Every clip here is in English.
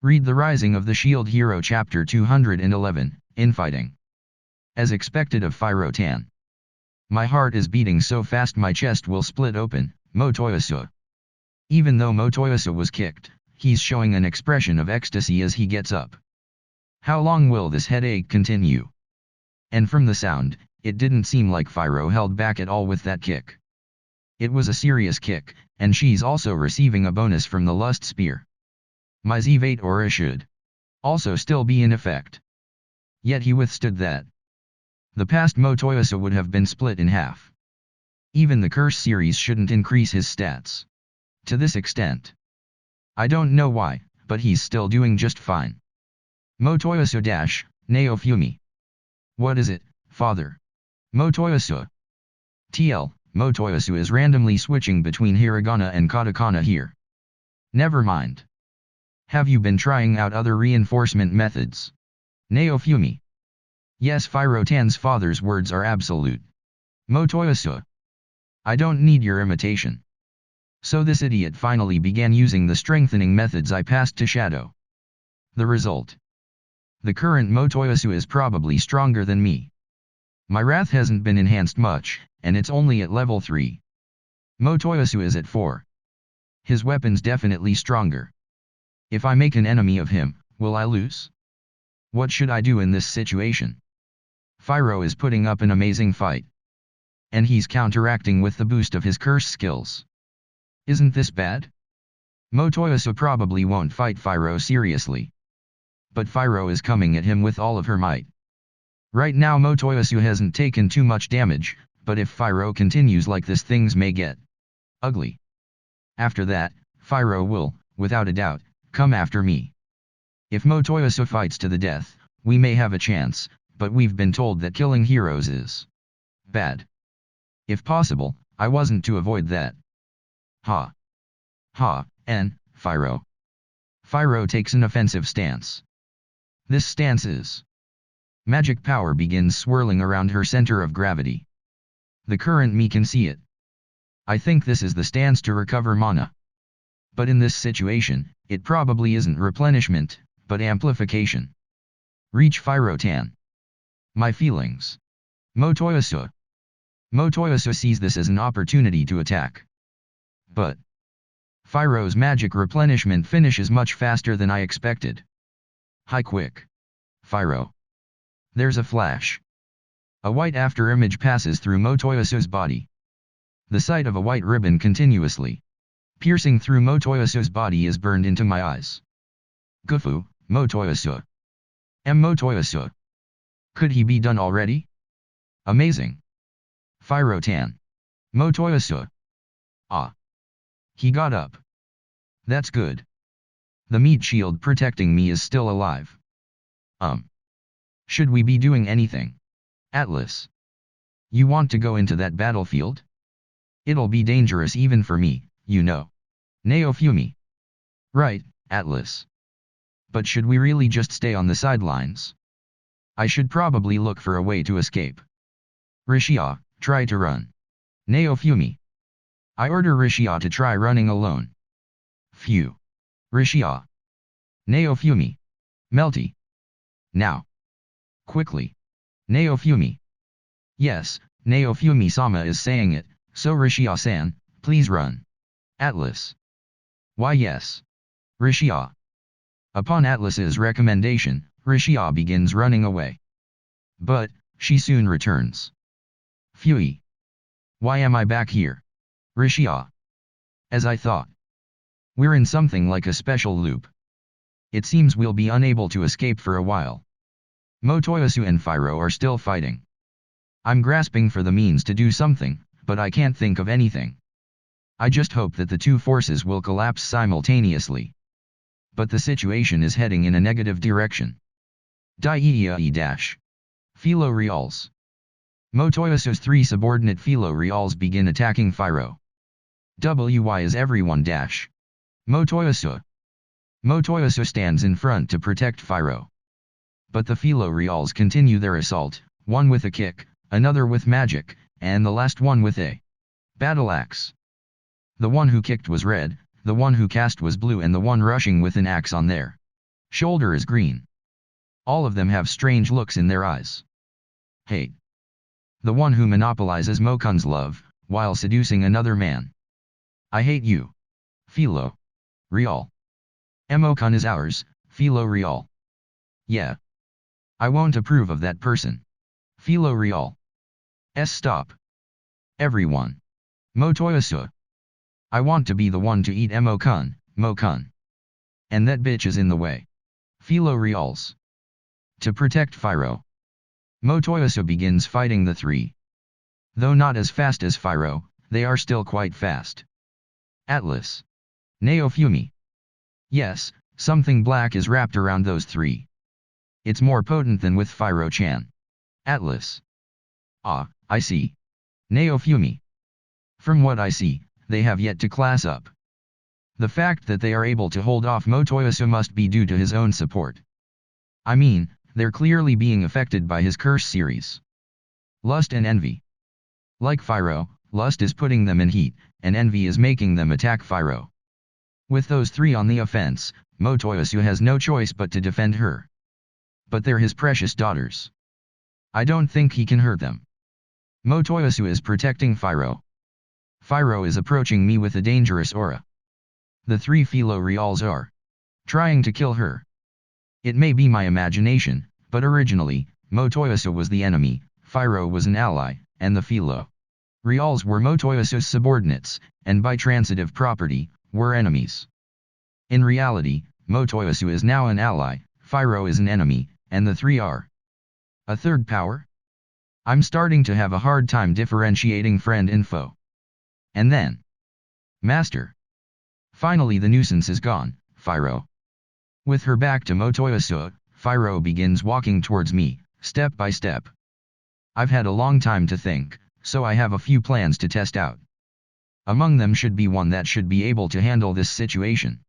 Read The Rising of the Shield Hero Chapter 211, Infighting. As expected of Fyro Tan. My heart is beating so fast my chest will split open, Motoyasu. Even though Motoyasu was kicked, he's showing an expression of ecstasy as he gets up. How long will this headache continue? And from the sound, it didn't seem like Fyro held back at all with that kick. It was a serious kick, and she's also receiving a bonus from the Lust Spear. My Z8 aura should also still be in effect. Yet he withstood that. The past Motoyasu would have been split in half. Even the Curse series shouldn't increase his stats to this extent. I don't know why, but he's still doing just fine. Motoyasu dash, Naofumi. What is it, father? Motoyasu. TL, Motoyasu is randomly switching between hiragana and katakana here. Never mind. Have you been trying out other reinforcement methods? Naofumi. Yes, Fyro Tan's father's words are absolute. Motoyasu. I don't need your imitation. So this idiot finally began using the strengthening methods I passed to Shadow. The result. The current Motoyasu is probably stronger than me. My wrath hasn't been enhanced much, and it's only at level 3. Motoyasu is at 4. His weapon's definitely stronger. If I make an enemy of him, will I lose? What should I do in this situation? Fyro is putting up an amazing fight. And he's counteracting with the boost of his curse skills. Isn't this bad? Motoyasu probably won't fight Fyro seriously. But Fyro is coming at him with all of her might. Right now Motoyasu hasn't taken too much damage, but if Fyro continues like this things may get ugly. After that, Fyro will, without a doubt, come after me. If Motoyasu fights to the death, we may have a chance, but we've been told that killing heroes is bad. If possible, I wasn't to avoid that. Ha. Ha, and, Fyro. Fyro takes an offensive stance. This stance is. Magic power begins swirling around her center of gravity. The current me can see it. I think this is the stance to recover mana. But in this situation, it probably isn't replenishment, but amplification. Reach Fyro Tan. My feelings. Motoyasu. Motoyasu sees this as an opportunity to attack. But Fyro's magic replenishment finishes much faster than I expected. Hi quick. Fyro. There's a flash. A white afterimage passes through Motoyasu's body. The sight of a white ribbon continuously piercing through Motoyasu's body is burned into my eyes. Gufu, Motoyasu. Motoyasu. Could he be done already? Amazing. Fyro Tan. Motoyasu. Ah. He got up. That's good. The meat shield protecting me is still alive. Should we be doing anything? Atlas. You want to go into that battlefield? It'll be dangerous even for me, you know. Naofumi. Right, Atlas. But should we really just stay on the sidelines? I should probably look for a way to escape. Rishia, try to run. Naofumi. I order Rishia to try running alone. Phew. Rishia. Naofumi. Melty. Now. Quickly. Naofumi. Yes, Naofumi-sama is saying it, so Rishia-san, please run. Atlas. Why yes. Rishia. Upon Atlas's recommendation, Rishia begins running away. But, she soon returns. Phew. Why am I back here? Rishia. As I thought. We're in something like a special loop. It seems we'll be unable to escape for a while. Motoyasu and Fyro are still fighting. I'm grasping for the means to do something, but I can't think of anything. I just hope that the two forces will collapse simultaneously. But the situation is heading in a negative direction. Philo Reals. Motoyasu's 3 subordinate Philo Reals begin attacking Fyro. Why is everyone dash? Motoyasu. Motoyasu stands in front to protect Fyro. But the Philo Reals continue their assault, one with a kick, another with magic, and the last one with a battle axe. The one who kicked was red, the one who cast was blue and the one rushing with an axe on their Shoulder is green. All of them have strange looks in their eyes. Hate. The one who monopolizes Mokun's love, while seducing another man. I hate you. Philo. Real. Mokun is ours, Philo Real. Yeah. I won't approve of that person. Philo Real. Stop. Everyone. Motoyasu. I want to be the one to eat Mokun, Mokun. And that bitch is in the way. Philo Reals. To protect Phiro. Motoyasu begins fighting the three. Though not as fast as Phiro, they are still quite fast. Atlas. Naofumi. Yes, something black is wrapped around those three. It's more potent than with Phiro-chan. Atlas. Ah, I see. Naofumi. From what I see, they have yet to class up. The fact that they are able to hold off Motoyasu must be due to his own support. I mean, they're clearly being affected by his curse series. Lust and envy. Like Phiro, lust is putting them in heat, and envy is making them attack Phiro. With those three on the offense, Motoyasu has no choice but to defend her. But they're his precious daughters. I don't think he can hurt them. Motoyasu is protecting Phiro. Phiro is approaching me with a dangerous aura. The three Philo Reals are trying to kill her. It may be my imagination, but originally, Motoyasu was the enemy, Phiro was an ally, and the Philo Reals were Motoyasu's subordinates, and by transitive property, were enemies. In reality, Motoyasu is now an ally, Phiro is an enemy, and the three are a third power? I'm starting to have a hard time differentiating friend and foe. And then, Master. Finally the nuisance is gone, Phiro. With her back to Motoyasu, Phiro begins walking towards me, step by step. I've had a long time to think, so I have a few plans to test out. Among them should be one that should be able to handle this situation.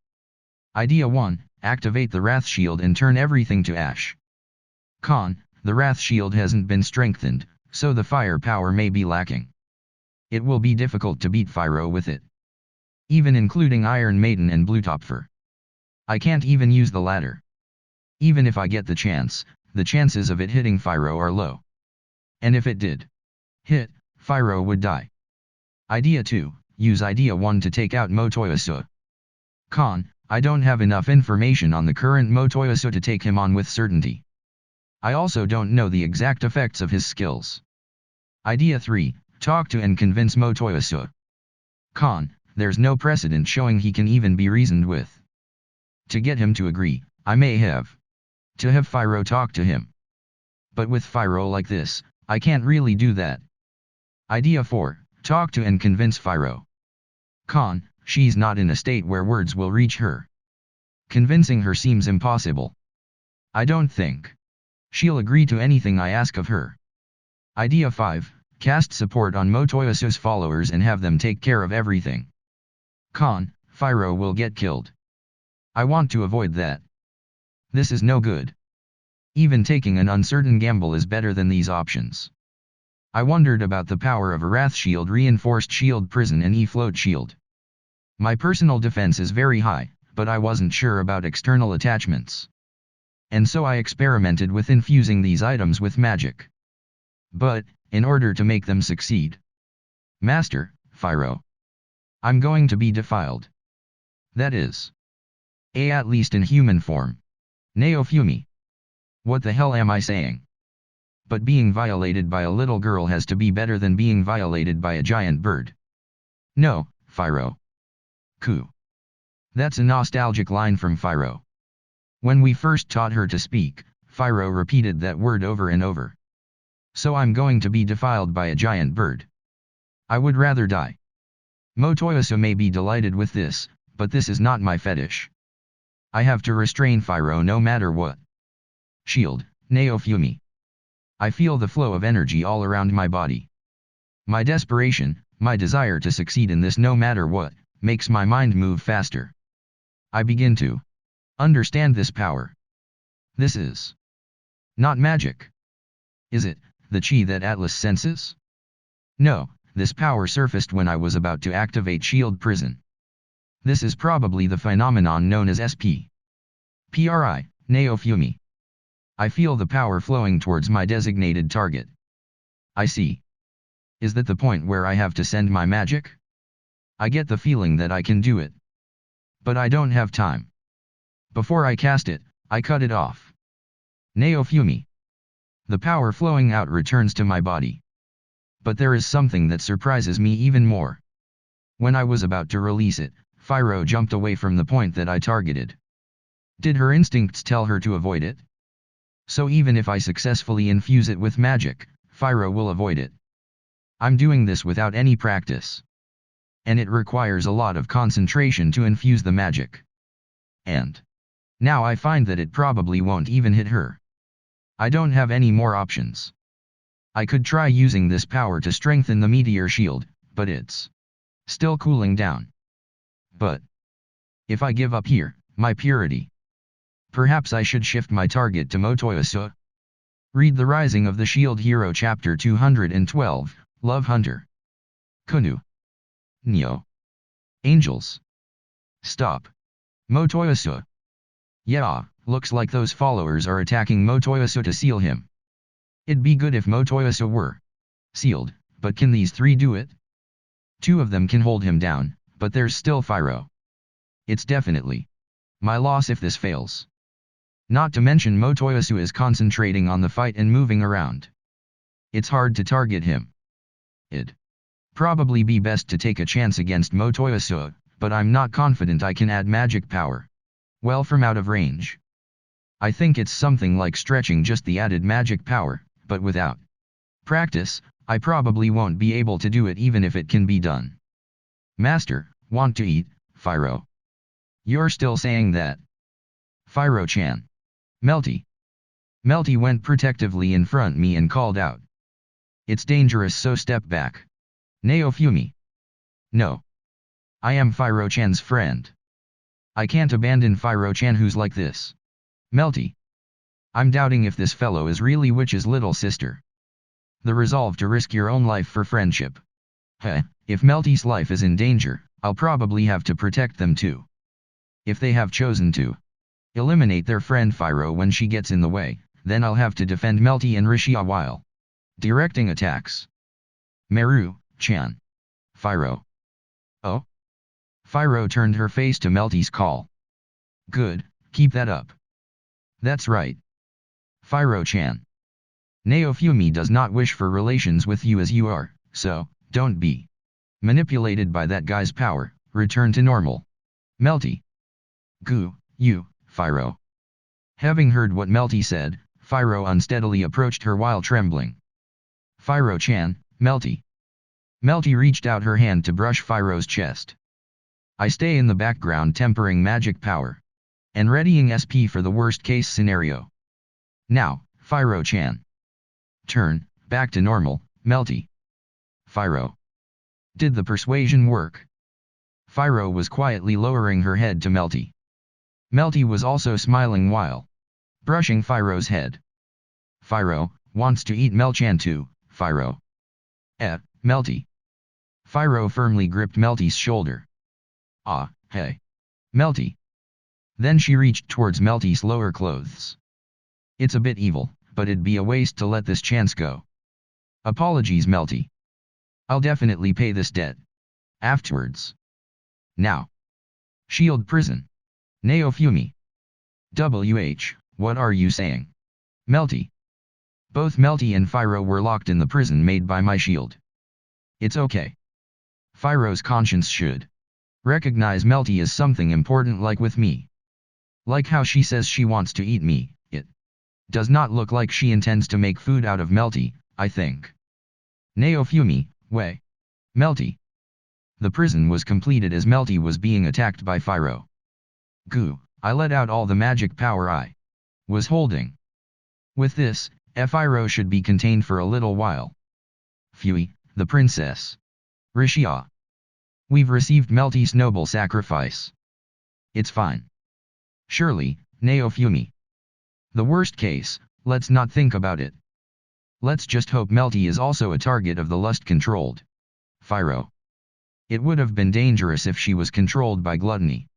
Idea 1, activate the Wrath Shield and turn everything to ash. Con, the Wrath Shield hasn't been strengthened, so the firepower may be lacking. It will be difficult to beat Phiro with it. Even including Iron Maiden and Bluetopfer. I can't even use the latter. Even if I get the chance, the chances of it hitting Phiro are low. And if it did hit, Phiro would die. Idea 2, use Idea 1 to take out Motoyasu. Con, I don't have enough information on the current Motoyasu to take him on with certainty. I also don't know the exact effects of his skills. Idea 3, talk to and convince Motoyasu. Con, there's no precedent showing he can even be reasoned with. To get him to agree, I may have to have Phiro talk to him. But with Phiro like this, I can't really do that. Idea 4, talk to and convince Phiro. Con, she's not in a state where words will reach her. Convincing her seems impossible. I don't think she'll agree to anything I ask of her. Idea 5, cast support on Motoyasu's followers and have them take care of everything. Con, Phiro will get killed. I want to avoid that. This is no good. Even taking an uncertain gamble is better than these options. I wondered about the power of a Wrath Shield, Reinforced Shield Prison and E-Float Shield. My personal defense is very high, but I wasn't sure about external attachments. And so I experimented with infusing these items with magic. But, in order to make them succeed, Master, Phiro, I'm going to be defiled. That is, at least in human form. Naofumi. What the hell am I saying? But being violated by a little girl has to be better than being violated by a giant bird. No, Phiro. Ku. That's a nostalgic line from Phiro. When we first taught her to speak, Phiro repeated that word over and over. So I'm going to be defiled by a giant bird. I would rather die. Motoyasu may be delighted with this, but this is not my fetish. I have to restrain Phiro no matter what. Shield, Naofumi. I feel the flow of energy all around my body. My desperation, my desire to succeed in this no matter what, makes my mind move faster. I begin to understand this power. This is not magic. Is it the chi that Atlas senses? No, this power surfaced when I was about to activate Shield Prison. This is probably the phenomenon known as SP. PRI, Naofumi. I feel the power flowing towards my designated target. I see. Is that the point where I have to send my magic? I get the feeling that I can do it. But I don't have time. Before I cast it, I cut it off. Naofumi. The power flowing out returns to my body. But there is something that surprises me even more. When I was about to release it, Fyro jumped away from the point that I targeted. Did her instincts tell her to avoid it? So even if I successfully infuse it with magic, Fyro will avoid it. I'm doing this without any practice. And it requires a lot of concentration to infuse the magic. And now I find that it probably won't even hit her. I don't have any more options. I could try using this power to strengthen the meteor shield, but it's still cooling down. But if I give up here, my purity, perhaps I should shift my target to Motoyasu. Read The Rising of the Shield Hero Chapter 212, Love Hunter. Kunu. Neo. Angels. Stop. Motoyasu. Yeah, looks like those followers are attacking Motoyasu to seal him. It'd be good if Motoyasu were sealed, but can these three do it? Two of them can hold him down, but there's still Fyro. It's definitely my loss if this fails. Not to mention Motoyasu is concentrating on the fight and moving around. It's hard to target him. It'd probably be best to take a chance against Motoyasu, but I'm not confident I can add magic power. Well, from out of range. I think it's something like stretching just the added magic power, but without practice, I probably won't be able to do it even if it can be done. Master, want to eat, Fyro? You're still saying that? Fyro-chan. Melty. Melty went protectively in front me and called out. It's dangerous, so step back. Naofumi. No. I am Fyro-chan's friend. I can't abandon Fyro-chan who's like this. Melty. I'm doubting if this fellow is really Witch's little sister. The resolve to risk your own life for friendship. Heh, if Melty's life is in danger, I'll probably have to protect them too. If they have chosen to eliminate their friend Fyro when she gets in the way, then I'll have to defend Melty and Rishia while directing attacks. Meru-chan. Fyro. Oh? Fyro turned her face to Melty's call. Good, keep that up. That's right. Fyro-chan. Naofumi does not wish for relations with you as you are, so don't be manipulated by that guy's power. Return to normal. Melty. Goo, you, Fyro. Having heard what Melty said, Fyro unsteadily approached her while trembling. Fyro-chan, Melty. Melty reached out her hand to brush Fyro's chest. I stay in the background tempering magic power and readying SP for the worst case scenario. Now, Fyro-chan. Turn back to normal, Melty. Fyro. Did the persuasion work? Fyro was quietly lowering her head to Melty. Melty was also smiling while brushing Fyro's head. Fyro wants to eat Melchan too, Fyro. Melty. Fyro firmly gripped Melty's shoulder. Ah, hey. Melty. Then she reached towards Melty's lower clothes. It's a bit evil, but it'd be a waste to let this chance go. Apologies, Melty. I'll definitely pay this debt afterwards. Now. Shield prison. Naofumi. What are you saying? Melty. Both Melty and Fyro were locked in the prison made by my shield. It's okay. Fyro's conscience should recognize Melty as something important, like with me. Like how she says she wants to eat me, it does not look like she intends to make food out of Melty, I think. Naofumi, way. Melty. The prison was completed as Melty was being attacked by Fyro. Goo, I let out all the magic power I was holding. With this, Fyro should be contained for a little while. Phui, the princess. Rishia. We've received Melty's noble sacrifice. It's fine. Surely, Naofumi. The worst case, let's not think about it. Let's just hope Melty is also a target of the lust-controlled Fyro. It would have been dangerous if she was controlled by gluttony.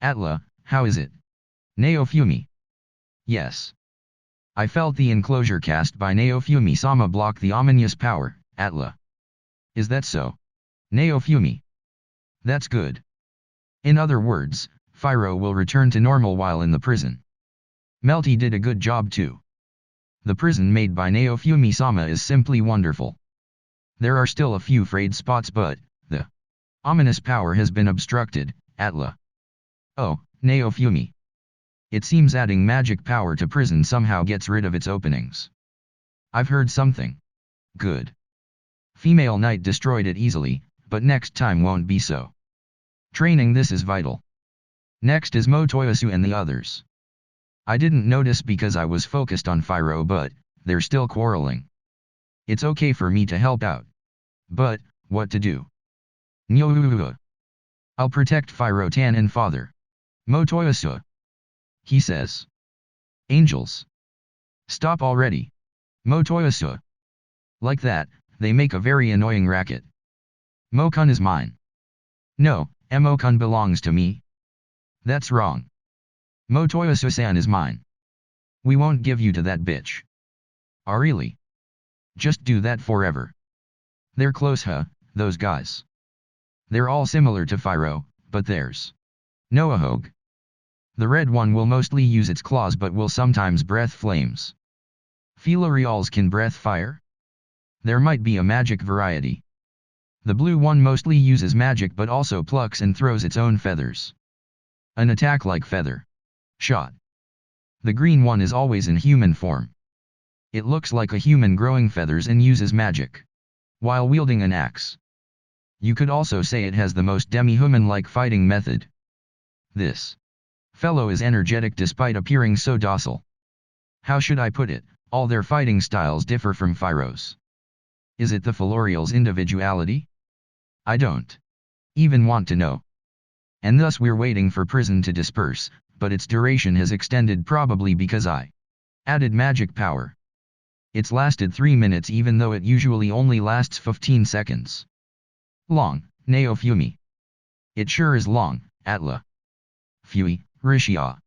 Atla, how is it? Naofumi. Yes. I felt the enclosure cast by Naofumi-sama block the ominous power, Atla. Is that so? Naofumi. That's good. In other words, Fyro will return to normal while in the prison. Melty did a good job too. The prison made by Naofumi-sama is simply wonderful. There are still a few frayed spots but, the ominous power has been obstructed, Atla. Oh, Naofumi. It seems adding magic power to prison somehow gets rid of its openings. I've heard something. Good. Female Knight destroyed it easily, but next time won't be so. Training this is vital. Next is Motoyasu and the others. I didn't notice because I was focused on Fyro but, they're still quarreling. It's okay for me to help out. But, what to do? Nyo. I'll protect Fyro-tan and father. Motoyasu. He says. Angels. Stop already. Motoyasu. Like that, they make a very annoying racket. Mo-kun is mine. No, Mo-kun belongs to me. That's wrong. Motoyasu-san is mine. We won't give you to that bitch. Ah really? Just do that forever. They're close those guys. They're all similar to Fyro, but there's no Ahog. The red one will mostly use its claws but will sometimes breath flames. Philorials can breath fire? There might be a magic variety. The blue one mostly uses magic but also plucks and throws its own feathers. An attack like feather shot. The green one is always in human form. It looks like a human growing feathers and uses magic while wielding an axe. You could also say it has the most demi-human-like fighting method. This fellow is energetic despite appearing so docile. How should I put it, all their fighting styles differ from Fyro's. Is it the Philorial's individuality? I don't even want to know. And thus we're waiting for prison to disperse, but its duration has extended probably because I added magic power. It's lasted 3 minutes even though it usually only lasts 15 seconds. Long, Naofumi. It sure is long, Atla. Phew, Rishia.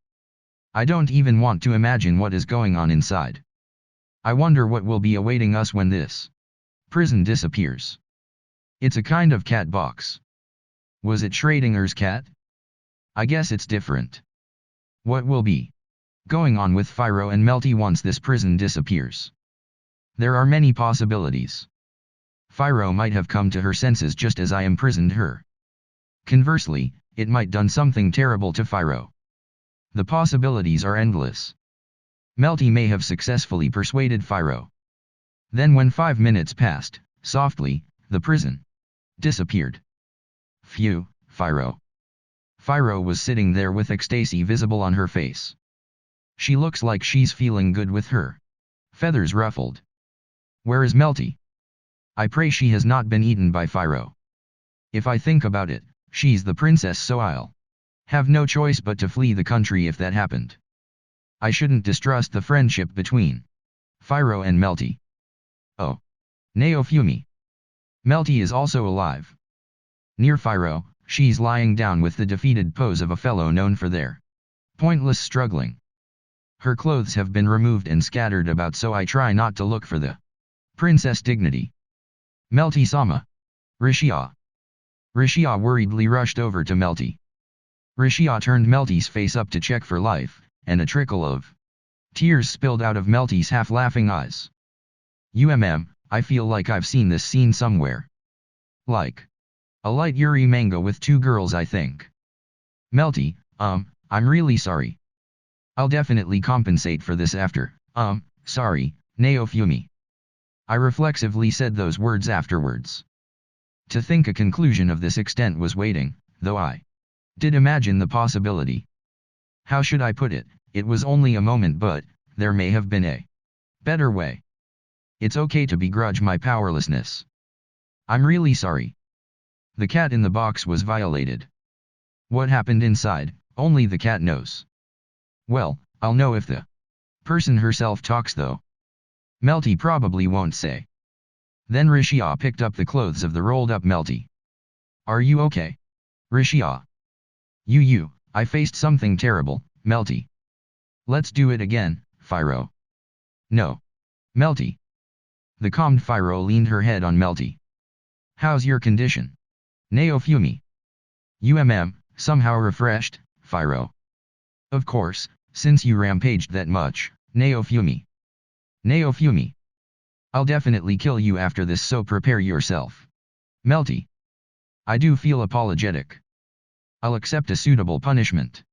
I don't even want to imagine what is going on inside. I wonder what will be awaiting us when this prison disappears. It's a kind of cat box. Was it Schrodinger's cat? I guess it's different. What will be going on with Fyro and Melty once this prison disappears? There are many possibilities. Fyro might have come to her senses just as I imprisoned her. Conversely, it might done something terrible to Fyro. The possibilities are endless. Melty may have successfully persuaded Fyro. Then when 5 minutes passed, softly, the prison disappeared. Phew, Fyro. Fyro was sitting there with ecstasy visible on her face. She looks like she's feeling good with her feathers ruffled. Where is Melty? I pray she has not been eaten by Fyro. If I think about it, she's the princess so I'll have no choice but to flee the country if that happened. I shouldn't distrust the friendship between Fyro and Melty. Oh. Naofumi. Melty is also alive. Near Fyro, she's lying down with the defeated pose of a fellow known for their pointless struggling. Her clothes have been removed and scattered about so I try not to look for the princess dignity. Melty-sama. Rishia. Rishia worriedly rushed over to Melty. Rishia turned Melty's face up to check for life, and a trickle of tears spilled out of Melty's half-laughing eyes. I feel like I've seen this scene somewhere. Like a light Yuri manga with 2 girls I think. Melty, I'm really sorry. I'll definitely compensate for this after, sorry, Naofumi. I reflexively said those words afterwards. To think a conclusion of this extent was waiting, though I did imagine the possibility. How should I put it, it was only a moment but, there may have been a better way. It's okay to begrudge my powerlessness. I'm really sorry. The cat in the box was violated. What happened inside, only the cat knows. Well, I'll know if the person herself talks though. Melty probably won't say. Then Rishia picked up the clothes of the rolled up Melty. Are you okay? Rishia. I faced something terrible, Melty. Let's do it again, Fyro. No. Melty. The calmed Fyro leaned her head on Melty. How's your condition? Naofumi. Somehow refreshed, Fyro. Of course, since you rampaged that much, Naofumi. Naofumi. I'll definitely kill you after this, so prepare yourself. Melty. I do feel apologetic. I'll accept a suitable punishment.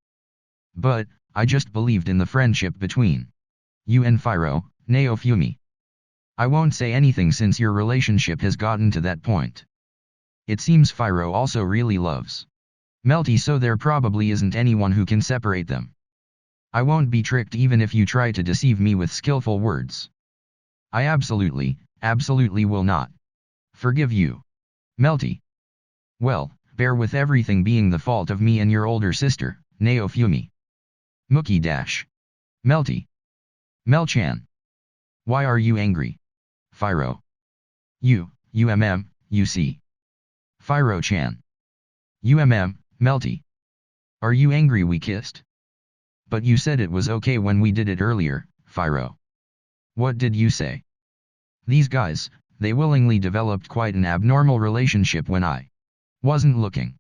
But, I just believed in the friendship between you and Fyro, Naofumi. I won't say anything since your relationship has gotten to that point. It seems Fyro also really loves Melty, so there probably isn't anyone who can separate them. I won't be tricked even if you try to deceive me with skillful words. I absolutely will not forgive you. Melty. Well, bear with everything being the fault of me and your older sister, Naofumi. Mookie dash. Melty. Melchan. Why are you angry? Fyro. You see. Fyro-chan. Melty. Are you angry we kissed? But you said it was okay when we did it earlier, Fyro. What did you say? These guys, they willingly developed quite an abnormal relationship when I wasn't looking.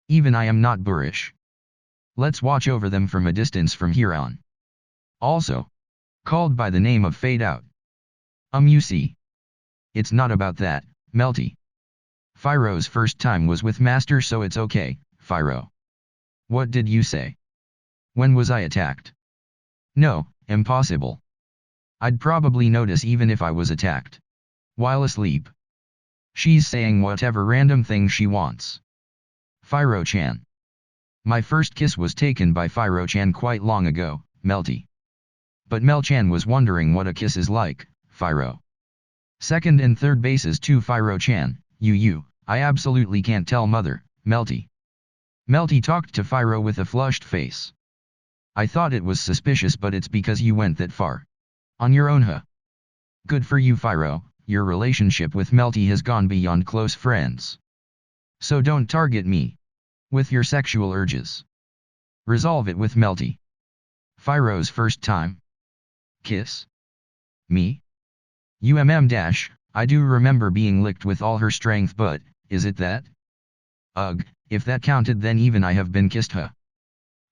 Even I am not boorish. Let's watch over them from a distance from here on. Also called by the name of Fade Out. You see. It's not about that, Melty. Fyro's first time was with Master, so it's okay, Fyro. What did you say? When was I attacked? No, impossible. I'd probably notice even if I was attacked while asleep. She's saying whatever random thing she wants. Fyro-chan. My first kiss was taken by Fyro-chan quite long ago, Melty. But Melchan was wondering what a kiss is like, Fyro. Second and third bases too, Fyro-chan. I absolutely can't tell mother, Melty. Melty talked to Fyro with a flushed face. I thought it was suspicious, but it's because you went that far. On your own, huh? Good for you, Fyro, your relationship with Melty has gone beyond close friends. So don't target me with your sexual urges. Resolve it with Melty. Fyro's first time kiss? Me? I do remember being licked with all her strength, but, is it that? Ugh, if that counted then even I have been kissed, huh?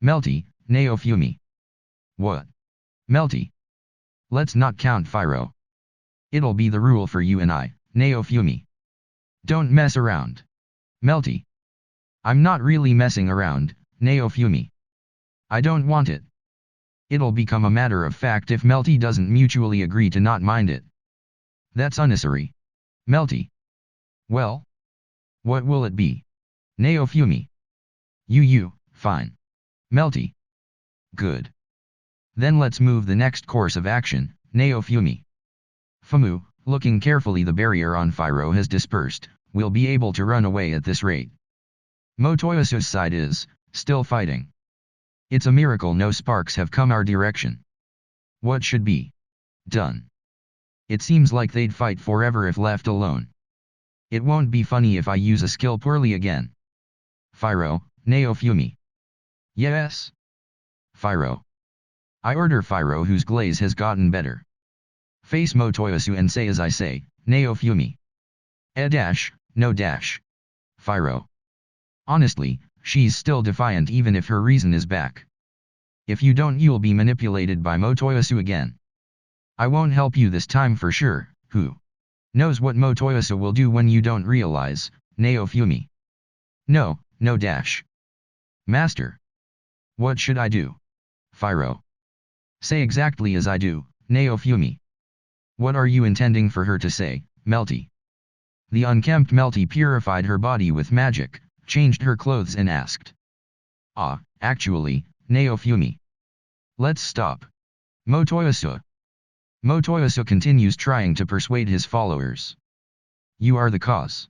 Melty, Naofumi. What? Melty. Let's not count, Fyro. It'll be the rule for you and I, Naofumi. Don't mess around. Melty. I'm not really messing around, Naofumi. I don't want it. It'll become a matter of fact if Melty doesn't mutually agree to not mind it. That's unnecessary. Melty. Well? What will it be? Naofumi. Fine. Melty. Good. Then let's move the next course of action, Naofumi. Famu, looking carefully, the barrier on Fyro has dispersed, we'll be able to run away at this rate. Motoyasu's side is still fighting. It's a miracle no sparks have come our direction. What should be done? It seems like they'd fight forever if left alone. It won't be funny if I use a skill poorly again. Fyro, Naofumi. Yes. Fyro. I order Fyro, whose glaze has gotten better. Face Motoyasu and say as I say, Naofumi. No dash. Fyro. Honestly, she's still defiant even if her reason is back. If you don't, you'll be manipulated by Motoyasu again. I won't help you this time for sure. Who knows what Motoyasu will do when you don't realize, Naofumi. No dash. Master. What should I do? Fyro. Say exactly as I do, Naofumi. What are you intending for her to say, Melty? The unkempt Melty purified her body with magic, changed her clothes and asked. Actually, Naofumi. Let's stop. Motoyasu. Motoyasu continues trying to persuade his followers. You are the cause.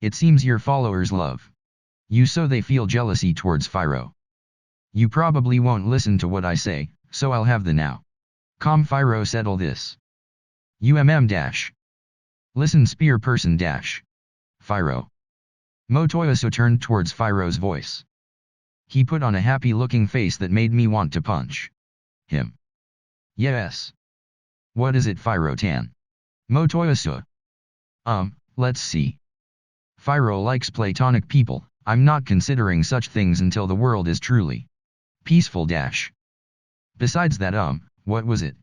It seems your followers love you, so they feel jealousy towards Fyro. You probably won't listen to what I say, so I'll have the now. Calm Fyro, settle this. Dash. Listen, spear person dash. Fyro. Motoyasu turned towards Fyro's voice. He put on a happy looking face that made me want to punch. him. Yes. What is it, Phiro-tan? Motoyasu. Let's see. Phiro likes platonic people. I'm not considering such things until the world is truly peaceful dash. Besides that, what was it?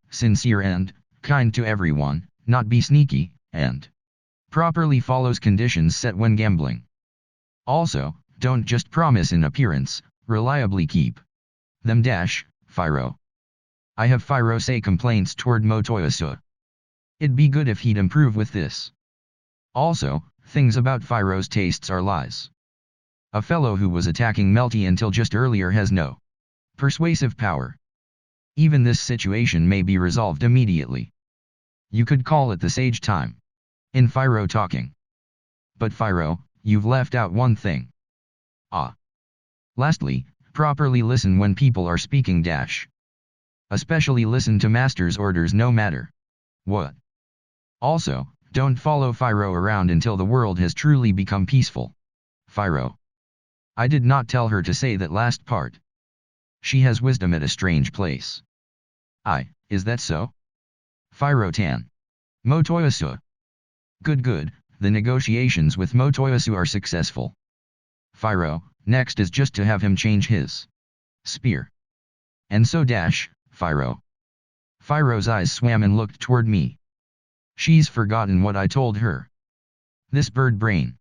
Sincere and kind to everyone, not be sneaky, and properly follows conditions set when gambling. Also, don't just promise in appearance, reliably keep them dash, Phiro. I have Phiro say complaints toward Motoyasu. It'd be good if he'd improve with this. Also, things about Phiro's tastes are lies. A fellow who was attacking Melty until just earlier has no persuasive power. Even this situation may be resolved immediately. You could call it the sage time in Phiro talking. But Phiro, you've left out one thing. Lastly, properly listen when people are speaking dash. Especially listen to master's orders no matter what. Also, don't follow Phiro around until the world has truly become peaceful. Phiro. I did not tell her to say that last part. She has wisdom at a strange place. Is that so? Phiro-tan. Motoyasu. Good, the negotiations with Motoyasu are successful. Phiro, next is just to have him change his spear. And so dash, Phiro. Phiro's eyes swam and looked toward me. She's forgotten what I told her. This bird brain.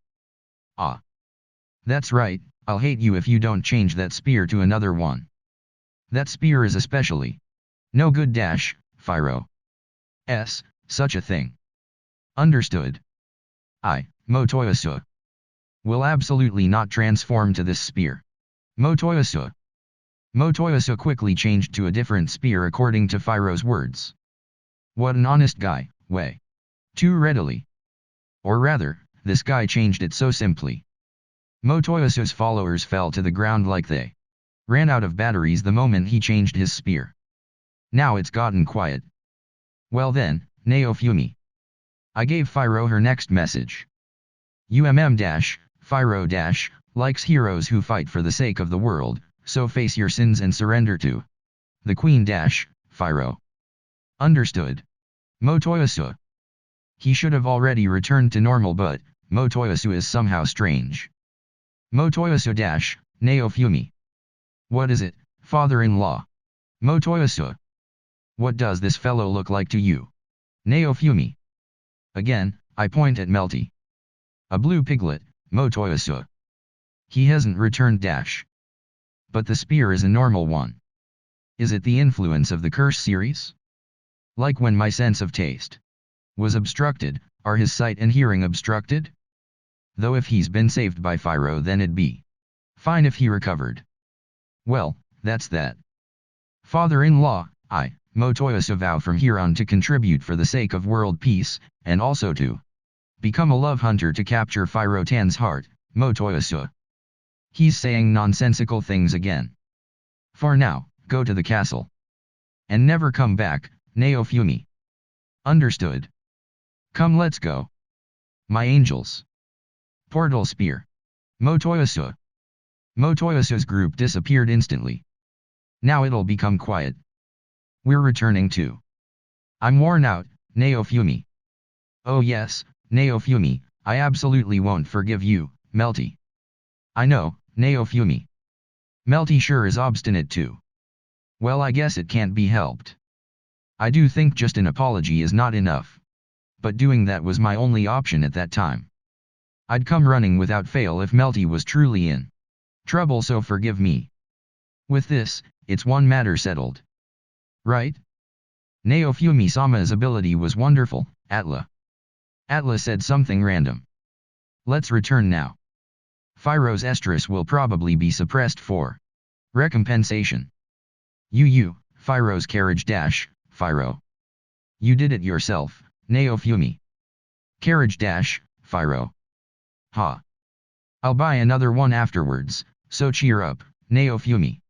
That's right, I'll hate you if you don't change that spear to another one. That spear is especially no good dash, Phiro. Such a thing. Understood. Motoyasu. Will absolutely not transform to this spear. Motoyasu. Motoyasu quickly changed to a different spear according to Phiro's words. What an honest guy, way too readily. Or rather, this guy changed it so simply. Motoyasu's followers fell to the ground like they ran out of batteries the moment he changed his spear. Now it's gotten quiet. Well then, Naofumi. I gave Phiro her next message. Phiro likes heroes who fight for the sake of the world, so face your sins and surrender to the Queen Phiro. Understood. Motoyasu. He should have already returned to normal, but Motoyasu is somehow strange. Motoyasu Naofumi. What is it, father-in-law? Motoyasu. What does this fellow look like to you? Naofumi. Again, I point at Melty. A blue piglet, Motoyasu. He hasn't returned But the spear is a normal one. Is it the influence of the curse series? Like when my sense of taste was obstructed, are his sight and hearing obstructed? Though if he's been saved by Phiro, then it'd be fine if he recovered. Well, that's that. Father-in-law, Motoyasu vow from here on to contribute for the sake of world peace, and also to become a love hunter to capture Phiro-tan's heart, Motoyasu. He's saying nonsensical things again. For now, go to the castle. And never come back, Naofumi. Understood. Come, let's go. My angels. Portal spear. Motoyasu. Motoyasu's group disappeared instantly. Now it'll become quiet. We're returning to. I'm worn out, Naofumi. Oh yes, Naofumi, I absolutely won't forgive you, Melty. I know, Naofumi. Melty sure is obstinate too. Well, I guess it can't be helped. I do think just an apology is not enough. But doing that was my only option at that time. I'd come running without fail if Melty was truly in trouble, so forgive me. With this, it's one matter settled. Right? Naofumi-sama's ability was wonderful, Atla. Atla said something random. Let's return now. Phiro's estrus will probably be suppressed for recompensation. Phiro's carriage Phiro. You did it yourself, Naofumi. Carriage Phiro. Ha. I'll buy another one afterwards, so cheer up, Naofumi.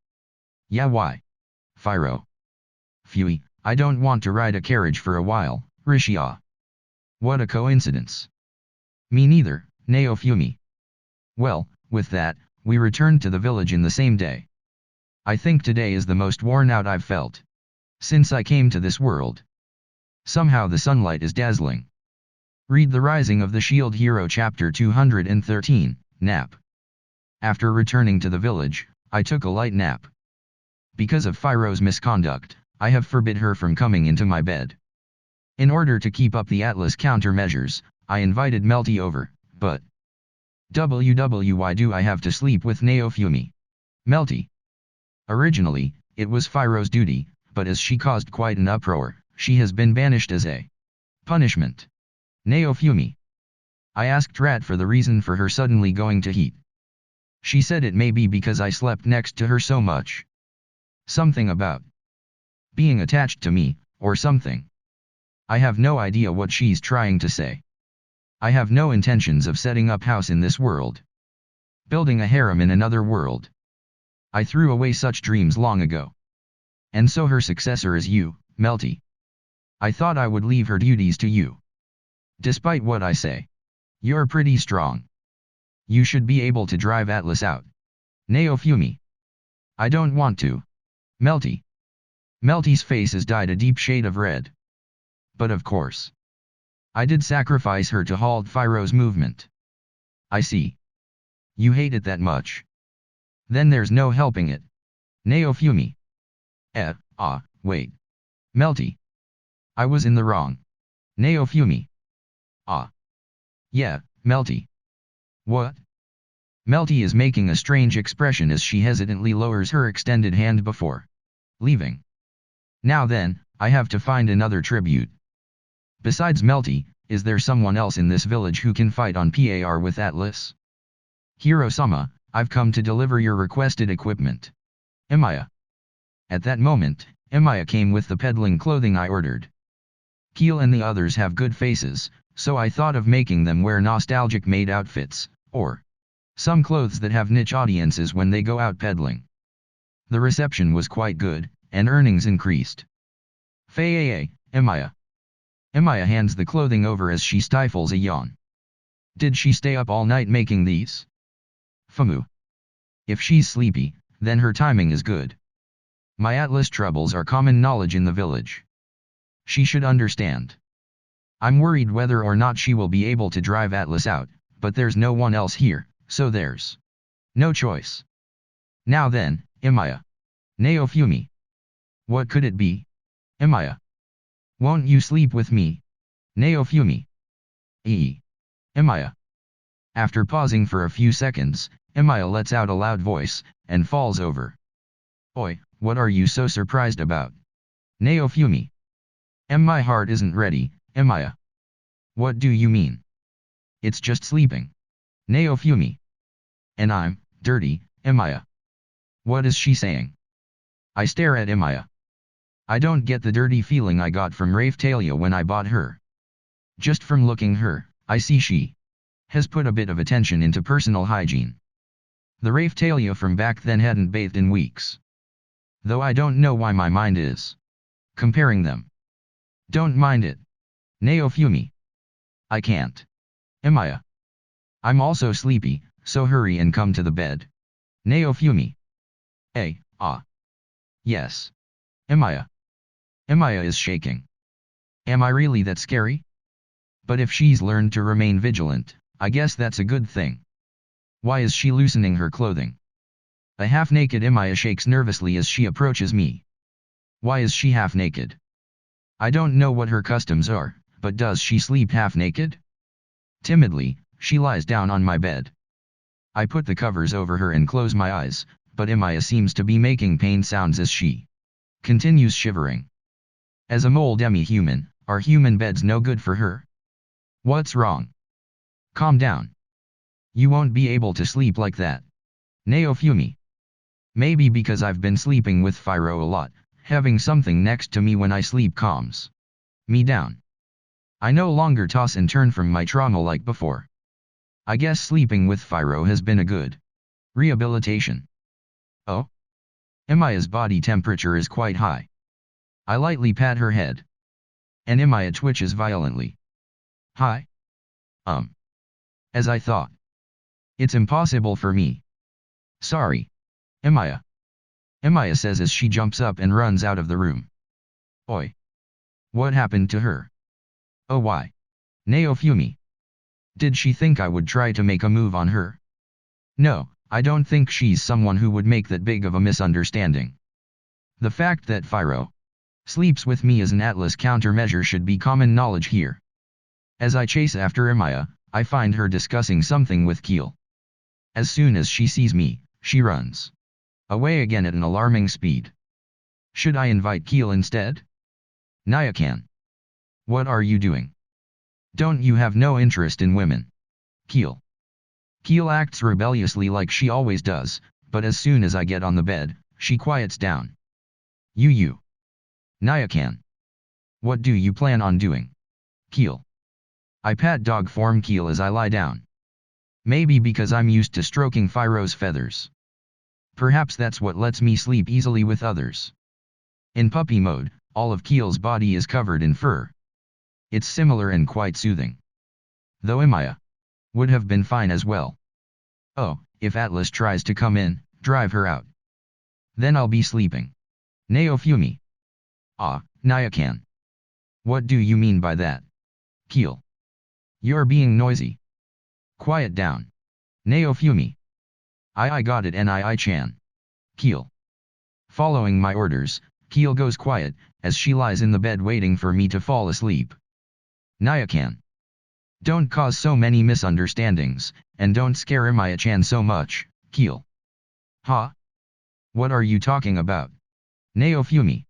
Yeah, why? Phiro. Phew, I don't want to ride a carriage for a while, Rishia. What a coincidence. Me neither, Naofumi. Well, with that, we returned to the village in the same day. I think today is the most worn out I've felt since I came to this world. Somehow the sunlight is dazzling. Read The Rising of the Shield Hero chapter 213, Nap. After returning to the village, I took a light nap. Because of Pyro's misconduct, I have forbid her from coming into my bed. In order to keep up the Atlas countermeasures, I invited Melty over, but why do I have to sleep with Naofumi? Melty. Originally, it was Pyro's duty, but as she caused quite an uproar, she has been banished as a punishment. Naofumi. I asked Rat for the reason for her suddenly going to heat. She said it may be because I slept next to her so much. Something about being attached to me, or something. I have no idea what she's trying to say. I have no intentions of setting up house in this world. Building a harem in another world. I threw away such dreams long ago. And so her successor is you, Melty. I thought I would leave her duties to you. Despite what I say. You're pretty strong. You should be able to drive Atlas out. Naofumi. I don't want to. Melty. Melty's face has dyed a deep shade of red. But of course. I did sacrifice her to halt Pyro's movement. I see. You hate it that much. Then there's no helping it. Naofumi. Wait. Melty. I was in the wrong. Naofumi. Yeah, Melty. What? Melty is making a strange expression as she hesitantly lowers her extended hand before leaving. Now then, I have to find another tribute. Besides Melty, is there someone else in this village who can fight on par with Atlas? Hiro-sama, I've come to deliver your requested equipment. Emiya. At that moment, Emiya came with the peddling clothing I ordered. Keel and the others have good faces, so I thought of making them wear nostalgic maid outfits, or some clothes that have niche audiences when they go out peddling. The reception was quite good, and earnings increased. Emiya. Emiya hands the clothing over as she stifles a yawn. Did she stay up all night making these? Famu. If she's sleepy, then her timing is good. My Atlas troubles are common knowledge in the village. She should understand. I'm worried whether or not she will be able to drive Atlas out, but there's no one else here, so there's no choice. Now then, Emiya. Naofumi. What could it be? Emiya. Won't you sleep with me? Naofumi. Emiya. After pausing for a few seconds, Emiya lets out a loud voice, and falls over. Oi, what are you so surprised about? Naofumi. My heart isn't ready, Emiya. What do you mean? It's just sleeping. Naofumi. And I'm dirty, Emiya. What is she saying? I stare at Emiya. I don't get the dirty feeling I got from Raphtalia when I bought her. Just from looking her, I see she has put a bit of attention into personal hygiene. The Raphtalia from back then hadn't bathed in weeks. Though I don't know why my mind is comparing them. Don't mind it. Naofumi. I can't. Emiya. I'm also sleepy, so hurry and come to the bed. Naofumi. Yes. Emiya. Emiya is shaking. Am I really that scary? But if she's learned to remain vigilant, I guess that's a good thing. Why is she loosening her clothing? A half-naked Emiya shakes nervously as she approaches me. Why is she half-naked? I don't know what her customs are, but does she sleep half-naked? Timidly, she lies down on my bed. I put the covers over her and close my eyes, but Emiya seems to be making pain sounds as she continues shivering. As a mole demi-human, are human beds no good for her? What's wrong? Calm down. You won't be able to sleep like that. Naofumi. Maybe because I've been sleeping with Pyro a lot, having something next to me when I sleep calms me down. I no longer toss and turn from my trauma like before. I guess sleeping with Pyro has been a good rehabilitation. Oh? Emiya's body temperature is quite high. I lightly pat her head. And Emiya twitches violently. Hi? As I thought. It's impossible for me. Sorry. Emiya. Emiya says as she jumps up and runs out of the room. Oi. What happened to her? Oh why? Naofumi. Did she think I would try to make a move on her? No, I don't think she's someone who would make that big of a misunderstanding. The fact that Fyro sleeps with me as an Atlas countermeasure should be common knowledge here. As I chase after Emiya, I find her discussing something with Keel. As soon as she sees me, she runs away again at an alarming speed. Should I invite Keel instead? Nyakan. What are you doing? Don't you have no interest in women? Keel. Keel acts rebelliously like she always does, but as soon as I get on the bed, she quiets down. You. Nyakan. What do you plan on doing? Keel. I pat dog form Keel as I lie down. Maybe because I'm used to stroking Fyro's feathers. Perhaps that's what lets me sleep easily with others. In puppy mode, all of Keel's body is covered in fur. It's similar and quite soothing. Though Emiya would have been fine as well. Oh, if Atlas tries to come in, drive her out. Then I'll be sleeping. Naofumi. Ah, Nyakan. What do you mean by that? Keel. You're being noisy. Quiet down. Naofumi. I got it Nii-chan. Keel. Following my orders, Keel goes quiet, as she lies in the bed waiting for me to fall asleep. Nyakan. Don't cause so many misunderstandings, and don't scare Emiya-chan so much, Keel. Huh? What are you talking about? Naofumi.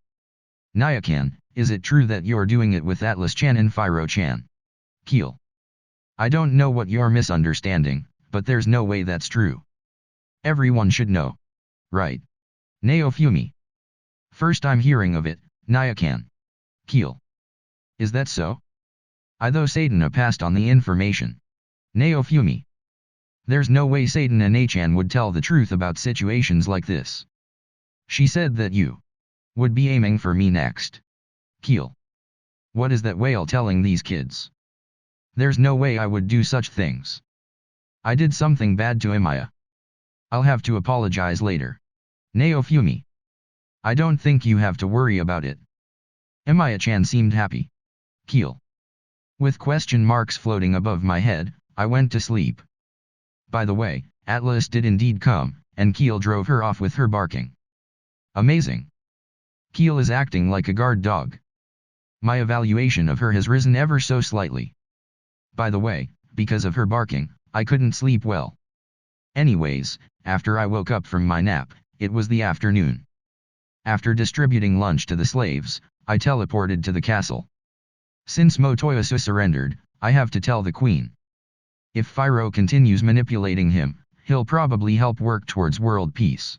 Nyakan, is it true that you're doing it with Atlas-chan and Fyro-chan? Keel. I don't know what you're misunderstanding, but there's no way that's true. Everyone should know. Right? Naofumi. First I'm hearing of it, Nyakan. Keel. Is that so? Though Sadana passed on the information. Naofumi. There's no way Sadana Nachan would tell the truth about situations like this. She said that you would be aiming for me next. Keel. What is that whale telling these kids? There's no way I would do such things. I did something bad to Emiya. I'll have to apologize later. Naofumi. I don't think you have to worry about it. Emiya-chan seemed happy. Keel. With question marks floating above my head, I went to sleep. By the way, Atlas did indeed come, and Keel drove her off with her barking. Amazing. Keel is acting like a guard dog. My evaluation of her has risen ever so slightly. By the way, because of her barking, I couldn't sleep well. Anyways, after I woke up from my nap, it was the afternoon. After distributing lunch to the slaves, I teleported to the castle. Since Motoyasu surrendered, I have to tell the queen. If Fyro continues manipulating him, he'll probably help work towards world peace.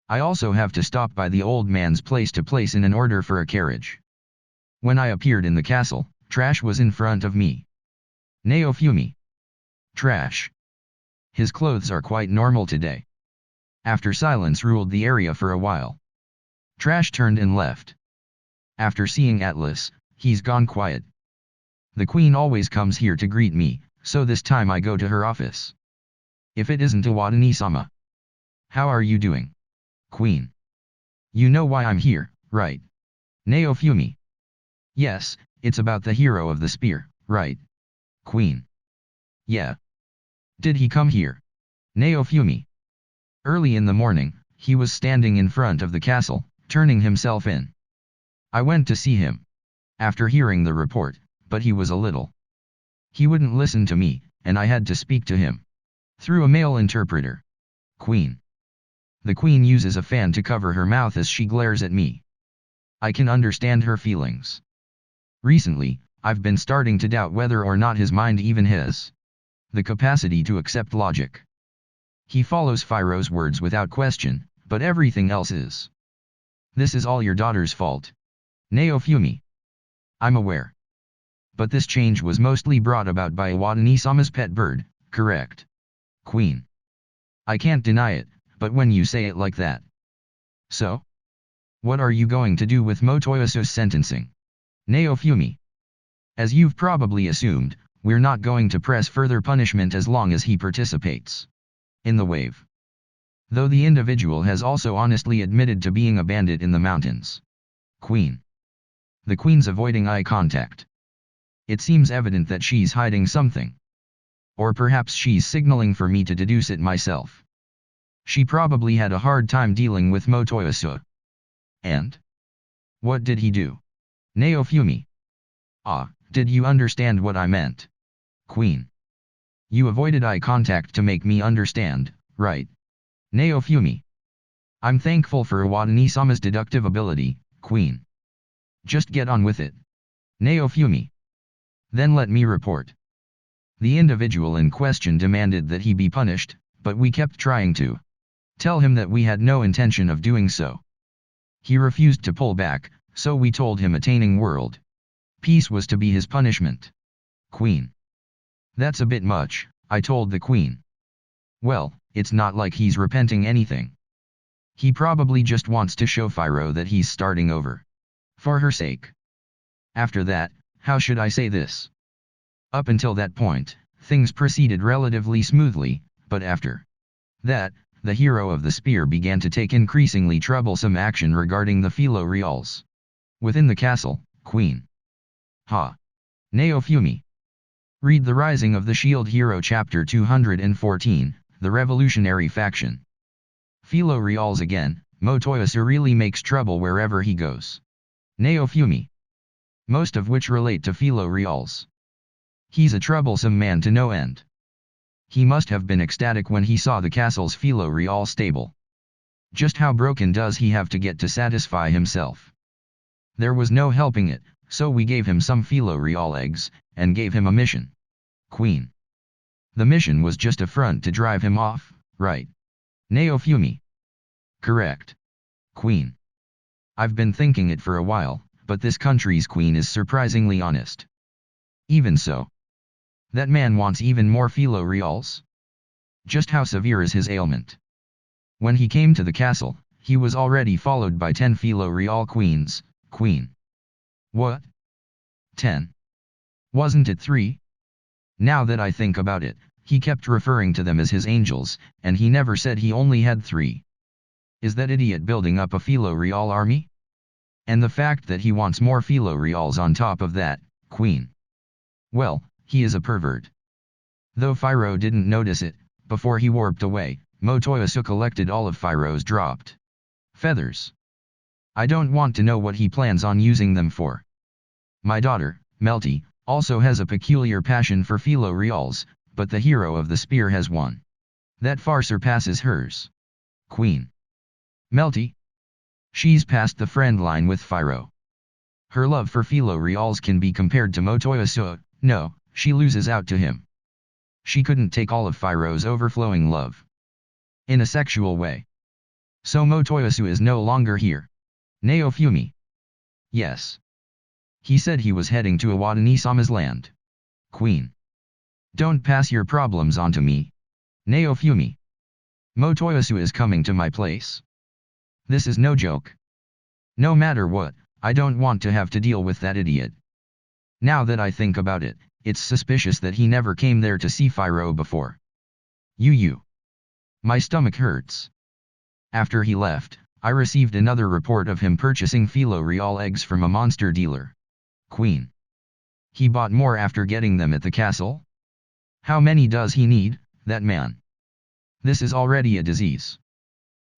I also have to stop by the old man's place to place in an order for a carriage. When I appeared in the castle, Trash was in front of me. Naofumi. Trash. His clothes are quite normal today. After silence ruled the area for a while, Trash turned and left. After seeing Atlas, he's gone quiet. The queen always comes here to greet me, so this time I go to her office. If it isn't Iwadani-sama. How are you doing? Queen. You know why I'm here, right? Naofumi. Yes, it's about the hero of the spear, right? Queen. Yeah. Did he come here? Naofumi. Early in the morning, he was standing in front of the castle, turning himself in. I went to see him. After hearing the report, but he was a little. He wouldn't listen to me, and I had to speak to him. Through a male interpreter. Queen. The queen uses a fan to cover her mouth as she glares at me. I can understand her feelings. Recently, I've been starting to doubt whether or not his mind even has the capacity to accept logic. He follows Fyro's words without question, but everything else is. This is all your daughter's fault. Naofumi. I'm aware. But this change was mostly brought about by Iwadani-sama's pet bird, correct? Queen. I can't deny it, but when you say it like that. So? What are you going to do with Motoyasu's sentencing? Naofumi. As you've probably assumed, we're not going to press further punishment as long as he participates in the wave. Though the individual has also honestly admitted to being a bandit in the mountains. Queen. The Queen's avoiding eye contact. It seems evident that she's hiding something. Or perhaps she's signaling for me to deduce it myself. She probably had a hard time dealing with Motoyasu. And? What did he do? Naofumi. Ah, did you understand what I meant? Queen. You avoided eye contact to make me understand, right? Naofumi. I'm thankful for Iwadani-sama's deductive ability, Queen. Just get on with it. Naofumi. Then let me report. The individual in question demanded that he be punished, but we kept trying to tell him that we had no intention of doing so. He refused to pull back, so we told him attaining world peace was to be his punishment. Queen. That's a bit much, I told the Queen. Well, it's not like he's repenting anything. He probably just wants to show Fyro that he's starting over. For her sake. After that, how should I say this? Up until that point, things proceeded relatively smoothly, but after that, the hero of the spear began to take increasingly troublesome action regarding the Philo Reals. Within the castle, Queen. Ha. Naofumi. Read The Rising of the Shield Hero Chapter 214, The Revolutionary Faction. Philo Reals again, Motoyasu really makes trouble wherever he goes. Naofumi. Most of which relate to Philo Reals. He's a troublesome man to no end. He must have been ecstatic when he saw the castle's Philo Real stable. Just how broken does he have to get to satisfy himself? There was no helping it, so we gave him some Philo Real eggs, and gave him a mission. Queen. The mission was just a front to drive him off, right? Naofumi. Correct. Queen. I've been thinking it for a while, but this country's queen is surprisingly honest. Even so. That man wants even more Philo Reals? Just how severe is his ailment? When he came to the castle, he was already followed by 10 Philo Real queens, Queen. What? 10? Wasn't it 3? Now that I think about it, he kept referring to them as his angels, and he never said he only had 3. Is that idiot building up a Philo Real army? And the fact that he wants more Philo Reals on top of that, Queen. Well, he is a pervert. Though Fyro didn't notice it, before he warped away, Motoyasu collected all of Fyro's dropped feathers. I don't want to know what he plans on using them for. My daughter, Melty, also has a peculiar passion for Philo Reals, but the hero of the spear has one that far surpasses hers. Queen. Melty? She's past the friend line with Fyro. Her love for Philo Reals can be compared to Motoyasu. No, she loses out to him. She couldn't take all of Fyro's overflowing love. In a sexual way. So Motoyasu is no longer here. Naofumi. Yes. He said he was heading to Iwadani-sama's land. Queen. Don't pass your problems on to me. Naofumi. Motoyasu is coming to my place. This is no joke. No matter what, I don't want to have to deal with that idiot. Now that I think about it, it's suspicious that he never came there to see Fyro before. My stomach hurts. After he left, I received another report of him purchasing Philo Real eggs from a monster dealer. Queen. He bought more after getting them at the castle? How many does he need, that man? This is already a disease.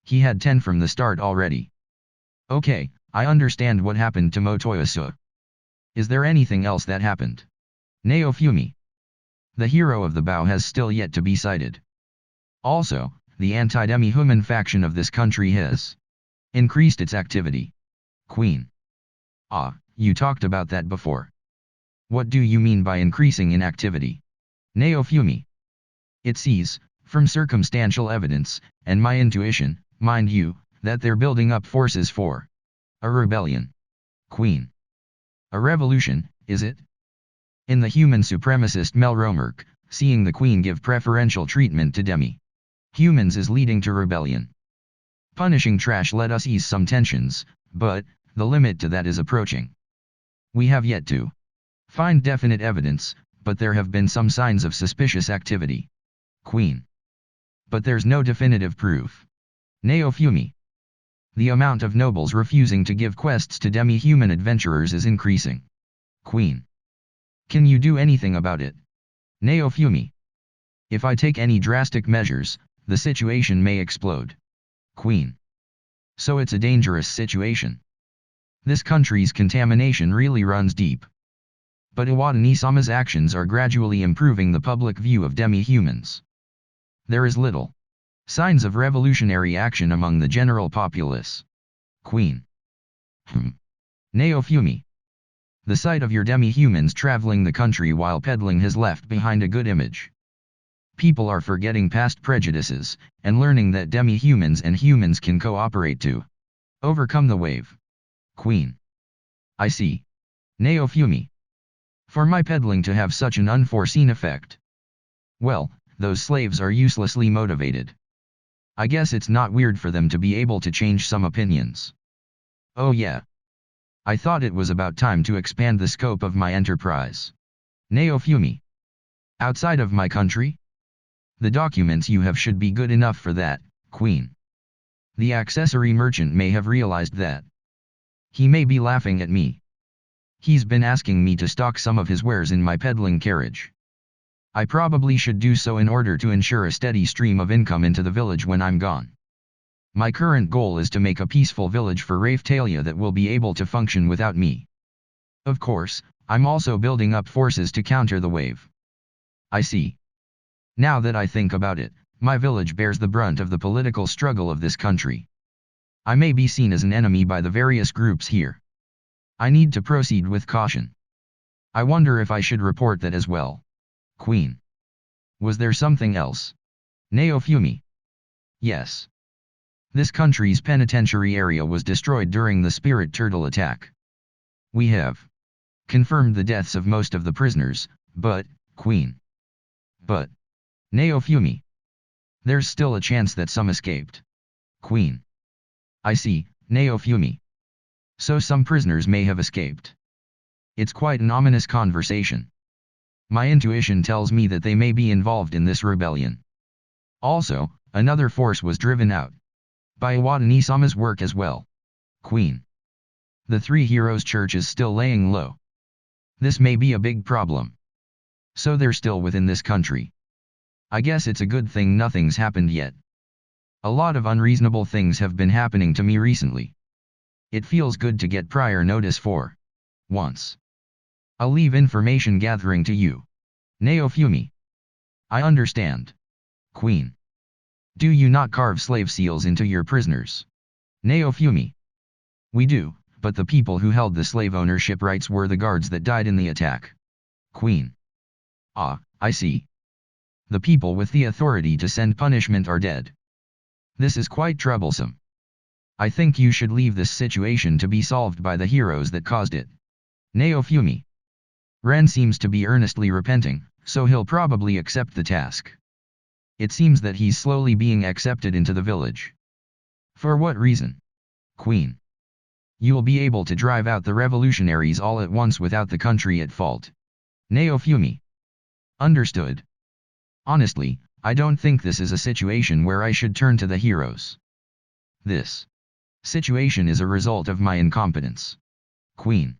He had 10 from the start already. Okay, I understand what happened to Motoyasu. Is there anything else that happened? Naofumi. The hero of the bow has still yet to be sighted. Also, the anti-demi-human faction of this country has increased its activity. Queen. Ah, you talked about that before. What do you mean by increasing in activity? Naofumi. It sees, from circumstantial evidence, and my intuition, mind you, that they're building up forces for a rebellion. Queen. A revolution, is it? In the human supremacist Melromark, seeing the Queen give preferential treatment to demi-humans is leading to rebellion. Punishing trash let us ease some tensions, but the limit to that is approaching. We have yet to find definite evidence, but there have been some signs of suspicious activity. Queen. But there's no definitive proof. Neofumi. The amount of nobles refusing to give quests to demi-human adventurers is increasing. Queen. Can you do anything about it? Neofumi. If I take any drastic measures, the situation may explode. Queen. So it's a dangerous situation. This country's contamination really runs deep. But Iwadani-sama's actions are gradually improving the public view of demi-humans. There is little signs of revolutionary action among the general populace. Queen. Neofumi. The sight of your demi-humans traveling the country while peddling has left behind a good image. People are forgetting past prejudices, and learning that demi-humans and humans can cooperate to overcome the wave. Queen. I see. Neofumi. For my peddling to have such an unforeseen effect. Well, those slaves are uselessly motivated. I guess it's not weird for them to be able to change some opinions. Oh yeah. I thought it was about time to expand the scope of my enterprise. Neofumi. Outside of my country? The documents you have should be good enough for that, Queen. The accessory merchant may have realized that. He may be laughing at me. He's been asking me to stock some of his wares in my peddling carriage. I probably should do so in order to ensure a steady stream of income into the village when I'm gone. My current goal is to make a peaceful village for Raphtalia that will be able to function without me. Of course, I'm also building up forces to counter the wave. I see. Now that I think about it, my village bears the brunt of the political struggle of this country. I may be seen as an enemy by the various groups here. I need to proceed with caution. I wonder if I should report that as well. Queen. Was there something else? Neofumi. Yes. This country's penitentiary area was destroyed during the spirit turtle attack. We have confirmed the deaths of most of the prisoners, but, Queen. But. Neofumi. There's still a chance that some escaped. Queen. I see, Neofumi. So some prisoners may have escaped. It's quite an ominous conversation. My intuition tells me that they may be involved in this rebellion. Also, another force was driven out. By Iwadani-sama's work as well. Queen. The Three Heroes Church is still laying low. This may be a big problem. So they're still within this country. I guess it's a good thing nothing's happened yet. A lot of unreasonable things have been happening to me recently. It feels good to get prior notice for once. I'll leave information gathering to you. Neofumi. I understand. Queen. Do you not carve slave seals into your prisoners? Neofumi. We do, but the people who held the slave ownership rights were the guards that died in the attack. Queen. Ah, I see. The people with the authority to send punishment are dead. This is quite troublesome. I think you should leave this situation to be solved by the heroes that caused it. Neofumi. Ren seems to be earnestly repenting, so he'll probably accept the task. It seems that he's slowly being accepted into the village. For what reason? Queen. You'll be able to drive out the revolutionaries all at once without the country at fault. Neofumi. Understood. Honestly, I don't think this is a situation where I should turn to the heroes. This situation is a result of my incompetence. Queen.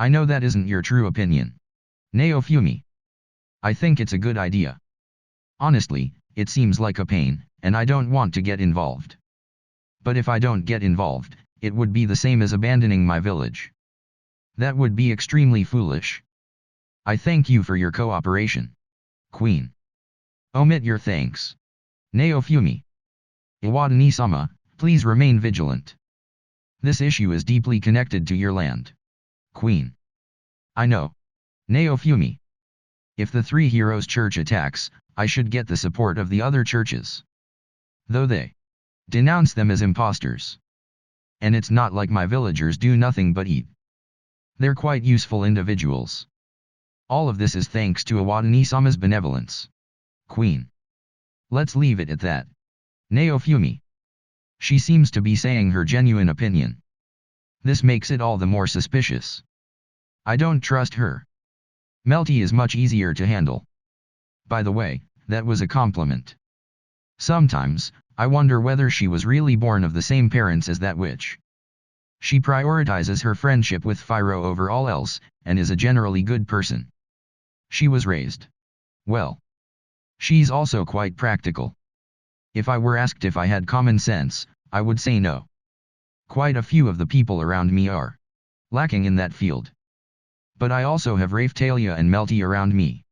I know that isn't your true opinion. Neofumi. I think it's a good idea. Honestly, it seems like a pain, and I don't want to get involved. But if I don't get involved, it would be the same as abandoning my village. That would be extremely foolish. I thank you for your cooperation. Queen. Omit your thanks. Neofumi. Iwadani-sama, please remain vigilant. This issue is deeply connected to your land. Queen. I know. Neofumi. If the Three Heroes Church attacks, I should get the support of the other churches. Though they denounce them as imposters. And it's not like my villagers do nothing but eat. They're quite useful individuals. All of this is thanks to Iwadani-sama's benevolence. Queen. Let's leave it at that. Neofumi. She seems to be saying her genuine opinion. This makes it all the more suspicious. I don't trust her. Melty is much easier to handle. By the way, that was a compliment. Sometimes, I wonder whether she was really born of the same parents as that witch. She prioritizes her friendship with Phiro over all else, and is a generally good person. She was raised well. She's also quite practical. If I were asked if I had common sense, I would say no. Quite a few of the people around me are lacking in that field. But I also have Raphtalia and Melty around me.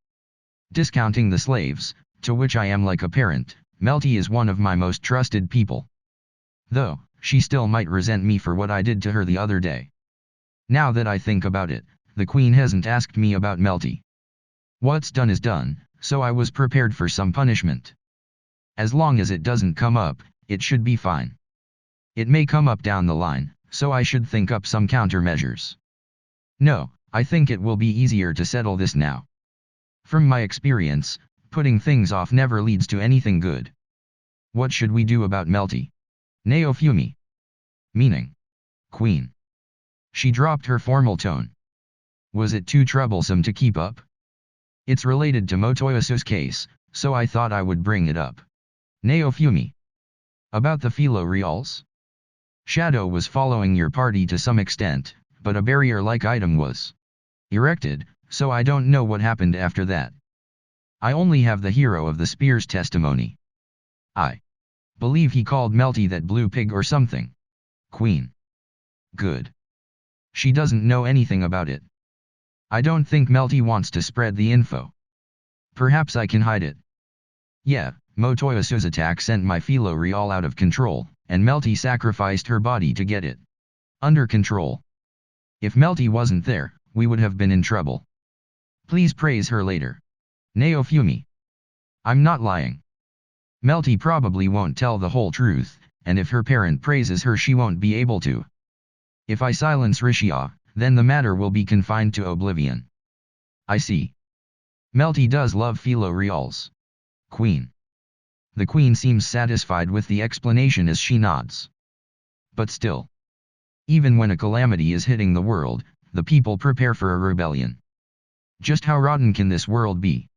Discounting the slaves, to which I am like a parent, Melty is one of my most trusted people. Though, she still might resent me for what I did to her the other day. Now that I think about it, the Queen hasn't asked me about Melty. What's done is done, so I was prepared for some punishment. As long as it doesn't come up, it should be fine. It may come up down the line, so I should think up some countermeasures. No, I think it will be easier to settle this now. From my experience, putting things off never leads to anything good. What should we do about Melty? Neofumi. Meaning. Queen. She dropped her formal tone. Was it too troublesome to keep up? It's related to Motoyasu's case, so I thought I would bring it up. Neofumi. About the Philo Reals? Shadow was following your party to some extent, but a barrier-like item was erected, so I don't know what happened after that. I only have the hero of the spear's testimony. I believe he called Melty that blue pig or something. Queen. Good. She doesn't know anything about it. I don't think Melty wants to spread the info. Perhaps I can hide it. Yeah, Motoyasu's attack sent my Philo Real out of control, and Melty sacrificed her body to get it under control. If Melty wasn't there, we would have been in trouble. Please praise her later. Neofumi. I'm not lying. Melty probably won't tell the whole truth, and if her parent praises her she won't be able to. If I silence Rishia, then the matter will be confined to oblivion. I see. Melty does love Philo Reals. Queen. The Queen seems satisfied with the explanation as she nods. But still. Even when a calamity is hitting the world, the people prepare for a rebellion. Just how rotten can this world be?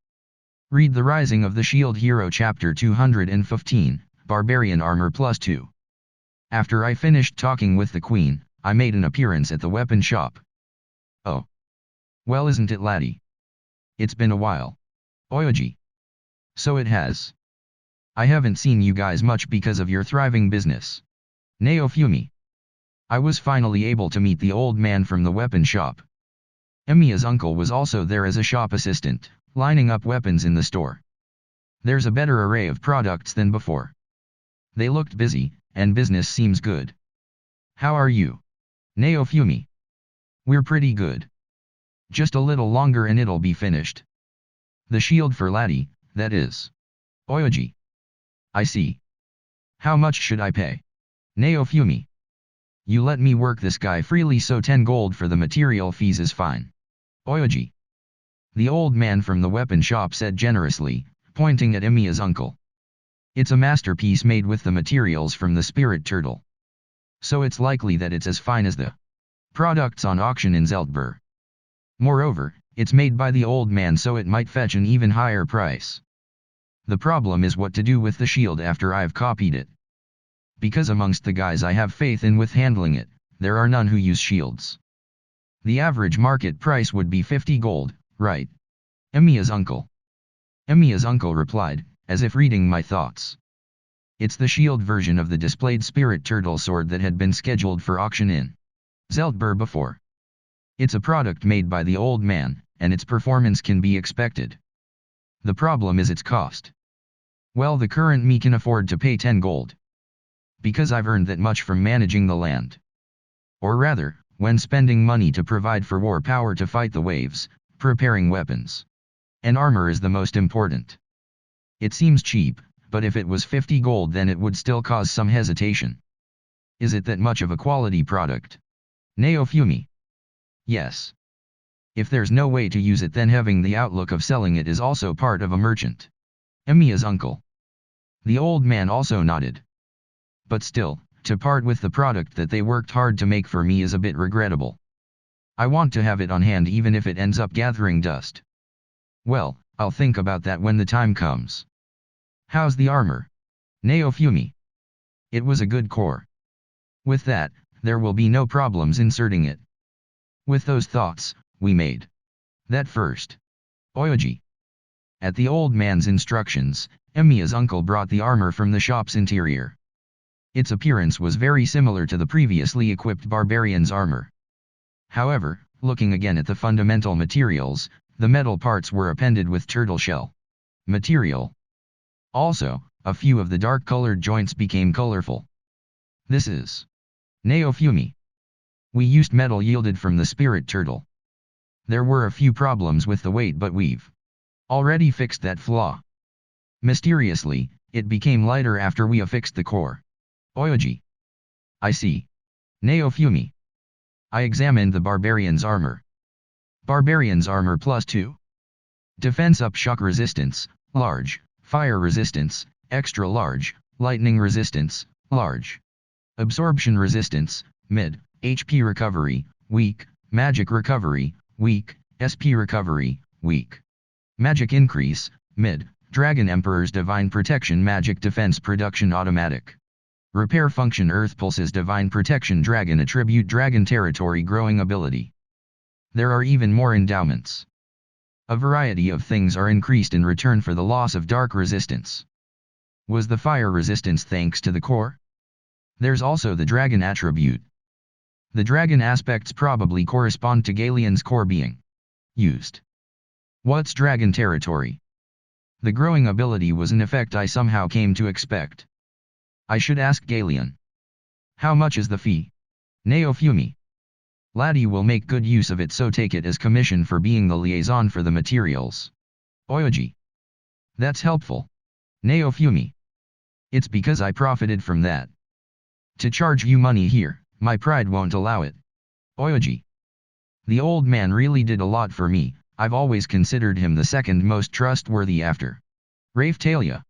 Read The Rising of the Shield Hero chapter 215, Barbarian Armor +2. After I finished talking with the Queen, I made an appearance at the weapon shop. Oh. Well, isn't it, laddie? It's been a while. Oyoji. So it has. I haven't seen you guys much because of your thriving business. Neofumi. I was finally able to meet the old man from the weapon shop. Emiya's uncle was also there as a shop assistant, lining up weapons in the store. There's a better array of products than before. They looked busy, and business seems good. How are you? Neofumi. We're pretty good. Just a little longer and it'll be finished. The shield for laddie, that is. Oyoji. I see. How much should I pay? Neofumi. You let me work this guy freely, so 10 gold for the material fees is fine. Oyoji. The old man from the weapon shop said generously, pointing at Emiya's uncle. It's a masterpiece made with the materials from the spirit turtle. So it's likely that it's as fine as the products on auction in Zeltbur. Moreover, it's made by the old man, so it might fetch an even higher price. The problem is what to do with the shield after I've copied it. Because amongst the guys I have faith in with handling it, there are none who use shields. The average market price would be 50 gold, right? Emiya's uncle. Emiya's uncle replied, as if reading my thoughts. It's the shield version of the displayed spirit turtle sword that had been scheduled for auction in Zeltbur before. It's a product made by the old man, and its performance can be expected. The problem is its cost. Well, the current me can afford to pay 10 gold. Because I've earned that much from managing the land. Or rather, when spending money to provide for war power to fight the waves, preparing weapons. And armor is the most important. It seems cheap, but if it was 50 gold then it would still cause some hesitation. Is it that much of a quality product? Neofumi. Yes. If there's no way to use it, then having the outlook of selling it is also part of a merchant. Emiya's uncle. The old man also nodded. But still, to part with the product that they worked hard to make for me is a bit regrettable. I want to have it on hand even if it ends up gathering dust. Well, I'll think about that when the time comes. How's the armor? Neofumi. It was a good core. With that, there will be no problems inserting it. With those thoughts, we made that first Oyoji. At the old man's instructions, Emiya's uncle brought the armor from the shop's interior. Its appearance was very similar to the previously equipped barbarian's armor. However, looking again at the fundamental materials, the metal parts were appended with turtle shell material. Also, a few of the dark-colored joints became colorful. This is Neofumi. We used metal yielded from the spirit turtle. There were a few problems with the weight, but we've already fixed that flaw. Mysteriously, it became lighter after we affixed the core. Oyoji. I see. Neofumi. I examined the barbarian's armor. Barbarian's armor +2. Defense up, shock resistance, large, fire resistance, extra large, lightning resistance, large. Absorption resistance, mid, HP recovery, weak, magic recovery, weak, SP recovery, weak. Magic increase, mid, Dragon Emperor's divine protection, magic defense production automatic. Repair function, Earth Pulse's divine protection, dragon attribute, dragon territory growing ability. There are even more endowments. A variety of things are increased in return for the loss of dark resistance. Was the fire resistance thanks to the core? There's also the dragon attribute. The dragon aspects probably correspond to Galeon's core being used. What's dragon territory? The growing ability was an effect I somehow came to expect. I should ask Galeon. How much is the fee? Neofumi. Laddie will make good use of it, so take it as commission for being the liaison for the materials. Oyoji. That's helpful. Neofumi. It's because I profited from that. To charge you money here, my pride won't allow it. Oyoji. The old man really did a lot for me. I've always considered him the second most trustworthy after Raphtalia.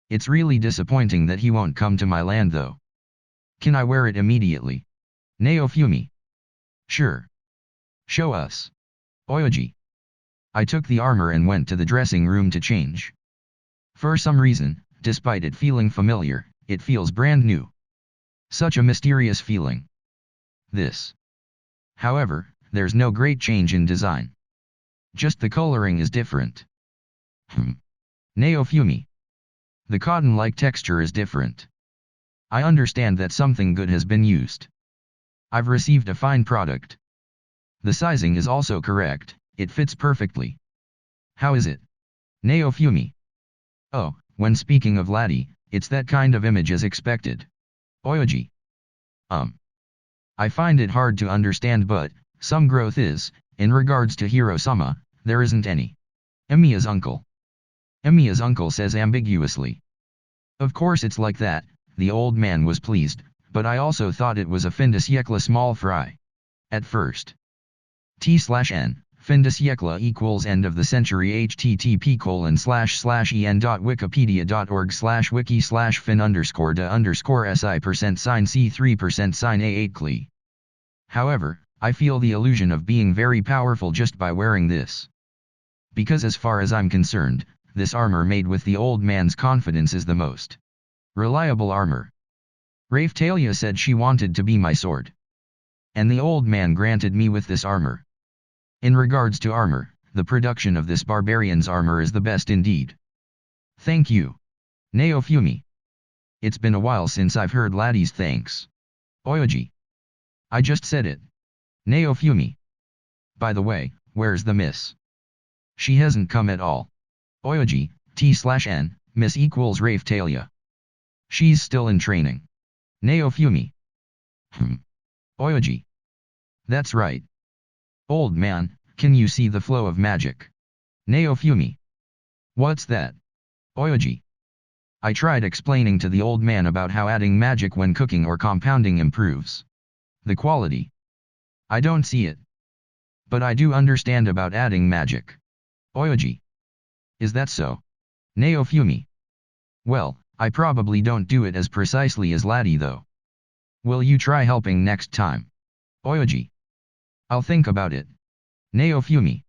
It's really disappointing that he won't come to my land though. Can I wear it immediately? Neofumi. Sure. Show us. Oyoji. I took the armor and went to the dressing room to change. For some reason, despite it feeling familiar, it feels brand new. Such a mysterious feeling. This. However, there's no great change in design. Just the coloring is different. Neofumi. The cotton-like texture is different. I understand that something good has been used. I've received a fine product. The sizing is also correct, it fits perfectly. How is it? Neofumi. Oh, when speaking of Laddie, it's that kind of image as expected. Oyoji. I find it hard to understand, but some growth is, in regards to Hiro-sama, there isn't any. Emiya's uncle. Emiya's uncle says ambiguously. Of course it's like that, the old man was pleased, but I also thought it was a fin-de-siècle small fry. At first. T/N, fin-de-siècle equals end of the century, http://en.wikipedia.org/wiki/fin_de_si%sign C3%sign A8 cli. However, I feel the illusion of being very powerful just by wearing this. Because as far as I'm concerned, this armor made with the old man's confidence is the most reliable armor. Raphtalia said she wanted to be my sword. And the old man granted me with this armor. In regards to armor, the production of this barbarian's armor is the best indeed. Thank you. Neofumi. It's been a while since I've heard Laddie's thanks. Oyoji. I just said it. Neofumi. By the way, where's the miss? She hasn't come at all. Oyoji, T/N, miss equals Raphtalia. She's still in training. Neofumi. Oyoji. That's right. Old man, can you see the flow of magic? Neofumi. What's that? Oyoji. I tried explaining to the old man about how adding magic when cooking or compounding improves the quality. I don't see it. But I do understand about adding magic. Oyoji. Is that so? Neofumi. Well, I probably don't do it as precisely as Laddie though. Will you try helping next time? Oyoji. I'll think about it. Neofumi.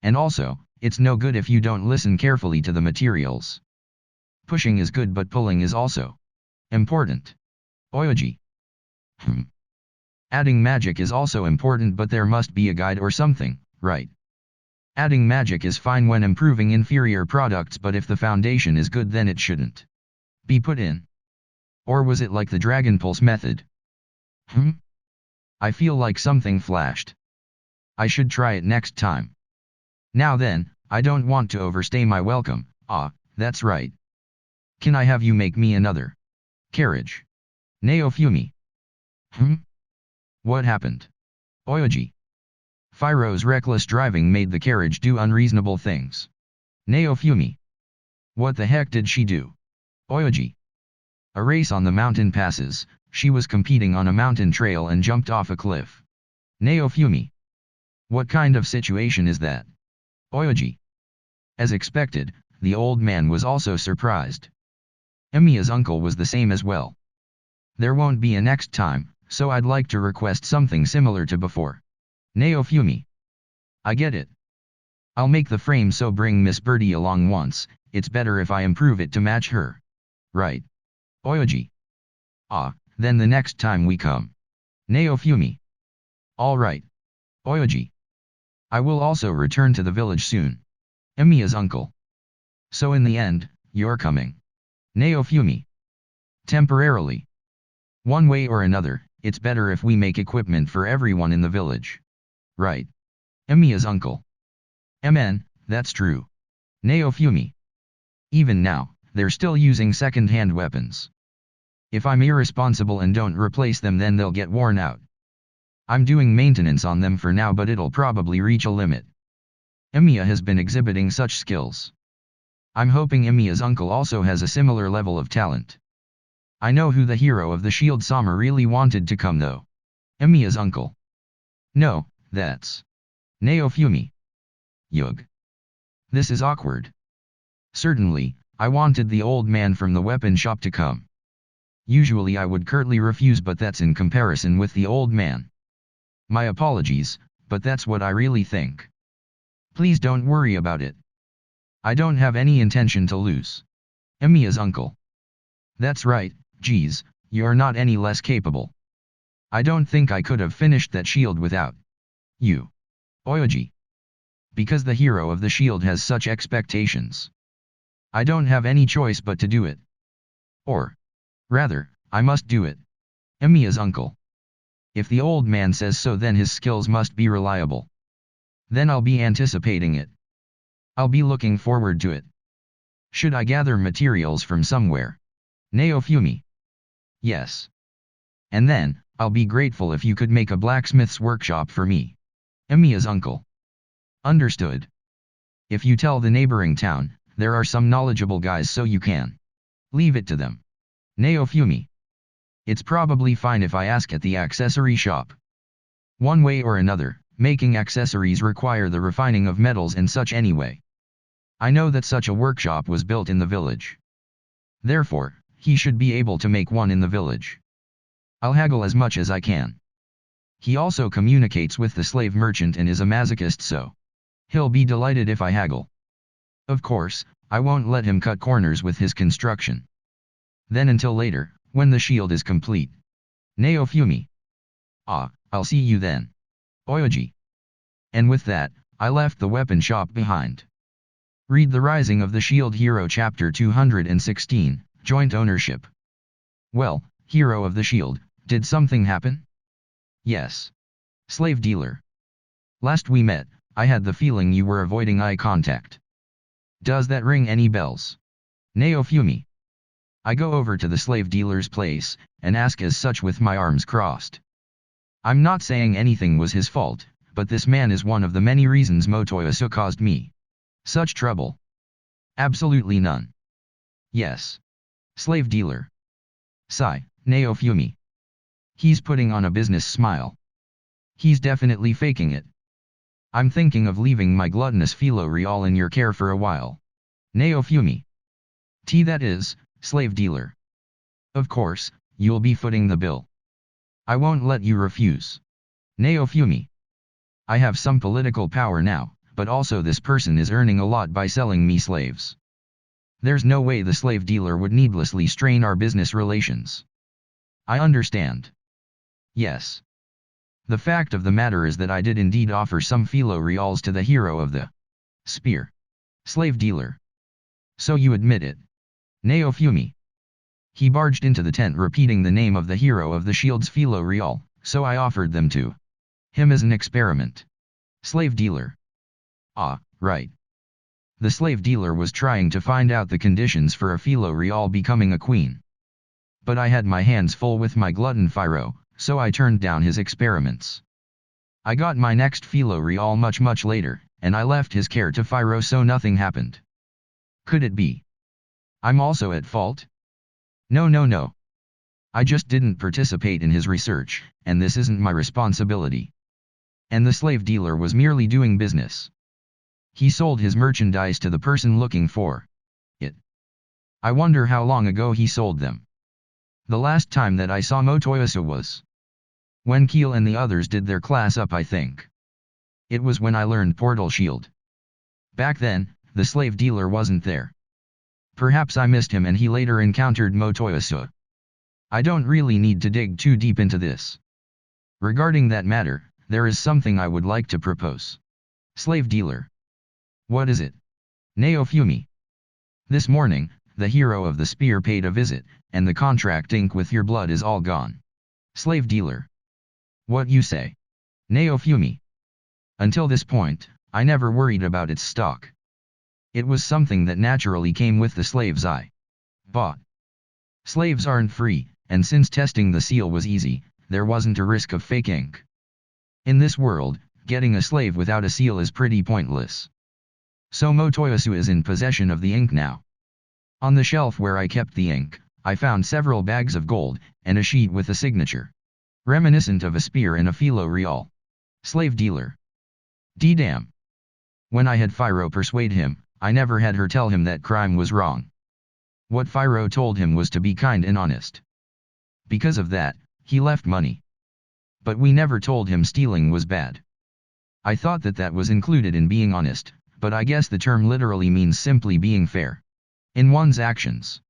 And also, it's no good if you don't listen carefully to the materials. Pushing is good but pulling is also Important. Oyoji. Adding magic is also important, but there must be a guide or something, right? Adding magic is fine when improving inferior products, but if the foundation is good then it shouldn't be put in. Or was it like the Dragon Pulse method? I feel like something flashed. I should try it next time. Now then, I don't want to overstay my welcome. Ah, that's right. Can I have you make me another carriage? Naofumi. What happened? Oyoji. Firo's reckless driving made the carriage do unreasonable things. Naofumi. What the heck did she do? Oyoji. A race on the mountain passes. She was competing on a mountain trail and jumped off a cliff. Naofumi. What kind of situation is that? Oyoji. As expected, the old man was also surprised. Emiya's uncle was the same as well. There won't be a next time, so I'd like to request something similar to before. Naofumi. I get it. I'll make the frame, so bring Miss Birdie along once. It's better if I improve it to match her. Right. Oyoji. Ah, then the next time we come. Naofumi. All right. Oyoji. I will also return to the village soon. Emiya's uncle. So in the end, you're coming. Naofumi. Temporarily. One way or another, it's better if we make equipment for everyone in the village. Right. Emiya's uncle. MN, that's true. Naofumi. Even now, they're still using second-hand weapons. If I'm irresponsible and don't replace them, then they'll get worn out. I'm doing maintenance on them for now, but it'll probably reach a limit. Emiya has been exhibiting such skills. I'm hoping Emiya's uncle also has a similar level of talent. I know who the hero of the Shield Sama really wanted to come though. Emiya's uncle. No, that's Naofumi. Yug. This is awkward. Certainly, I wanted the old man from the weapon shop to come. Usually I would curtly refuse, but that's in comparison with the old man. My apologies, but that's what I really think. Please don't worry about it. I don't have any intention to lose. Emiya's uncle. That's right, geez, you're not any less capable. I don't think I could have finished that shield without you. Oyoji. Because the hero of the shield has such expectations. I don't have any choice but to do it. Or, rather, I must do it. Emiya's uncle. If the old man says so, then his skills must be reliable. Then I'll be anticipating it. I'll be looking forward to it. Should I gather materials from somewhere? Naofumi. Yes. And then, I'll be grateful if you could make a blacksmith's workshop for me. Emiya's uncle. Understood. If you tell the neighboring town, there are some knowledgeable guys, so you can leave it to them. Naofumi. It's probably fine if I ask at the accessory shop. One way or another, making accessories require the refining of metals and such anyway. I know that such a workshop was built in the village. Therefore, he should be able to make one in the village. I'll haggle as much as I can. He also communicates with the slave merchant and is a masochist, so he'll be delighted if I haggle. Of course, I won't let him cut corners with his construction. Then until later, when the shield is complete. Naofumi. Ah, I'll see you then. Oyoji. And with that, I left the weapon shop behind. Read The Rising of the Shield Hero Chapter 216, Joint Ownership. Well, Hero of the Shield, did something happen? Yes. Slave dealer. Last we met, I had the feeling you were avoiding eye contact. Does that ring any bells? Naofumi. I go over to the slave dealer's place, and ask as such with my arms crossed. I'm not saying anything was his fault, but this man is one of the many reasons Motoyasu caused me such trouble. Absolutely none. Yes. Slave dealer. Sigh, Naofumi. He's putting on a business smile. He's definitely faking it. I'm thinking of leaving my gluttonous Philo Real in your care for a while. Naofumi. That is, slave dealer. Of course, you'll be footing the bill. I won't let you refuse. Naofumi. I have some political power now, but also this person is earning a lot by selling me slaves. There's no way the slave dealer would needlessly strain our business relations. I understand. Yes. The fact of the matter is that I did indeed offer some philo reals to the hero of the spear. Slave dealer. So you admit it. Neofumi. He barged into the tent repeating the name of the hero of the shield's philo real, so I offered them to him as an experiment. Slave dealer. Ah, right. The slave dealer was trying to find out the conditions for a philo real becoming a queen. But I had my hands full with my glutton phiro, so I turned down his experiments. I got my next philo real much later, and I left his care to phiro so nothing happened. Could it be I'm also at fault? No. I just didn't participate in his research, and this isn't my responsibility. And the slave dealer was merely doing business. He sold his merchandise to the person looking for it. I wonder how long ago he sold them. The last time that I saw Motoyasu was when Keel and the others did their class up, I think. It was when I learned Portal Shield. Back then, the slave dealer wasn't there. Perhaps I missed him and he later encountered Motoyasu. I don't really need to dig too deep into this. Regarding that matter, there is something I would like to propose. Slave dealer. What is it? Neofumi. This morning, the hero of the spear paid a visit, and the contract ink with your blood is all gone. Slave dealer. What you say? Neofumi. Until this point, I never worried about its stock. It was something that naturally came with the slaves I bought. Slaves aren't free, and since testing the seal was easy, there wasn't a risk of fake ink. In this world, getting a slave without a seal is pretty pointless. So Motoyasu is in possession of the ink now. On the shelf where I kept the ink, I found several bags of gold, and a sheet with a signature, reminiscent of a spear and a philo real. Slave dealer. D-damn. When I had Phiro persuade him, I never had her tell him that crime was wrong. What Phiro told him was to be kind and honest. Because of that, he left money. But we never told him stealing was bad. I thought that was included in being honest, but I guess the term literally means simply being fair in one's actions.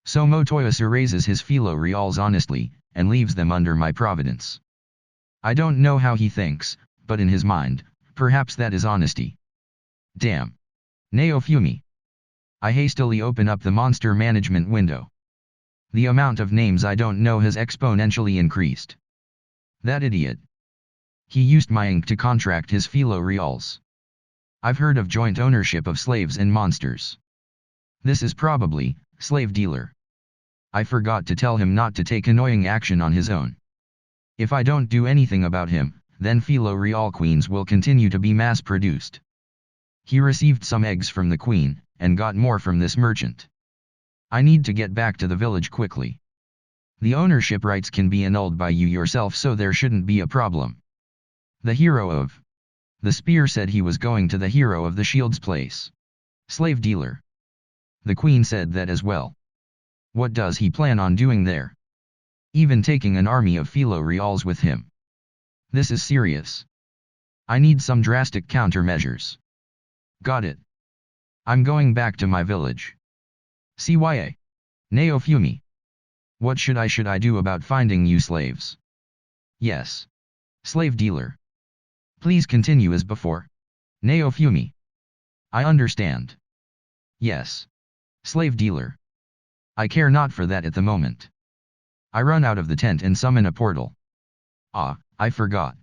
So Motoyasu raises his philo reals honestly, and leaves them under my providence. I don't know how he thinks, but in his mind, perhaps that is honesty. Damn. Neofumi. I hastily open up the monster management window. The amount of names I don't know has exponentially increased. That idiot. He used my ink to contract his philo reals. I've heard of joint ownership of slaves and monsters. This is probably slave dealer. I forgot to tell him not to take annoying action on his own. If I don't do anything about him, then philo real queens will continue to be mass-produced. He received some eggs from the queen, and got more from this merchant. I need to get back to the village quickly. The ownership rights can be annulled by you yourself, so there shouldn't be a problem. The hero of the spear said he was going to the hero of the shield's place. Slave dealer. The queen said that as well. What does he plan on doing there? Even taking an army of philo reals with him. This is serious. I need some drastic countermeasures. Got it. I'm going back to my village. CYA. Neofumi. What should I do about finding you slaves? Yes. Slave dealer. Please continue as before. Neofumi. I understand. Yes. Slave dealer. I care not for that at the moment. I run out of the tent and summon a portal. Ah, I forgot.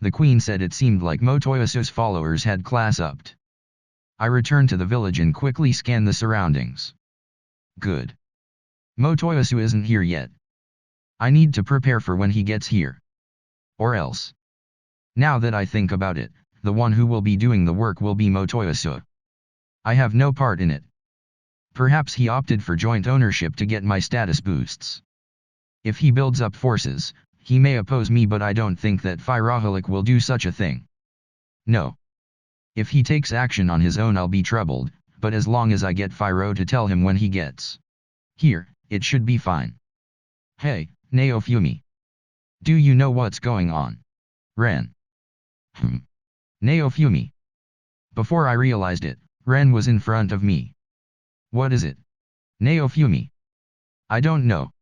The queen said it seemed like Motoyasu's followers had class upped. I return to the village and quickly scan the surroundings. Good. Motoyasu isn't here yet. I need to prepare for when he gets here. Or else. Now that I think about it, the one who will be doing the work will be Motoyasu. I have no part in it. Perhaps he opted for joint ownership to get my status boosts. If he builds up forces, he may oppose me, but I don't think that Firaholic will do such a thing. No. If he takes action on his own, I'll be troubled, but as long as I get Phiro to tell him when he gets here, it should be fine. Hey, Neofumi. Do you know what's going on? Ren. Neofumi. Before I realized it, Ren was in front of me. What is it? Naofumi. I don't know.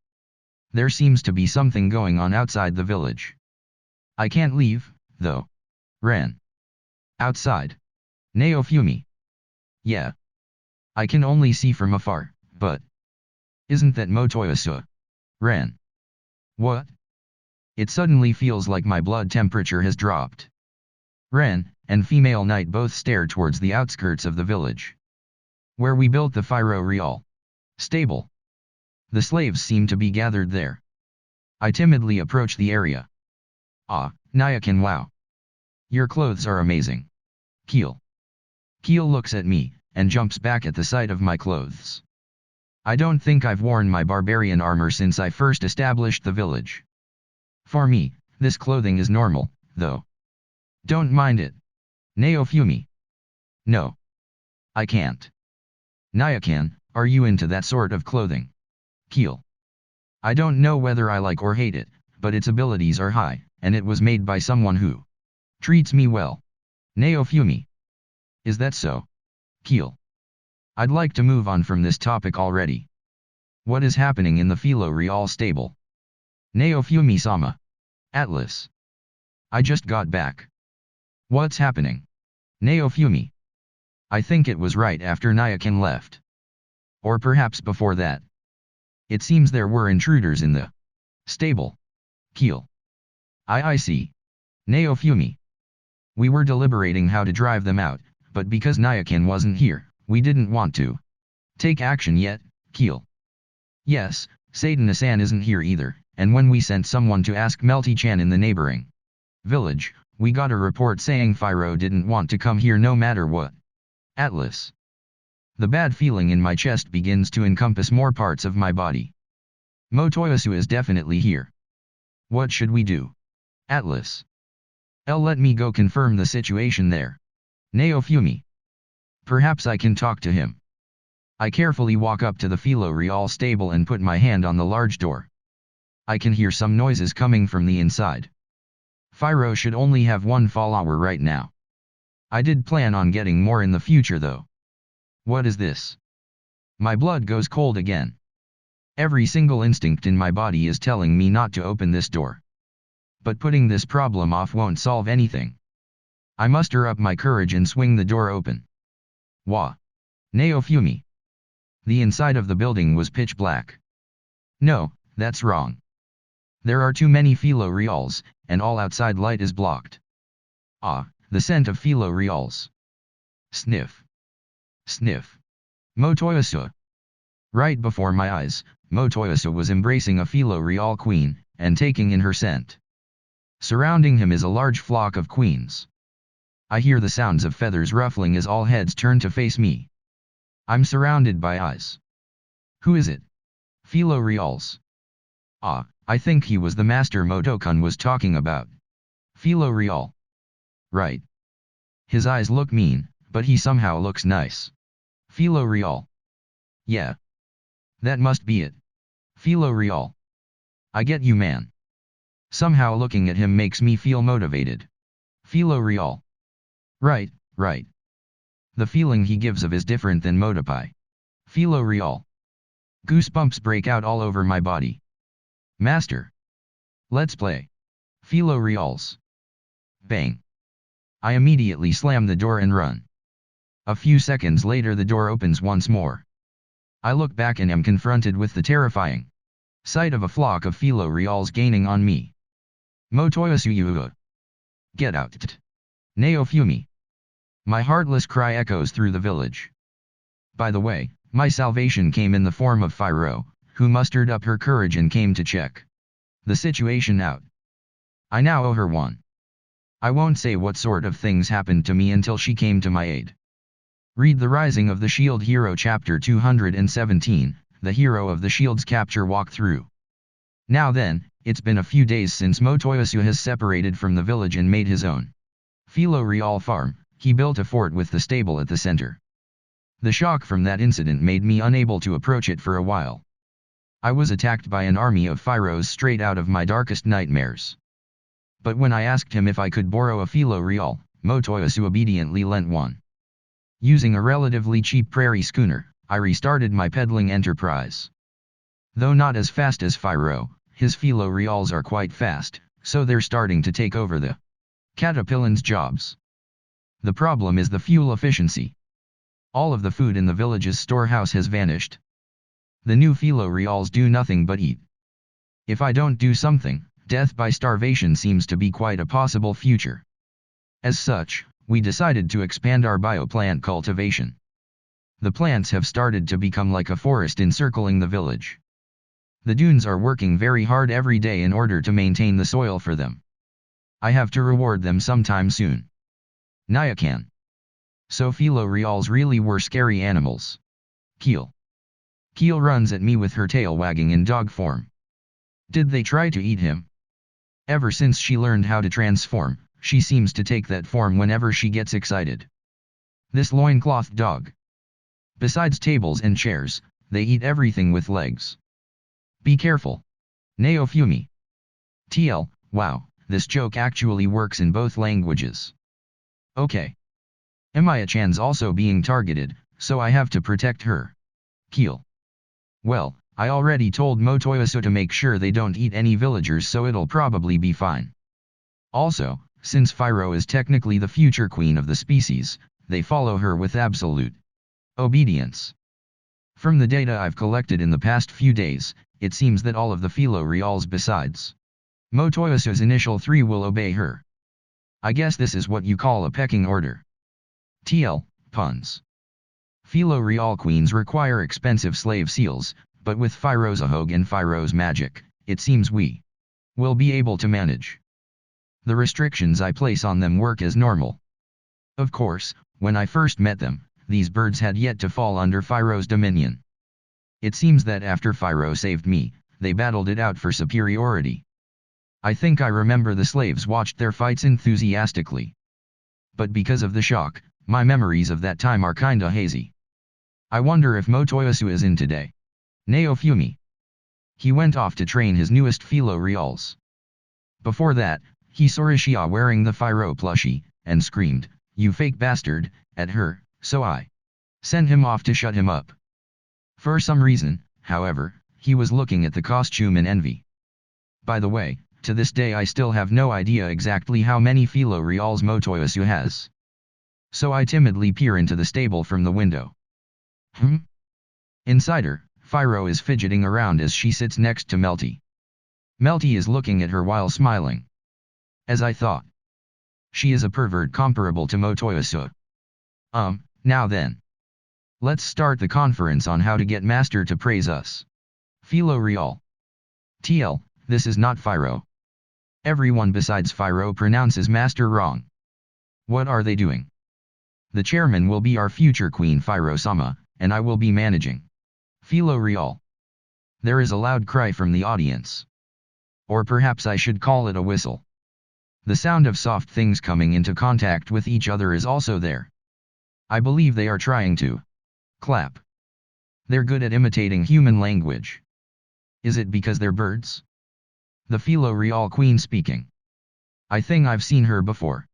There seems to be something going on outside the village. I can't leave, though. Ran. Outside. Naofumi. Yeah. I can only see from afar, but... Isn't that Motoyasu? Ran. What? It suddenly feels like my blood temperature has dropped. Ren and female knight both stared towards the outskirts of the village, where we built the Fyro Real stable. The slaves seemed to be gathered there. I timidly approached the area. Ah, Nyakin, wow. Your clothes are amazing. Keel. Keel looks at me, and jumps back at the sight of my clothes. I don't think I've worn my barbarian armor since I first established the village. For me, this clothing is normal, though. Don't mind it. Naofumi. No. I can't. Nyakan, are you into that sort of clothing? Keel. I don't know whether I like or hate it, but its abilities are high, and it was made by someone who treats me well. Naofumi. Is that so? Keel. I'd like to move on from this topic already. What is happening in the Philo Real stable? Naofumi-sama. Atlas. I just got back. What's happening? Naofumi. I think it was right after Nyakin left. Or perhaps before that. It seems there were intruders in the stable. Keel. I see. Naofumi. We were deliberating how to drive them out, but because Nyakin wasn't here, we didn't want to take action yet. Keel. Yes, Sadana-san isn't here either, and when we sent someone to ask Melty-chan in the neighboring village, we got a report saying Fyro didn't want to come here no matter what. Atlas. The bad feeling in my chest begins to encompass more parts of my body. Motoyasu is definitely here. What should we do? Atlas. Let me go confirm the situation there. Naofumi. Perhaps I can talk to him. I carefully walk up to the Philo Real stable and put my hand on the large door. I can hear some noises coming from the inside. Fyro should only have one follower right now. I did plan on getting more in the future though. What is this? My blood goes cold again. Every single instinct in my body is telling me not to open this door. But putting this problem off won't solve anything. I muster up my courage and swing the door open. Wah. Naofumi. The inside of the building was pitch black. No, that's wrong. There are too many Philo Reals, and all outside light is blocked. Ah, the scent of Philo Reals. Sniff. Sniff. Motoyasu. Right before my eyes, Motoyasu was embracing a Philo Real queen, and taking in her scent. Surrounding him is a large flock of queens. I hear the sounds of feathers ruffling as all heads turn to face me. I'm surrounded by eyes. Who is it? Philo Reals. Ah, I think he was the master Motokun was talking about. Philo Real. Right. His eyes look mean, but he somehow looks nice. Philo Real. Yeah. That must be it. Philo Real. I get you, man. Somehow looking at him makes me feel motivated. Philo Real. Right, right. The feeling he gives of is different than Motopai. Philo Real. Goosebumps break out all over my body. Master. Let's play. Philo Reals. Bang. I immediately slam the door and run. A few seconds later the door opens once more. I look back and am confronted with the terrifying sight of a flock of Philo Reals gaining on me. Motoyasu Yuga. Get out. Naofumi. My heartless cry echoes through the village. By the way, my salvation came in the form of Fyro, who mustered up her courage and came to check the situation out. I now owe her one. I won't say what sort of things happened to me until she came to my aid. Read The Rising of the Shield Hero Chapter 217, The Hero of the Shield's Capture Walkthrough. Now then, it's been a few days since Motoyasu has separated from the village and made his own Philo Real farm. He built a fort with the stable at the center. The shock from that incident made me unable to approach it for a while. I was attacked by an army of Fyros straight out of my darkest nightmares. But when I asked him if I could borrow a Philo Real, Motoyasu obediently lent one. Using a relatively cheap prairie schooner, I restarted my peddling enterprise. Though not as fast as Phiro, his Philo Reals are quite fast, so they're starting to take over the Caterpillan's jobs. The problem is the fuel efficiency. All of the food in the village's storehouse has vanished. The new Philo Reals do nothing but eat. If I don't do something, death by starvation seems to be quite a possible future. As such, we decided to expand our bioplant cultivation. The plants have started to become like a forest encircling the village. The dunes are working very hard every day in order to maintain the soil for them. I have to reward them sometime soon. Nyakan. So Philo Reals really were scary animals. Keel. Keel runs at me with her tail wagging in dog form. Did they try to eat him? Ever since she learned how to transform, she seems to take that form whenever she gets excited. This loincloth dog. Besides tables and chairs, they eat everything with legs. Be careful. Neofumi. TL, wow, this joke actually works in both languages. Okay. Emaya-chan's also being targeted, so I have to protect her. Keel. Well, I already told Motoyasu to make sure they don't eat any villagers, so it'll probably be fine. Also, since Phiro is technically the future queen of the species, they follow her with absolute obedience. From the data I've collected in the past few days, it seems that all of the Philo Reals besides Motoyasu's initial 3 will obey her. I guess this is what you call a pecking order. TL, puns. Philo Real queens require expensive slave seals, but with Phiro's Ahog and Phiro's magic, it seems we will be able to manage. The restrictions I place on them work as normal. Of course, when I first met them, these birds had yet to fall under Phiro's dominion. It seems that after Phiro saved me, they battled it out for superiority. I think I remember the slaves watched their fights enthusiastically. But because of the shock, my memories of that time are kinda hazy. I wonder if Motoyasu is in today. Neofumi. He went off to train his newest Philo Reals. Before that, he saw Ishia wearing the Phiro plushie, and screamed, "You fake bastard," at her, so I sent him off to shut him up. For some reason, however, he was looking at the costume in envy. By the way, to this day I still have no idea exactly how many Philo Reals Motoyasu has. So I timidly peer into the stable from the window. Inside her, Phiro is fidgeting around as she sits next to Melty. Melty is looking at her while smiling. As I thought. She is a pervert comparable to Motoyasu. Now then. Let's start the conference on how to get Master to praise us. Philo Real. TL, this is not Phiro. Everyone besides Phiro pronounces Master wrong. What are they doing? The chairman will be our future queen Phiro-sama, and I will be managing. Philo Real. There is a loud cry from the audience. Or perhaps I should call it a whistle. The sound of soft things coming into contact with each other is also there. I believe they are trying to clap. They're good at imitating human language. Is it because they're birds? The Philo Real queen speaking. I think I've seen her before.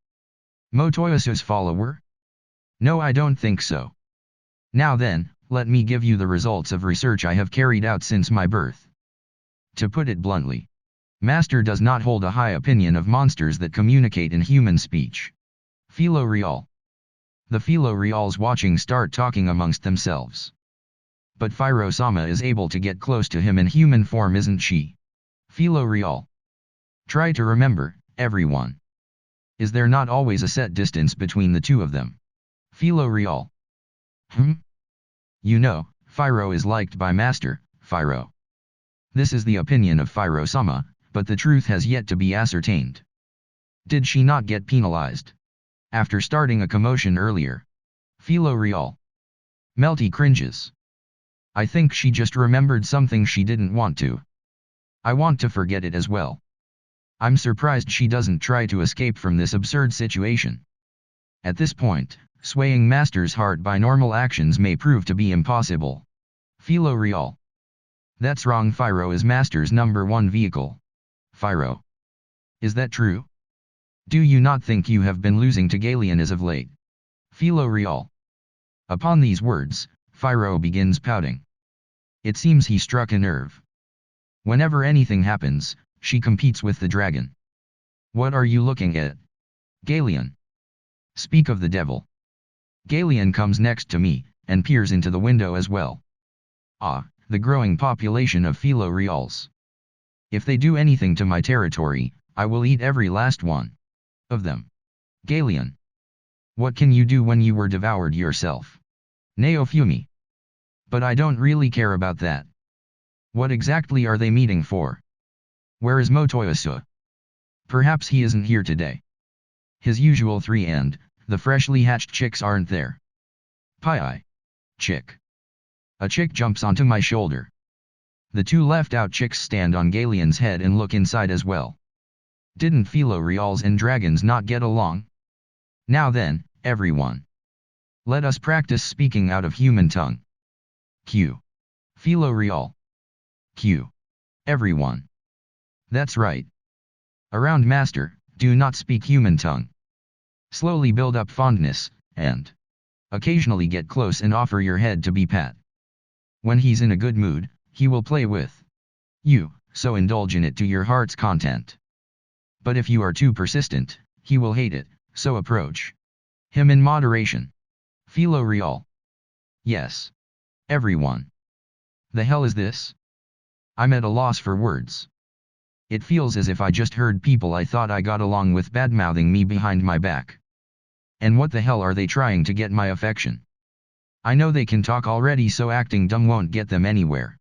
Motoyasu's follower? No, I don't think so. Now then, let me give you the results of research I have carried out since my birth. To put it bluntly, Master does not hold a high opinion of monsters that communicate in human speech. Philo Real. The Philo Reals watching start talking amongst themselves. But Phiro-sama is able to get close to him in human form, isn't she? Philo Real. Try to remember, everyone. Is there not always a set distance between the two of them? Philo Real. You know, Phiro is liked by Master, Phiro. This is the opinion of Phiro-sama, but the truth has yet to be ascertained. Did she not get penalized after starting a commotion earlier? Philo Real. Melty cringes. I think she just remembered something she didn't want to. I want to forget it as well. I'm surprised she doesn't try to escape from this absurd situation. At this point, swaying Master's heart by normal actions may prove to be impossible. Philo Real. That's wrong. Phiro is Master's #1 vehicle. Phiro. Is that true? Do you not think you have been losing to Galeon as of late? Philo Real. Upon these words, Phiro begins pouting. It seems he struck a nerve. Whenever anything happens, she competes with the dragon. What are you looking at? Galen. Speak of the devil. Galen comes next to me, and peers into the window as well. Ah, the growing population of Philo Reals. If they do anything to my territory, I will eat every last one of them. Galen. What can you do when you were devoured yourself? Neofumi. But I don't really care about that. What exactly are they meeting for? Where is Motoyasu? Perhaps he isn't here today. His usual three and the freshly hatched chicks aren't there. Pi. Chick. A chick jumps onto my shoulder. The two left-out chicks stand on Galen's head and look inside as well. Didn't Philo Reals and dragons not get along? Now then, everyone. Let us practice speaking out of human tongue. Q. Philo Real. Q. Everyone. That's right. Around master, do not speak human tongue. Slowly build up fondness, and occasionally get close and offer your head to be pat. When he's in a good mood, he will play with you, so indulge in it to your heart's content. But if you are too persistent, he will hate it, so approach him in moderation. Philo Real. Yes. Everyone. The hell is this? I'm at a loss for words. It feels as if I just heard people I thought I got along with badmouthing me behind my back. And what the hell are they trying to get my affection? I know they can talk already, so acting dumb won't get them anywhere.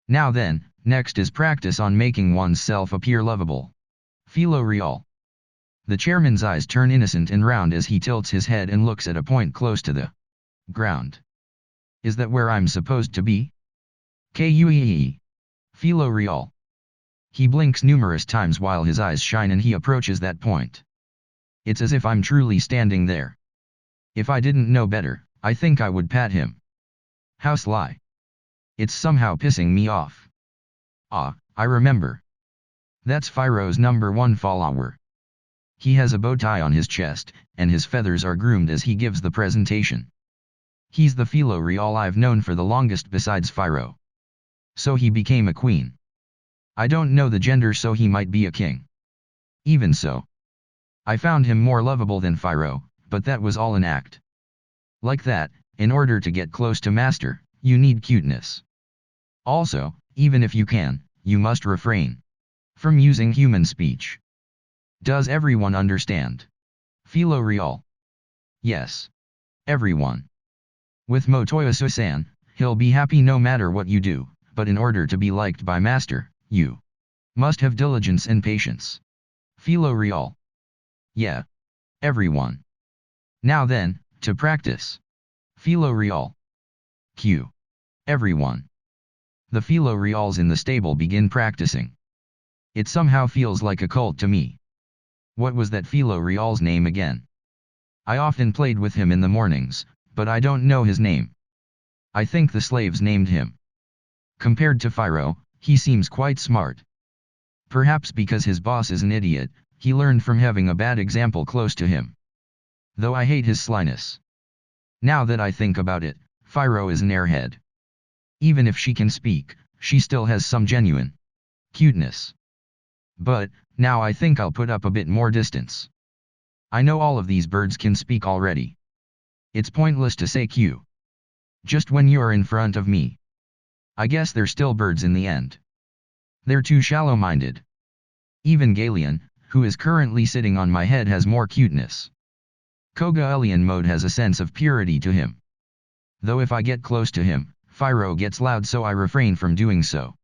Now then, next is practice on making oneself appear lovable. Philo Real. The chairman's eyes turn innocent and round as he tilts his head and looks at a point close to the ground. Is that where I'm supposed to be? Kuee. Philo Real. He blinks numerous times while his eyes shine and he approaches that point. It's as if I'm truly standing there. If I didn't know better, I think I would pat him. How sly. It's somehow pissing me off. Ah, I remember. That's Phiro's #1 follower. He has a bow tie on his chest, and his feathers are groomed as he gives the presentation. He's the Philo Real I've known for the longest besides Phiro. So he became a queen. I don't know the gender, so he might be a king. Even so, I found him more lovable than Phiro, but that was all an act. Like that, in order to get close to master, you need cuteness. Also, even if you can, you must refrain from using human speech. Does everyone understand? Philo Real. Yes. Everyone. With Motoyasu-san, he'll be happy no matter what you do, but in order to be liked by master, you must have diligence and patience. Philo Real. Yeah. Everyone. Now then, to practice. Philo Real. Q. Everyone. The Philo Reals in the stable begin practicing. It somehow feels like a cult to me. What was that Philo Real's name again? I often played with him in the mornings, but I don't know his name. I think the slaves named him. Compared to Phiro, he seems quite smart. Perhaps because his boss is an idiot, he learned from having a bad example close to him. Though I hate his slyness. Now that I think about it, Phiro is an airhead. Even if she can speak, she still has some genuine cuteness. But, now I think I'll put up a bit more distance. I know all of these birds can speak already. It's pointless to say Q. Just when you're in front of me. I guess they're still birds in the end. They're too shallow-minded. Even Galen, who is currently sitting on my head, has more cuteness. Koga alien mode has a sense of purity to him. Though if I get close to him, Phiro gets loud, so I refrain from doing so.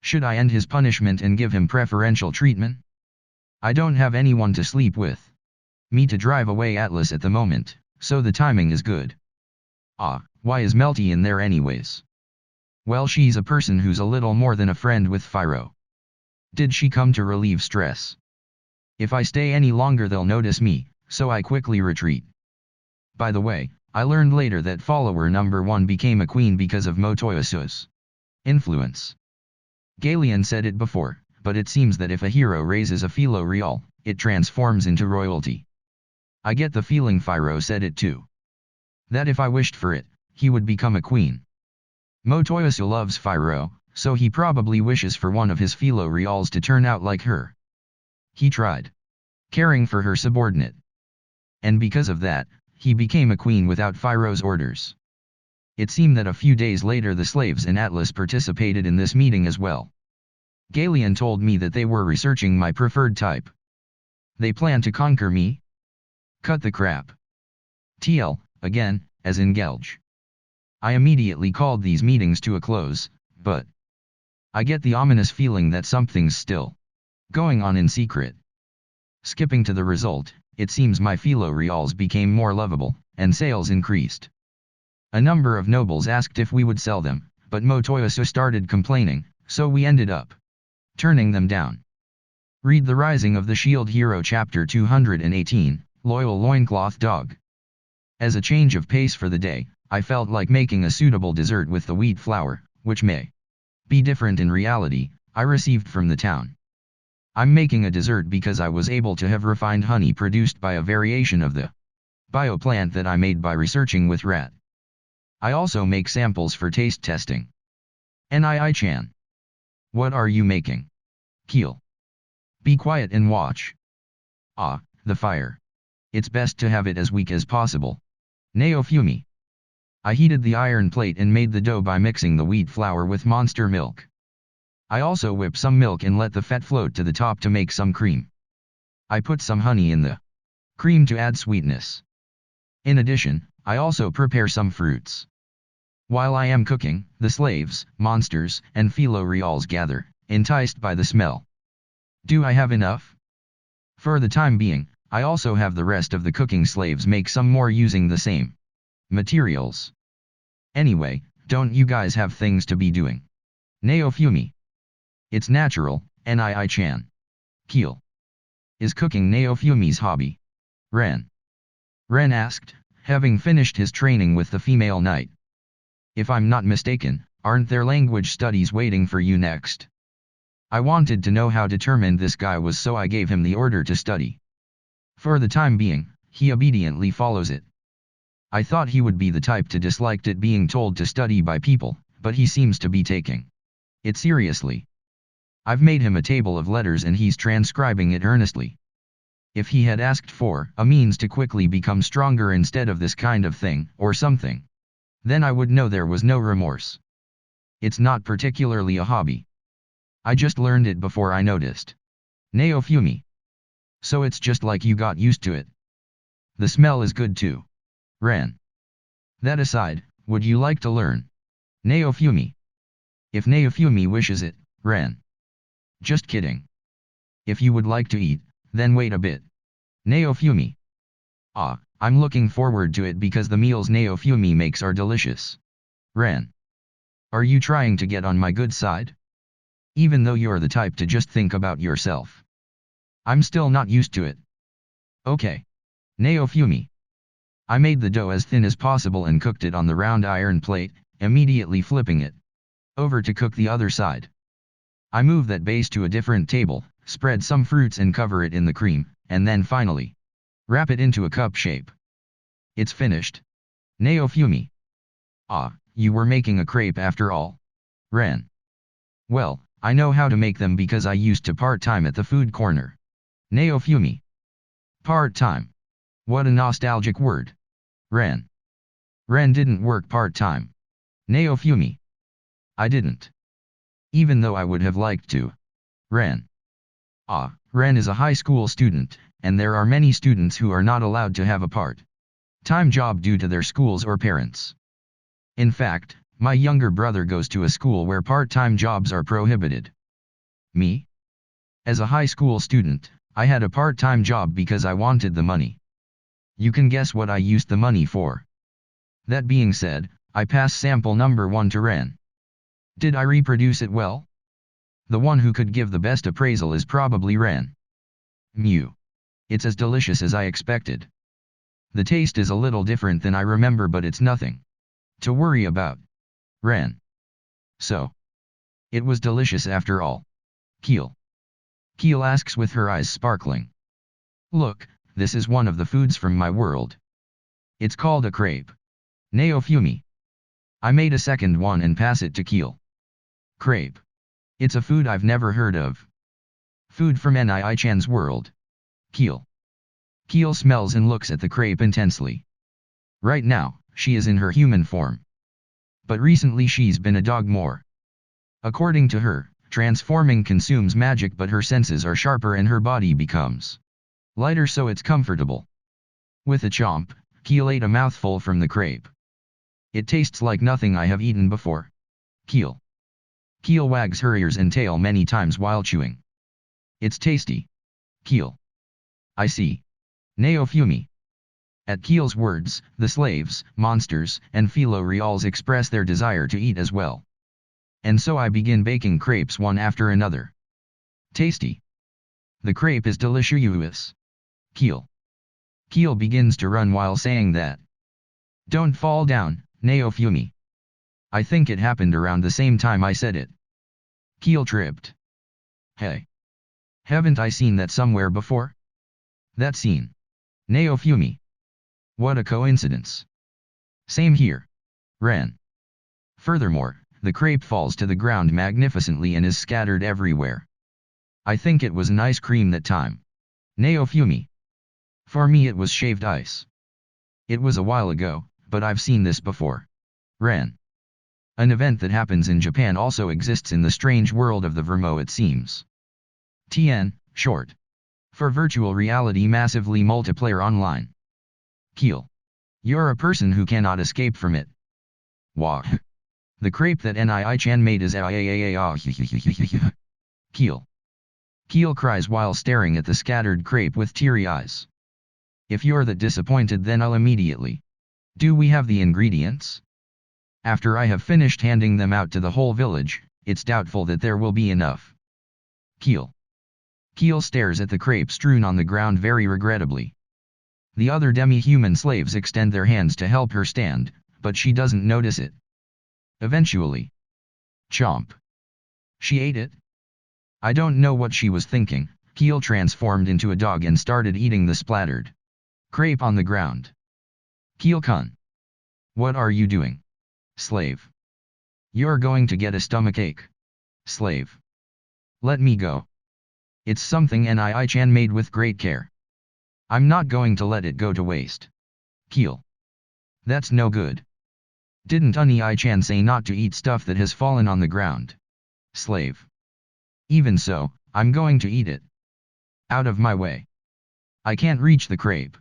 Should I end his punishment and give him preferential treatment? I don't have anyone to sleep with. Me to drive away Atlas at the moment, so the timing is good. Ah, why is Melty in there anyways? Well, she's a person who's a little more than a friend with Phiro. Did she come to relieve stress? If I stay any longer they'll notice me, so I quickly retreat. By the way, I learned later that follower #1 became a queen because of Motoyasu's influence. Galen said it before, but it seems that if a hero raises a Philo Real, it transforms into royalty. I get the feeling Phiro said it too. That if I wished for it, he would become a queen. Motoyasu loves Firo, so he probably wishes for one of his fellow reals to turn out like her. He tried caring for her subordinate. And because of that, he became a queen without Firo's orders. It seemed that a few days later the slaves in Atlas participated in this meeting as well. Galeon told me that they were researching my preferred type. They plan to conquer me? Cut the crap. TL, again, as in Gelge. I immediately called these meetings to a close, but I get the ominous feeling that something's still going on in secret. Skipping to the result, it seems my Philo reals became more lovable, and sales increased. A number of nobles asked if we would sell them, but Motoyasu started complaining, so we ended up turning them down. Read The Rising of the Shield Hero chapter 218, Loyal Loincloth Dog. As a change of pace for the day, I felt like making a suitable dessert with the wheat flour, which may be different in reality, I received from the town. I'm making a dessert because I was able to have refined honey produced by a variation of the bioplant that I made by researching with rat. I also make samples for taste testing. Nii-chan. What are you making? Keel. Be quiet and watch. Ah, the fire. It's best to have it as weak as possible. Naofumi. I heated the iron plate and made the dough by mixing the wheat flour with monster milk. I also whip some milk and let the fat float to the top to make some cream. I put some honey in the cream to add sweetness. In addition, I also prepare some fruits. While I am cooking, the slaves, monsters, and Philo reals gather, enticed by the smell. Do I have enough? For the time being, I also have the rest of the cooking slaves make some more using the same materials. Anyway, don't you guys have things to be doing? Naofumi. It's natural, Nii-chan. Keel. Is cooking Naofumi's hobby? Ren asked, having finished his training with the female knight. If I'm not mistaken, aren't there language studies waiting for you next? I wanted to know how determined this guy was, so I gave him the order to study. For the time being, he obediently follows it. I thought he would be the type to dislike it being told to study by people, but he seems to be taking it seriously. I've made him a table of letters and he's transcribing it earnestly. If he had asked for a means to quickly become stronger instead of this kind of thing, or something, then I would know there was no remorse. It's not particularly a hobby. I just learned it before I noticed. Naofumi. So it's just like you got used to it. The smell is good too. Ren. That aside, would you like to learn? Naofumi. If Naofumi wishes it, Ren. Just kidding. If you would like to eat, then wait a bit. Naofumi. Ah, I'm looking forward to it because the meals Naofumi makes are delicious. Ren. Are you trying to get on my good side? Even though you're the type to just think about yourself. I'm still not used to it. Okay. Naofumi. I made the dough as thin as possible and cooked it on the round iron plate, immediately flipping it over to cook the other side. I move that base to a different table, spread some fruits and cover it in the cream, and then finally wrap it into a cup shape. It's finished. Naofumi. Ah, you were making a crepe after all. Ren. Well, I know how to make them because I used to part-time at the food corner. Naofumi. Part-time. What a nostalgic word. Ren. Ren didn't work part-time. Naofumi. I didn't. Even though I would have liked to. Ren. Ah, Ren is a high school student, and there are many students who are not allowed to have a part-time job due to their schools or parents. In fact, my younger brother goes to a school where part-time jobs are prohibited. Me? As a high school student, I had a part-time job because I wanted the money. You can guess what I used the money for. That being said, I pass sample number 1 to Ren. Did I reproduce it well? The one who could give the best appraisal is probably Ren. Mew. It's as delicious as I expected. The taste is a little different than I remember, but it's nothing to worry about. Ren. So. It was delicious after all. Keel. Keel asks with her eyes sparkling. Look, this is one of the foods from my world. It's called a crepe. Naofumi. I made a second one and pass it to Keel. Crepe. It's a food I've never heard of. Food from Nii-chan's world. Keel. Keel smells and looks at the crepe intensely. Right now, she is in her human form. But recently she's been a dog more. According to her, transforming consumes magic, but her senses are sharper and her body becomes lighter, so it's comfortable. With a chomp, Keel ate a mouthful from the crepe. It tastes like nothing I have eaten before. Keel. Keel wags her ears and tail many times while chewing. It's tasty. Keel. I see. Neofumi. At Keel's words, the slaves, monsters, and Philo-reals express their desire to eat as well. And so I begin baking crepes one after another. Tasty. The crepe is delicious. Keel. Keel begins to run while saying that. Don't fall down, Neofumi. I think it happened around the same time I said it. Keel tripped. Hey. Haven't I seen that somewhere before? That scene. Neofumi. What a coincidence. Same here. Ren. Furthermore, the crepe falls to the ground magnificently and is scattered everywhere. I think it was an ice cream that time. Neofumi. For me it was shaved ice. It was a while ago, but I've seen this before. Ren. An event that happens in Japan also exists in the strange world of the Vermo, it seems. TN, short. For virtual reality massively multiplayer online. Keel. You're a person who cannot escape from it. Wah. The crepe that Nii-chan made is Keel. Keel cries while staring at the scattered crepe with teary eyes. If you're that disappointed, then I'll immediately. Do we have the ingredients? After I have finished handing them out to the whole village, it's doubtful that there will be enough. Keel. Keel stares at the crepe strewn on the ground very regrettably. The other demi-human slaves extend their hands to help her stand, but she doesn't notice it. Eventually. Chomp. She ate it? I don't know what she was thinking. Keel transformed into a dog and started eating the splattered crepe on the ground. Keel-kun. What are you doing? Slave. You're going to get a stomachache. Slave. Let me go. It's something Nii-chan made with great care. I'm not going to let it go to waste. Keel. That's no good. Didn't Nii-chan say not to eat stuff that has fallen on the ground? Slave. Even so, I'm going to eat it. Out of my way. I can't reach the crepe.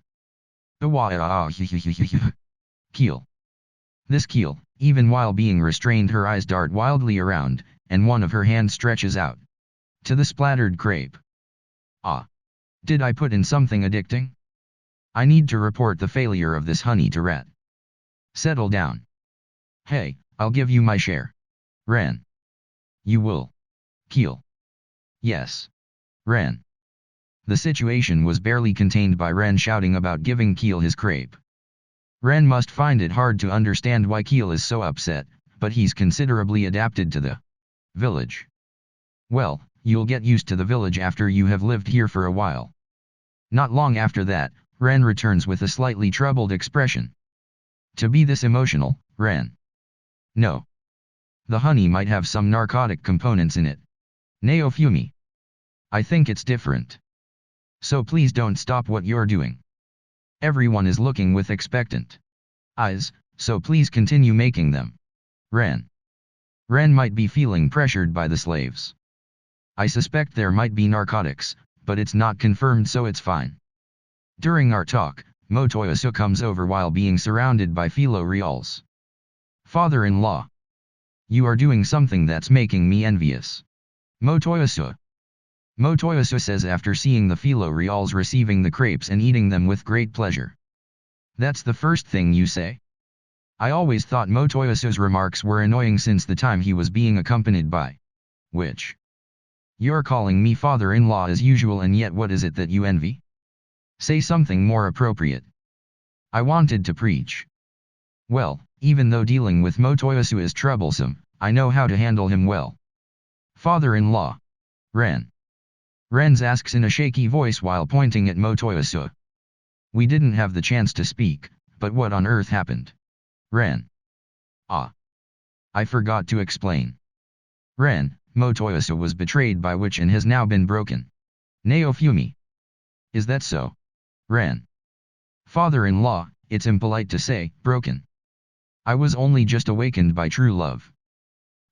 Keel. This Keel, even while being restrained, her eyes dart wildly around, and one of her hands stretches out. To the splattered crepe. Ah. Did I put in something addicting? I need to report the failure of this honey to Rat. Settle down. Hey, I'll give you my share. Ren. You will. Keel. Yes. Ren. The situation was barely contained by Ren shouting about giving Keel his crepe. Ren must find it hard to understand why Keel is so upset, but he's considerably adapted to the village. Well, you'll get used to the village after you have lived here for a while. Not long after that, Ren returns with a slightly troubled expression. To be this emotional, Ren. No. The honey might have some narcotic components in it. Neofumi. I think it's different. So please don't stop what you're doing. Everyone is looking with expectant eyes, so please continue making them. Ren. Ren might be feeling pressured by the slaves. I suspect there might be narcotics, but it's not confirmed, so it's fine. During our talk, Motoyasu comes over while being surrounded by Philo-reals. Father-in-law. You are doing something that's making me envious. Motoyasu. Motoyasu says after seeing the Philo-reals receiving the crepes and eating them with great pleasure. That's the first thing you say? I always thought Motoyasu's remarks were annoying since the time he was being accompanied by which? You're calling me father-in-law as usual, and yet what is it that you envy? Say something more appropriate. I wanted to preach. Well, even though dealing with Motoyasu is troublesome, I know how to handle him well. Father-in-law. Ren. Renz asks in a shaky voice while pointing at Motoyasu. We didn't have the chance to speak, but what on earth happened? Ren. Ah. I forgot to explain. Ren, Motoyasu was betrayed by which and has now been broken. Naofumi. Is that so? Ren. Father-in-law, it's impolite to say, broken. I was only just awakened by true love.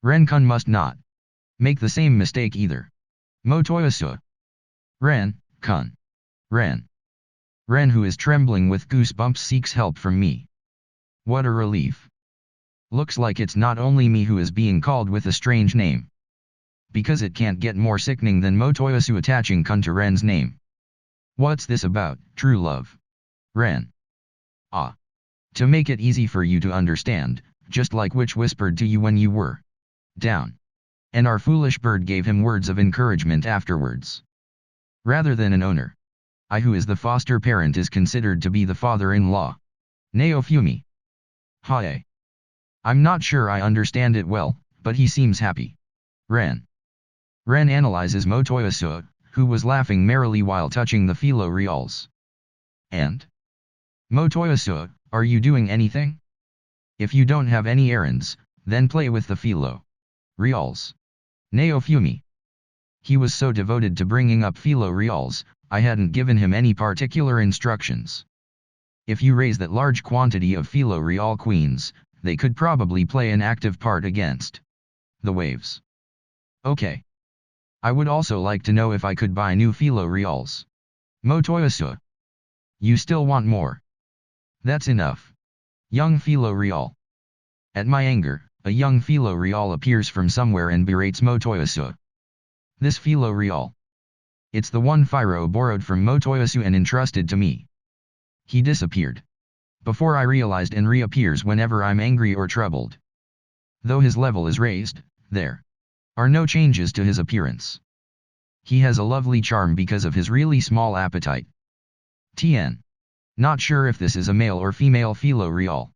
Ren-kun must not make the same mistake either. Motoyasu. Ren-kun. Ren. Ren, who is trembling with goosebumps, seeks help from me. What a relief. Looks like it's not only me who is being called with a strange name. Because it can't get more sickening than Motoyasu attaching kun to Ren's name. What's this about, true love? Ren. Ah. To make it easy for you to understand, just like Witch whispered to you when you were down. And our foolish bird gave him words of encouragement afterwards. Rather than an owner. I, who is the foster parent, is considered to be the father-in-law. Naofumi. Hae. I'm not sure I understand it well, but he seems happy. Ren. Ren analyzes Motoyasu, who was laughing merrily while touching the philo reals. And? Motoyasu, are you doing anything? If you don't have any errands, then play with the philo reals. Naofumi. He was so devoted to bringing up philo reals, I hadn't given him any particular instructions. If you raise that large quantity of philo real queens, they could probably play an active part against the waves. Okay. I would also like to know if I could buy new philo reals. Motoyasu. You still want more? That's enough. Young philo real. At my anger, a young philo real appears from somewhere and berates Motoyasu. This philo real. It's the one Phiro borrowed from Motoyasu and entrusted to me. He disappeared. Before I realized, and reappears whenever I'm angry or troubled. Though his level is raised, there are no changes to his appearance. He has a lovely charm because of his really small appetite. Tien. Not sure if this is a male or female philo real.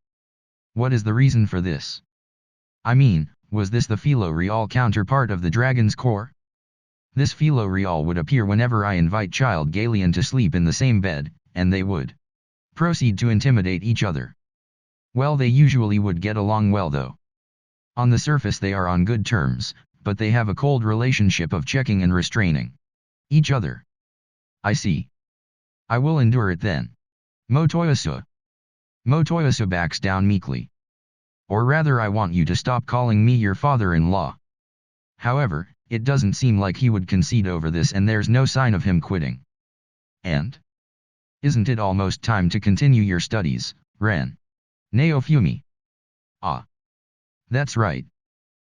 What is the reason for this? I mean, was this the philo real counterpart of the dragon's core? This philo real would appear whenever I invite Child Galian to sleep in the same bed, and they would proceed to intimidate each other. Well, they usually would get along well though. On the surface they are on good terms, but they have a cold relationship of checking and restraining each other. I see. I will endure it then. Motoyasu. Motoyasu backs down meekly. Or rather, I want you to stop calling me your father-in-law. However, it doesn't seem like he would concede over this, and there's no sign of him quitting. And? Isn't it almost time to continue your studies, Ren? Naofumi. Ah. That's right.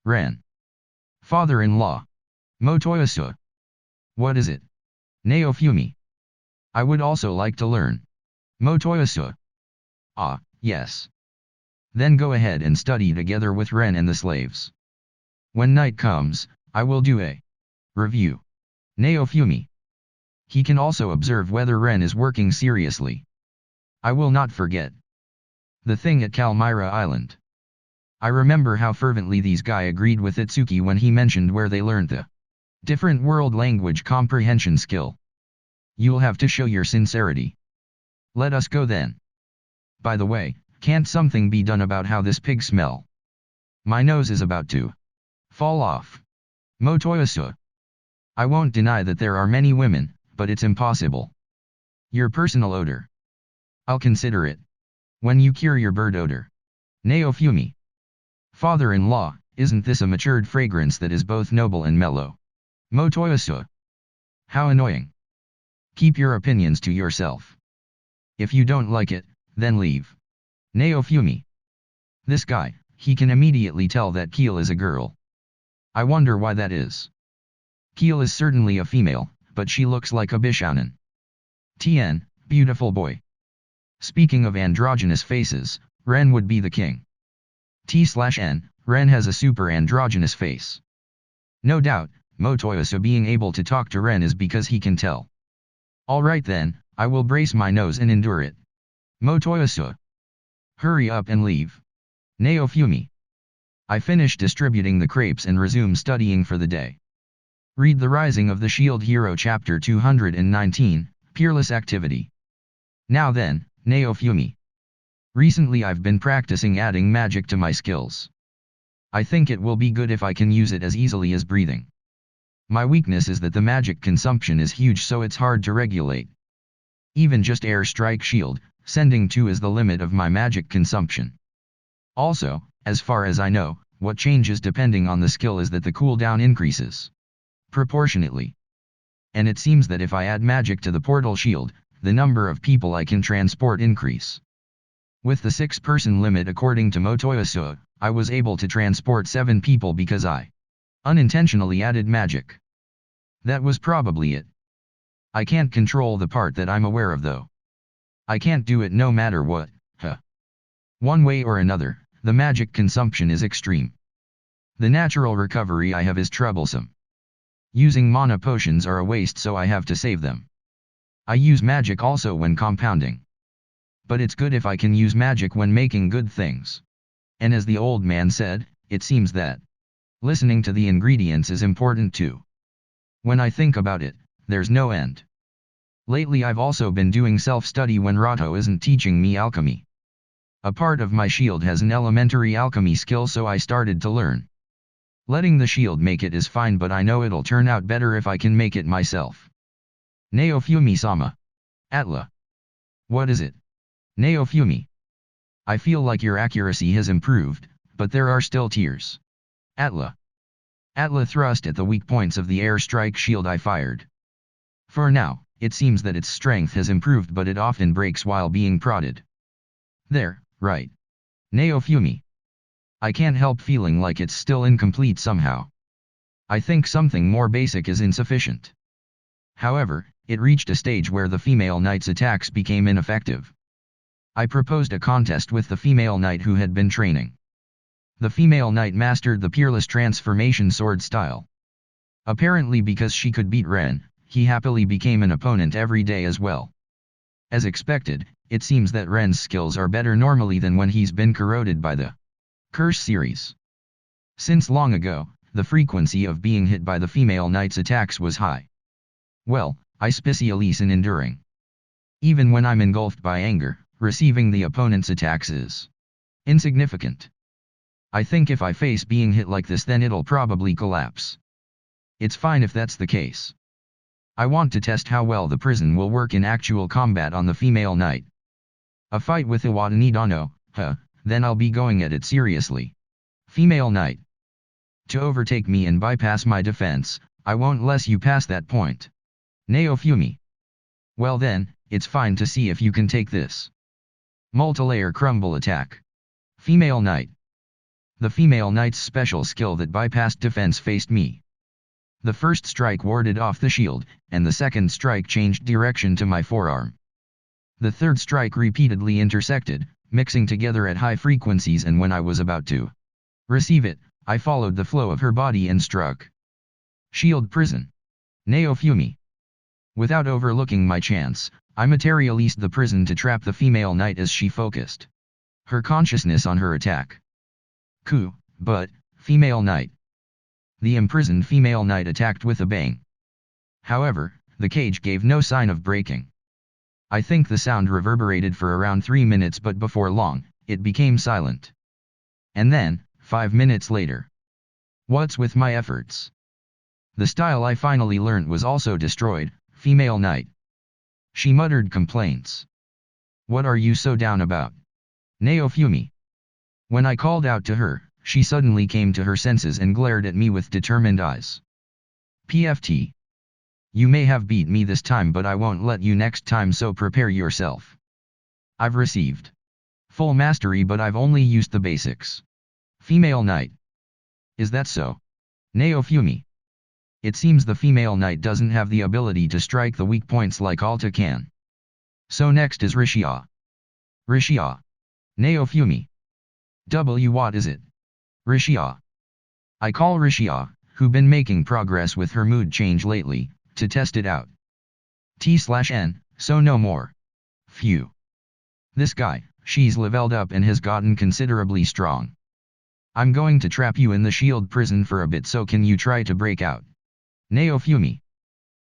Ren. Father-in-law. Motoyasu. What is it? Naofumi. I would also like to learn. Motoyasu. Ah, yes. Then go ahead and study together with Ren and the slaves. When night comes, I will do a review. Naofumi. He can also observe whether Ren is working seriously. I will not forget. The thing at Kalmyra Island. I remember how fervently these guys agreed with Itsuki when he mentioned where they learned the different world language comprehension skill. You'll have to show your sincerity. Let us go then. By the way, can't something be done about how this pig smell? My nose is about to fall off. Motoyasu. I won't deny that there are many women, but it's impossible. Your personal odor. I'll consider it. When you cure your bird odor. Naofumi. Father-in-law, isn't this a matured fragrance that is both noble and mellow? Motoyasu. How annoying. Keep your opinions to yourself. If you don't like it, then leave. Naofumi. This guy, he can immediately tell that Keel is a girl. I wonder why that is. Keel is certainly a female, but she looks like a Bishounen. Tien, beautiful boy. Speaking of androgynous faces, Ren would be the king. T/N, Ren has a super androgynous face. No doubt, Motoyasu being able to talk to Ren is because he can tell. Alright then, I will brace my nose and endure it. Motoyasu. Hurry up and leave. Naofumi. I finish distributing the crepes and resume studying for the day. Read The Rising of the Shield Hero Chapter 219, Peerless Activity. Now then, Naofumi. Recently I've been practicing adding magic to my skills. I think it will be good if I can use it as easily as breathing. My weakness is that the magic consumption is huge, so it's hard to regulate. Even just air strike shield, sending 2 is the limit of my magic consumption. Also, as far as I know, what changes depending on the skill is that the cooldown increases proportionately. And it seems that if I add magic to the portal shield, the number of people I can transport increase. With the 6-person limit according to Motoyasu, I was able to transport 7 people because I unintentionally added magic. That was probably it. I can't control the part that I'm aware of though. I can't do it no matter what, One way or another, the magic consumption is extreme. The natural recovery I have is troublesome. Using mana potions are a waste, so I have to save them. I use magic also when compounding. But it's good if I can use magic when making good things. And as the old man said, it seems that listening to the ingredients is important too. When I think about it, there's no end. Lately I've also been doing self-study when Rato isn't teaching me alchemy. A part of my shield has an elementary alchemy skill, so I started to learn. Letting the shield make it is fine, but I know it'll turn out better if I can make it myself. Naofumi-sama. Atla. What is it? Naofumi. I feel like your accuracy has improved, but there are still tears. Atla. Atla thrust at the weak points of the air strike shield I fired. For now, it seems that its strength has improved, but it often breaks while being prodded. There, right. Naofumi. I can't help feeling like it's still incomplete somehow. I think something more basic is insufficient. However, it reached a stage where the female knight's attacks became ineffective. I proposed a contest with the female knight who had been training. The female knight mastered the peerless transformation sword style. Apparently because she could beat Ren, he happily became an opponent every day as well. As expected, it seems that Ren's skills are better normally than when he's been corroded by the Curse series. Since long ago, the frequency of being hit by the female knight's attacks was high. Well, I specialize in enduring. Even when I'm engulfed by anger, receiving the opponent's attacks is insignificant. I think if I face being hit like this, then it'll probably collapse. It's fine if that's the case. I want to test how well the prison will work in actual combat on the female knight. A fight with Iwata Nidano, then I'll be going at it seriously. Female knight. To overtake me and bypass my defense, I won't let you pass that point. Naofumi. Well then, it's fine to see if you can take this. Multilayer crumble attack. Female knight. The female knight's special skill that bypassed defense faced me. The first strike warded off the shield, and the second strike changed direction to my forearm. The third strike repeatedly intersected, mixing together at high frequencies, and when I was about to receive it, I followed the flow of her body and struck. Shield prison. Naofumi. Without overlooking my chance, I materialized the prison to trap the female knight as she focused her consciousness on her attack. But, female knight. The imprisoned female knight attacked with a bang. However, the cage gave no sign of breaking. I think the sound reverberated for around 3 minutes, but before long, it became silent. And then, 5 minutes later. What's with my efforts? The style I finally learnt was also destroyed, female knight. She muttered complaints. What are you so down about? Naofumi. When I called out to her, she suddenly came to her senses and glared at me with determined eyes. PFT. You may have beat me this time, but I won't let you next time, so prepare yourself. I've received full mastery, but I've only used the basics. Female knight. Is that so? Naofumi. It seems the female knight doesn't have the ability to strike the weak points like Alta can. So next is Rishia. Rishia. Naofumi. What is it? Rishia. I call Rishia, who been making progress with her mood change lately, to test it out. T/N, so no more. Phew. This guy, she's leveled up and has gotten considerably strong. I'm going to trap you in the shield prison for a bit, so can you try to break out? Naofumi.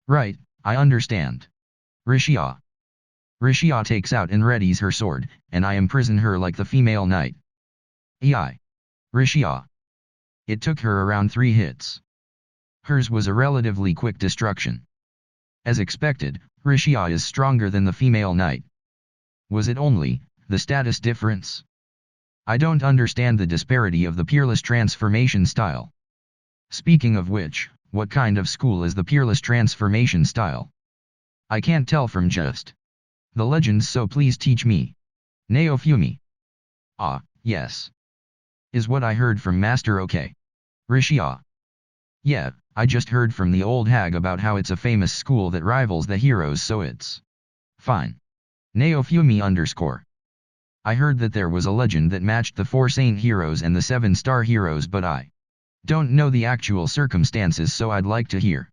Right, I understand. Rishia. Rishia takes out and readies her sword, and I imprison her like the female knight. Ei. Rishia. It took her around 3 hits. Hers was a relatively quick destruction. As expected, Rishia is stronger than the female knight. Was it only the status difference? I don't understand the disparity of the peerless transformation style. Speaking of which, what kind of school is the peerless transformation style? I can't tell from just the legends, so please teach me. Naofumi. Ah, yes. Is what I heard from Master okay? Rishia. Yeah, I just heard from the old hag about how it's a famous school that rivals the heroes, so it's fine. Naofumi _ I heard that there was a legend that matched the 4 saint heroes and the 7-star heroes, but I don't know the actual circumstances, so I'd like to hear.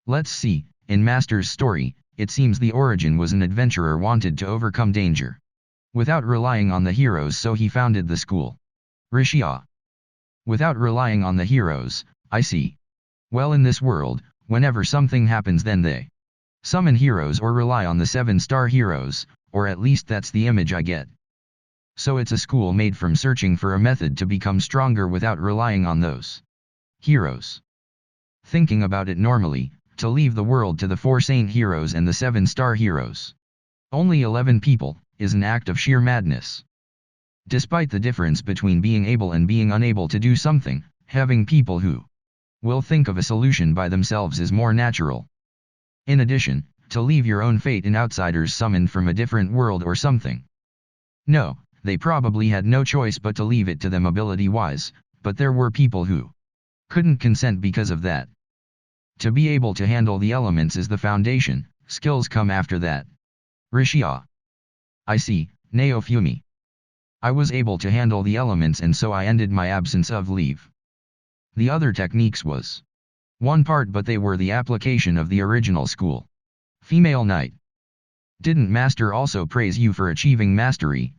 Let's see, in Master's story, it seems the origin was an adventurer wanted to overcome danger without relying on the heroes, so he founded the school. Rishia. Without relying on the heroes, I see. Well, in this world, whenever something happens, then they summon heroes or rely on the 7-star heroes, or at least that's the image I get. So it's a school made from searching for a method to become stronger without relying on those heroes. Thinking about it normally, to leave the world to the 4 saint heroes and the 7-star heroes, only 11 people, is an act of sheer madness. Despite the difference between being able and being unable to do something, having people who will think of a solution by themselves is more natural. In addition, to leave your own fate in outsiders summoned from a different world or something. No, they probably had no choice but to leave it to them ability-wise, but there were people who couldn't consent because of that. To be able to handle the elements is the foundation, skills come after that. Rishia. I see, Naofumi. I was able to handle the elements, and so I ended my absence of leave. The other techniques was one part, but they were the application of the original school. Female knight. Didn't Master also praise you for achieving mastery?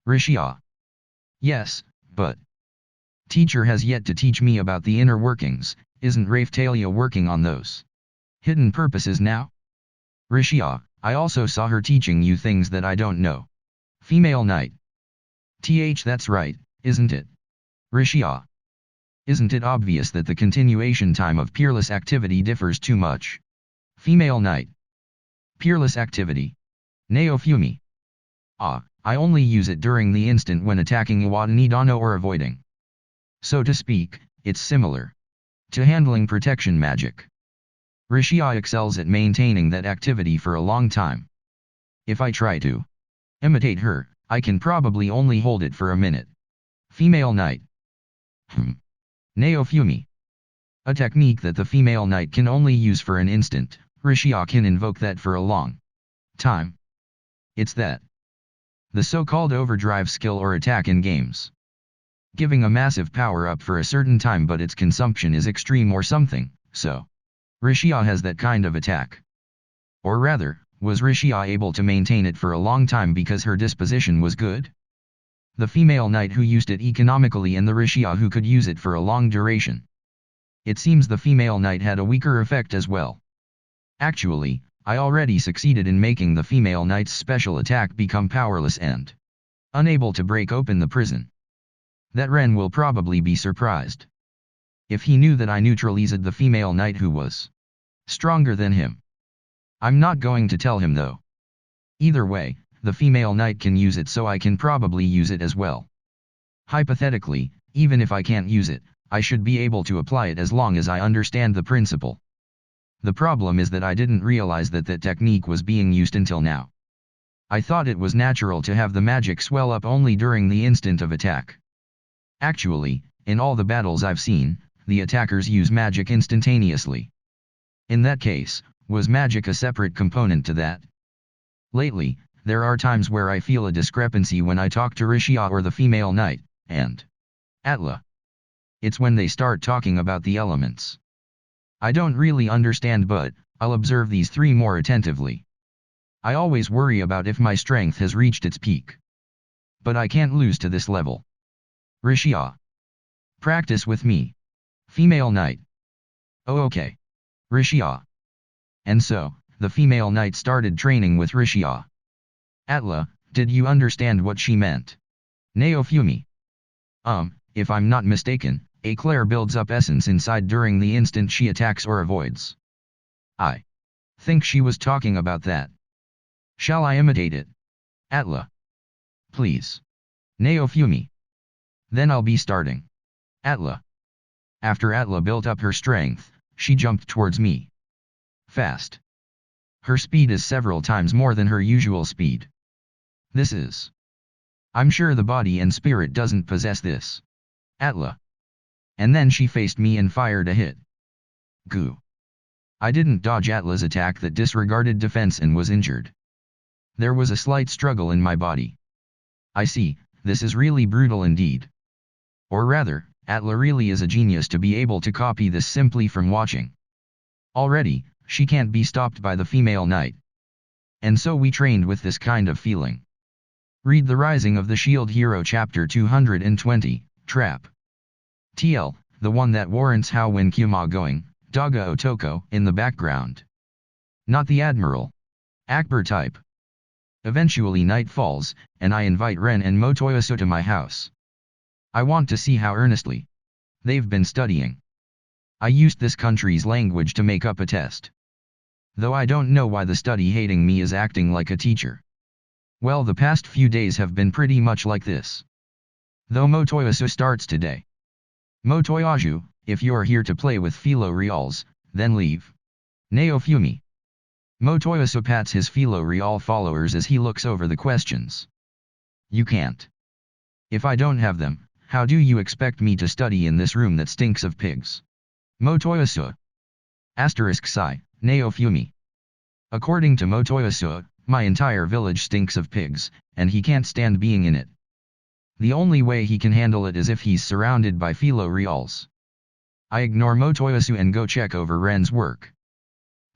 Rishia. Yes, but teacher has yet to teach me about the inner workings. Isn't Raphtalia working on those hidden purposes now? Rishia. I also saw her teaching you things that I don't know. Female knight. That's right, isn't it? Rishia. Isn't it obvious that the continuation time of peerless activity differs too much? Female knight. Peerless activity. Naofumi. Ah, I only use it during the instant when attacking Iwatanidano or avoiding. So to speak, it's similar to handling protection magic. Rishia excels at maintaining that activity for a long time. If I try to imitate her, I can probably only hold it for a minute. Female knight. Naofumi. A technique that the female knight can only use for an instant, Rishia can invoke that for a long time. It's that. The so-called overdrive skill or attack in games. Giving a massive power up for a certain time, but its consumption is extreme or something, so Rishia has that kind of attack. Or rather, was Rishia able to maintain it for a long time because her disposition was good? The female knight who used it economically and the Rishia who could use it for a long duration. It seems the female knight had a weaker effect as well. Actually, I already succeeded in making the female knight's special attack become powerless and unable to break open the prison. That Ren will probably be surprised if he knew that I neutralized the female knight who was stronger than him. I'm not going to tell him though. Either way, the female knight can use it, so I can probably use it as well. Hypothetically, even if I can't use it, I should be able to apply it as long as I understand the principle. The problem is that I didn't realize that that technique was being used until now. I thought it was natural to have the magic swell up only during the instant of attack. Actually, in all the battles I've seen, the attackers use magic instantaneously. In that case, was magic a separate component to that? Lately, there are times where I feel a discrepancy when I talk to Rishia or the female knight, and Atla. It's when they start talking about the elements. I don't really understand, but I'll observe these 3 more attentively. I always worry about if my strength has reached its peak. But I can't lose to this level. Rishia. Practice with me. Female knight. Oh okay. Rishia. And so, the female knight started training with Rishia. Atla, did you understand what she meant? Naofumi. if I'm not mistaken, Eclair builds up essence inside during the instant she attacks or avoids. I think she was talking about that. Shall I imitate it? Atla. Please. Naofumi. Then I'll be starting. Atla. After Atla built up her strength, she jumped towards me. Fast. Her speed is several times more than her usual speed. This is. I'm sure the body and spirit doesn't possess this. Atla. And then she faced me and fired a hit. Goo. I didn't dodge Atla's attack that disregarded defense and was injured. There was a slight struggle in my body. I see, this is really brutal indeed. Or rather, Atla really is a genius to be able to copy this simply from watching. Already, she can't be stopped by the female knight. And so we trained with this kind of feeling. Read The Rising of the Shield Hero chapter 220, Trap. TL, the one that warrants how when Kyuma going, Daga Otoko, in the background. Not the Admiral. Akbar type. Eventually night falls, and I invite Ren and Motoyasu to my house. I want to see how earnestly they've been studying. I used this country's language to make up a test. Though I don't know why the study hating me is acting like a teacher. Well, the past few days have been pretty much like this. Though Motoyasu starts today. Motoyasu, if you're here to play with Philo Reals, then leave. Naofumi. Motoyasu pats his Philo Real followers as he looks over the questions. You can't. If I don't have them, how do you expect me to study in this room that stinks of pigs? Motoyasu. Asterisk sigh, Naofumi. According to Motoyasu, my entire village stinks of pigs, and he can't stand being in it. The only way he can handle it is if he's surrounded by Philo Reals. I ignore Motoyasu and go check over Ren's work.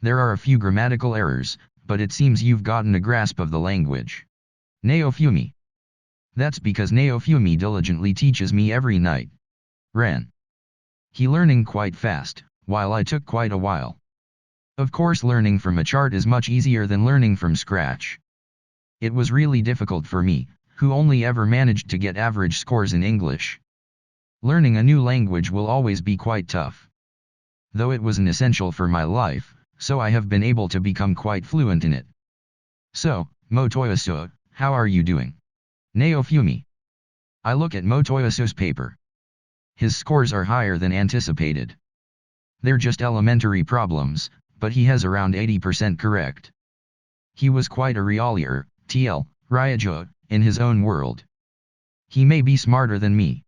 There are a few grammatical errors, but it seems you've gotten a grasp of the language. Naofumi. That's because Naofumi diligently teaches me every night. Ren. He learning quite fast, while I took quite a while. Of course, learning from a chart is much easier than learning from scratch. It was really difficult for me, who only ever managed to get average scores in English. Learning a new language will always be quite tough. Though it was an essential for my life, so I have been able to become quite fluent in it. So, Motoyasu, how are you doing? Naofumi. I look at Motoyasu's paper. His scores are higher than anticipated. They're just elementary problems, but he has around 80% correct. He was quite a realier, TL, Ryajo, in his own world. He may be smarter than me.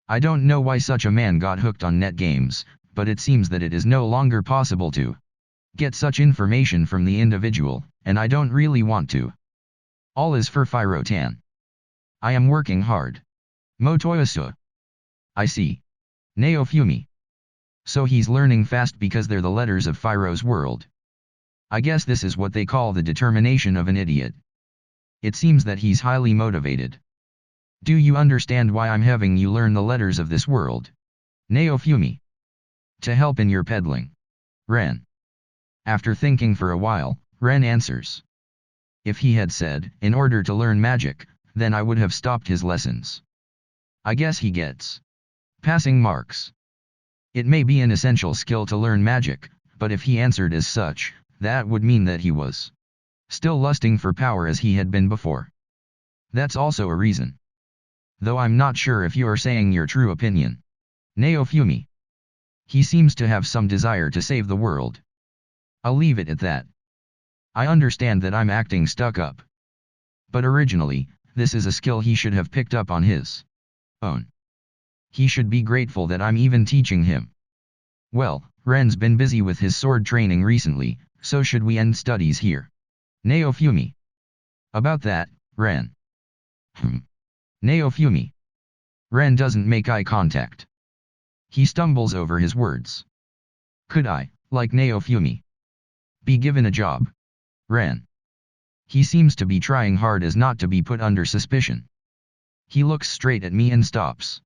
I don't know why such a man got hooked on net games, but it seems that it is no longer possible to get such information from the individual, and I don't really want to. All is for Firotan. I am working hard. Motoyasu. I see. Naofumi. So he's learning fast because they're the letters of Firo's world. I guess this is what they call the determination of an idiot. It seems that he's highly motivated. Do you understand why I'm having you learn the letters of this world? Naofumi. To help in your peddling. Ren. After thinking for a while, Ren answers. If he had said, in order to learn magic, then I would have stopped his lessons. I guess he gets passing marks. It may be an essential skill to learn magic, but if he answered as such, that would mean that he was still lusting for power as he had been before. That's also a reason. Though I'm not sure if you are saying your true opinion. Naofumi. He seems to have some desire to save the world. I'll leave it at that. I understand that I'm acting stuck up. But originally, this is a skill he should have picked up on his own. He should be grateful that I'm even teaching him. Well, Ren's been busy with his sword training recently, so should we end studies here? Naofumi. About that, Ren. Naofumi. Ren doesn't make eye contact. He stumbles over his words. Could I, like Naofumi, be given a job? Ren. He seems to be trying hard as not to be put under suspicion. He looks straight at me and stops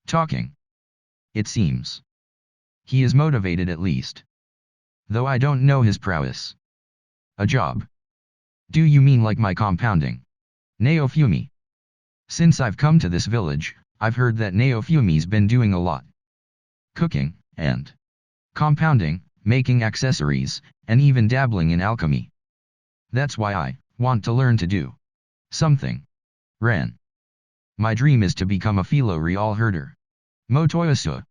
talking. It seems he is motivated at least. Though I don't know his prowess. A job? Do you mean like my compounding? Naofumi. Since I've come to this village, I've heard that Naofumi's been doing a lot. Cooking, and compounding, making accessories, and even dabbling in alchemy. That's why I want to learn to do something. Ren. My dream is to become a philo real herder. Motoyasu.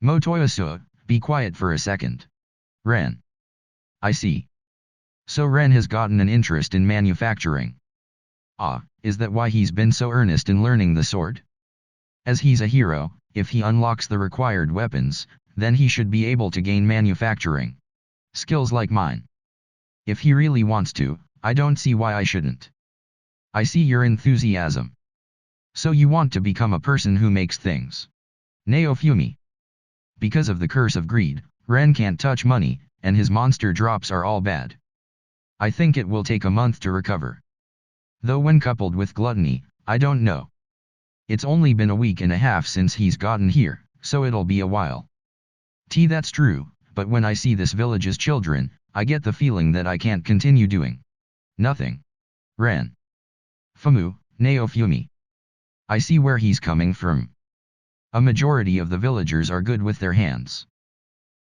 Motoyasu, be quiet for a second. Ren. I see. So Ren has gotten an interest in manufacturing. Ah, is that why he's been so earnest in learning the sword? As he's a hero, if he unlocks the required weapons, then he should be able to gain manufacturing skills like mine. If he really wants to, I don't see why I shouldn't. I see your enthusiasm. So you want to become a person who makes things. Naofumi. Because of the curse of greed, Ren can't touch money, and his monster drops are all bad. I think it will take a month to recover. Though when coupled with gluttony, I don't know. It's only been a week and a half since he's gotten here, so it'll be a while. That's true, but when I see this village's children, I get the feeling that I can't continue doing nothing. Ren. Fumu, Naofumi. I see where he's coming from. A majority of the villagers are good with their hands.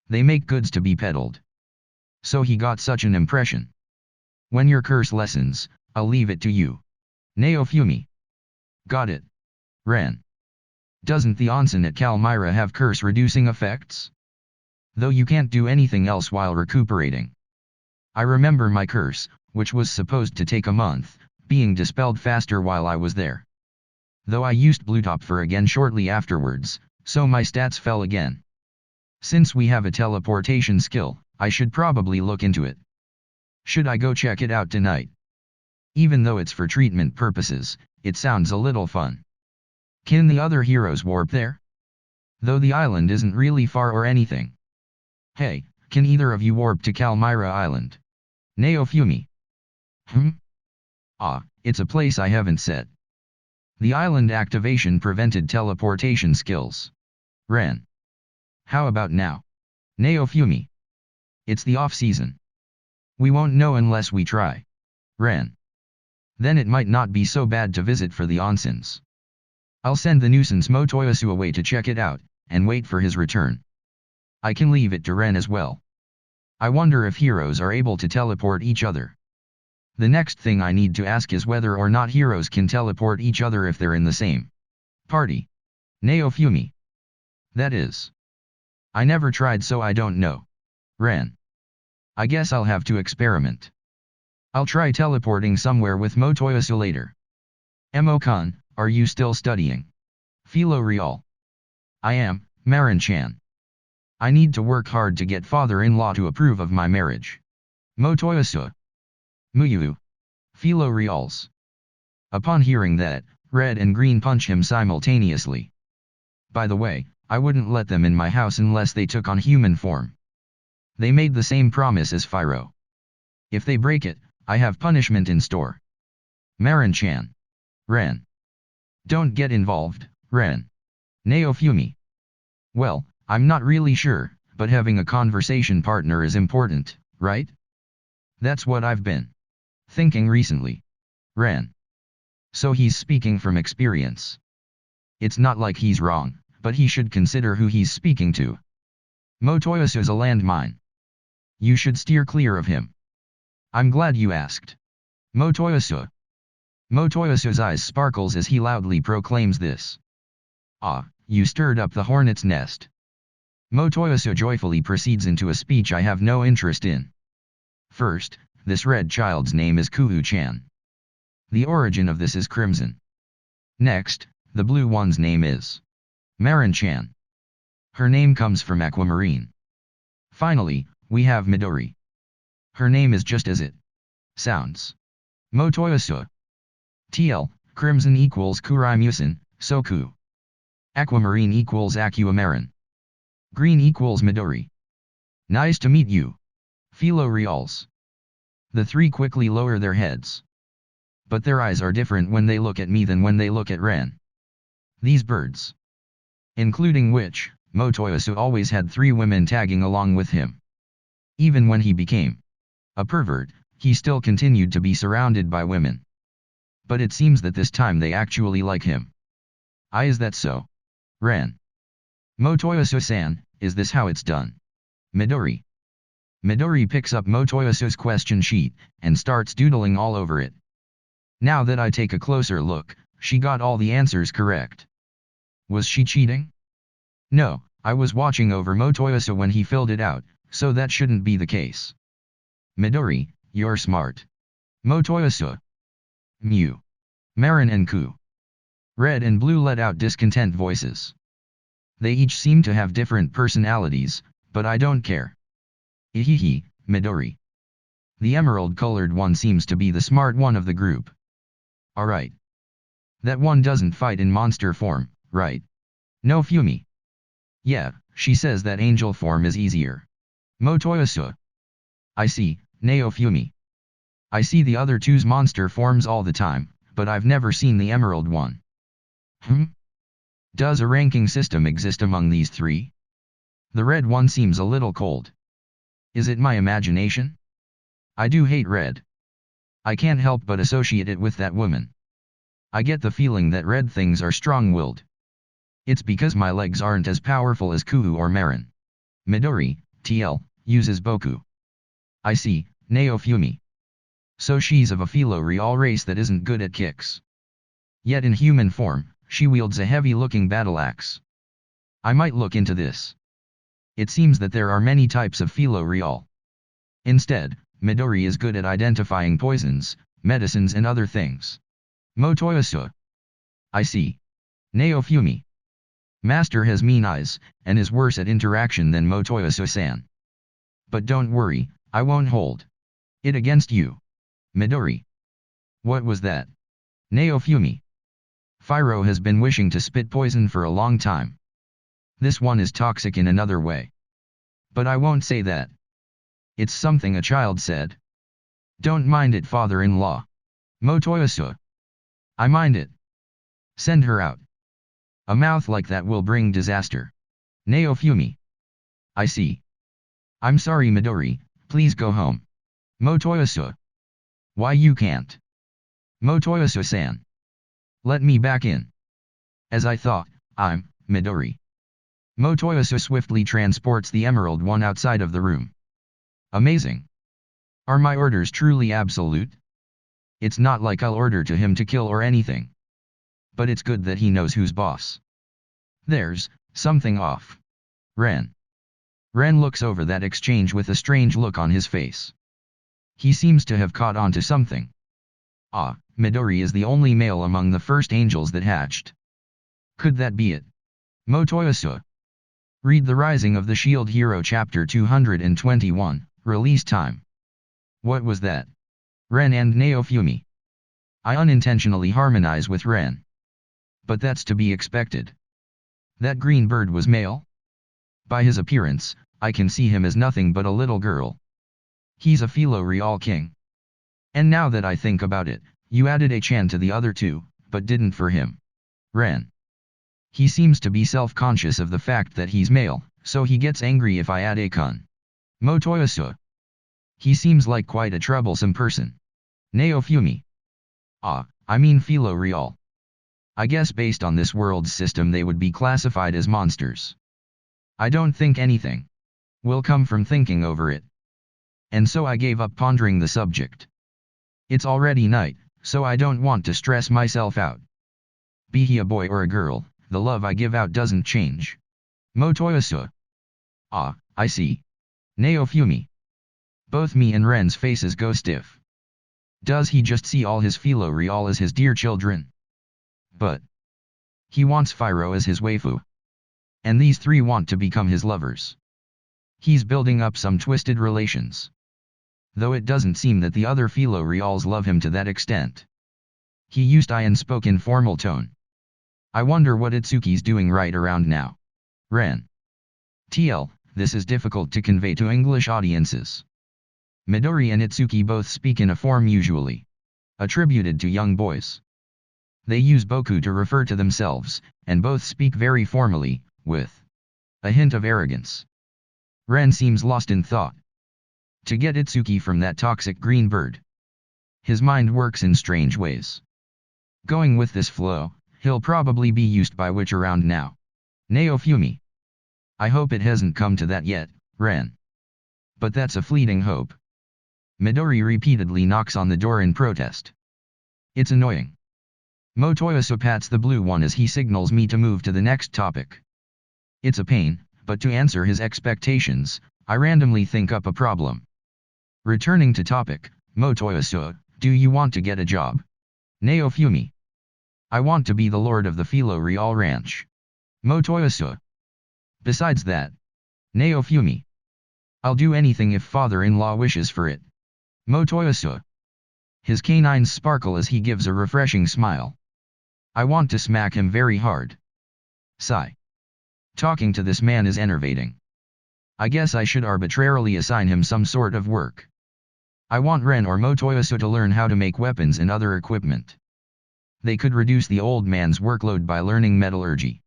They make goods to be peddled. So he got such an impression. When your curse lessens, I'll leave it to you. Naofumi. Got it. Ren. Doesn't the onsen at Kalmyra have curse-reducing effects? Though you can't do anything else while recuperating. I remember my curse, which was supposed to take a month, being dispelled faster while I was there. Though I used Bluetopfer again shortly afterwards, so my stats fell again. Since we have a teleportation skill, I should probably look into it. Should I go check it out tonight? Even though it's for treatment purposes, it sounds a little fun. Can the other heroes warp there? Though the island isn't really far or anything. Hey, can either of you warp to Kalmyra Island? Naofumi. Ah, it's a place I haven't set. The island activation prevented teleportation skills. Ren. How about now? Naofumi. It's the off-season. We won't know unless we try. Ren. Then it might not be so bad to visit for the onsens. I'll send the nuisance Motoyasu away to check it out, and wait for his return. I can leave it to Ren as well. I wonder if heroes are able to teleport each other. The next thing I need to ask is whether or not heroes can teleport each other if they're in the same party. Naofumi. That is. I never tried so I don't know. Ren. I guess I'll have to experiment. I'll try teleporting somewhere with Motoyasu later. Emo-kun, are you still studying? Philo Real. I am, Marin-chan. I need to work hard to get father-in-law to approve of my marriage. Motoyasu. Muyu. Philo Reals. Upon hearing that, Red and Green punch him simultaneously. By the way, I wouldn't let them in my house unless they took on human form. They made the same promise as Phiro. If they break it, I have punishment in store. Marin-chan. Ren. Don't get involved, Ren. Naofumi. Well, I'm not really sure, but having a conversation partner is important, right? That's what I've been thinking recently. Ren. So he's speaking from experience. It's not like he's wrong, but he should consider who he's speaking to. Motoyasu's a landmine. You should steer clear of him. I'm glad you asked. Motoyasu. Motoyasu's eyes sparkles as he loudly proclaims this. Ah, you stirred up the hornet's nest. Motoyasu joyfully proceeds into a speech I have no interest in. First, this red child's name is Kuhu-chan. The origin of this is crimson. Next, the blue one's name is Marin-chan. Her name comes from aquamarine. Finally, we have Midori. Her name is just as it sounds. Motoyasu. TL, crimson equals Kuraimusan, Soku. Aquamarine equals Aquamarin. Green equals Midori. Nice to meet you. Philo Reals. The three quickly lower their heads. But their eyes are different when they look at me than when they look at Ren. These birds. Including which, Motoyasu always had 3 women tagging along with him. Even when he became a pervert, he still continued to be surrounded by women. But it seems that this time they actually like him. Is that so? Ren. Motoyasu-san, is this how it's done? Midori. Midori picks up Motoyasu's question sheet, and starts doodling all over it. Now that I take a closer look, she got all the answers correct. Was she cheating? No, I was watching over Motoyasu when he filled it out, so that shouldn't be the case. Midori, you're smart. Motoyasu. Mew. Marin and Ku. Red and Blue let out discontent voices. They each seem to have different personalities, but I don't care. Ihihi, Midori. The emerald-colored one seems to be the smart one of the group. Alright. That one doesn't fight in monster form, right? No Fumi. Yeah, she says that angel form is easier. Motoyasu. I see, Neo Fumi. I see the other two's monster forms all the time, but I've never seen the emerald one. Does a ranking system exist among these three? The red one seems a little cold. Is it my imagination? I do hate red. I can't help but associate it with that woman. I get the feeling that red things are strong-willed. It's because my legs aren't as powerful as Kuhu or Marin. Midori, TL, uses Boku. I see, Neo Fumi. So she's of a Philo Real race that isn't good at kicks. Yet in human form, she wields a heavy-looking battle axe. I might look into this. It seems that there are many types of Philo Real. Instead, Midori is good at identifying poisons, medicines and other things. Motoyasu. I see. Neo Fumi. Master has mean eyes, and is worse at interaction than Motoyasu-san. But don't worry, I won't hold it against you. Midori. What was that? Neo Fumi. Fyro has been wishing to spit poison for a long time. This one is toxic in another way. But I won't say that. It's something a child said. Don't mind it, father-in-law. Motoyasu. I mind it. Send her out. A mouth like that will bring disaster. Neo Fumi. I see. I'm sorry, Midori, please go home. Motoyasu. Why you can't? Motoyasu-san. Let me back in. As I thought, I'm Midori. Motoyasu swiftly transports the emerald one outside of the room. Amazing. Are my orders truly absolute? It's not like I'll order to him to kill or anything. But it's good that he knows who's boss. There's something off. Ren. Ren looks over that exchange with a strange look on his face. He seems to have caught on to something. Midori is the only male among the first angels that hatched. Could that be it? Motoyasu. Read The Rising of the Shield Hero Chapter 221, release time. What was that? Ren and Neo Fumi. I unintentionally harmonize with Ren. But that's to be expected. That green bird was male? By his appearance, I can see him as nothing but a little girl. He's a Philo Real king. And now that I think about it, you added a Chan to the other two, but didn't for him. Ren. He seems to be self-conscious of the fact that he's male, so he gets angry if I add a kun. Motoyasu. He seems like quite a troublesome person. Neo Fumi. I mean Philo Real. I guess based on this world's system they would be classified as monsters. I don't think anything will come from thinking over it. And so I gave up pondering the subject. It's already night, so I don't want to stress myself out. Be he a boy or a girl, the love I give out doesn't change. Motoyasu. I see. Neo Fumi. Both me and Ren's faces go stiff. Does he just see all his Philo Real as his dear children? But he wants Fyro as his waifu. And these three want to become his lovers. He's building up some twisted relations. Though it doesn't seem that the other Philo Reals love him to that extent. He used I and spoke in formal tone. I wonder what Itsuki's doing right around now. Ren. TL, this is difficult to convey to English audiences. Midori and Itsuki both speak in a form usually attributed to young boys. They use boku to refer to themselves, and both speak very formally, with a hint of arrogance. Ren seems lost in thought. To get Itsuki from that toxic green bird. His mind works in strange ways. Going with this flow, he'll probably be used by witch around now. Naofumi. I hope it hasn't come to that yet, Ren. But that's a fleeting hope. Midori repeatedly knocks on the door in protest. It's annoying. Motoyasu pats the blue one as he signals me to move to the next topic. It's a pain, but to answer his expectations, I randomly think up a problem. Returning to topic, Motoyasu, do you want to get a job? Naofumi. I want to be the lord of the Filo Real Ranch. Motoyasu. Besides that. Naofumi. I'll do anything if father-in-law wishes for it. Motoyasu. His canines sparkle as he gives a refreshing smile. I want to smack him very hard. Sigh. Talking to this man is enervating. I guess I should arbitrarily assign him some sort of work. I want Ren or Motoyasu to learn how to make weapons and other equipment. They could reduce the old man's workload by learning metallurgy.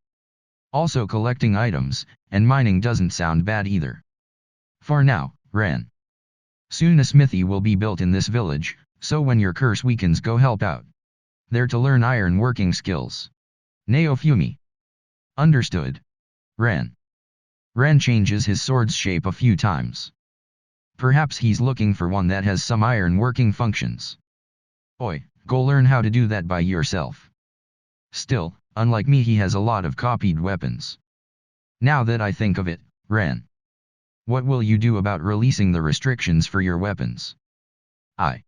Also collecting items, and mining doesn't sound bad either. For now, Ren. Soon a smithy will be built in this village, so when your curse weakens go help out. They're to learn iron working skills. Naofumi. Understood. Ren. Ren changes his sword's shape a few times. Perhaps he's looking for one that has some iron working functions. Oi, go learn how to do that by yourself. Still, unlike me, he has a lot of copied weapons. Now that I think of it, Ren. What will you do about releasing the restrictions for your weapons? I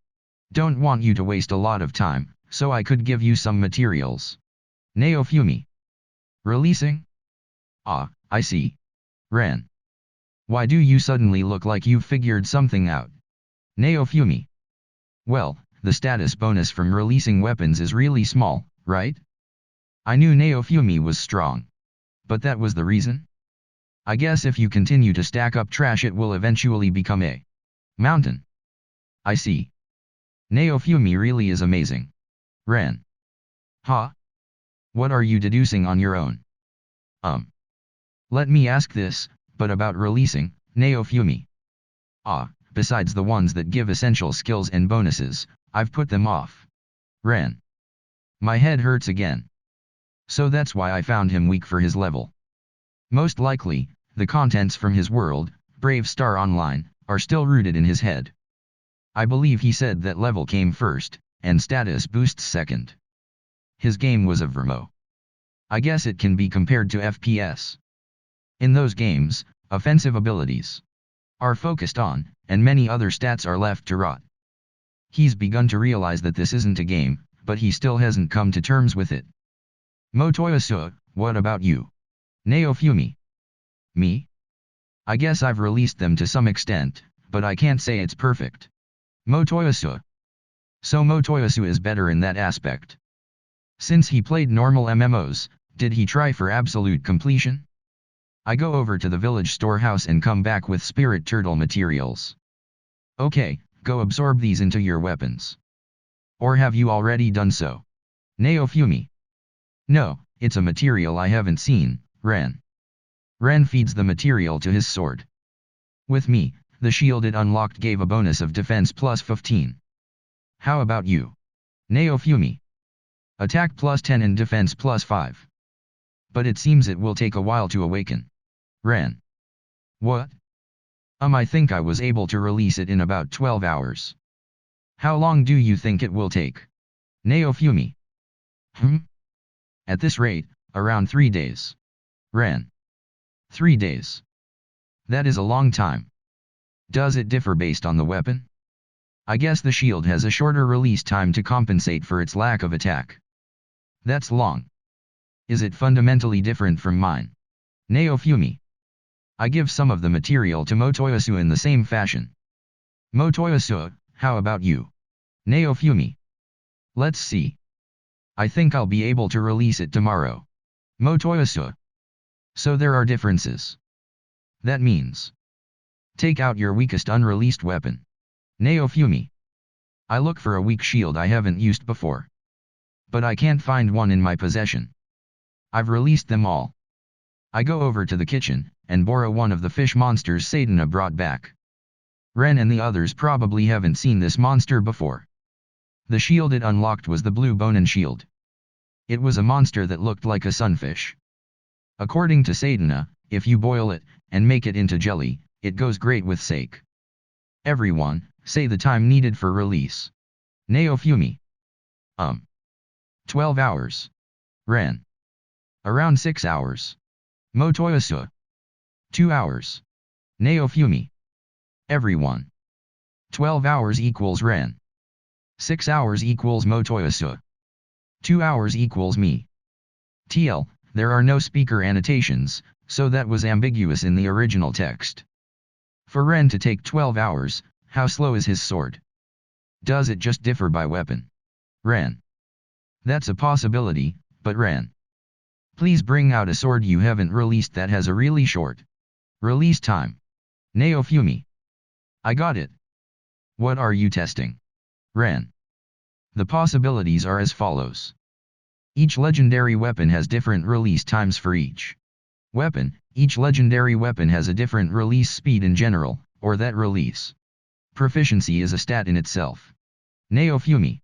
don't want you to waste a lot of time, so I could give you some materials. Naofumi. Releasing? Ah, I see. Ren. Why do you suddenly look like you've figured something out? Naofumi. Well, the status bonus from releasing weapons is really small, right? I knew Naofumi was strong. But that was the reason? I guess if you continue to stack up trash it will eventually become a mountain. I see. Naofumi really is amazing. Ren. Huh? What are you deducing on your own? Let me ask this, but about releasing, Naofumi. Besides the ones that give essential skills and bonuses, I've put them off. Ren. My head hurts again. So that's why I found him weak for his level. Most likely, the contents from his world, Brave Star Online, are still rooted in his head. I believe he said that level came first, and status boosts second. His game was a Vermo. I guess it can be compared to FPS. In those games, offensive abilities are focused on, and many other stats are left to rot. He's begun to realize that this isn't a game, but he still hasn't come to terms with it. Motoyasu, what about you? Naofumi. Me? I guess I've released them to some extent, but I can't say it's perfect. Motoyasu. So Motoyasu is better in that aspect. Since he played normal MMOs, did he try for absolute completion? I go over to the village storehouse and come back with spirit turtle materials. Okay, go absorb these into your weapons. Or have you already done so? Naofumi. No, it's a material I haven't seen, Ren. Ren feeds the material to his sword. With me, the shield it unlocked gave a bonus of defense plus 15. How about you? Naofumi. Attack plus 10 and defense plus 5. But it seems it will take a while to awaken. Ren. What? I think I was able to release it in about 12 hours. How long do you think it will take? Naofumi. At this rate, around 3 days. Ren. 3 days. That is a long time. Does it differ based on the weapon? I guess the shield has a shorter release time to compensate for its lack of attack. That's long. Is it fundamentally different from mine? Naofumi. I give some of the material to Motoyasu in the same fashion. Motoyasu, how about you? Naofumi. Let's see. I think I'll be able to release it tomorrow. Motoyasu. So there are differences. That means. Take out your weakest unreleased weapon. Naofumi. I look for a weak shield I haven't used before. But I can't find one in my possession. I've released them all. I go over to the kitchen, and borrow one of the fish monsters Sadana brought back. Ren and the others probably haven't seen this monster before. The shield it unlocked was the blue Bonin shield. It was a monster that looked like a sunfish. According to Sadhana, if you boil it, and make it into jelly, it goes great with sake. Everyone, say the time needed for release. Naofumi. 12 hours. Ren. Around 6 hours. Motoyasu. 2 hours. Naofumi. Everyone. 12 hours equals Ren. 6 hours equals Motoyasu. 2 hours equals me. TL, there are no speaker annotations, so that was ambiguous in the original text. For Ren to take 12 hours, how slow is his sword? Does it just differ by weapon? Ren. That's a possibility, but Ren. Please bring out a sword you haven't released that has a really short release time. Naofumi. I got it. What are you testing? Ren. The possibilities are as follows. Each legendary weapon has different release times for each weapon. Each legendary weapon has a different release speed in general, or that release proficiency is a stat in itself. Naofumi.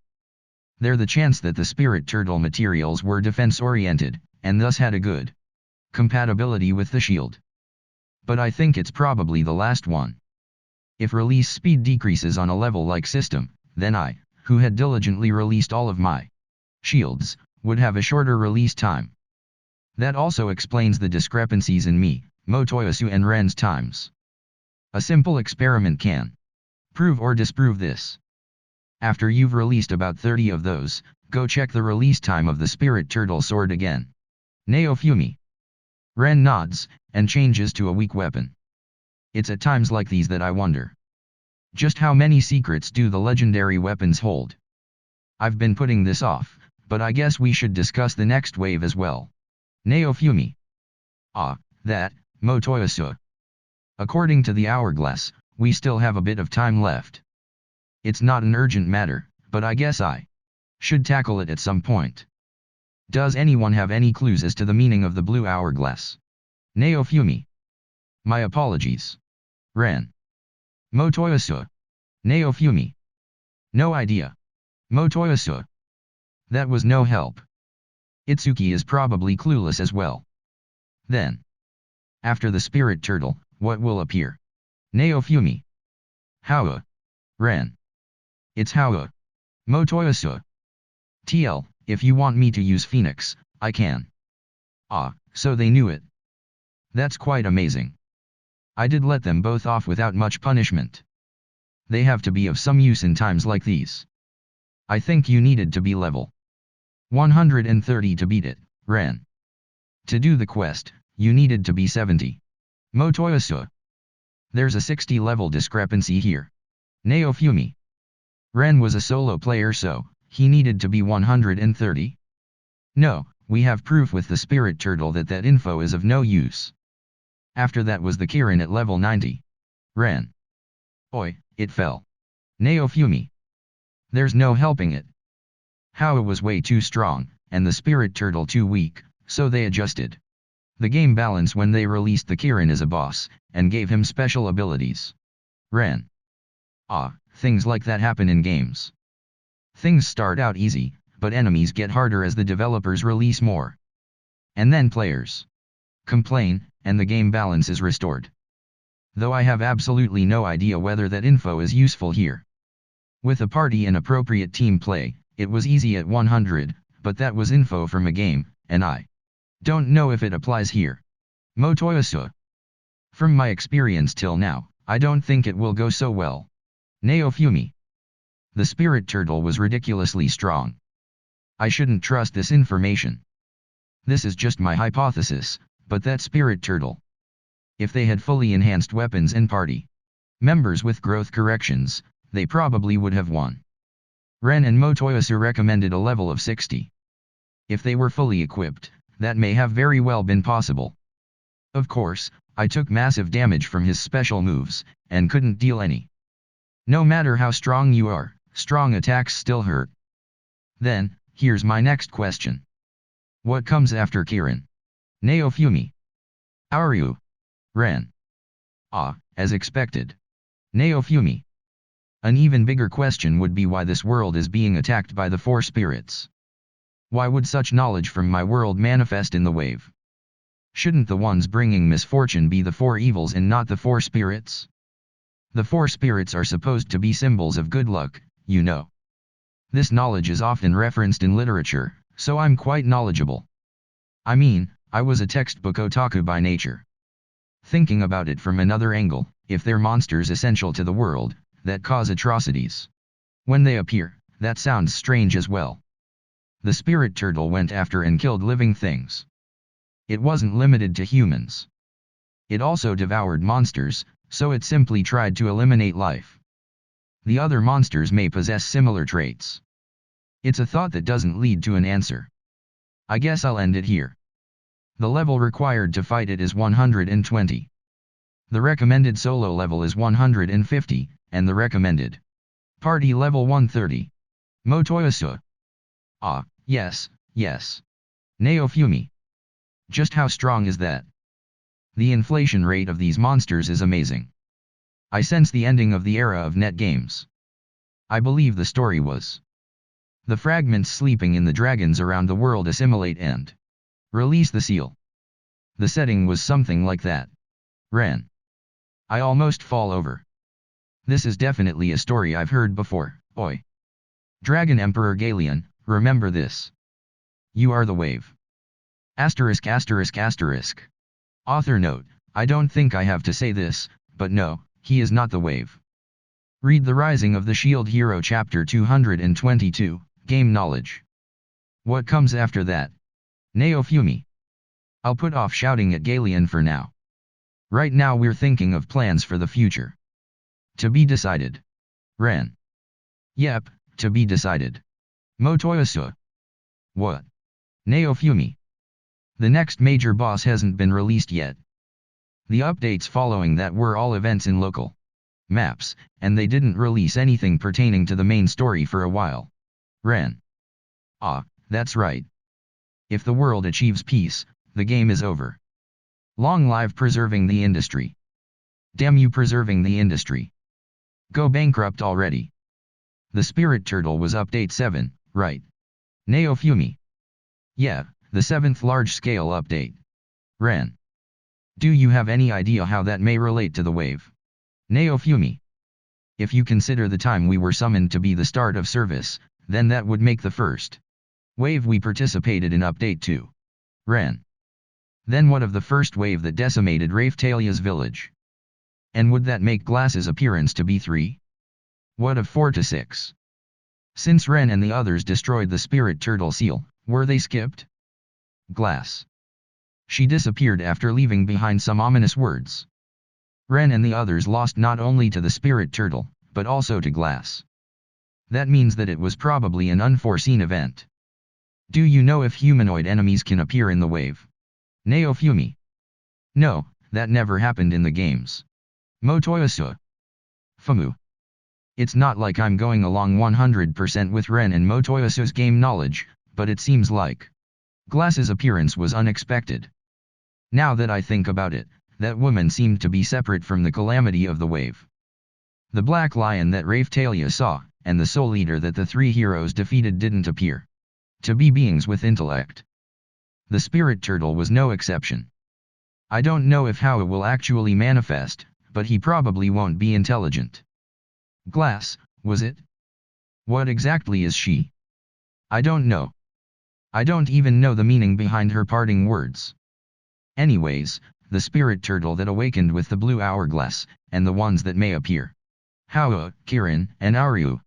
There the chance that the spirit turtle materials were defense-oriented, and thus had a good compatibility with the shield. But I think it's probably the last one. If release speed decreases on a level like system, then I, who had diligently released all of my shields, would have a shorter release time. That also explains the discrepancies in me, Motoyasu and Ren's times. A simple experiment can prove or disprove this. After you've released about 30 of those, go check the release time of the spirit turtle sword again. Naofumi. Ren nods, and changes to a weak weapon. It's at times like these that I wonder. Just how many secrets do the legendary weapons hold? I've been putting this off, but I guess we should discuss the next wave as well. Naofumi. That, Motoyasu. According to the hourglass, we still have a bit of time left. It's not an urgent matter, but I guess I should tackle it at some point. Does anyone have any clues as to the meaning of the blue hourglass? Naofumi. My apologies. Ren. Motoyasu. Naofumi. No idea. Motoyasu. That was no help. Itsuki is probably clueless as well. Then. After the spirit turtle, what will appear? Naofumi. Hawa. Ren. It's Hawa. Motoyasu. TL, if you want me to use Phoenix, I can. So they knew it. That's quite amazing. I did let them both off without much punishment. They have to be of some use in times like these. I think you needed to be level 130 to beat it, Ren. To do the quest, you needed to be 70. Motoyasu. There's a 60 level discrepancy here. Naofumi. Ren was a solo player, so he needed to be 130. No, we have proof with the spirit turtle that that info is of no use. After that was the Kirin at level 90. Ren. Oi, it fell. Naofumi. There's no helping it. Howa was way too strong, and the spirit turtle too weak, so they adjusted the game balance when they released the Kirin as a boss, and gave him special abilities. Ren. Things like that happen in games. Things start out easy, but enemies get harder as the developers release more. And then players complain, and the game balance is restored. Though I have absolutely no idea whether that info is useful here. With a party and appropriate team play, it was easy at 100, but that was info from a game, and I don't know if it applies here. Motoyasu. From my experience till now, I don't think it will go so well. Naofumi. The spirit turtle was ridiculously strong. I shouldn't trust this information. This is just my hypothesis, but that spirit turtle. If they had fully enhanced weapons and party members with growth corrections, they probably would have won. Ren and Motoyasu recommended a level of 60. If they were fully equipped, that may have very well been possible. Of course, I took massive damage from his special moves, and couldn't deal any. No matter how strong you are, strong attacks still hurt. Then, here's my next question. What comes after Kirin? Naofumi. Auryu. Ren. As expected. Naofumi. An even bigger question would be why this world is being attacked by the four spirits. Why would such knowledge from my world manifest in the wave? Shouldn't the ones bringing misfortune be the four evils and not the four spirits? The four spirits are supposed to be symbols of good luck, you know. This knowledge is often referenced in literature, so I'm quite knowledgeable. I mean, I was a textbook otaku by nature. Thinking about it from another angle, if they're monsters essential to the world, that cause atrocities. When they appear, that sounds strange as well. The spirit turtle went after and killed living things. It wasn't limited to humans. It also devoured monsters, so it simply tried to eliminate life. The other monsters may possess similar traits. It's a thought that doesn't lead to an answer. I guess I'll end it here. The level required to fight it is 120. The recommended solo level is 150, and the recommended party level 130. Motoyasu. Ah, yes, yes. Naofumi. Just how strong is that? The inflation rate of these monsters is amazing. I sense the ending of the era of net games. I believe the story was the fragments sleeping in the dragons around the world assimilate and release the seal. The setting was something like that. Ren. I almost fall over. This is definitely a story I've heard before, oi. Dragon Emperor Galeon, remember this. You are the wave. Asterisk asterisk asterisk. Author note, I don't think I have to say this, but no, he is not the wave. Read The Rising of the Shield Hero chapter 222, Game Knowledge. What comes after that? Naofumi. I'll put off shouting at Galeon for now. Right now we're thinking of plans for the future. To be decided. Ren. Yep, to be decided. Motoyasu. What? Naofumi. The next major boss hasn't been released yet. The updates following that were all events in local maps, and they didn't release anything pertaining to the main story for a while. Ren. Ah, that's right. If the world achieves peace, the game is over. Long live preserving the industry. Damn you preserving the industry. Go bankrupt already. The Spirit Turtle was update 7, right? Naofumi. Yeah, the 7th large-scale update. Ren. Do you have any idea how that may relate to the wave? Naofumi. If you consider the time we were summoned to be the start of service, then that would make the first wave we participated in update 2. Ren. Then what of the first wave that decimated Raphtalia's village? And would that make Glass's appearance to be 3? What of 4 to 6? Since Ren and the others destroyed the Spirit Turtle seal, were they skipped? Glass. She disappeared after leaving behind some ominous words. Ren and the others lost not only to the Spirit Turtle, but also to Glass. That means that it was probably an unforeseen event. Do you know if humanoid enemies can appear in the wave? Naofumi. No, that never happened in the games. Motoyasu. Famu. It's not like I'm going along 100% with Ren and Motoyasu's game knowledge, but it seems like Glass's appearance was unexpected. Now that I think about it, that woman seemed to be separate from the calamity of the wave. The black lion that Raphthalia saw, and the soul eater that the 3 heroes defeated didn't appear to be beings with intellect. The Spirit Turtle was no exception. I don't know if how it will actually manifest, but he probably won't be intelligent. Glass, was it? What exactly is she? I don't know. I don't even know the meaning behind her parting words. Anyways, the Spirit Turtle that awakened with the blue hourglass, and the ones that may appear. Hawa, Kirin, and Aryu.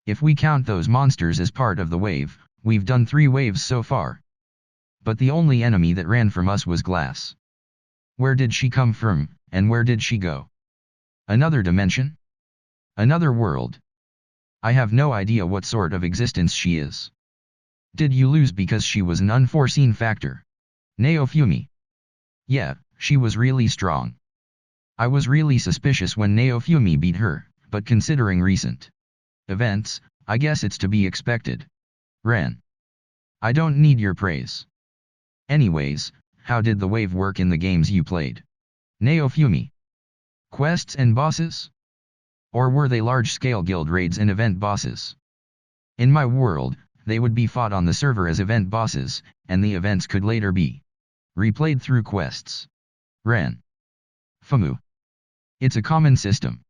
If we count those monsters as part of the wave, we've done 3 waves so far. But the only enemy that ran from us was Glass. Where did she come from, and where did she go? Another dimension? Another world? I have no idea what sort of existence she is. Did you lose because she was an unforeseen factor? Naofumi. Yeah, she was really strong. I was really suspicious when Naofumi beat her, but considering recent events, I guess it's to be expected. Ren. I don't need your praise. Anyways, how did the wave work in the games you played? Naofumi. Quests and bosses? Or were they large-scale guild raids and event bosses? In my world, They would be fought on the server as event bosses, and the events could later be replayed through quests. Ran. FAMU. It's a common system.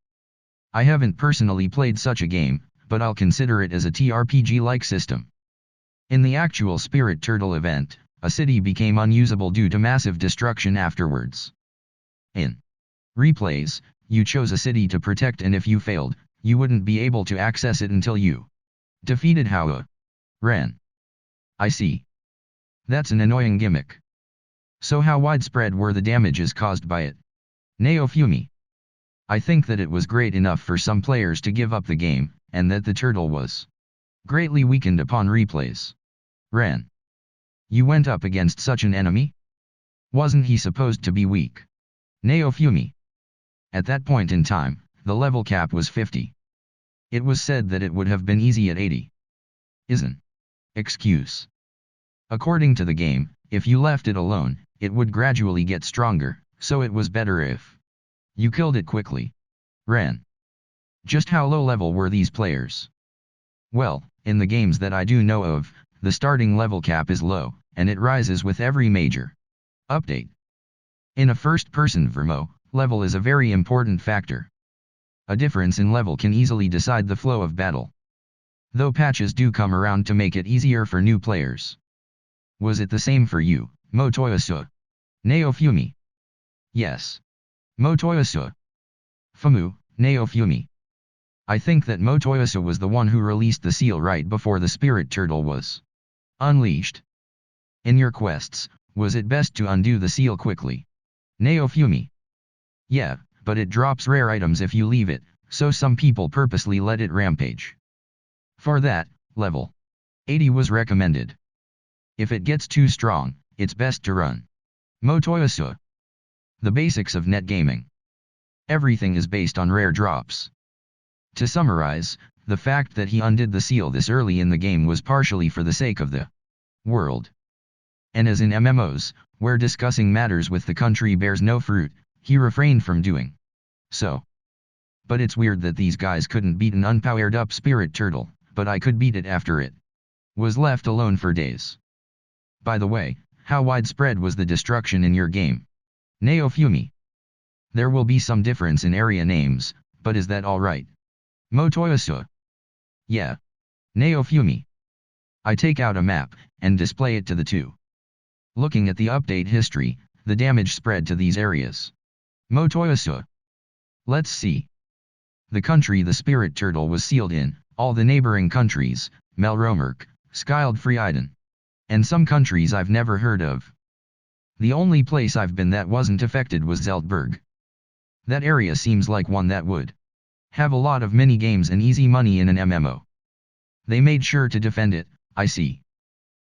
I haven't personally played such a game, but I'll consider it as a TRPG-like system. In the actual Spirit Turtle event, a city became unusable due to massive destruction afterwards. In replays, you chose a city to protect, and if you failed, you wouldn't be able to access it until you defeated Hawa. Ran. I see. That's an annoying gimmick. So how widespread were the damages caused by it? Naofumi. I think that it was great enough for some players to give up the game, and that the turtle was greatly weakened upon replays. Ran. You went up against such an enemy? Wasn't he supposed to be weak? Naofumi. At that point in time, the level cap was 50. It was said that it would have been easy at 80. Isn't excuse. According to the game, if you left it alone, it would gradually get stronger, so it was better if you killed it quickly. Ran. Just how low level were these players? Well, in the games that I do know of, the starting level cap is low, and it rises with every major update. In a first-person VRMO, level is a very important factor. A difference in level can easily decide the flow of battle. Though patches do come around to make it easier for new players. Was it the same for you, Motoyasu? Naofumi. Yes. Motoyasu. FAMU, Naofumi. I think that Motoyasu was the one who released the seal right before the Spirit Turtle was unleashed. In your quests, was it best to undo the seal quickly? Naofumi. Yeah, but it drops rare items if you leave it, so some people purposely let it rampage. For that, level 80 was recommended. If it gets too strong, it's best to run. Motoyasu. The basics of net gaming. Everything is based on rare drops. To summarize, the fact that he undid the seal this early in the game was partially for the sake of the world. And as in MMOs, where discussing matters with the country bears no fruit, he refrained from doing so. But it's weird that these guys couldn't beat an unpowered up Spirit Turtle, but I could beat it after it was left alone for days. By the way, how widespread was the destruction in your game? Naofumi. There will be some difference in area names, but is that alright? Motoyasu. Yeah. Naofumi. I take out a map, and display it to the two. Looking at the update history, the damage spread to these areas. Motoyasu. Let's see. The country the Spirit Turtle was sealed in, all the neighboring countries, Melromark, Skildfrieden. And some countries I've never heard of. The only place I've been that wasn't affected was Zeltberg. That area seems like one that would have a lot of mini-games and easy money in an MMO. They made sure to defend it, I see.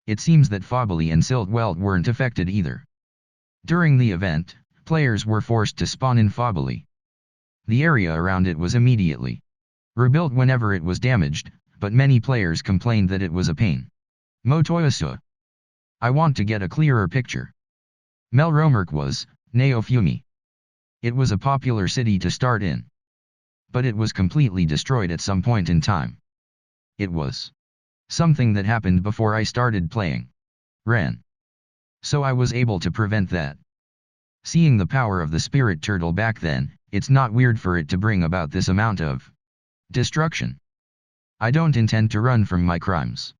It seems that Fobili and Siltwelt weren't affected either. During the event, players were forced to spawn in Fobili. The area around it was immediately rebuilt whenever it was damaged, but many players complained that it was a pain. Motoyasu. I want to get a clearer picture. Melromark was, Naofumi. It was a popular city to start in. But it was completely destroyed at some point in time. It was something that happened before I started playing. Ran. So I was able to prevent that. Seeing the power of the Spirit Turtle back then, it's not weird for it to bring about this amount of destruction. I don't intend to run from my crimes.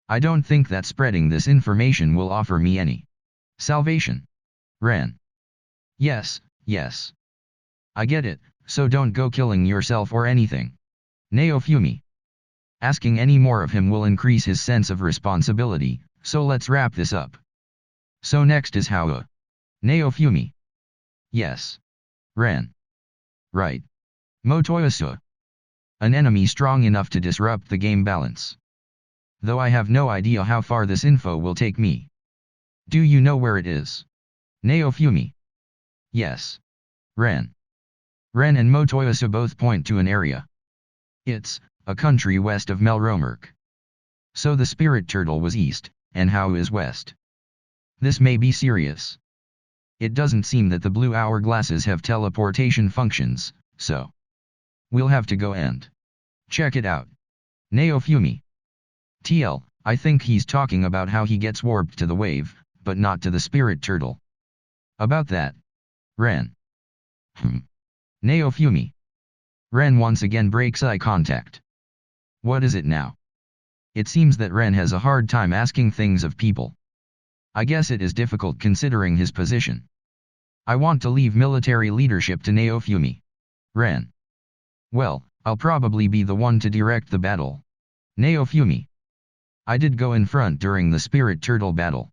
I don't think that spreading this information will offer me any salvation. Ran. Yes, yes. I get it, so don't go killing yourself or anything. Naofumi. Asking any more of him will increase his sense of responsibility, so let's wrap this up. So next is Hawa. Naofumi. Yes. Ran. Right. Motoyasu. An enemy strong enough to disrupt the game balance. Though I have no idea how far this info will take me. Do you know where it is? Naofumi. Yes. Ran. Ren and Motoyasu both point to an area. It's a country west of Melromark. So the Spirit Turtle was east, and Hau is west. This may be serious. It doesn't seem that the blue hourglasses have teleportation functions, so we'll have to go and check it out. Naofumi. I think he's talking about how he gets warped to the wave, but not to the spirit turtle. About that. Ren. Naofumi. Ren once again breaks eye contact. What is it now? It seems that Ren has a hard time asking things of people. I guess it is difficult considering his position. I want to leave military leadership to Naofumi. Ren. Well, I'll probably be the one to direct the battle. Naofumi. I did go in front during the spirit turtle battle.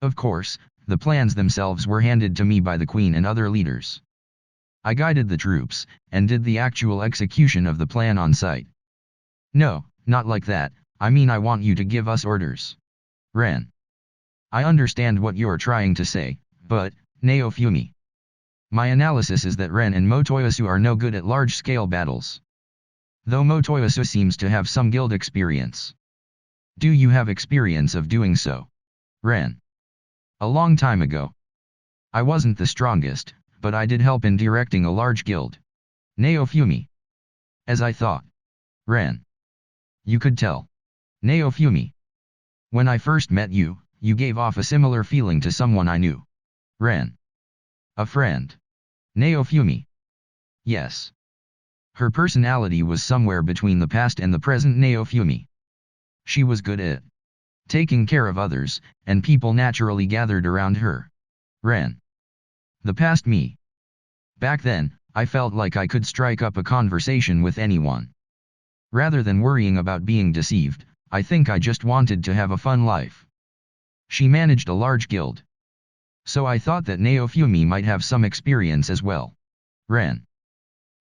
Of course, the plans themselves were handed to me by the queen and other leaders. I guided the troops, and did the actual execution of the plan on site. No, not like that, I mean I want you to give us orders. Ren. I understand what you're trying to say, but, Naofumi. My analysis is that Ren and Motoyasu are no good at large-scale battles. Though Motoyasu seems to have some guild experience. Do you have experience of doing so? Ren. A long time ago. I wasn't the strongest, but I did help in directing a large guild. Naofumi. As I thought. Ren. You could tell. Naofumi. When I first met you, you gave off a similar feeling to someone I knew. Ren. A friend. Naofumi. Yes. Her personality was somewhere between the past and the present Naofumi. She was good at taking care of others, and people naturally gathered around her. Ren. The past me. Back then, I felt like I could strike up a conversation with anyone. Rather than worrying about being deceived, I think I just wanted to have a fun life. She managed a large guild. So I thought that Naofumi might have some experience as well. Ren.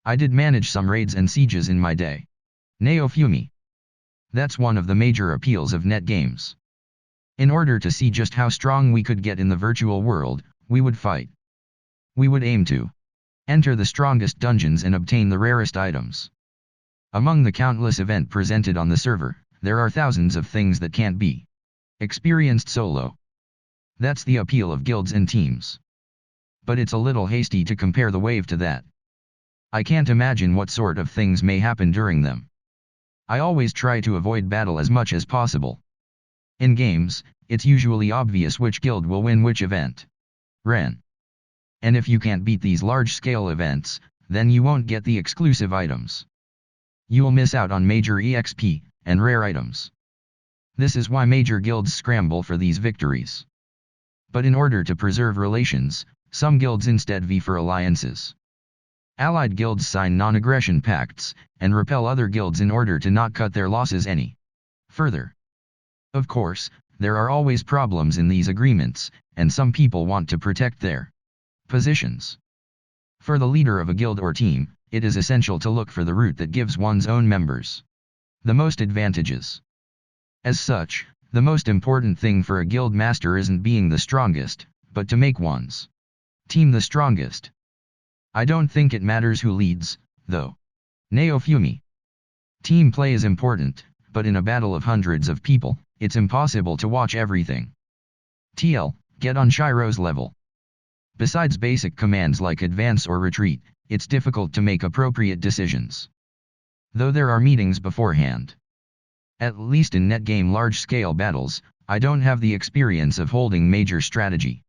I did manage some raids and sieges in my day. Naofumi. That's one of the major appeals of net games. In order to see just how strong we could get in the virtual world, we would fight. We would aim to enter the strongest dungeons and obtain the rarest items. Among the countless events presented on the server, there are thousands of things that can't be experienced solo. That's the appeal of guilds and teams. But it's a little hasty to compare the wave to that. I can't imagine what sort of things may happen during them. I always try to avoid battle as much as possible. In games, it's usually obvious which guild will win which event. Ren. And if you can't beat these large-scale events, then you won't get the exclusive items. You'll miss out on major EXP, and rare items. This is why major guilds scramble for these victories. But in order to preserve relations, some guilds instead vie for alliances. Allied guilds sign non-aggression pacts, and repel other guilds in order to not cut their losses any further. Of course, there are always problems in these agreements, and some people want to protect their positions. For the leader of a guild or team, it is essential to look for the route that gives one's own members the most advantages. As such, the most important thing for a guild master isn't being the strongest, but to make one's team the strongest. I don't think it matters who leads, though. Naofumi. Team play is important, but in a battle of hundreds of people, it's impossible to watch everything. Get on Shiro's level. Besides basic commands like advance or retreat, it's difficult to make appropriate decisions. Though there are meetings beforehand. At least in netgame large-scale battles, I don't have the experience of holding major strategy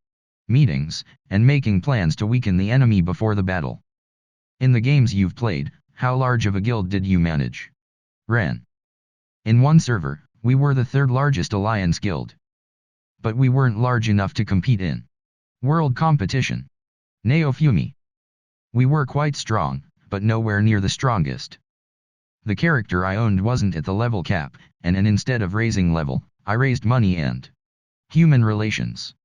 meetings, and making plans to weaken the enemy before the battle. In the games you've played, how large of a guild did you manage? Ren. In one server, we were the third largest alliance guild. But we weren't large enough to compete in world competition. Naofumi. We were quite strong, but nowhere near the strongest. The character I owned wasn't at the level cap, and instead of raising level, I raised money and human relations.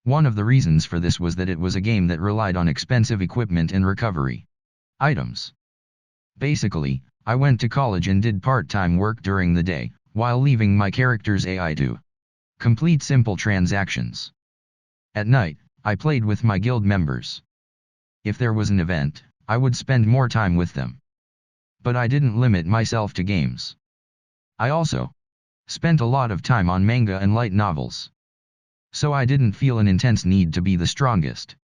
One of the reasons for this was that it was a game that relied on expensive equipment and recovery items. Basically, I went to college and did part-time work during the day, while leaving my character's AI to complete simple transactions. At night, I played with my guild members. If there was an event, I would spend more time with them. But I didn't limit myself to games. I also spent a lot of time on manga and light novels. So I didn't feel an intense need to be the strongest.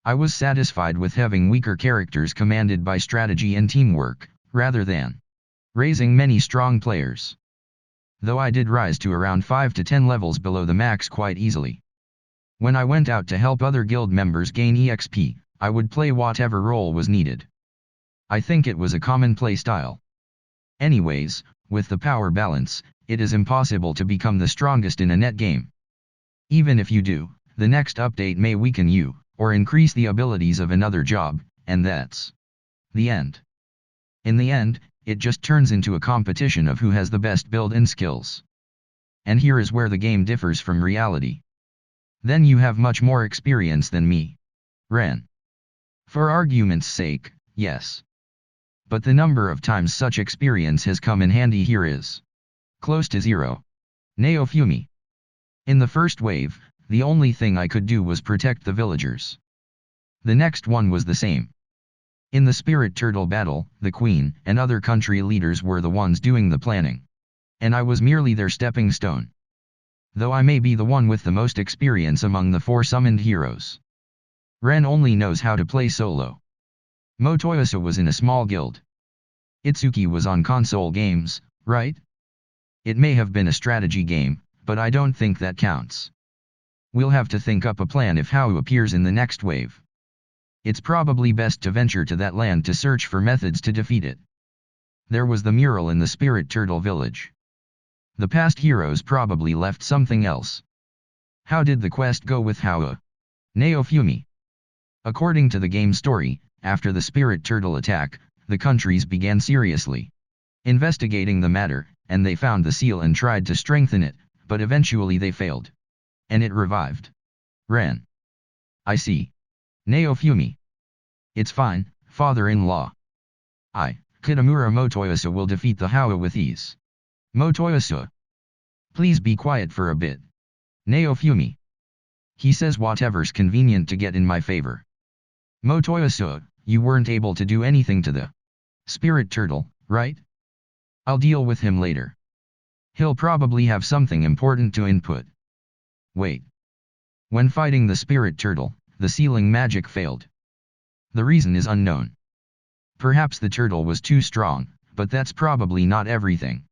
I was satisfied with having weaker characters commanded by strategy and teamwork, rather than raising many strong players. though I did rise to around 5 to 10 levels below the max quite easily. When I went out to help other guild members gain EXP, I would play whatever role was needed. I think it was a common play style. Anyways, with the power balance, it is impossible to become the strongest in a net game. Even if you do, the next update may weaken you, or increase the abilities of another job, and that's the end. In the end, it just turns into a competition of who has the best build and skills. And here is where the game differs from reality. Then you have much more experience than me. Ren. For argument's sake, yes. But the number of times such experience has come in handy here is close to zero. Neofumi. In the first wave, the only thing I could do was protect the villagers. The next one was the same. In the spirit turtle battle, the queen and other country leaders were the ones doing the planning. And I was merely their stepping stone. Though I may be the one with the most experience among the 4 summoned heroes. Ren only knows how to play solo. Motoyasa was in a small guild. Itsuki was on console games, right? It may have been a strategy game, but I don't think that counts. We'll have to think up a plan if Hao appears in the next wave. It's probably best to venture to that land to search for methods to defeat it. There was the mural in the Spirit Turtle village. The past heroes probably left something else. How did the quest go with Hao? Neofumi. According to the game story, after the Spirit Turtle attack, the countries began seriously investigating the matter, and they found the seal and tried to strengthen it, but eventually they failed. And it revived. Ren. I see. Neofumi. It's fine, father-in-law. Kitamura Motoyasa will defeat the Hao with ease. Motoyasa. Please be quiet for a bit. Neofumi. He says whatever's convenient to get in my favor. Motoyasa, you weren't able to do anything to the Spirit Turtle, right? I'll deal with him later. He'll probably have something important to input. Wait. When fighting the Spirit Turtle, the sealing magic failed. The reason is unknown. Perhaps the turtle was too strong, but that's probably not everything.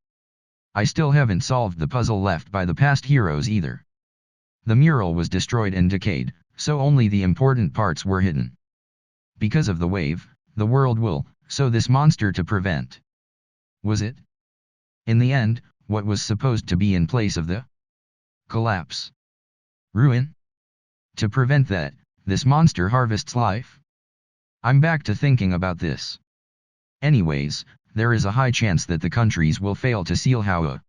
I still haven't solved the puzzle left by the past heroes either. The mural was destroyed and decayed, so only the important parts were hidden. Because of the wave, the world will, so this monster to prevent. Was it? In the end, what was supposed to be in place of the collapse? Ruin? To prevent that, this monster harvests life? I'm back to thinking about this. Anyways, there is a high chance that the countries will fail to seal Hao.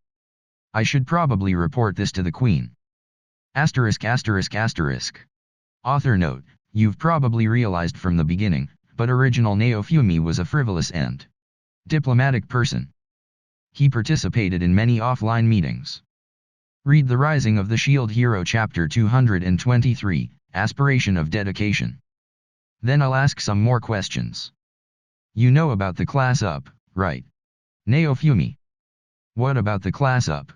I should probably report this to the queen. Asterisk. Author note, you've probably realized from the beginning, but original Neofumi was a frivolous and diplomatic person. He participated in many offline meetings. Read The Rising of the Shield Hero chapter 223, Aspiration of Dedication. Then I'll ask some more questions. You know about the class up, right? Neofumi. What about the class up?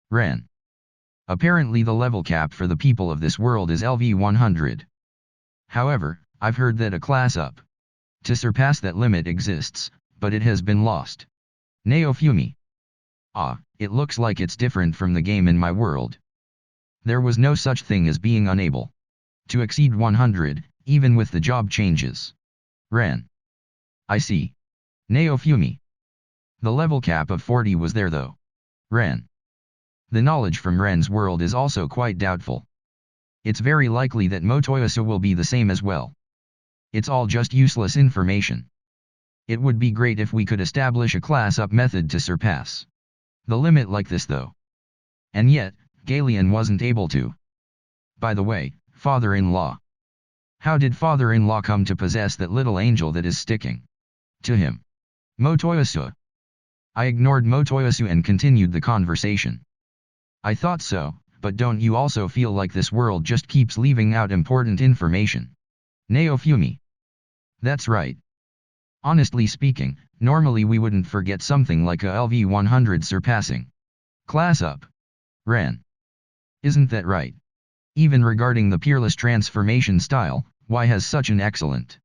Ren. Apparently the level cap for the people of this world is LV 100. However, I've heard that a class up to surpass that limit exists, but it has been lost. Neofumi. It looks like it's different from the game in my world. There was no such thing as being unable to exceed 100, even with the job changes. Ren. I see. Neofumi. The level cap of 40 was there though. Ren. The knowledge from Ren's world is also quite doubtful. It's very likely that Motoyasa will be the same as well. It's all just useless information. It would be great if we could establish a class-up method to surpass the limit like this though. And yet, Galeon wasn't able to. By the way, father-in-law. How did father-in-law come to possess that little angel that is sticking to him? Motoyasa. I ignored Motoyasu and continued the conversation. I thought so, but don't you also feel like this world just keeps leaving out important information? Neofumi. That's right. Honestly speaking, normally we wouldn't forget something like a LV 100 surpassing class up. Ren. Isn't that right? Even regarding the peerless transformation style, why has such an excellent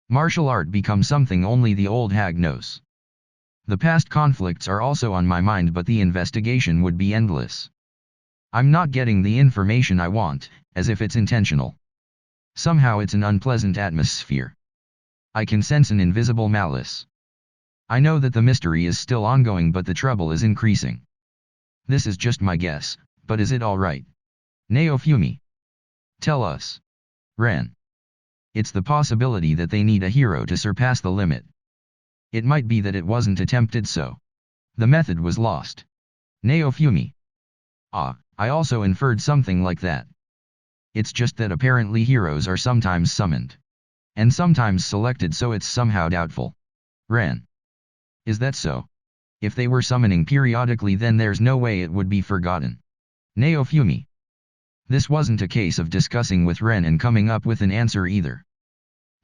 martial art become something only the old hag knows? The past conflicts are also on my mind, but the investigation would be endless. I'm not getting the information I want, as if it's intentional. Somehow it's an unpleasant atmosphere. I can sense an invisible malice. I know that the mystery is still ongoing, but the trouble is increasing. This is just my guess, but is it alright? Naofumi. Tell us. Ren. It's the possibility that they need a hero to surpass the limit. It might be that it wasn't attempted, so the method was lost. Naofumi. I also inferred something like that. It's just that apparently heroes are sometimes summoned. And sometimes selected, so it's somehow doubtful. Ren. Is that so? If they were summoning periodically, then there's no way it would be forgotten. Naofumi. This wasn't a case of discussing with Ren and coming up with an answer either.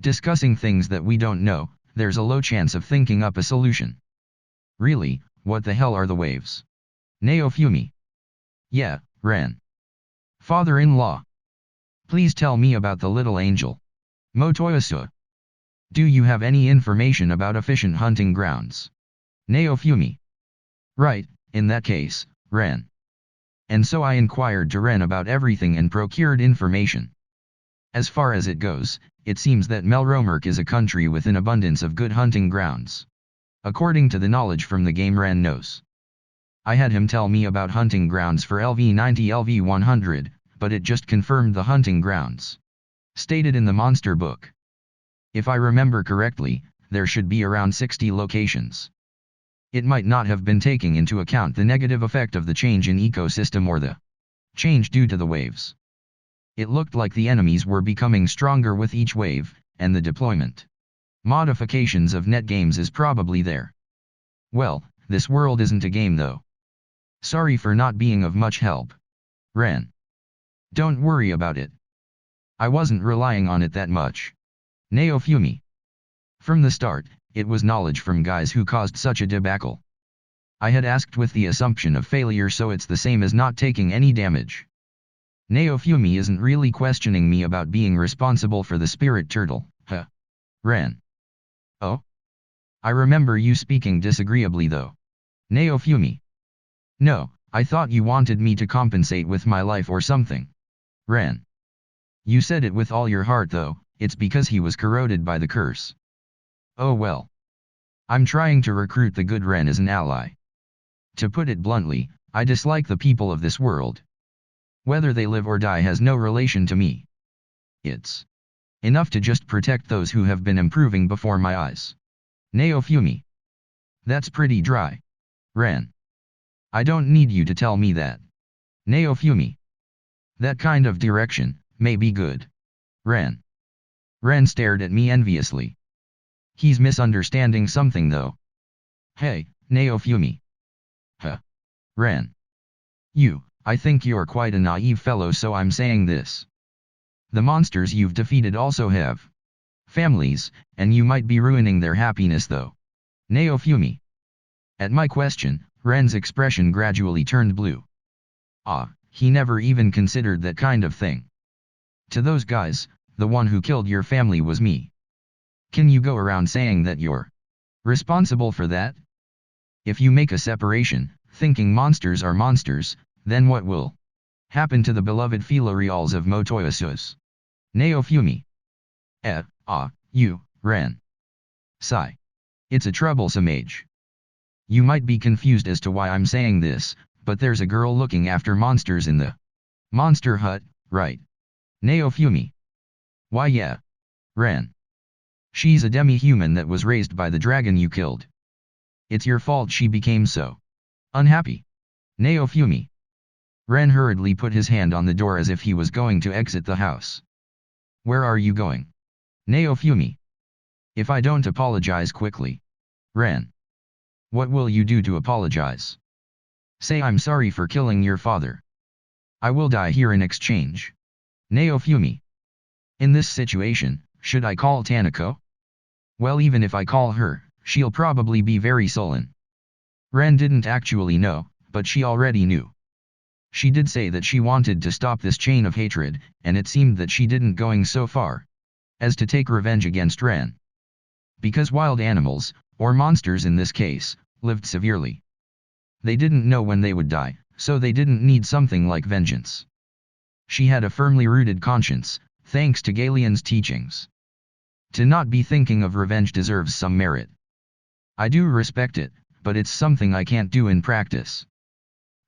Discussing things that we don't know, there's a low chance of thinking up a solution. Really, what the hell are the waves? Naofumi. Yeah, Ren. Father-in-law. Please tell me about the little angel. Motoyasu. Do you have any information about efficient hunting grounds? Naofumi. Right, in that case, Ren. And so I inquired to Ren about everything and procured information. As far as it goes, it seems that Melromark is a country with an abundance of good hunting grounds. According to the knowledge from the game Ren knows. I had him tell me about hunting grounds for LV90 LV100, but it just confirmed the hunting grounds stated in the monster book. If I remember correctly, there should be around 60 locations. It might not have been taking into account the negative effect of the change in ecosystem or the change due to the waves. It looked like the enemies were becoming stronger with each wave, and the deployment modifications of net games is probably there. Well, this world isn't a game though. Sorry for not being of much help. Ren. Don't worry about it. I wasn't relying on it that much. Naofumi. From the start, it was knowledge from guys who caused such a debacle. I had asked with the assumption of failure, so it's the same as not taking any damage. Naofumi isn't really questioning me about being responsible for the spirit turtle, huh? Ren. Oh? I remember you speaking disagreeably though. Naofumi. No, I thought you wanted me to compensate with my life or something. Ren. You said it with all your heart though, it's because he was corroded by the curse. Oh well. I'm trying to recruit the good Ren as an ally. To put it bluntly, I dislike the people of this world. Whether they live or die has no relation to me. It's enough to just protect those who have been improving before my eyes. Naofumi. That's pretty dry. Ren. I don't need you to tell me that. Naofumi. That kind of direction may be good. Ren. Ren stared at me enviously. He's misunderstanding something though. Hey, Naofumi. Huh. Ren. I think you're quite a naive fellow, so I'm saying this. The monsters you've defeated also have families, and you might be ruining their happiness though. Naofumi. At my question, Ren's expression gradually turned blue. He never even considered that kind of thing. To those guys, the one who killed your family was me. Can you go around saying that you're responsible for that? If you make a separation, thinking monsters are monsters, then what will happen to the beloved Philoreals of Motoyasus? Naofumi. Ren. Sigh. It's a troublesome age. You might be confused as to why I'm saying this, but there's a girl looking after monsters in the monster hut, right? Naofumi. Why yeah. Ren. She's a demi-human that was raised by the dragon you killed. It's your fault she became so unhappy. Naofumi. Ren hurriedly put his hand on the door as if he was going to exit the house. Where are you going? Naofumi. If I don't apologize quickly. Ren. What will you do to apologize? Say I'm sorry for killing your father. I will die here in exchange. Naofumi. In this situation, should I call Tanako? Well, even if I call her, she'll probably be very sullen. Ren didn't actually know, but she already knew. She did say that she wanted to stop this chain of hatred, and it seemed that she didn't going so far as to take revenge against Ren. Because wild animals, or monsters in this case, lived severely. They didn't know when they would die, so they didn't need something like vengeance. She had a firmly rooted conscience, thanks to Galeon's teachings. To not be thinking of revenge deserves some merit. I do respect it, but it's something I can't do in practice.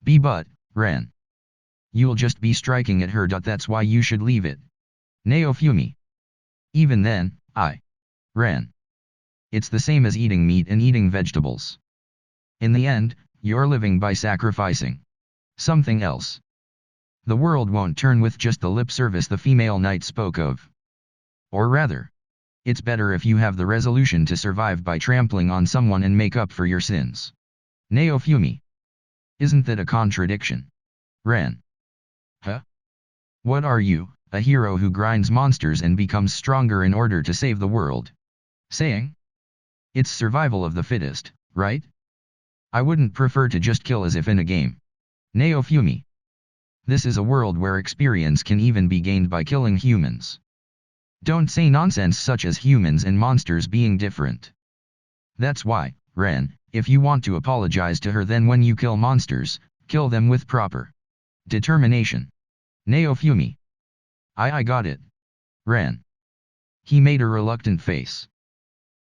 But, Ren. You'll just be striking at her. That's why you should leave it. Naofumi. Even then, Ren. It's the same as eating meat and eating vegetables. In the end, you're living by sacrificing something else. The world won't turn with just the lip service the female knight spoke of. Or rather, it's better if you have the resolution to survive by trampling on someone and make up for your sins. Naofumi. Isn't that a contradiction? Ren. Huh? What are you, a hero who grinds monsters and becomes stronger in order to save the world? Saying? It's survival of the fittest, right? I wouldn't prefer to just kill as if in a game. Naofumi. This is a world where experience can even be gained by killing humans. Don't say nonsense such as humans and monsters being different. That's why, Ren, if you want to apologize to her, then when you kill monsters, kill them with proper determination. Naofumi. I got it. Ren. He made a reluctant face.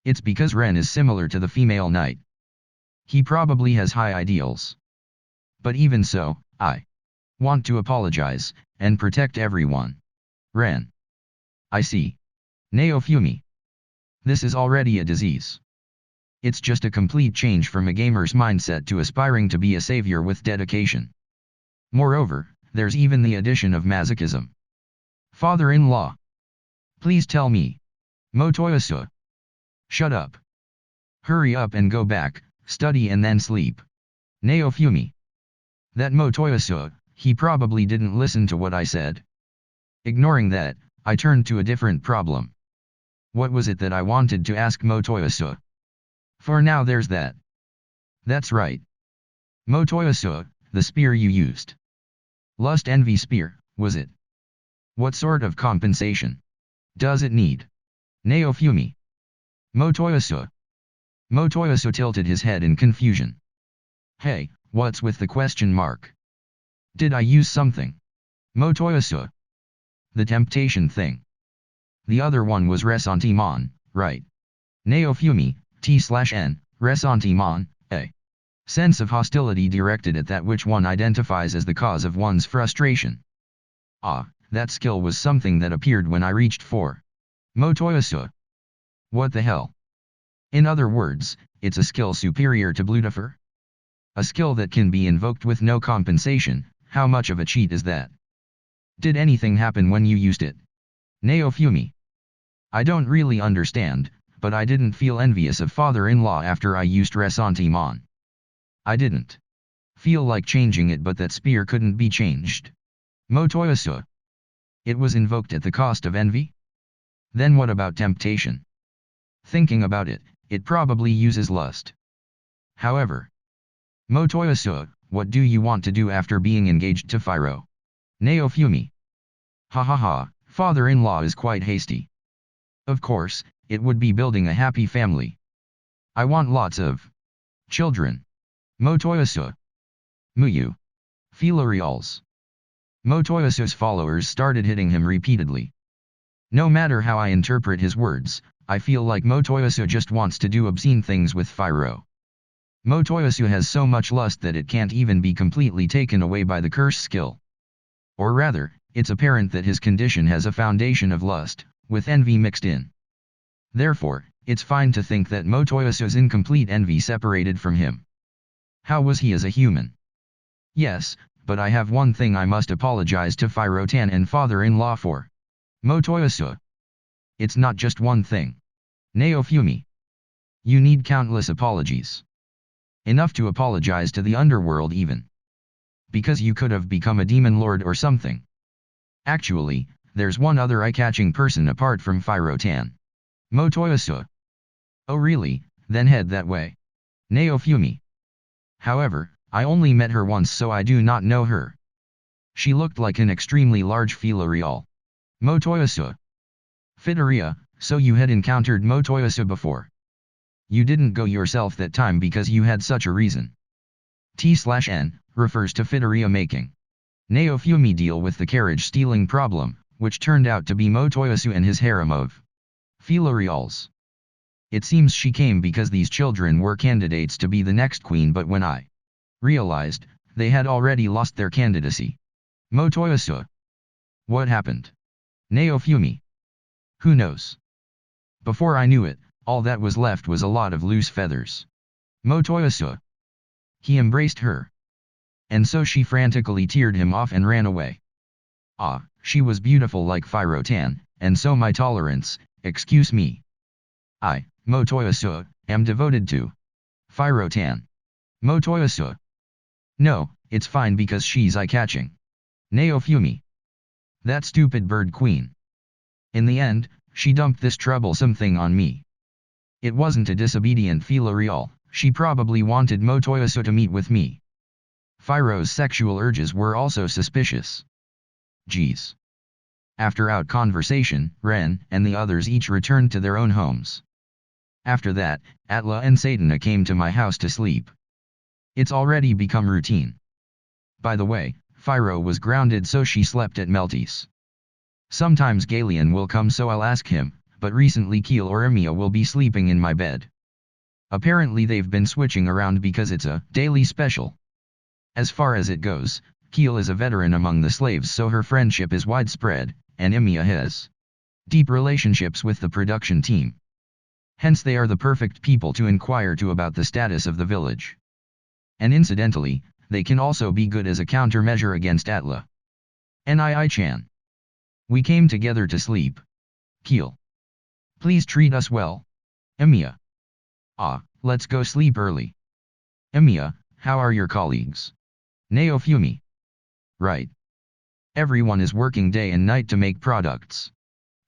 It's because Ren is similar to the female knight. He probably has high ideals. But even so, I want to apologize, and protect everyone. Ren. I see. Naofumi. This is already a disease. It's just a complete change from a gamer's mindset to aspiring to be a savior with dedication. Moreover, there's even the addition of masochism. Father-in-law. Please tell me. Motoyasu. Shut up. Hurry up and go back, study and then sleep. Naofumi. That Motoyasu, he probably didn't listen to what I said. Ignoring that, I turned to a different problem. What was it that I wanted to ask Motoyasu? For now there's that. That's right. Motoyasu, the spear you used. Lust envy spear, was it? What sort of compensation does it need? Naofumi. Motoyasu. Motoyasu tilted his head in confusion. Hey, what's with the question mark? Did I use something? Motoyasu. The temptation thing. The other one was ressentiment, right? Naofumi, T/N, ressentiment, a sense of hostility directed at that which one identifies as the cause of one's frustration. Ah, that skill was something that appeared when I reached for Motoyasu. What the hell? In other words, it's a skill superior to Bludifer? A skill that can be invoked with no compensation. How much of a cheat is that? Did anything happen when you used it? Naofumi. I don't really understand, but I didn't feel envious of father-in-law after I used ressentiment. I didn't feel like changing it, but that spear couldn't be changed. Motoyasu. It was invoked at the cost of envy? Then what about temptation? Thinking about it, it probably uses lust. However, Motoyasu, what do you want to do after being engaged to Fyro? Naofumi. Ha ha ha, father-in-law is quite hasty. Of course, it would be building a happy family. I want lots of children. Motoyasu. Muyu. Filarials. Motoyasu's followers started hitting him repeatedly. No matter how I interpret his words, I feel like Motoyasu just wants to do obscene things with Fyro. Motoyasu has so much lust that it can't even be completely taken away by the curse skill. Or rather, it's apparent that his condition has a foundation of lust, with envy mixed in. Therefore, it's fine to think that Motoyasu's incomplete envy separated from him. How was he as a human? Yes, but I have one thing I must apologize to Fyro-tan and father-in-law for. Motoyasu. It's not just one thing. Naofumi. You need countless apologies. Enough to apologize to the underworld even. Because you could have become a demon lord or something. Actually, there's one other eye-catching person apart from Fyro-tan. Motoyasu. Oh really, then head that way. Naofumi. However, I only met her once, so I do not know her. She looked like an extremely large Filarial. Motoyasu. Fitaria, so you had encountered Motoyasu before. You didn't go yourself that time because you had such a reason. T/N refers to Fitteria making. Naofumi deal with the carriage stealing problem, which turned out to be Motoyasu and his harem of Filarials. It seems she came because these children were candidates to be the next queen, but when I realized, they had already lost their candidacy. Motoyasu. What happened? Naofumi. Who knows? Before I knew it, all that was left was a lot of loose feathers. Motoyasu. He embraced her. And so she frantically teared him off and ran away. Ah, she was beautiful like Firotan, and so my tolerance, excuse me. I, Motoyasu, am devoted to Firotan. Motoyasu. No, it's fine because she's eye-catching. Naofumi. That stupid bird queen. In the end, she dumped this troublesome thing on me. It wasn't a disobedient Filarial, she probably wanted Motoyasu to meet with me. Firo's sexual urges were also suspicious. Geez. After out conversation, Ren and the others each returned to their own homes. After that, Atla and Satana came to my house to sleep. It's already become routine. By the way, Firo was grounded so she slept at Melty's. Sometimes Galeon will come so I'll ask him, but recently Keel or Emiya will be sleeping in my bed. Apparently they've been switching around because it's a daily special. As far as it goes, Keel is a veteran among the slaves so her friendship is widespread, and Emiya has deep relationships with the production team. Hence they are the perfect people to inquire to about the status of the village. And incidentally, they can also be good as a countermeasure against Atla. Nii-chan. We came together to sleep. Keel. Please treat us well. Emiya. Ah, let's go sleep early. Emiya, how are your colleagues? Naofumi. Right. Everyone is working day and night to make products.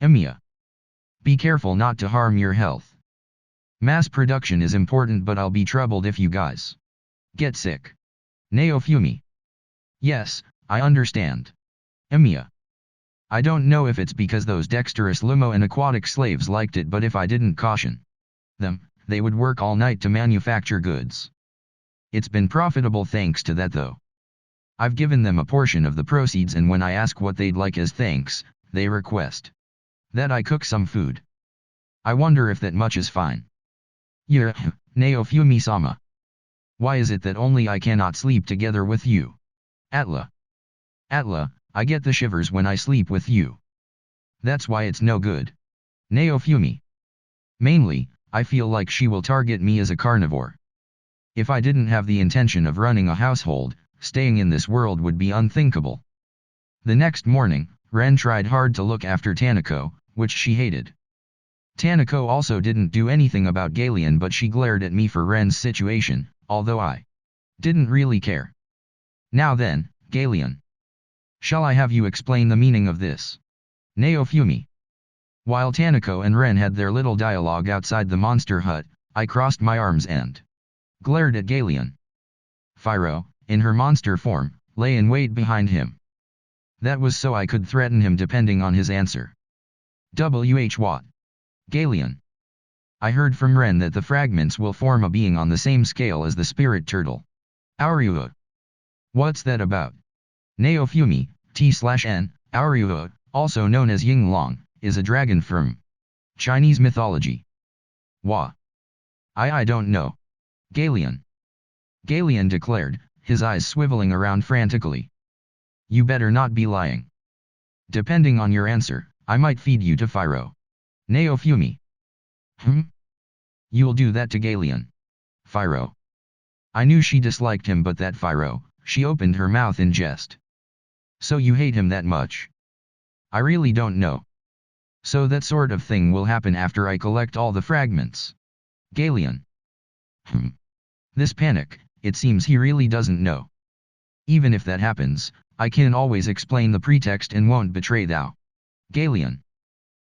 Emiya. Be careful not to harm your health. Mass production is important but I'll be troubled if you guys get sick. Naofumi. Yes, I understand. Emiya. I don't know if it's because those dexterous limo and aquatic slaves liked it but if I didn't caution them, they would work all night to manufacture goods. It's been profitable thanks to that though. I've given them a portion of the proceeds and when I ask what they'd like as thanks, they request that I cook some food. I wonder if that much is fine. Yeah, Naofumi-sama. Why is it that only I cannot sleep together with you? Atla. Atla, I get the shivers when I sleep with you. That's why it's no good. Naofumi. Mainly, I feel like she will target me as a carnivore. If I didn't have the intention of running a household, staying in this world would be unthinkable. The next morning, Ren tried hard to look after Tanako, which she hated. Tanako also didn't do anything about Galeon but she glared at me for Ren's situation, although I didn't really care. Now then, Galeon. Shall I have you explain the meaning of this? Naofumi. While Tanako and Ren had their little dialogue outside the monster hut, I crossed my arms and glared at Galeon. Firo, in her monster form, lay in wait behind him. That was so I could threaten him depending on his answer. What? Galeon. I heard from Ren that the fragments will form a being on the same scale as the spirit turtle. Auriua. What's that about? Naofumi, T/N, Auriua, also known as Yinglong, is a dragon from Chinese mythology. Wah. I don't know. Galeon. Galeon declared, his eyes swiveling around frantically. You better not be lying. Depending on your answer, I might feed you to Firo. Naofumi. You'll do that to Galeon. Firo. I knew she disliked him but that Firo, she opened her mouth in jest. So you hate him that much? I really don't know. So that sort of thing will happen after I collect all the fragments. Galeon. This panic, it seems he really doesn't know. Even if that happens, I can always explain the pretext and won't betray thou. Galeon.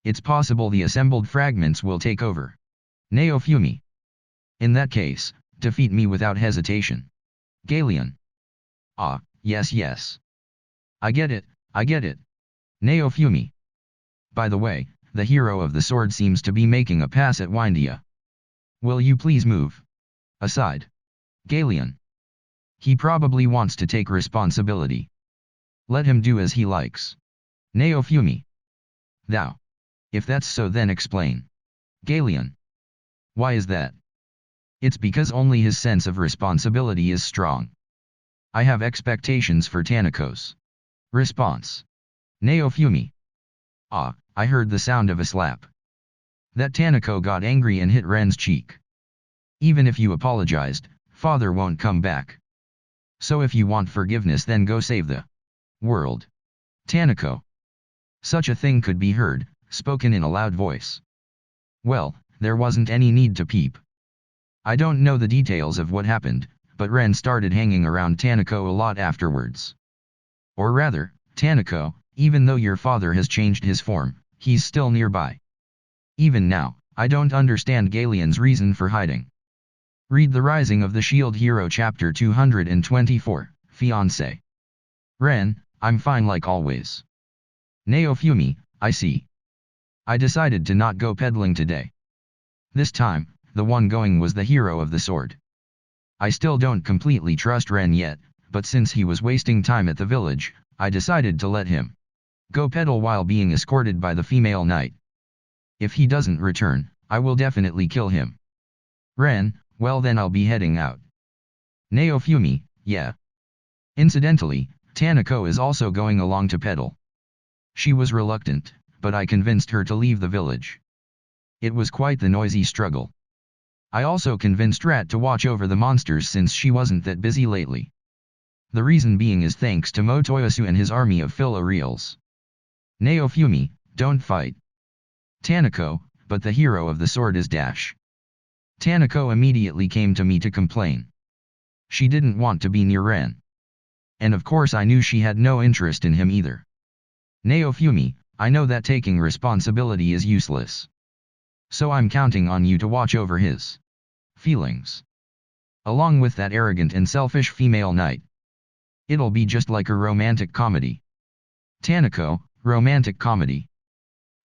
It's possible the assembled fragments will take over. Naofumi. In that case, defeat me without hesitation. Galeon. Ah, yes. I get it. Naofumi. By the way, the hero of the sword seems to be making a pass at Windia. Will you please move aside? Galeon. He probably wants to take responsibility. Let him do as he likes. Naofumi. Thou. If that's so, then explain. Galeon. Why is that? It's because only his sense of responsibility is strong. I have expectations for Tanako's response. Naofumi. Ah, I heard the sound of a slap. That Tanako got angry and hit Ren's cheek. Even if you apologized, father won't come back. So if you want forgiveness, then go save the world. Tanako. Such a thing could be heard, spoken in a loud voice. Well, there wasn't any need to peep. I don't know the details of what happened, but Ren started hanging around Tanako a lot afterwards. Or rather, Tanako, even though your father has changed his form, he's still nearby. Even now, I don't understand Galeon's reason for hiding. Read The Rising of the Shield Hero chapter 224, Fiancé. Ren, I'm fine like always. Naofumi, I see. I decided to not go peddling today. This time, the one going was the hero of the sword. I still don't completely trust Ren yet, but since he was wasting time at the village, I decided to let him go peddle while being escorted by the female knight. If he doesn't return, I will definitely kill him. Ren, well then I'll be heading out. Naofumi, yeah. Incidentally, Tanako is also going along to peddle. She was reluctant, but I convinced her to leave the village. It was quite the noisy struggle. I also convinced Rat to watch over the monsters since she wasn't that busy lately. The reason being is thanks to Motoyasu and his army of Philoreals. Naofumi, don't fight. Tanako, but the hero of the sword is Dash. Tanako immediately came to me to complain. She didn't want to be near Ren. And of course I knew she had no interest in him either. Naofumi, I know that taking responsibility is useless. So I'm counting on you to watch over his feelings. Along with that arrogant and selfish female knight. It'll be just like a romantic comedy. Tanako, romantic comedy.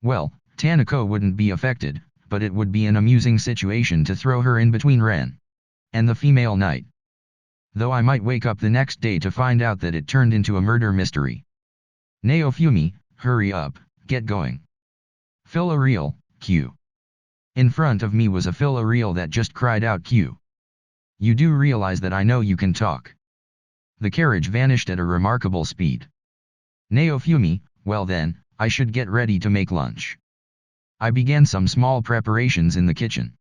Well, Tanako wouldn't be affected, but it would be an amusing situation to throw her in between Ren and the female knight. Though I might wake up the next day to find out that it turned into a murder mystery. Naofumi, hurry up, get going. Philoreal, Q. In front of me was a Philoreal that just cried out Q. You do realize that I know you can talk. The carriage vanished at a remarkable speed. Naofumi, well then, I should get ready to make lunch. I began some small preparations in the kitchen.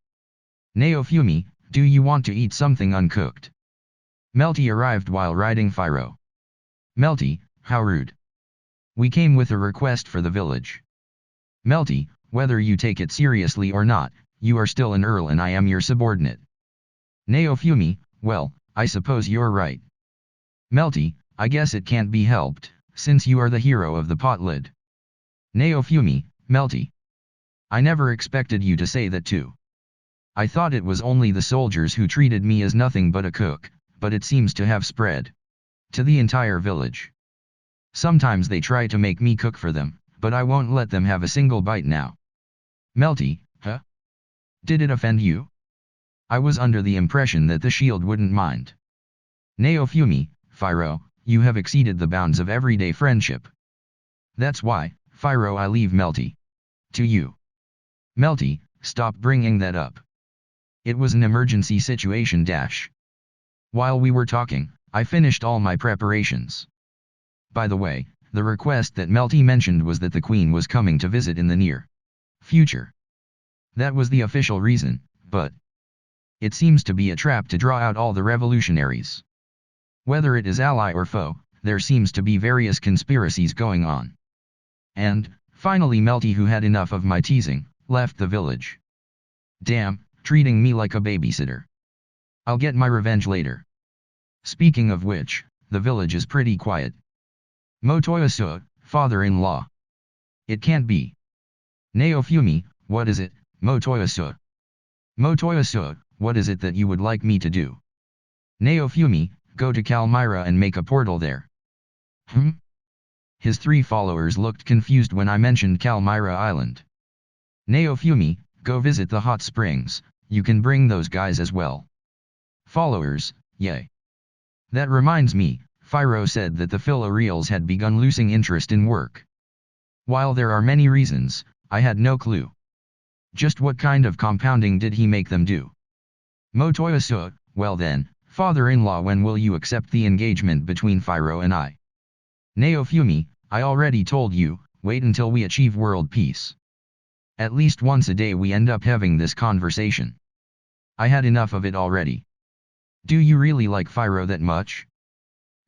Naofumi, do you want to eat something uncooked? Melty arrived while riding Fyro. Melty, how rude. We came with a request for the village. Melty, whether you take it seriously or not, you are still an earl and I am your subordinate. Naofumi, well, I suppose you're right. Melty, I guess it can't be helped, since you are the hero of the pot lid. Naofumi, Melty. I never expected you to say that too. I thought it was only the soldiers who treated me as nothing but a cook, but it seems to have spread to the entire village. Sometimes they try to make me cook for them, but I won't let them have a single bite now. Melty, huh? Did it offend you? I was under the impression that the shield wouldn't mind. Naofumi, Fyro, you have exceeded the bounds of everyday friendship. That's why, Fyro, I leave Melty to you. Melty, stop bringing that up. It was an emergency situation dash. While we were talking, I finished all my preparations. By the way, the request that Melty mentioned was that the Queen was coming to visit in the near future. That was the official reason, but it seems to be a trap to draw out all the revolutionaries. Whether it is ally or foe, there seems to be various conspiracies going on. And, finally Melty, who had enough of my teasing, left the village. Damn, treating me like a babysitter. I'll get my revenge later. Speaking of which, the village is pretty quiet. Motoyasu, father-in-law. It can't be. Naofumi, what is it, Motoyasu? Motoyasu, what is it that you would like me to do? Naofumi, go to Kalmyra and make a portal there. His 3 followers looked confused when I mentioned Kalmyra Island. Naofumi, go visit the hot springs, you can bring those guys as well. Followers, yay. That reminds me, Phiro said that the Philoreals had begun losing interest in work. While there are many reasons, I had no clue. Just what kind of compounding did he make them do? Motoyasu, well then, father-in-law, when will you accept the engagement between Phiro and I? Naofumi, I already told you, wait until we achieve world peace. At least once a day we end up having this conversation. I had enough of it already. Do you really like Phiro that much?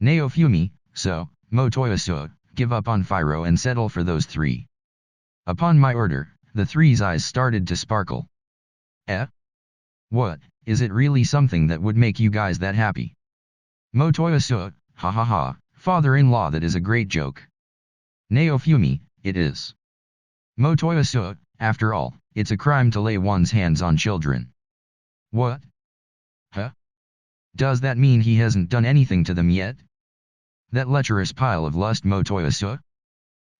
Naofumi, so, Motoyasu, give up on Phiro and settle for those three. Upon my order, the three's eyes started to sparkle. Eh? What, is it really something that would make you guys that happy? Motoyasu, ha ha ha, father-in-law, that is a great joke. Naofumi, it is. Motoyasu, after all, it's a crime to lay one's hands on children. What? Huh? Does that mean he hasn't done anything to them yet? That lecherous pile of lust, Motoyasu?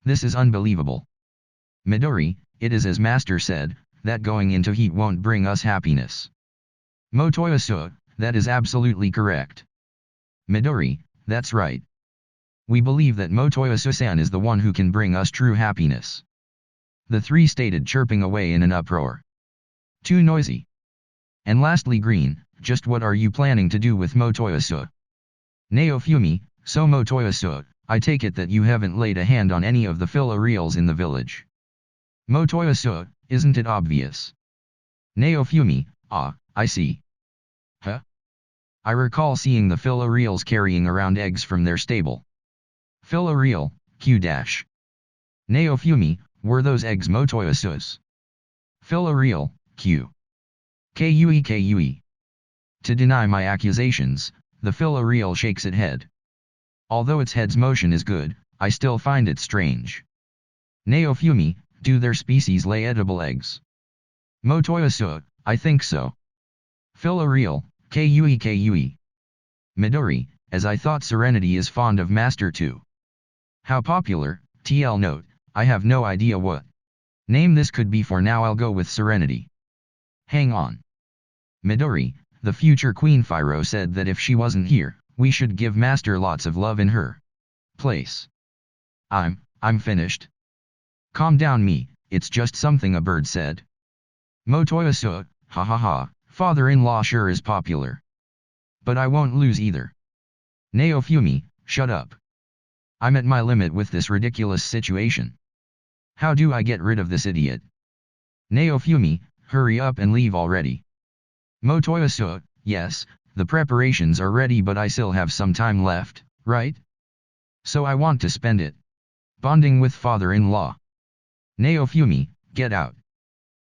This is unbelievable. Midori, it is as Master said, that going into heat won't bring us happiness. Motoyasu, that is absolutely correct. Midori, that's right. We believe that Motoyasu-san is the one who can bring us true happiness. The three stated, chirping away in an uproar. Too noisy. And lastly, Green, just what are you planning to do with Motoyasu? Naofumi, so Motoyasu, I take it that you haven't laid a hand on any of the Philoreals in the village. Motoyasu, isn't it obvious? Naofumi, ah, I see. Huh? I recall seeing the Philoreals carrying around eggs from their stable. Philoreal, Q dash. Naofumi, were those eggs Motoyasu's? Philoreal, Q. Kue. To deny my accusations, the Philoreal shakes its head. Although its head's motion is good, I still find it strange. Naofumi, do their species lay edible eggs? Motoyasu, I think so. Philoreal, Kue. Midori, as I thought Serenity is fond of Master too. How popular, TL note, I have no idea what name this could be. For now I'll go with Serenity. Hang on. Midori, the future Queen Phiro said that if she wasn't here, we should give Master lots of love in her place. I'm finished. Calm down me, it's just something a bird said. Motoyasu, ha ha ha, father-in-law sure is popular. But I won't lose either. Naofumi, shut up. I'm at my limit with this ridiculous situation. How do I get rid of this idiot? Naofumi, hurry up and leave already. Motoyasu, yes, the preparations are ready, but I still have some time left, right? So I want to spend it bonding with father-in-law. Naofumi, get out.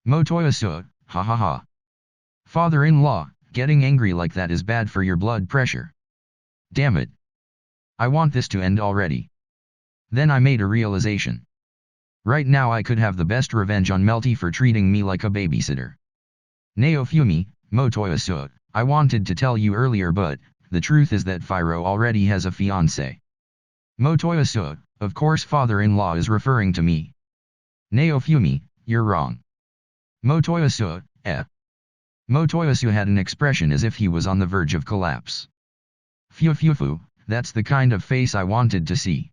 Motoyasu, ha ha ha. Father-in-law, getting angry like that is bad for your blood pressure. Damn it. I want this to end already. Then I made a realization. Right now I could have the best revenge on Melty for treating me like a babysitter. Naofumi, Motoyasu, I wanted to tell you earlier, but the truth is that Phiro already has a fiancé. Motoyasu, of course father-in-law is referring to me. Naofumi, you're wrong. Motoyasu, Motoyasu had an expression as if he was on the verge of collapse. Phew, that's the kind of face I wanted to see.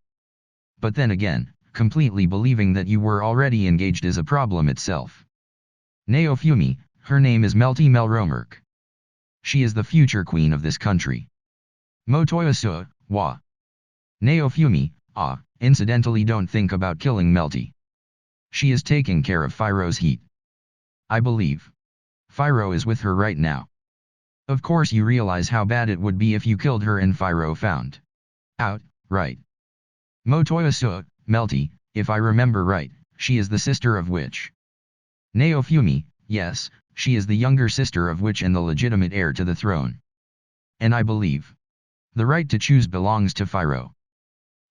But then again, completely believing that you were already engaged is a problem itself. Naofumi, her name is Melty Melromerk. She is the future queen of this country. Motoyasu, wa. Naofumi, incidentally don't think about killing Melty. She is taking care of Phiro's heat. I believe Phiro is with her right now. Of course you realize how bad it would be if you killed her and Phiro found out, right? Motoyasu, Melty, if I remember right, she is the sister of Witch. Naofumi, yes, she is the younger sister of Witch and the legitimate heir to the throne. And I believe the right to choose belongs to Phiro.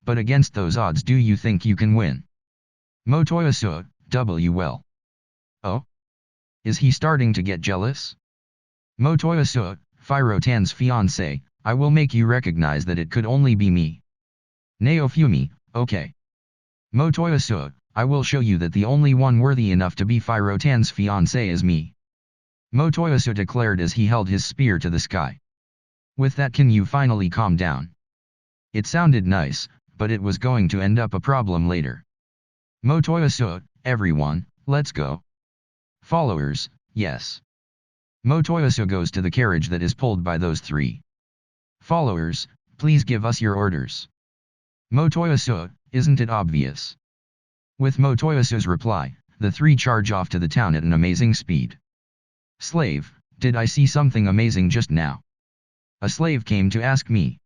But against those odds, do you think you can win? Motoyasu, well. Oh? Is he starting to get jealous? Motoyasu, Phiro-tan's fiancé, I will make you recognize that it could only be me. Naofumi, okay. Motoyasu, I will show you that the only one worthy enough to be Phiro-tan's fiancé is me. Motoyasu declared as he held his spear to the sky. With that, can you finally calm down? It sounded nice, but it was going to end up a problem later. Motoyasu, everyone, let's go. Followers, yes. Motoyasu goes to the carriage that is pulled by those three. Followers, please give us your orders. Motoyasu, isn't it obvious? With Motoyasu's reply, the three charge off to the town at an amazing speed. Slave, did I see something amazing just now? A slave came to ask me.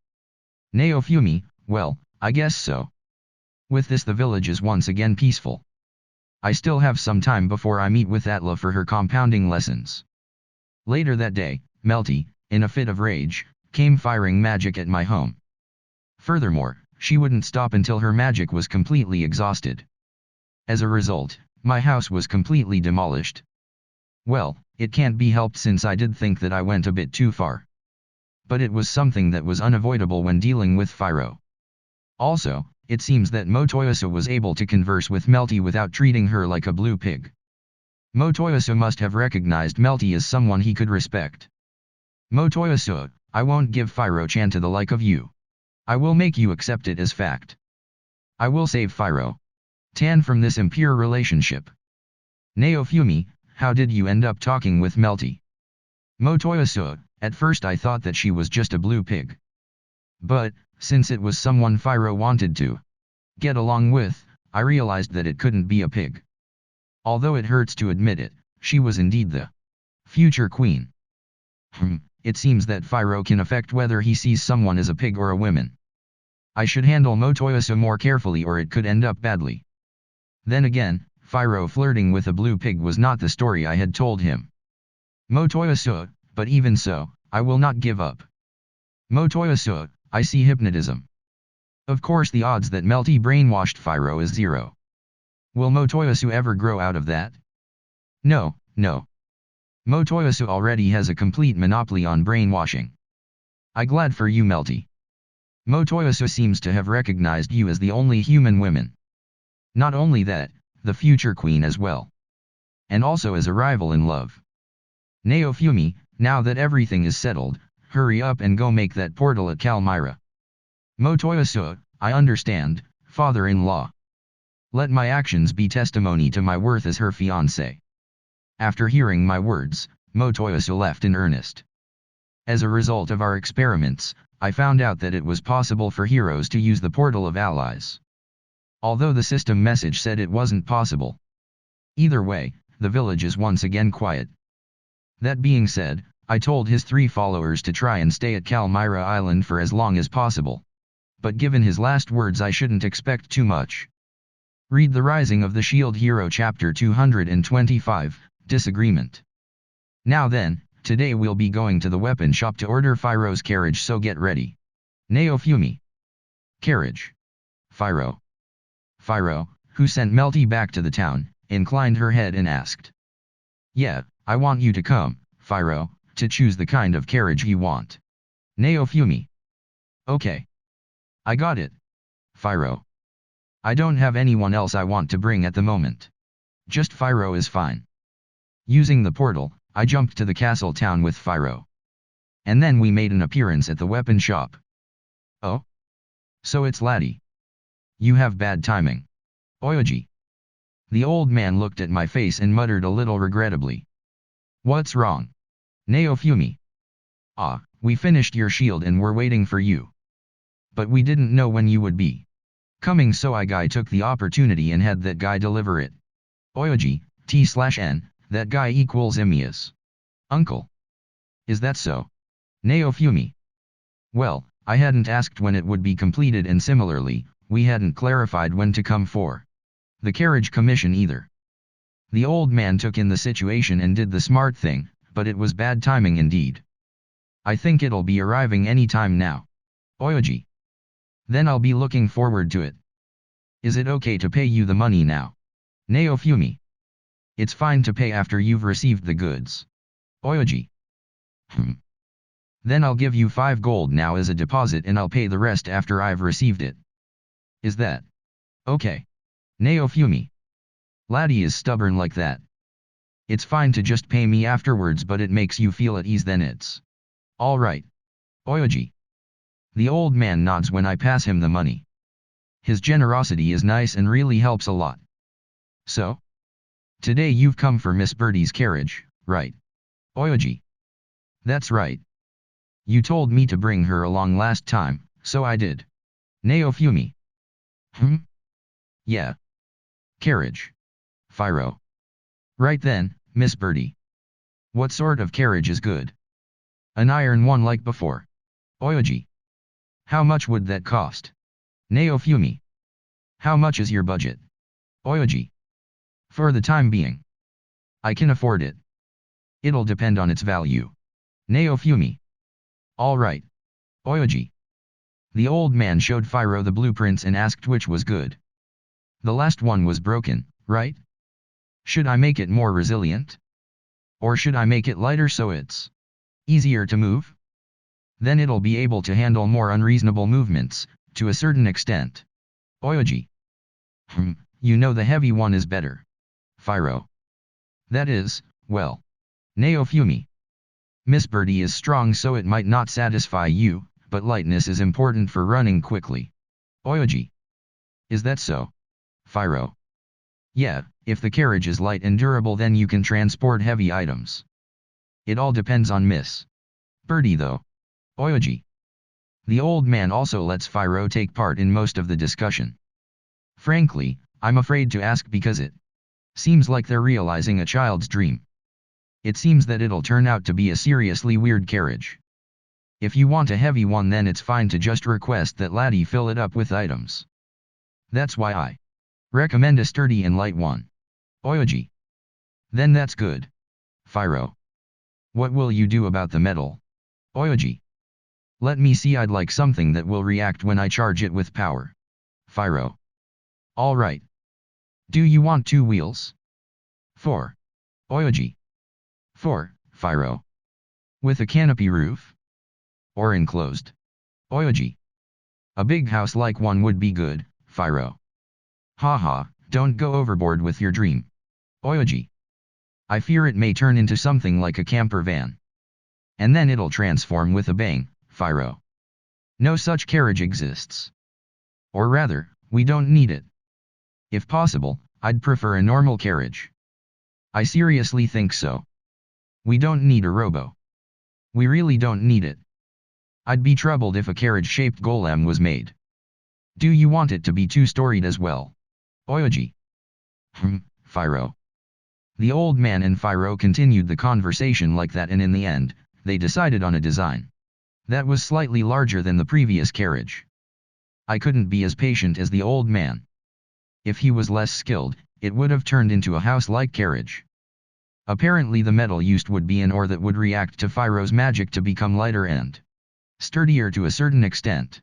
Naofumi, well, I guess so. With this, the village is once again peaceful. I still have some time before I meet with Atla for her compounding lessons. Later that day, Melty, in a fit of rage, came firing magic at my home. Furthermore, she wouldn't stop until her magic was completely exhausted. As a result, my house was completely demolished. Well, it can't be helped since I did think that I went a bit too far. But it was something that was unavoidable when dealing with Fyro. Also, it seems that Motoyasu was able to converse with Melty without treating her like a blue pig. Motoyasu must have recognized Melty as someone he could respect. Motoyasu, I won't give Fyro-chan to the like of you. I will make you accept it as fact. I will save Fyro-tan from this impure relationship. Naofumi, how did you end up talking with Melty? Motoyasu, at first I thought that she was just a blue pig. But, since it was someone Fyro wanted to get along with, I realized that it couldn't be a pig. Although it hurts to admit it, she was indeed the future queen. It seems that Fyro can affect whether he sees someone as a pig or a woman. I should handle Motoyasu more carefully or it could end up badly. Then again, Fyro flirting with a blue pig was not the story I had told him. Motoyasu, but even so, I will not give up. Motoyasu, I see hypnotism. Of course the odds that Melty brainwashed Fyro is 0. Will Motoyasu ever grow out of that? No, no. Motoyasu already has a complete monopoly on brainwashing. I glad for you, Melty. Motoyasu seems to have recognized you as the only human woman. Not only that, the future queen as well. And also as a rival in love. Naofumi, now that everything is settled, hurry up and go make that portal at Kalmyra. Motoyasu, I understand, father-in-law. Let my actions be testimony to my worth as her fiancé. After hearing my words, Motoyasu left in earnest. As a result of our experiments, I found out that it was possible for heroes to use the portal of allies. Although the system message said it wasn't possible. Either way, the village is once again quiet. That being said, I told his 3 followers to try and stay at Kalmyra Island for as long as possible. But given his last words, I shouldn't expect too much. Read The Rising of the Shield Hero Chapter 225, Disagreement. Now then, today we'll be going to the weapon shop to order Fyro's carriage, so get ready. Naofumi. Carriage. Fyro. Fyro, who sent Melty back to the town, inclined her head and asked. Yeah, I want you to come, Fyro, to choose the kind of carriage you want. Naofumi. Okay. I got it. Fyro. I don't have anyone else I want to bring at the moment. Just Fyro is fine. Using the portal, I jumped to the castle town with Fyro. And then we made an appearance at the weapon shop. Oh? So it's Laddie. You have bad timing. Oyoji. The old man looked at my face and muttered a little regrettably. What's wrong? Naofumi. Ah, we finished your shield and were waiting for you. But we didn't know when you would be coming, so I took the opportunity and had that guy deliver it. Oyoji, T/N, that guy equals Emiya's uncle. Is that so? Naofumi. Well, I hadn't asked when it would be completed, and similarly, we hadn't clarified when to come for the carriage commission either. The old man took in the situation and did the smart thing, but it was bad timing indeed. I think it'll be arriving any time now. Oyoji. Then I'll be looking forward to it. Is it okay to pay you the money now? Naofumi. It's fine to pay after you've received the goods. Oyoji. Then I'll give you 5 gold now as a deposit and I'll pay the rest after I've received it. Is that okay? Naofumi. Laddie is stubborn like that. It's fine to just pay me afterwards, but it makes you feel at ease, then it's all right. Oyoji. The old man nods when I pass him the money. His generosity is nice and really helps a lot. So? Today you've come for Miss Birdie's carriage, right? Oyoji. That's right. You told me to bring her along last time, so I did. Naofumi. Yeah. Carriage. Phiro. Right then, Miss Birdie. What sort of carriage is good? An iron one like before. Oyoji. How much would that cost? Naofumi. How much is your budget? Oyoji. For the time being. I can afford it. It'll depend on its value. Naofumi. All right. Oyoji. The old man showed Phiro the blueprints and asked which was good. The last one was broken, right? Should I make it more resilient? Or should I make it lighter so it's easier to move? Then it'll be able to handle more unreasonable movements, to a certain extent. Oyoji. You know the heavy one is better. Phiro. That is, well. Naofumi. Miss Birdie is strong so it might not satisfy you, but lightness is important for running quickly. Oyoji. Is that so? Phiro. Yeah, if the carriage is light and durable then you can transport heavy items. It all depends on Miss Birdie though. Oyoji. The old man also lets Phiro take part in most of the discussion. Frankly, I'm afraid to ask because it seems like they're realizing a child's dream. It seems that it'll turn out to be a seriously weird carriage. If you want a heavy one then it's fine to just request that Laddie fill it up with items. That's why I recommend a sturdy and light one. Oyoji. Then that's good. Phiro. What will you do about the metal? Oyoji. Let me see, I'd like something that will react when I charge it with power. Phiro. All right. Do you want 2 wheels? 4. Oyoji. 4, Phiro. With a canopy roof? Or enclosed? Oyoji. A big house like one would be good, Phiro. Haha, don't go overboard with your dream. Oyoji. I fear it may turn into something like a camper van. And then it'll transform with a bang, Phiro. No such carriage exists. Or rather, we don't need it. If possible, I'd prefer a normal carriage. I seriously think so. We don't need a robo. We really don't need it. I'd be troubled if a carriage-shaped golem was made. Do you want it to be 2-storied as well? Oyoji. Phiro. The old man and Phiro continued the conversation like that and in the end, they decided on a design that was slightly larger than the previous carriage. I couldn't be as patient as the old man. If he was less skilled, it would have turned into a house-like carriage. Apparently the metal used would be an ore that would react to Phiro's magic to become lighter and sturdier to a certain extent.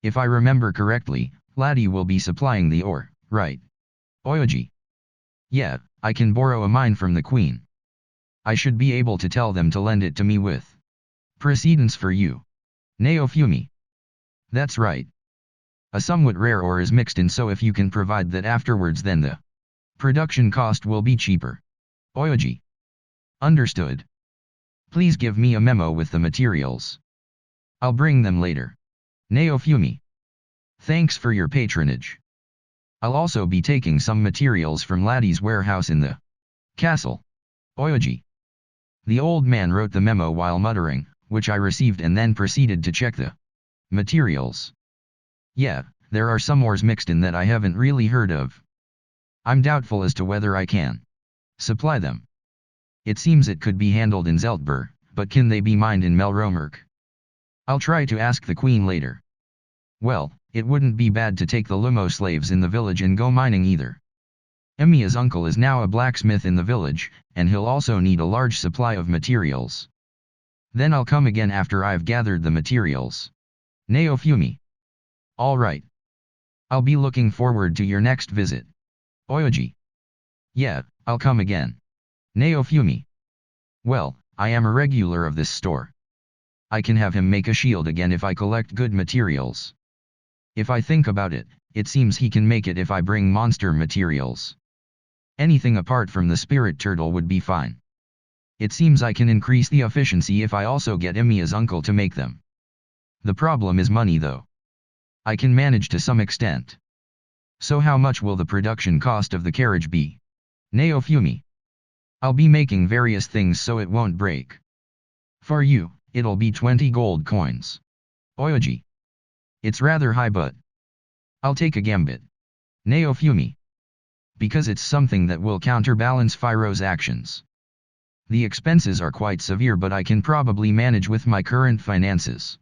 If I remember correctly, Laddie will be supplying the ore, right? Oyoji. Yeah, I can borrow a mine from the queen. I should be able to tell them to lend it to me with precedence for you. Naofumi. That's right. A somewhat rare ore is mixed in, so if you can provide that afterwards then the production cost will be cheaper. Oyoji. Understood. Please give me a memo with the materials. I'll bring them later. Naofumi. Thanks for your patronage. I'll also be taking some materials from Laddie's warehouse in the castle. Oyoji. The old man wrote the memo while muttering, which I received and then proceeded to check the materials. Yeah, there are some ores mixed in that I haven't really heard of. I'm doubtful as to whether I can supply them. It seems it could be handled in Zeltbur, but can they be mined in Melromark? I'll try to ask the queen later. Well, it wouldn't be bad to take the Lumo slaves in the village and go mining either. Emiya's uncle is now a blacksmith in the village, and he'll also need a large supply of materials. Then I'll come again after I've gathered the materials. Naofumi. All right. I'll be looking forward to your next visit. Oyoji. Yeah, I'll come again. Naofumi. Well, I am a regular of this store. I can have him make a shield again if I collect good materials. If I think about it, it seems he can make it if I bring monster materials. Anything apart from the spirit turtle would be fine. It seems I can increase the efficiency if I also get Emiya's uncle to make them. The problem is money though. I can manage to some extent. So how much will the production cost of the carriage be? Naofumi. I'll be making various things so it won't break. For you, it'll be 20 gold coins. Oyoji. It's rather high but I'll take a gambit. Naofumi. Because it's something that will counterbalance Firo's actions. The expenses are quite severe but I can probably manage with my current finances.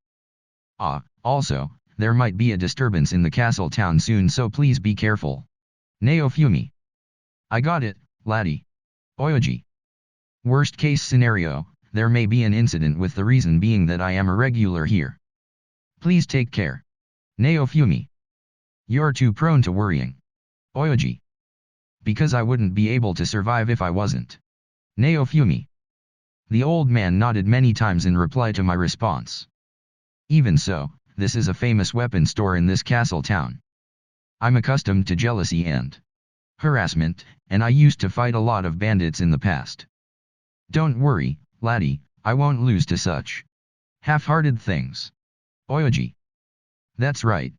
Also, there might be a disturbance in the castle town soon so please be careful. Naofumi. I got it, laddie. Oyoji. Worst case scenario, there may be an incident with the reason being that I am a regular here. Please take care. Naofumi. You're too prone to worrying. Oyoji. Because I wouldn't be able to survive if I wasn't. Naofumi. The old man nodded many times in reply to my response. Even so, this is a famous weapon store in this castle town. I'm accustomed to jealousy and harassment, and I used to fight a lot of bandits in the past. Don't worry, laddie, I won't lose to such half-hearted things. Oyoji. That's right.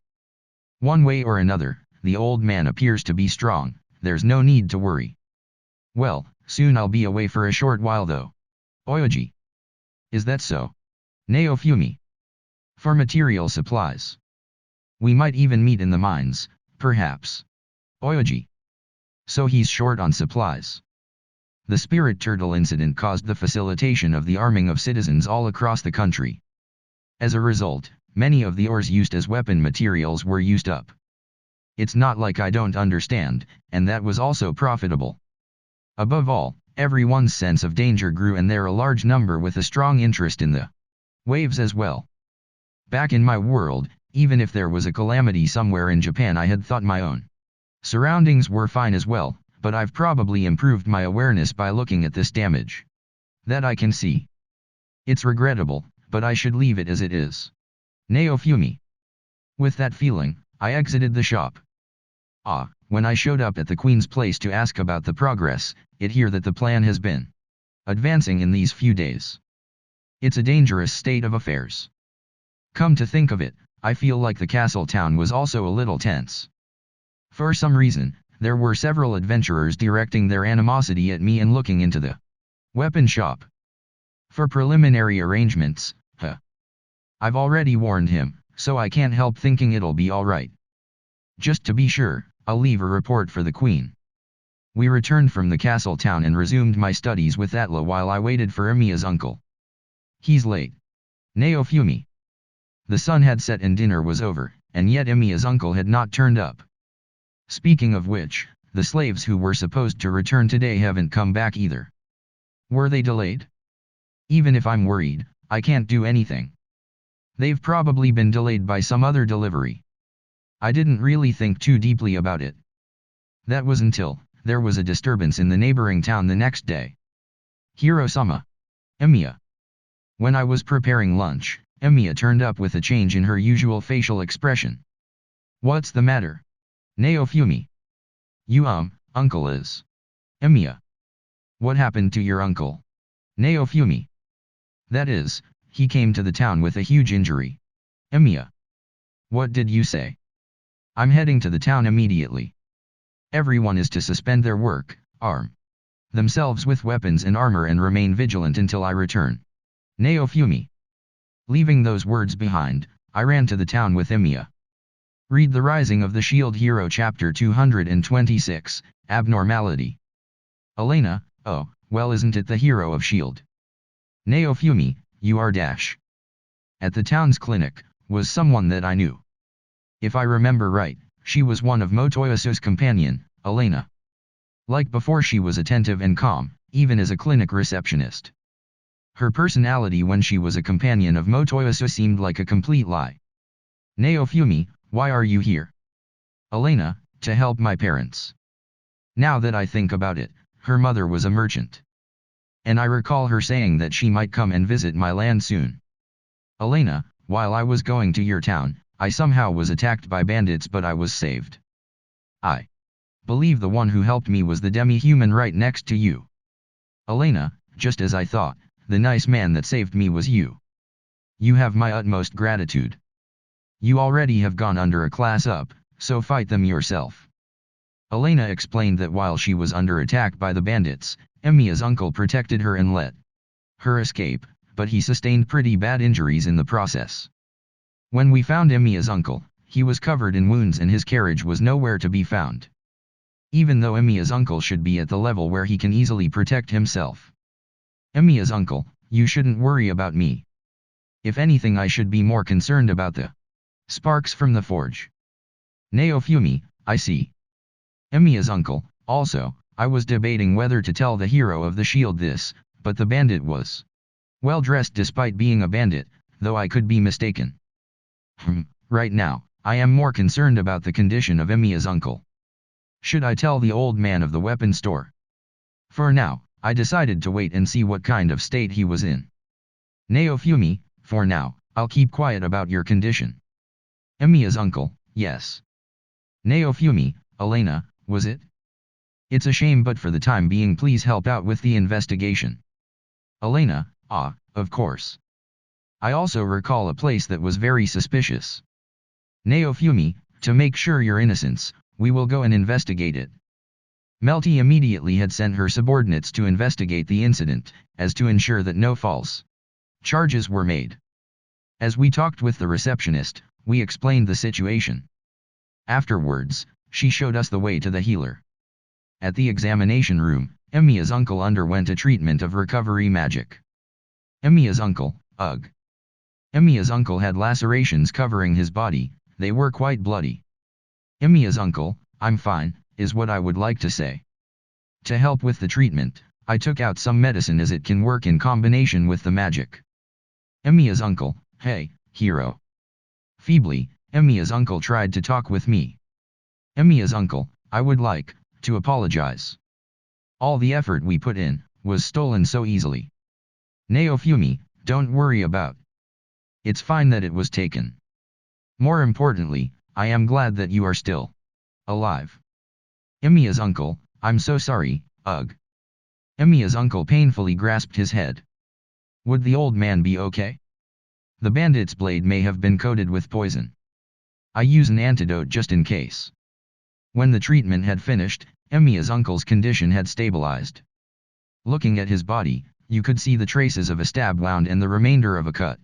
One way or another, the old man appears to be strong, there's no need to worry. Well, soon I'll be away for a short while though. Oyoji. Is that so? Naofumi. For material supplies. We might even meet in the mines, perhaps. Oyoji. So he's short on supplies. The spirit turtle incident caused the facilitation of the arming of citizens all across the country. As a result, many of the ores used as weapon materials were used up. It's not like I don't understand, and that was also profitable. Above all, everyone's sense of danger grew and there a large number with a strong interest in the waves as well. Back in my world, even if there was a calamity somewhere in Japan I had thought my own surroundings were fine as well, but I've probably improved my awareness by looking at this damage. That I can see. It's regrettable, but I should leave it as it is. Naofumi. With that feeling, I exited the shop. When I showed up at the Queen's place to ask about the progress, it here that the plan has been advancing in these few days. It's a dangerous state of affairs. Come to think of it, I feel like the castle town was also a little tense. For some reason, there were several adventurers directing their animosity at me and looking into the weapon shop. For preliminary arrangements, I've already warned him, so I can't help thinking it'll be alright. Just to be sure, I'll leave a report for the Queen. We returned from the castle town and resumed my studies with Atla while I waited for Emiya's uncle. He's late. Naofumi. The sun had set and dinner was over, and yet Emiya's uncle had not turned up. Speaking of which, the slaves who were supposed to return today haven't come back either. Were they delayed? Even if I'm worried, I can't do anything. They've probably been delayed by some other delivery. I didn't really think too deeply about it. That was until there was a disturbance in the neighboring town the next day. Hiro-sama. Emiya. When I was preparing lunch, Emiya turned up with a change in her usual facial expression. What's the matter? Naofumi. You uncle is. Emiya. What happened to your uncle? Naofumi. That is, he came to the town with a huge injury. Emiya. What did you say? I'm heading to the town immediately. Everyone is to suspend their work, arm themselves with weapons and armor and remain vigilant until I return. Naofumi. Leaving those words behind, I ran to the town with Emiya. Read The Rising of the Shield Hero Chapter 226, Abnormality. Elena, oh, well isn't it the hero of Shield? Naofumi, you are dash. At the town's clinic, was someone that I knew. If I remember right, she was one of Motoyasu's companion, Elena. Like before she was attentive and calm, even as a clinic receptionist. Her personality when she was a companion of Motoyasu seemed like a complete lie. Naofumi, why are you here? Elena, to help my parents. Now that I think about it, her mother was a merchant. And I recall her saying that she might come and visit my land soon. Elena, while I was going to your town, I somehow was attacked by bandits but I was saved. believe the one who helped me was the demi-human right next to you. Elena, just as I thought, the nice man that saved me was you. You have my utmost gratitude. You already have gone under a class up, so fight them yourself. Elena explained that while she was under attack by the bandits, Emiya's uncle protected her and let her escape, but he sustained pretty bad injuries in the process. When we found Emiya's uncle, he was covered in wounds and his carriage was nowhere to be found. Even though Emiya's uncle should be at the level where he can easily protect himself. Emiya's uncle, you shouldn't worry about me. If anything, I should be more concerned about the sparks from the forge. Naofumi, I see. Emiya's uncle, also, I was debating whether to tell the hero of the shield this, but the bandit was well dressed despite being a bandit, though I could be mistaken. Right now, I am more concerned about the condition of Emiya's uncle. Should I tell the old man of the weapon store? For now, I decided to wait and see what kind of state he was in. Naofumi, for now, I'll keep quiet about your condition. Emiya's uncle, yes. Naofumi, Elena, was it? It's a shame, but for the time being please help out with the investigation. Elena, of course. I also recall a place that was very suspicious. Naofumi, to make sure your innocence, we will go and investigate it. Melty immediately had sent her subordinates to investigate the incident, as to ensure that no false charges were made. As we talked with the receptionist, we explained the situation. Afterwards, she showed us the way to the healer. At the examination room, Emiya's uncle underwent a treatment of recovery magic. Emiya's uncle, ugh. Emiya's uncle had lacerations covering his body, they were quite bloody. Emiya's uncle, I'm fine, is what I would like to say. To help with the treatment, I took out some medicine as it can work in combination with the magic. Emiya's uncle, hey, hero. Feebly, Emiya's uncle tried to talk with me. Emiya's uncle, I would like to apologize. All the effort we put in was stolen so easily. Naofumi, don't worry about. It's fine that it was taken. More importantly, I am glad that you are still alive. Emiya's uncle, I'm so sorry, ugh. Emiya's uncle painfully grasped his head. Would the old man be okay? The bandit's blade may have been coated with poison. I use an antidote just in case. When the treatment had finished, Emiya's uncle's condition had stabilized. Looking at his body, you could see the traces of a stab wound and the remainder of a cut.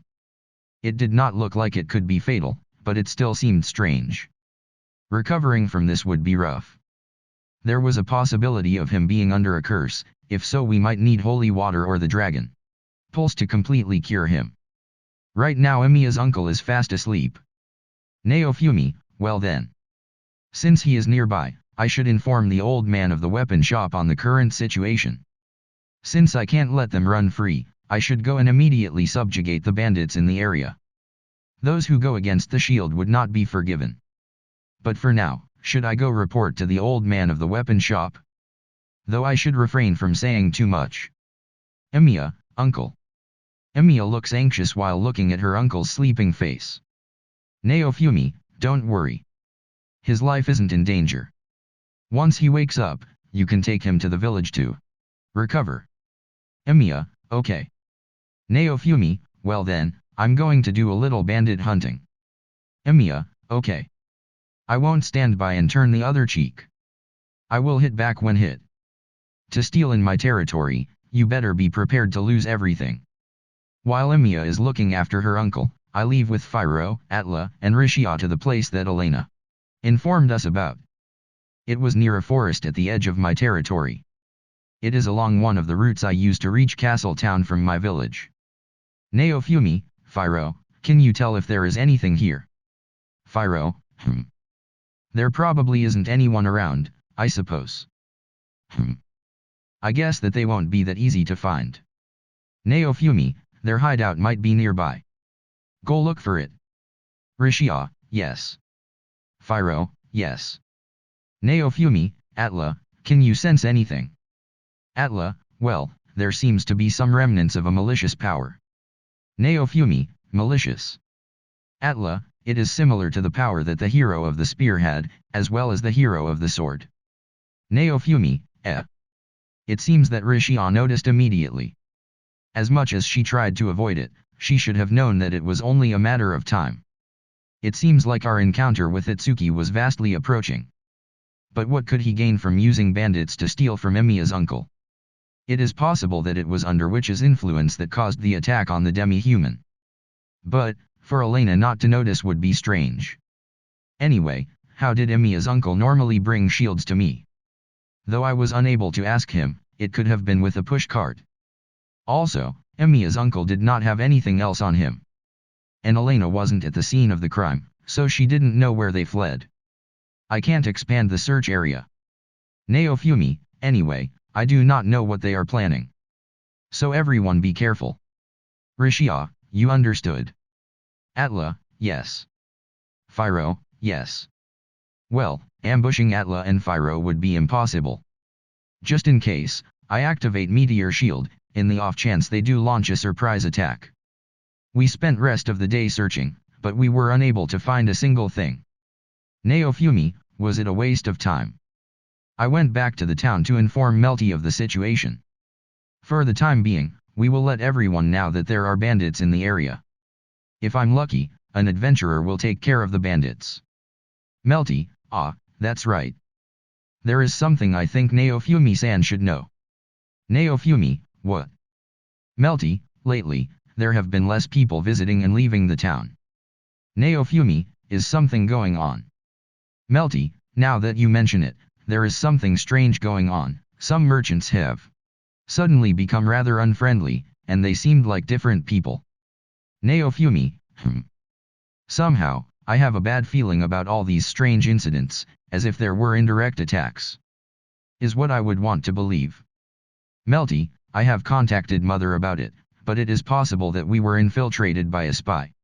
It did not look like it could be fatal, but it still seemed strange. Recovering from this would be rough. There was a possibility of him being under a curse, if so we might need holy water or the dragon pulse to completely cure him. Right now Emiya's uncle is fast asleep. Naofumi, well then. Since he is nearby, I should inform the old man of the weapon shop on the current situation. Since I can't let them run free, I should go and immediately subjugate the bandits in the area. Those who go against the shield would not be forgiven. But for now, should I go report to the old man of the weapon shop? Though I should refrain from saying too much. Emiya, uncle. Emiya looks anxious while looking at her uncle's sleeping face. Naofumi, don't worry. His life isn't in danger. Once he wakes up, you can take him to the village to recover. Emiya, okay. Naofumi, well then, I'm going to do a little bandit hunting. Emiya, okay. I won't stand by and turn the other cheek. I will hit back when hit. To steal in my territory, you better be prepared to lose everything. While Emiya is looking after her uncle, I leave with Fyro, Atla, and Rishia to the place that Elena informed us about. It was near a forest at the edge of my territory. It is along one of the routes I use to reach Castle Town from my village. Naofumi, Fyro, can you tell if there is anything here? Fyro, There probably isn't anyone around, I suppose. I guess that they won't be that easy to find. Naofumi, their hideout might be nearby. Go look for it. Rishia, yes. Fyro, yes. Naofumi, Atla, can you sense anything? Atla, well, there seems to be some remnants of a malicious power. Naofumi, malicious. Atla, it is similar to the power that the hero of the spear had, as well as the hero of the sword. Naofumi, eh. It seems that Rishia noticed immediately. As much as she tried to avoid it, she should have known that it was only a matter of time. It seems like our encounter with Itsuki was vastly approaching. But what could he gain from using bandits to steal from Emiya's uncle? It is possible that it was under Witch's influence that caused the attack on the demi-human. But, for Elena not to notice would be strange. Anyway, how did Emiya's uncle normally bring shields to me? Though I was unable to ask him, it could have been with a pushcart. Also, Emiya's uncle did not have anything else on him. And Elena wasn't at the scene of the crime, so she didn't know where they fled. I can't expand the search area. Naofumi, anyway, I do not know what they are planning. So everyone be careful. Rishia, you understood. Atla, yes. Fyro, yes. Well, ambushing Atla and Fyro would be impossible. Just in case, I activate Meteor Shield, in the off chance they do launch a surprise attack. We spent rest of the day searching, but we were unable to find a single thing. Naofumi, was it a waste of time? I went back to the town to inform Melty of the situation. For the time being, we will let everyone know that there are bandits in the area. If I'm lucky, an adventurer will take care of the bandits. Melty, that's right. There is something I think Naofumi-san should know. Naofumi, what? Melty, lately, there have been less people visiting and leaving the town. Naofumi, is something going on? Melty, now that you mention it, there is something strange going on. Some merchants have suddenly become rather unfriendly, and they seemed like different people. Naofumi, Somehow, I have a bad feeling about all these strange incidents, as if there were indirect attacks. Is what I would want to believe. Melty, I have contacted Mother about it, but it is possible that we were infiltrated by a spy.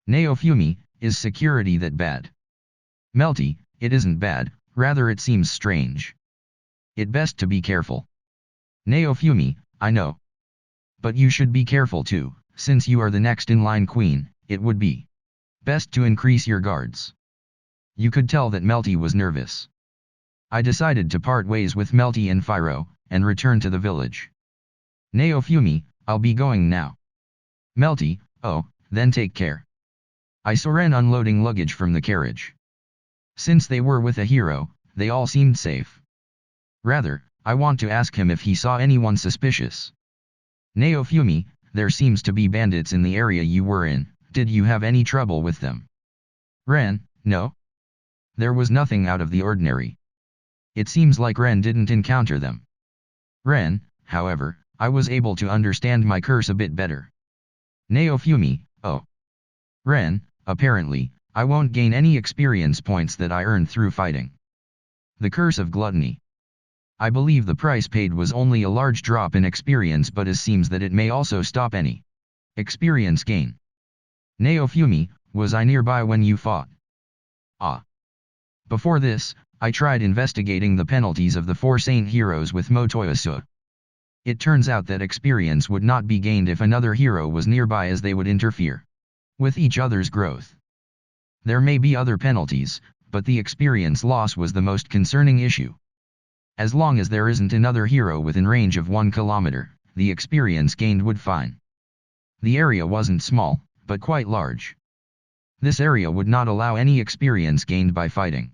Naofumi, is security that bad? Melty, it isn't bad, rather it seems strange. It best to be careful. Naofumi, I know. But you should be careful too, since you are the next in line queen, it would be best to increase your guards. You could tell that Melty was nervous. I decided to part ways with Melty and Fyro, and return to the village. Naofumi, I'll be going now. Melty, oh, then take care. I saw Ren unloading luggage from the carriage. Since they were with a hero, they all seemed safe. Rather, I want to ask him if he saw anyone suspicious. Naofumi, there seems to be bandits in the area you were in, did you have any trouble with them? Ren, no. There was nothing out of the ordinary. It seems like Ren didn't encounter them. Ren, however, I was able to understand my curse a bit better. Naofumi, oh. Ren, apparently, I won't gain any experience points that I earned through fighting. The curse of gluttony. I believe the price paid was only a large drop in experience, but it seems that it may also stop any experience gain. Naofumi, was I nearby when you fought? Before this, I tried investigating the penalties of the 4 saint heroes with Motoyasu. It turns out that experience would not be gained if another hero was nearby, as they would interfere with each other's growth. There may be other penalties, but the experience loss was the most concerning issue. As long as there isn't another hero within range of 1 kilometer, the experience gained would fine. The area wasn't small, but quite large. This area would not allow any experience gained by fighting.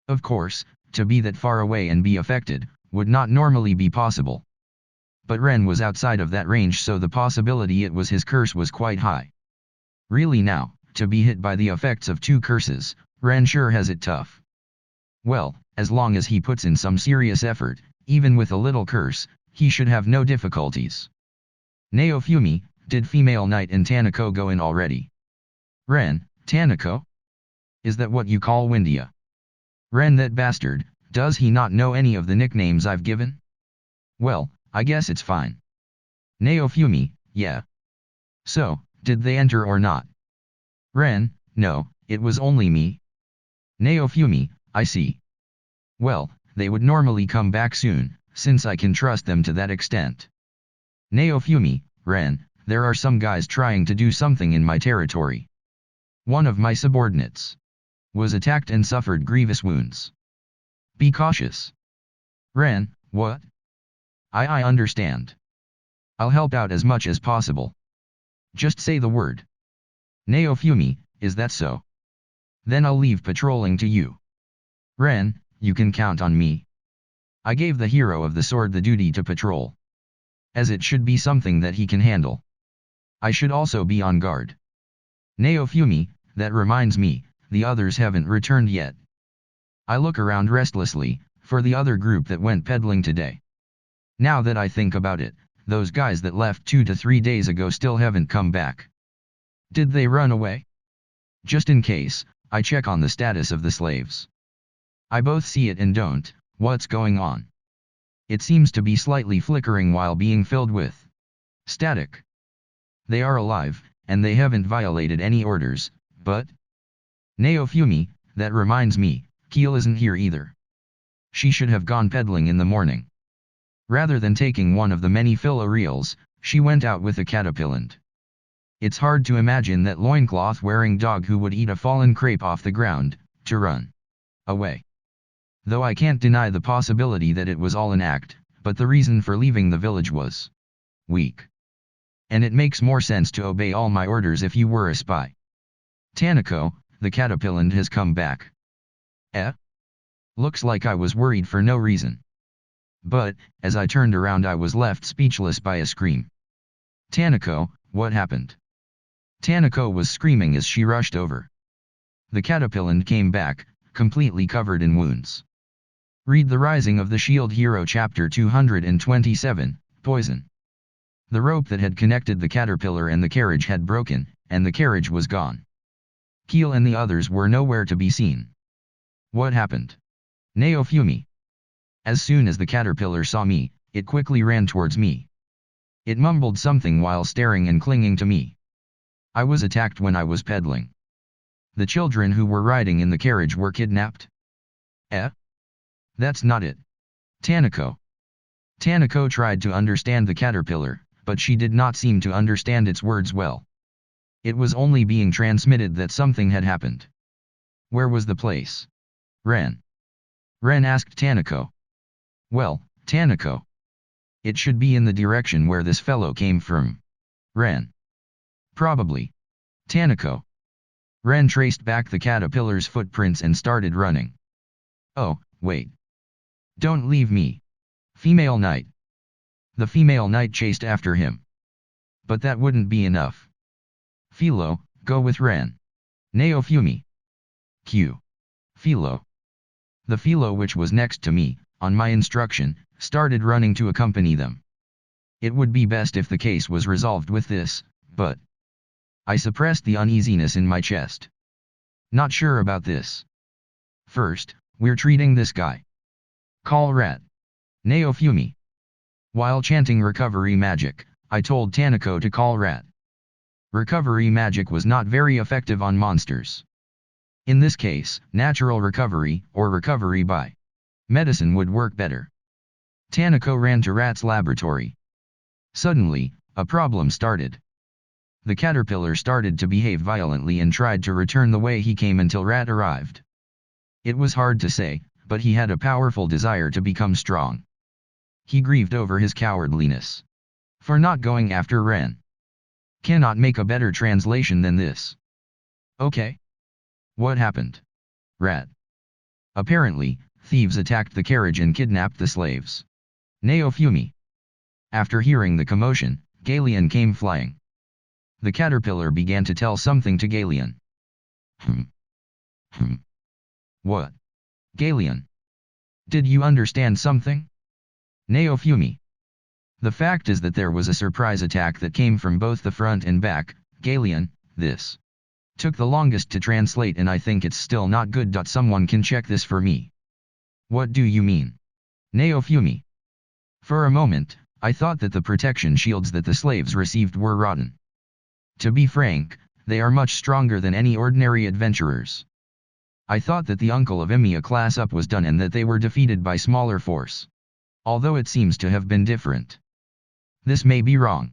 Of course, to be that far away and be affected, would not normally be possible. But Ren was outside of that range, so the possibility it was his curse was quite high. Really now, to be hit by the effects of 2 curses, Ren sure has it tough. Well, as long as he puts in some serious effort, even with a little curse, he should have no difficulties. Naofumi, did female knight and Tanako go in already? Ren, Tanako? Is that what you call Windia? Ren, that bastard, does he not know any of the nicknames I've given? Well, I guess it's fine. Naofumi, yeah. So, did they enter or not? Ren, no, it was only me. Naofumi, I see. Well, they would normally come back soon, since I can trust them to that extent. Naofumi, Ren, there are some guys trying to do something in my territory. One of my subordinates was attacked and suffered grievous wounds. Be cautious. Ren, what? I understand. I'll help out as much as possible. Just say the word. Naofumi, is that so? Then I'll leave patrolling to you. Ren, you can count on me. I gave the hero of the sword the duty to patrol, as it should be something that he can handle. I should also be on guard. Naofumi, that reminds me, the others haven't returned yet. I look around restlessly, for the other group that went peddling today. Now that I think about it, those guys that left 2 to 3 days ago still haven't come back. Did they run away? Just in case, I check on the status of the slaves. I both see it and don't. What's going on? It seems to be slightly flickering while being filled with static. They are alive, and they haven't violated any orders, but... Naofumi, that reminds me, Keel isn't here either. She should have gone peddling in the morning. Rather than taking one of the many filo-reels, she went out with a caterpillar. It's hard to imagine that loincloth-wearing dog who would eat a fallen crepe off the ground, to run away. Though I can't deny the possibility that it was all an act, but the reason for leaving the village was weak. And it makes more sense to obey all my orders if you were a spy. Tanako, the caterpillar has come back. Eh? Looks like I was worried for no reason. But, as I turned around I was left speechless by a scream. Tanako, what happened? Tanako was screaming as she rushed over. The caterpillar came back, completely covered in wounds. Read The Rising of the Shield Hero chapter 227, Poison. The rope that had connected the caterpillar and the carriage had broken, and the carriage was gone. Keel and the others were nowhere to be seen. What happened? Naofumi. As soon as the caterpillar saw me, it quickly ran towards me. It mumbled something while staring and clinging to me. I was attacked when I was peddling. The children who were riding in the carriage were kidnapped? Eh? That's not it. Tanako. Tanako tried to understand the caterpillar, but she did not seem to understand its words well. It was only being transmitted that something had happened. Where was the place? Ren. Ren asked Tanako. Well, Tanako. It should be in the direction where this fellow came from. Ren. Probably. Tanako. Ren traced back the caterpillar's footprints and started running. Oh, wait. Don't leave me. Female knight. The female knight chased after him. But that wouldn't be enough. Philo, go with Ren. Naofumi. Q. Philo. The Philo which was next to me, on my instruction, started running to accompany them. It would be best if the case was resolved with this, but... I suppressed the uneasiness in my chest. Not sure about this. First, we're treating this guy. Call Rat. Naofumi. While chanting recovery magic, I told Tanako to call Rat. Recovery magic was not very effective on monsters. In this case, natural recovery, or recovery by medicine would work better. Tanako ran to Rat's laboratory. Suddenly, a problem started. The caterpillar started to behave violently and tried to return the way he came until Rat arrived. It was hard to say, but he had a powerful desire to become strong. He grieved over his cowardliness. For not going after Ren. Cannot make a better translation than this. Okay. What happened? Rat. Apparently, thieves attacked the carriage and kidnapped the slaves. Naofumi. After hearing the commotion, Galeon came flying. The caterpillar began to tell something to Galeon. What? Galeon. Did you understand something? Naofumi. The fact is that there was a surprise attack that came from both the front and back, Galeon. This took the longest to translate and I think it's still not good. Someone can check this for me. What do you mean? Naofumi. For a moment, I thought that the protection shields that the slaves received were rotten. To be frank, they are much stronger than any ordinary adventurers. I thought that the uncle of Emiya class up was done and that they were defeated by smaller force. Although it seems to have been different. This may be wrong.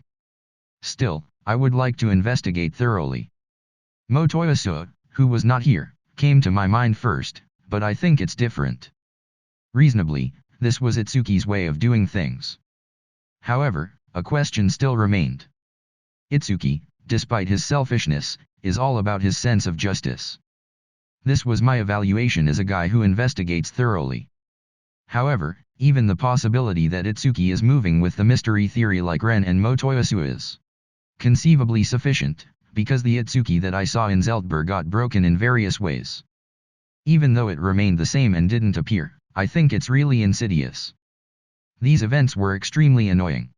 Still, I would like to investigate thoroughly. Motoyasu, who was not here, came to my mind first, but I think it's different. Reasonably, this was Itsuki's way of doing things. However, a question still remained. Itsuki, despite his selfishness, is all about his sense of justice. This was my evaluation as a guy who investigates thoroughly. However, even the possibility that Itsuki is moving with the mystery theory like Ren and Motoyasu is conceivably sufficient, because the Itsuki that I saw in Zeltberg got broken in various ways. Even though it remained the same and didn't appear, I think it's really insidious. These events were extremely annoying.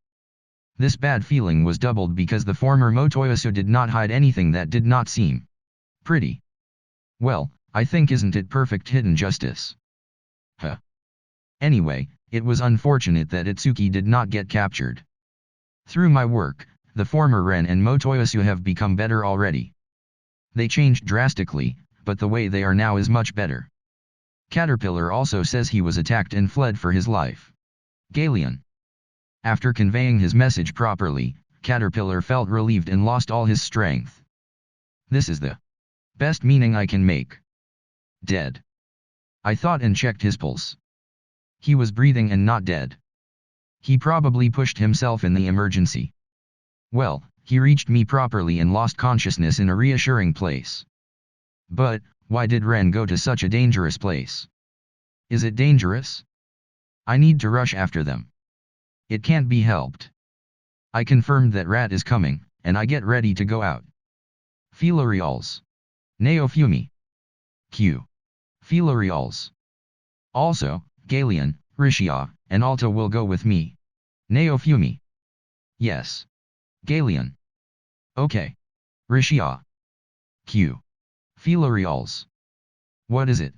This bad feeling was doubled because the former Motoyasu did not hide anything that did not seem pretty. Well, I think isn't it perfect hidden justice? Huh. Anyway, it was unfortunate that Itsuki did not get captured. Through my work, the former Ren and Motoyasu have become better already. They changed drastically, but the way they are now is much better. Caterpillar also says he was attacked and fled for his life. Galeon. After conveying his message properly, Caterpillar felt relieved and lost all his strength. This is the best meaning I can make. Dead. I thought and checked his pulse. He was breathing and not dead. He probably pushed himself in the emergency. Well, he reached me properly and lost consciousness in a reassuring place. But, why did Ren go to such a dangerous place? Is it dangerous? I need to rush after them. It can't be helped. I confirmed that Rat is coming, and I get ready to go out. Filarials. Neofumi. Q. Filarials. Also, Galeon, Rishia, and Alta will go with me. Neofumi. Yes. Galeon. Okay. Rishia. Q. Filarials. What is it?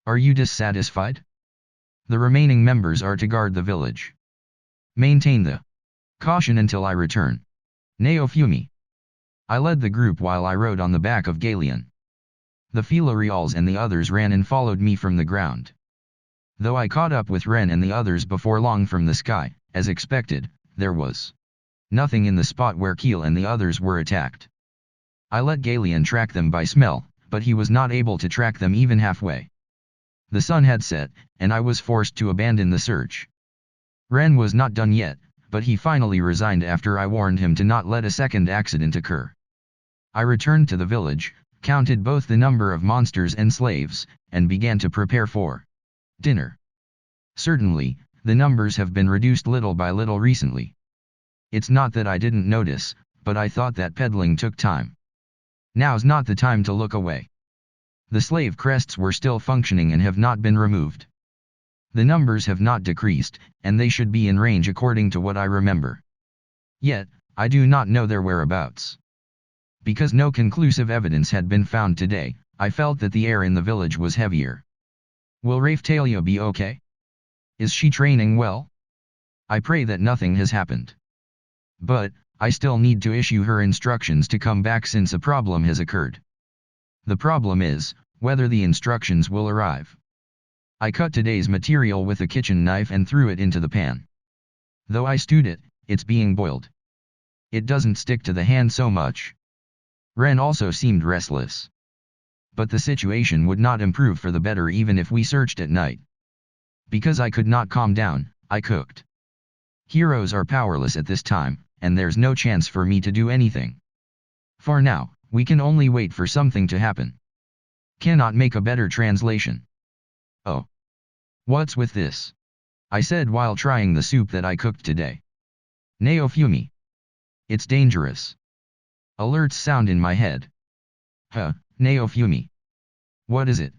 Are you dissatisfied? The remaining members are to guard the village. Maintain the caution until I return. Neofumi. I led the group while I rode on the back of Galeon. The Filarials and the others ran and followed me from the ground. Though I caught up with Ren and the others before long from the sky, as expected, there was nothing in the spot where Keel and the others were attacked. I let Galeon track them by smell, but he was not able to track them even halfway. The sun had set, and I was forced to abandon the search. Ren was not done yet, but he finally resigned after I warned him to not let a second accident occur. I returned to the village, counted both the number of monsters and slaves, and began to prepare for dinner. Certainly, the numbers have been reduced little by little recently. It's not that I didn't notice, but I thought that peddling took time. Now's not the time to look away. The slave crests were still functioning and have not been removed. The numbers have not decreased, and they should be in range according to what I remember. Yet, I do not know their whereabouts. Because no conclusive evidence had been found today, I felt that the air in the village was heavier. Will Raphtalia be okay? Is she training well? I pray that nothing has happened. But, I still need to issue her instructions to come back since a problem has occurred. The problem is, whether the instructions will arrive. I cut today's material with a kitchen knife and threw it into the pan. Though I stewed it, it's being boiled. It doesn't stick to the hand so much. Ren also seemed restless. But the situation would not improve for the better even if we searched at night. Because I could not calm down, I cooked. Heroes are powerless at this time, and there's no chance for me to do anything. For now, we can only wait for something to happen. Cannot make a better translation. Oh. What's with this? I said while trying the soup that I cooked today. Neofumi. It's dangerous. Alerts sound in my head. Huh, Neofumi. What is it?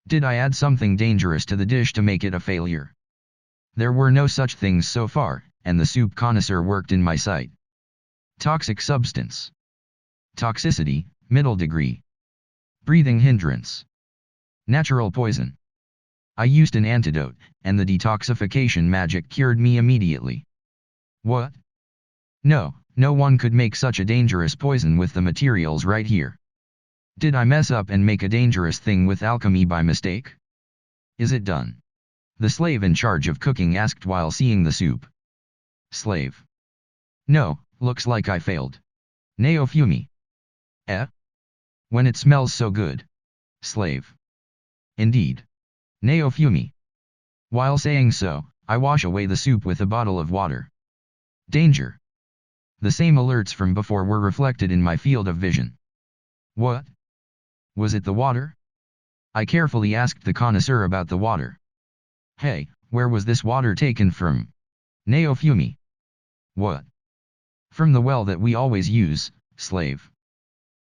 Did I add something dangerous to the dish to make it a failure? There were no such things so far, and the soup connoisseur worked in my sight. Toxic substance. Toxicity, middle degree. Breathing hindrance. Natural poison. I used an antidote, and the detoxification magic cured me immediately. What? No one could make such a dangerous poison with the materials right here. Did I mess up and make a dangerous thing with alchemy by mistake? Is it done? The slave in charge of cooking asked while seeing the soup. Slave. No, looks like I failed. Neofumi. When it smells so good. Slave. Indeed. Neofumi. While saying so, I wash away the soup with a bottle of water. Danger. The same alerts from before were reflected in my field of vision. What? Was it the water? I carefully asked the connoisseur about the water. Hey, where was this water taken from? Neofumi. What? From the well that we always use, slave.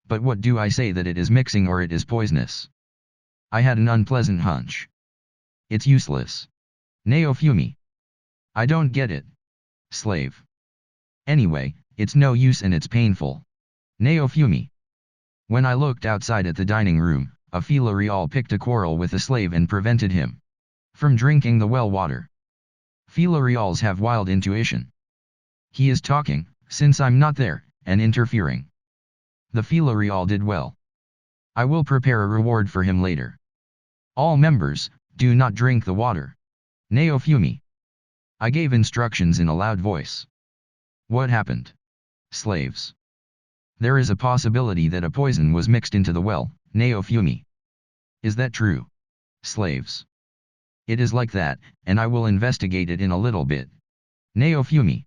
But what do I say that it is mixing or it is poisonous? I had an unpleasant hunch. It's useless. Neofumi. I don't get it. Slave. Anyway, it's no use and it's painful. Neofumi. When I looked outside at the dining room, a Filarial picked a quarrel with a slave and prevented him from drinking the well water. Filarials have wild intuition. He is talking, since I'm not there, and interfering. The Filarial did well. I will prepare a reward for him later. All members, do not drink the water. Neofumi. I gave instructions in a loud voice. What happened? Slaves. There is a possibility that a poison was mixed into the well, Neofumi. Is that true? Slaves. It is like that, and I will investigate it in a little bit. Neofumi.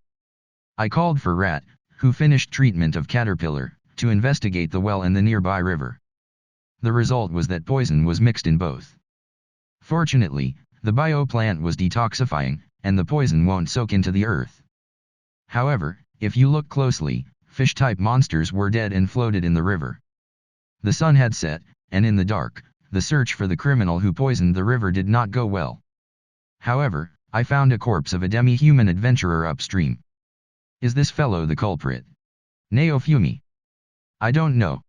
I called for Rat, who finished treatment of Caterpillar, to investigate the well and the nearby river. The result was that poison was mixed in both. Fortunately, the bioplant was detoxifying, and the poison won't soak into the earth. However, if you look closely, fish-type monsters were dead and floated in the river. The sun had set, and in the dark, the search for the criminal who poisoned the river did not go well. However, I found a corpse of a demi-human adventurer upstream. Is this fellow the culprit? Neofumi. I don't know.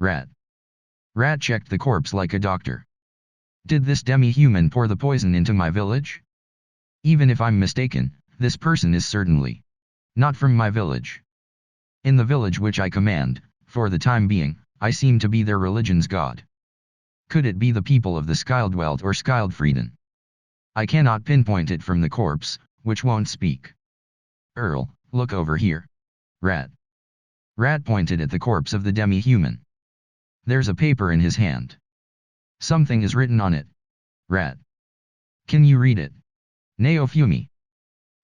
Rat. Rat checked the corpse like a doctor. Did this demi-human pour the poison into my village? Even if I'm mistaken, this person is certainly not from my village. In the village which I command, for the time being, I seem to be their religion's god. Could it be the people of the Skildwelt or Skildfrieden? I cannot pinpoint it from the corpse, which won't speak. Earl, look over here. Rat. Rat pointed at the corpse of the demi-human. There's a paper in his hand. Something is written on it. Rat. Can you read it? Neofumi.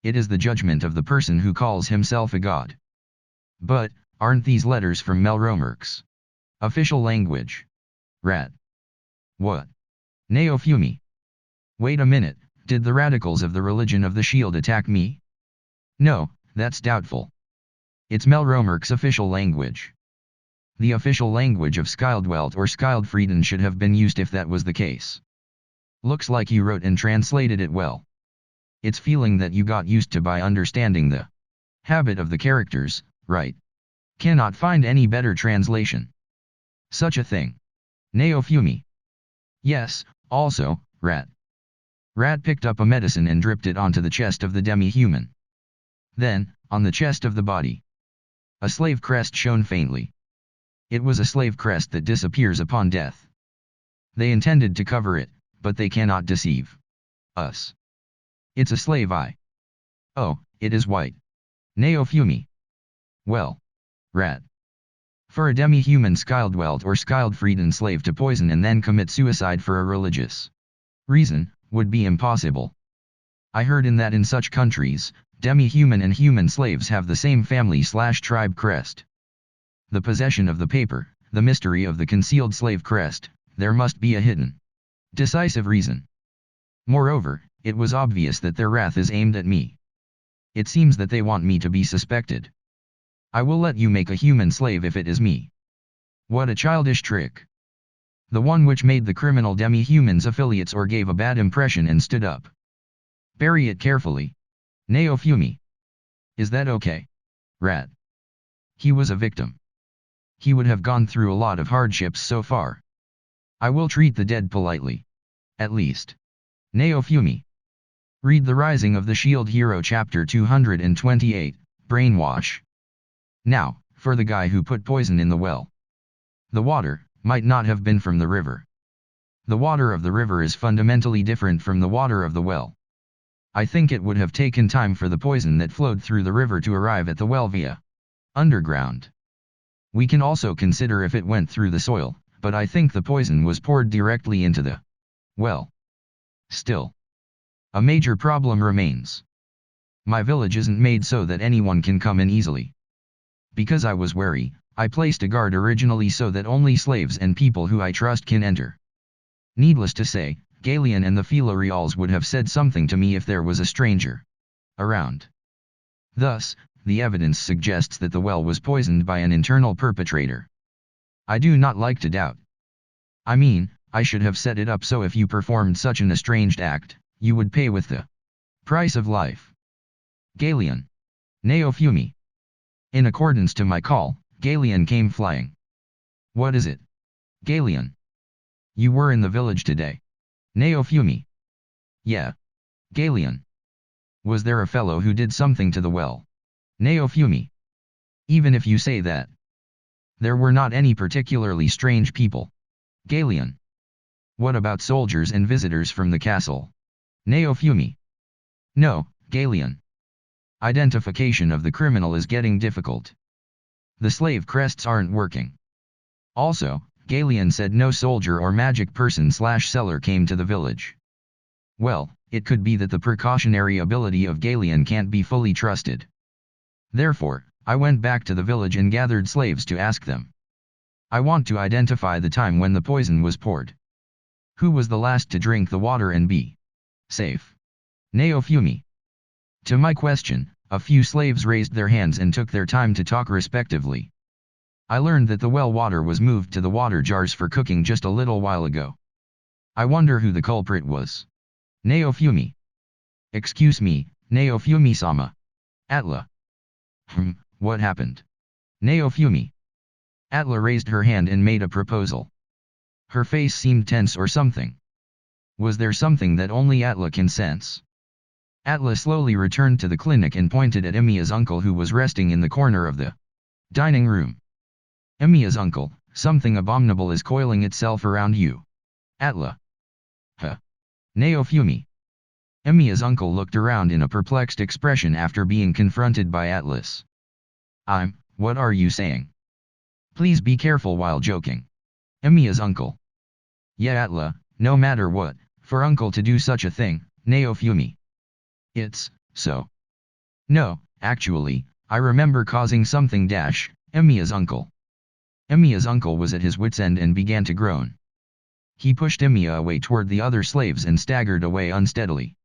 It is the judgment of the person who calls himself a god. But, aren't these letters from Melromark's official language? Rat. What? Neofumi. Wait a minute, did the radicals of the religion of the shield attack me? No, that's doubtful. It's Melromark's official language. The official language of Skildwelt or Skildfrieden should have been used if that was the case. Looks like you wrote and translated it well. It's feeling that you got used to by understanding the habit of the characters, right? Cannot find any better translation. Such a thing. Neofumi. Yes, also, Rat. Rat picked up a medicine and dripped it onto the chest of the demi-human. Then, on the chest of the body, a slave crest shone faintly. It was a slave crest that disappears upon death. They intended to cover it, but they cannot deceive us. It's a slave eye. Oh, it is white. Neofumi. Well. Rat. For a demi-human Skildwelt or Skildfrieden slave to poison and then commit suicide for a religious reason, would be impossible. I heard in such countries, demi-human and human slaves have the same family/tribe crest. The possession of the paper, the mystery of the concealed slave crest, there must be a hidden, decisive reason. Moreover, it was obvious that their wrath is aimed at me. It seems that they want me to be suspected. I will let you make a human slave if it is me. What a childish trick. The one which made the criminal demi-humans affiliates or gave a bad impression and stood up. Bury it carefully. Neofumi. Is that okay? Rat. He was a victim. He would have gone through a lot of hardships so far. I will treat the dead politely. At least. Neofumi. Read The Rising of the Shield Hero chapter 228, Brainwash. Now, for the guy who put poison in the well. The water might not have been from the river. The water of the river is fundamentally different from the water of the well. I think it would have taken time for the poison that flowed through the river to arrive at the well via underground. We can also consider if it went through the soil, but I think the poison was poured directly into the well. Still, A major problem remains. My village isn't made so that anyone can come in easily. Because I was wary, I placed a guard originally so that only slaves and people who I trust can enter. Needless to say, Galian and the Filorials would have said something to me if there was a stranger around. Thus, the evidence suggests that the well was poisoned by an internal perpetrator. I do not like to doubt. I mean, I should have set it up so if you performed such an estranged act, you would pay with the price of life. Galian. Neofumi. In accordance to my call, Galian came flying. What is it? Galian. You were in the village today. Neofumi. Yeah. Galian. Was there a fellow who did something to the well? Neofumi. Even if you say that. There were not any particularly strange people. Galian. What about soldiers and visitors from the castle? Neofumi. No, Galian. Identification of the criminal is getting difficult. The slave crests aren't working. Also, Galian said no soldier or magic person/seller came to the village. Well, it could be that the precautionary ability of Galian can't be fully trusted. Therefore, I went back to the village and gathered slaves to ask them. I want to identify the time when the poison was poured. Who was the last to drink the water and be safe? Neofumi. To my question, a few slaves raised their hands and took their time to talk respectively. I learned that the well water was moved to the water jars for cooking just a little while ago. I wonder who the culprit was. Neofumi. Excuse me, Neofumi-sama. Atla. What happened? Neofumi. Atla raised her hand and made a proposal. Her face seemed tense or something. Was there something that only Atla can sense? Atla slowly returned to the clinic and pointed at Emiya's uncle who was resting in the corner of the dining room. Emiya's uncle, something abominable is coiling itself around you. Atla. Huh. Neofumi. Emiya's uncle looked around in a perplexed expression after being confronted by Atlas. What are you saying? Please be careful while joking. Emiya's uncle. Yeah Atla, no matter what, for uncle to do such a thing, Neofumi. It's so. No, actually, I remember causing something Emiya's uncle. Emiya's uncle was at his wit's end and began to groan. He pushed Emiya away toward the other slaves and staggered away unsteadily.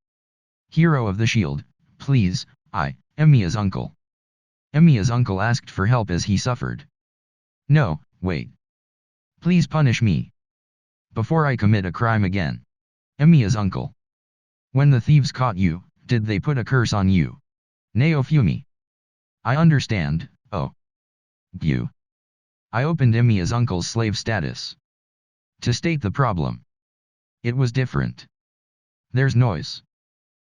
Hero of the shield, please, Emiya's uncle. Emiya's uncle asked for help as he suffered. No, wait. Please punish me. Before I commit a crime again. Emiya's uncle. When the thieves caught you, did they put a curse on you? Neofumi. I understand, oh. You. I opened Emiya's uncle's slave status. To state the problem. It was different. There's noise.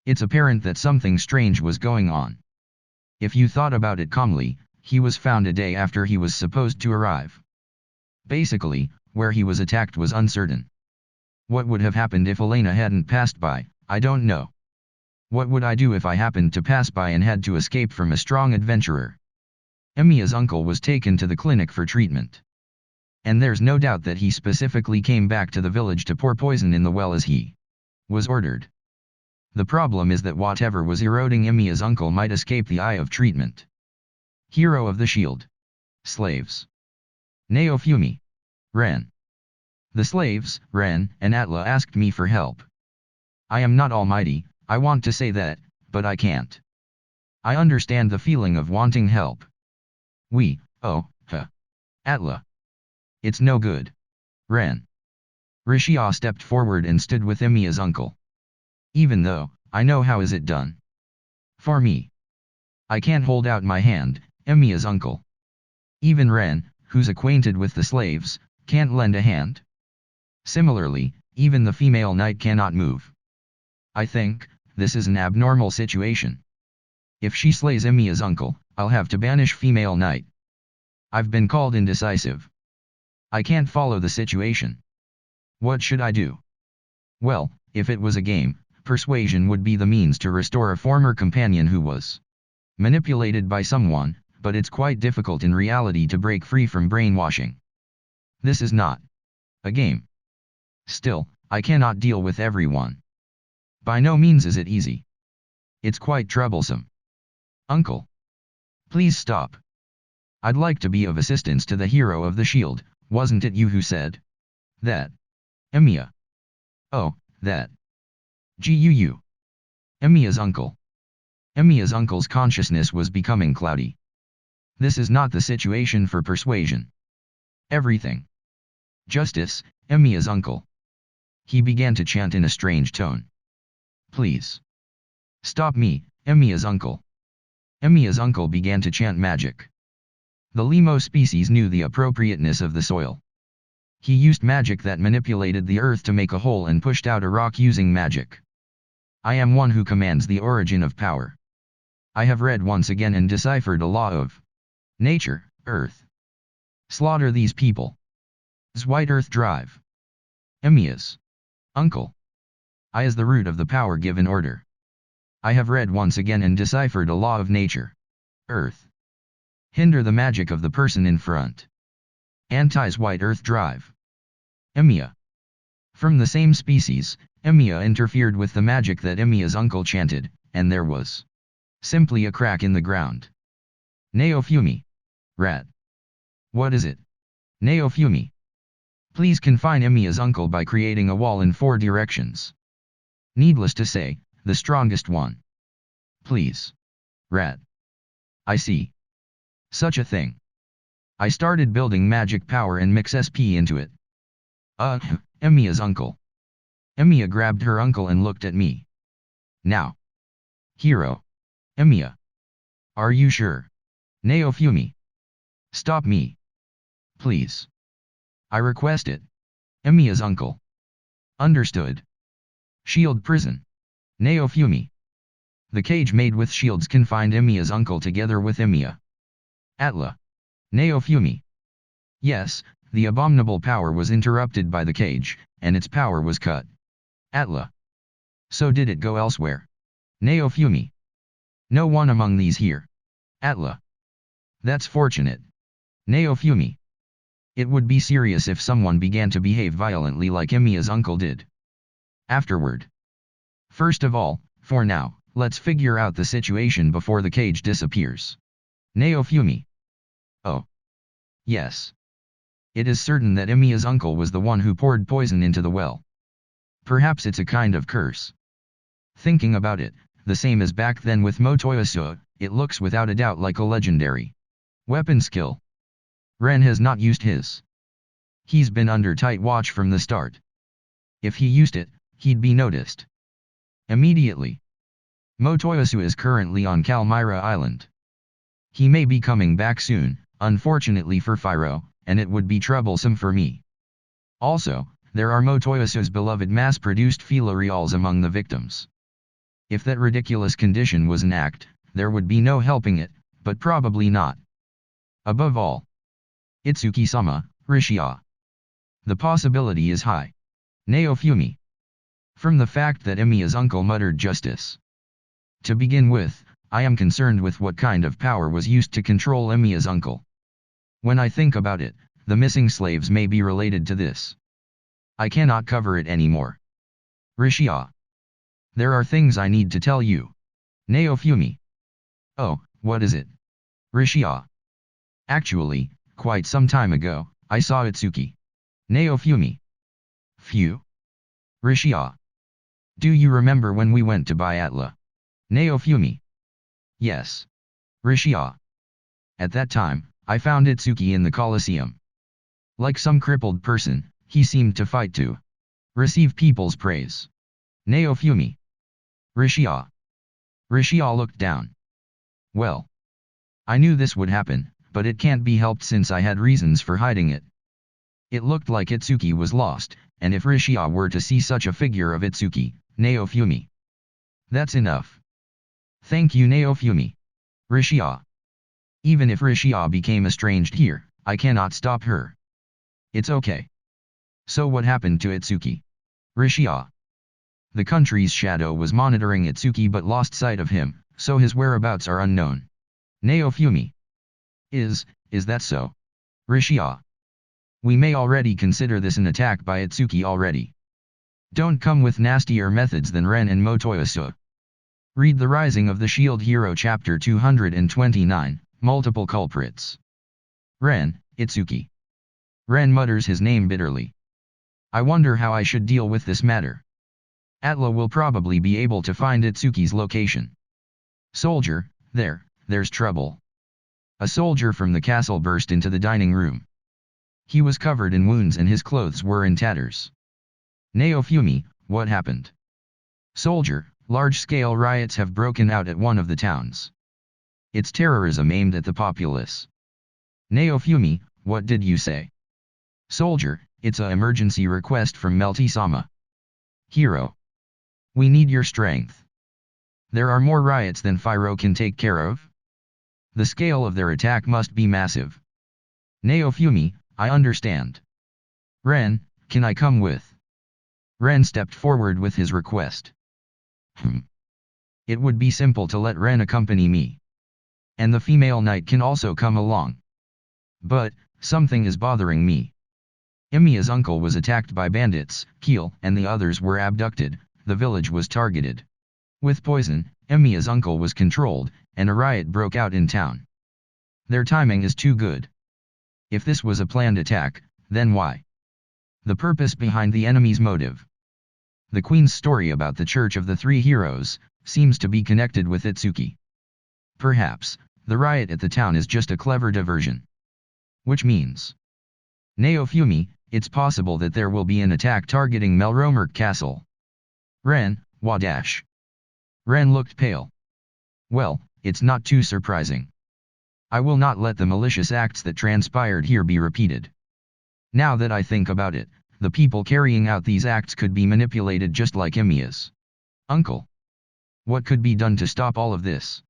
It's apparent that something strange was going on. If you thought about it calmly, he was found a day after he was supposed to arrive. Basically, where he was attacked was uncertain. What would have happened if Elena hadn't passed by, I don't know. What would I do if I happened to pass by and had to escape from a strong adventurer? Emiya's uncle was taken to the clinic for treatment. And there's no doubt that he specifically came back to the village to pour poison in the well as he was ordered. The problem is that whatever was eroding Emiya's uncle might escape the eye of treatment. Hero of the shield. Slaves. Neofumi. Ren. The slaves, Ren and Atla asked me for help. I am not almighty, I want to say that, but I can't. I understand the feeling of wanting help. Atla. It's no good. Ren. Rishia stepped forward and stood with Emiya's uncle. Even though, I know how is it done. For me. I can't hold out my hand, Emiya's uncle. Even Ren, who's acquainted with the slaves, can't lend a hand. Similarly, even the female knight cannot move. I think, this is an abnormal situation. If she slays Emiya's uncle, I'll have to banish female knight. I've been called indecisive. I can't follow the situation. What should I do? Well, if it was a game, persuasion would be the means to restore a former companion who was manipulated by someone, but it's quite difficult in reality to break free from brainwashing. This is not a game. Still, I cannot deal with everyone. By no means is it easy. It's quite troublesome. Uncle. Please stop. I'd like to be of assistance to the hero of the shield. Wasn't it you who said that? Emiya. Oh, that. Guu. Emiya's uncle. Emiya's uncle's consciousness was becoming cloudy. This is not the situation for persuasion. Everything. Justice, Emiya's uncle. He began to chant in a strange tone. Please. Stop me, Emiya's uncle. Emiya's uncle began to chant magic. The Lemo species knew the appropriateness of the soil. He used magic that manipulated the earth to make a hole and pushed out a rock using magic. I am one who commands the origin of power. I have read once again and deciphered a law of nature, earth. Slaughter these people. White earth drive. Emiya's uncle. I is the root of the power given order. I have read once again and deciphered a law of nature, earth. Hinder the magic of the person in front. Anti's white earth drive. Emiya. From the same species, Emiya interfered with the magic that Emiya's uncle chanted, and there was simply a crack in the ground. Naofumi. Rat. What is it? Naofumi. Please confine Emiya's uncle by creating a wall in 4 directions. Needless to say, the strongest one. Please. Rat. I see. Such a thing. I started building magic power and mix SP into it. Emiya's uncle. Emiya grabbed her uncle and looked at me. Now. Hero. Emiya. Are you sure? Naofumi. Stop me. Please. I request it. Emiya's uncle. Understood. Shield prison. Naofumi. The cage made with shields confined Emiya's uncle together with Emiya. Atla. Naofumi. Yes, the abominable power was interrupted by the cage, and its power was cut. Atla. So did it go elsewhere? Naofumi. No one among these here. Atla. That's fortunate. Naofumi. It would be serious if someone began to behave violently like Emiya's uncle did. Afterward. First of all, for now, let's figure out the situation before the cage disappears. Naofumi. Oh. Yes. It is certain that Emiya's uncle was the one who poured poison into the well. Perhaps it's a kind of curse. Thinking about it, the same as back then with Motoyasu, it looks without a doubt like a legendary weapon skill. Ren has not used his. He's been under tight watch from the start. If he used it, he'd be noticed immediately. Motoyasu is currently on Kalmyra Island. He may be coming back soon, unfortunately for Fyro, and it would be troublesome for me. Also, there are Motoyasu's beloved mass-produced Filarials among the victims. If that ridiculous condition was an act, there would be no helping it, but probably not. Above all, Itsuki-sama, Rishia. The possibility is high. Naofumi. From the fact that Emiya's uncle muttered justice. To begin with, I am concerned with what kind of power was used to control Emiya's uncle. When I think about it, the missing slaves may be related to this. I cannot cover it anymore. Rishia. There are things I need to tell you. Naofumi. Oh, what is it? Rishia. Actually, quite some time ago, I saw Itsuki. Naofumi. Phew. Rishia. Do you remember when we went to buy Atla? Naofumi. Yes. Rishia. At that time, I found Itsuki in the Colosseum. Like some crippled person, he seemed to fight to receive people's praise. Naofumi. Rishia. Rishia looked down. Well. I knew this would happen, but it can't be helped since I had reasons for hiding it. It looked like Itsuki was lost, and if Rishia were to see such a figure of Itsuki, Naofumi. That's enough. Thank you Naofumi. Rishia. Even if Rishia became estranged here, I cannot stop her. It's okay. So what happened to Itsuki? Rishia. The country's shadow was monitoring Itsuki but lost sight of him, so his whereabouts are unknown. Naofumi. Is that so? Rishia. We may already consider this an attack by Itsuki already. Don't come with nastier methods than Ren and Motoyasu. Read The Rising of the Shield Hero chapter 229, Multiple Culprits. Ren, Itsuki. Ren mutters his name bitterly. I wonder how I should deal with this matter. Atla will probably be able to find Itsuki's location. Soldier, there's trouble. A soldier from the castle burst into the dining room. He was covered in wounds and his clothes were in tatters. Naofumi, what happened? Soldier, large-scale riots have broken out at one of the towns. It's terrorism aimed at the populace. Naofumi, what did you say? Soldier, it's a emergency request from Melty-sama. Hero. We need your strength. There are more riots than Fyro can take care of. The scale of their attack must be massive. Naofumi, I understand. Ren, can I come with? Ren stepped forward with his request. It would be simple to let Ren accompany me. And the female knight can also come along. But, something is bothering me. Emiya's uncle was attacked by bandits, Keel and the others were abducted, the village was targeted. With poison, Emiya's uncle was controlled, and a riot broke out in town. Their timing is too good. If this was a planned attack, then why? The purpose behind the enemy's motive. The Queen's story about the Church of the Three Heroes seems to be connected with Itsuki. Perhaps, the riot at the town is just a clever diversion. Which means, Naofumi, it's possible that there will be an attack targeting Melromark Castle. Ren, Wadash. Ren looked pale. Well, it's not too surprising. I will not let the malicious acts that transpired here be repeated. Now that I think about it, the people carrying out these acts could be manipulated just like Emiya's uncle. What could be done to stop all of this?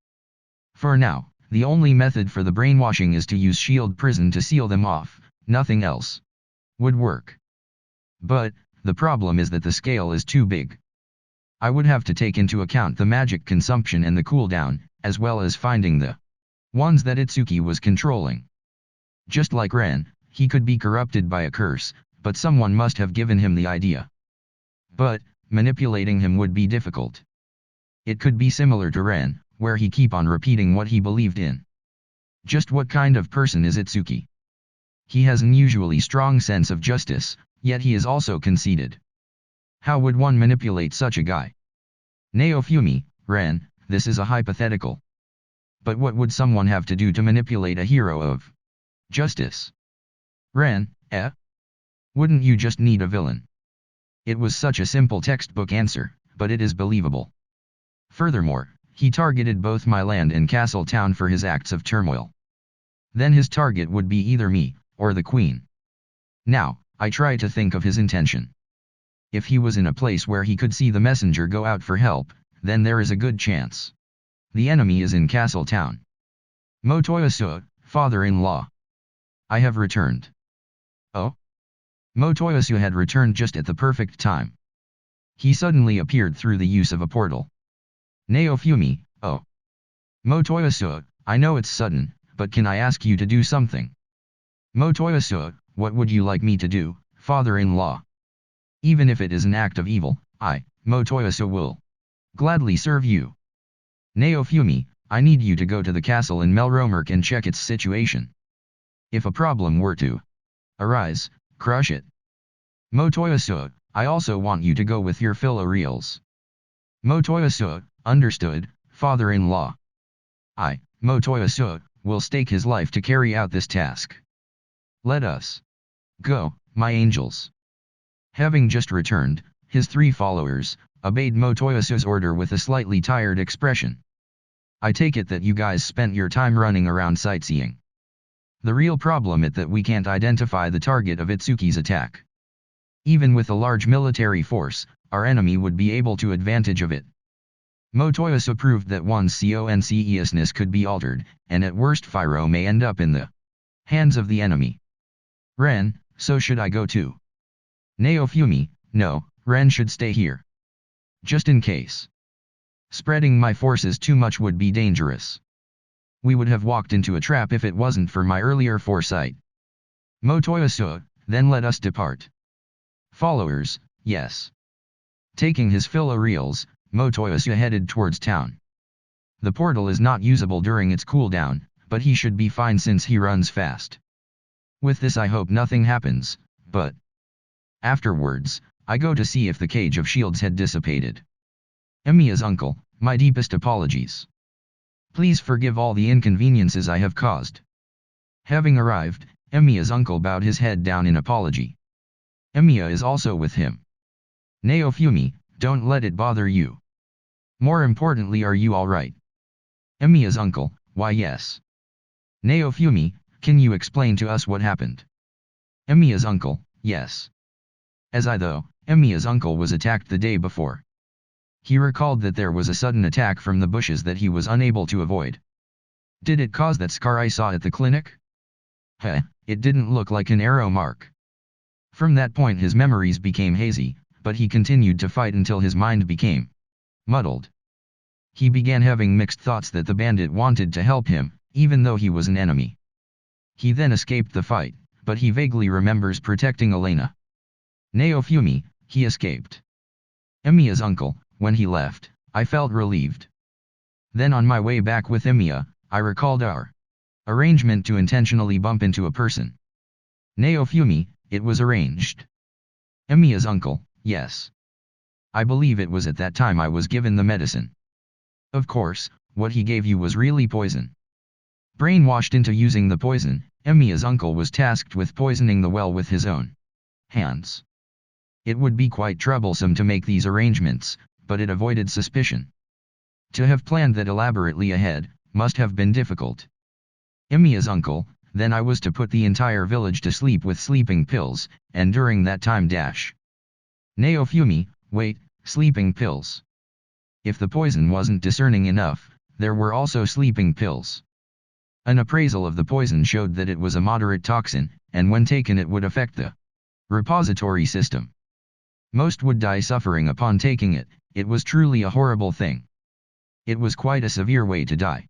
For now, the only method for the brainwashing is to use Shield Prison to seal them off, nothing else would work. But, the problem is that the scale is too big. I would have to take into account the magic consumption and the cooldown, as well as finding the ones that Itsuki was controlling. Just like Ren, he could be corrupted by a curse, but someone must have given him the idea. But, manipulating him would be difficult. It could be similar to Ren, where he keep on repeating what he believed in. Just what kind of person is Itsuki? He has an unusually strong sense of justice, yet he is also conceited. How would one manipulate such a guy? Naofumi, Ren, this is a hypothetical. But what would someone have to do to manipulate a hero of justice? Ren, Wouldn't you just need a villain? It was such a simple textbook answer, but it is believable. Furthermore, he targeted both my land and castle town for his acts of turmoil. Then his target would be either me, or the Queen. Now, I try to think of his intention. If he was in a place where he could see the messenger go out for help, then there is a good chance. The enemy is in Castle Town. Motoyasu, father-in-law. I have returned. Oh? Motoyasu had returned just at the perfect time. He suddenly appeared through the use of a portal. Naofumi, oh. Motoyasu, I know it's sudden, but can I ask you to do something? Motoyasu, what would you like me to do, father-in-law? Even if it is an act of evil, I, Motoyasu will gladly serve you. Naofumi, I need you to go to the castle in Melromark and check its situation. If a problem were to arise, crush it. Motoyasu, I also want you to go with your fellow reals. Motoyasu, understood, father-in-law. I, Motoyasu, will stake his life to carry out this task. Let us go, my angels. Having just returned, his three followers obeyed Motoyasu's order with a slightly tired expression. I take it that you guys spent your time running around sightseeing. The real problem is that we can't identify the target of Itsuki's attack. Even with a large military force, our enemy would be able to advantage of it. Motoyasu proved that one's consciousness could be altered, and at worst Fyro may end up in the hands of the enemy. Ren, so should I go too? Naofumi, no, Ren should stay here. Just in case. Spreading my forces too much would be dangerous. We would have walked into a trap if it wasn't for my earlier foresight. Motoyasu, then let us depart. Followers, yes. Taking his fill-o-reels, Motoyasu headed towards town. The portal is not usable during its cooldown, but he should be fine since he runs fast. With this I hope nothing happens, but afterwards, I go to see if the cage of shields had dissipated. Emiya's uncle, my deepest apologies. Please forgive all the inconveniences I have caused. Having arrived, Emiya's uncle bowed his head down in apology. Emiya is also with him. Naofumi, don't let it bother you. More importantly, are you alright? Emiya's uncle, why yes. Naofumi, can you explain to us what happened? Emiya's uncle, yes. As I though, Emiya's uncle was attacked the day before. He recalled that there was a sudden attack from the bushes that he was unable to avoid. Did it cause that scar I saw at the clinic? It didn't look like an arrow mark. From that point his memories became hazy, but he continued to fight until his mind became muddled. He began having mixed thoughts that the bandit wanted to help him, even though he was an enemy. He then escaped the fight, but he vaguely remembers protecting Elena. Naofumi, he escaped. Emiya's uncle, when he left, I felt relieved. Then on my way back with Emiya, I recalled our arrangement to intentionally bump into a person. Naofumi, it was arranged. Emiya's uncle, yes. I believe it was at that time I was given the medicine. Of course, what he gave you was really poison. Brainwashed into using the poison, Emiya's uncle was tasked with poisoning the well with his own hands. It would be quite troublesome to make these arrangements, but it avoided suspicion. To have planned that elaborately ahead, must have been difficult. Emiya's uncle, then I was to put the entire village to sleep with sleeping pills, and during that time Naofumi, wait, sleeping pills. If the poison wasn't discerning enough, there were also sleeping pills. An appraisal of the poison showed that it was a moderate toxin, and when taken it would affect the repository system. Most would die suffering upon taking it. It was truly a horrible thing. It was quite a severe way to die.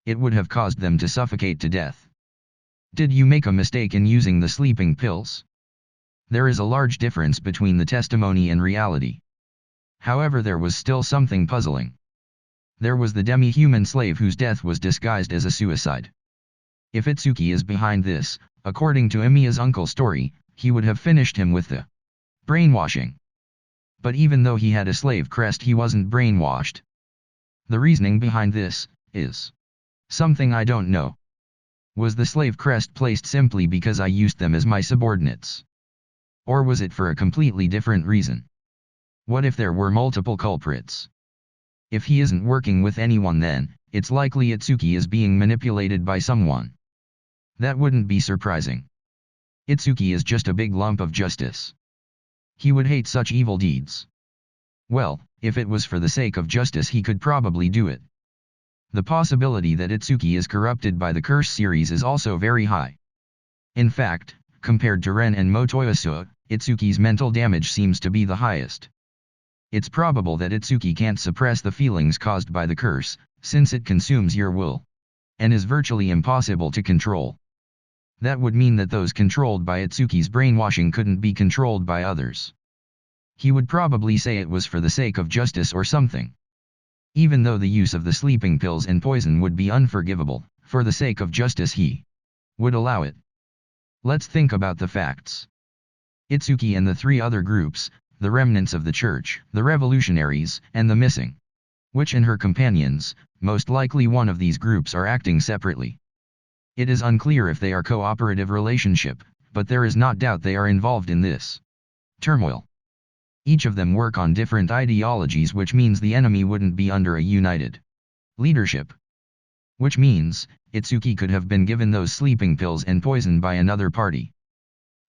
It would have caused them to suffocate to death. Did you make a mistake in using the sleeping pills? There is a large difference between the testimony and reality. However, there was still something puzzling. There was the demi-human slave whose death was disguised as a suicide. If Itsuki is behind this, according to Emiya's uncle's story, he would have finished him with the brainwashing. But even though he had a slave crest, he wasn't brainwashed. The reasoning behind this is something I don't know. Was the slave crest placed simply because I used them as my subordinates? Or was it for a completely different reason? What if there were multiple culprits? If he isn't working with anyone, then it's likely Itsuki is being manipulated by someone. That wouldn't be surprising. Itsuki is just a big lump of justice. He would hate such evil deeds. Well, if it was for the sake of justice he could probably do it. The possibility that Itsuki is corrupted by the curse series is also very high. In fact, compared to Ren and Motoyasu, Itsuki's mental damage seems to be the highest. It's probable that Itsuki can't suppress the feelings caused by the curse, since it consumes your will, and is virtually impossible to control. That would mean that those controlled by Itsuki's brainwashing couldn't be controlled by others. He would probably say it was for the sake of justice or something. Even though the use of the sleeping pills and poison would be unforgivable, for the sake of justice he would allow it. Let's think about the facts. Itsuki and the three other groups, the remnants of the church, the revolutionaries, and the missing witch and her companions, most likely one of these groups are acting separately. It is unclear if they are cooperative relationship, but there is not doubt they are involved in this turmoil. Each of them work on different ideologies, which means the enemy wouldn't be under a united leadership. Which means, Itsuki could have been given those sleeping pills and poison by another party.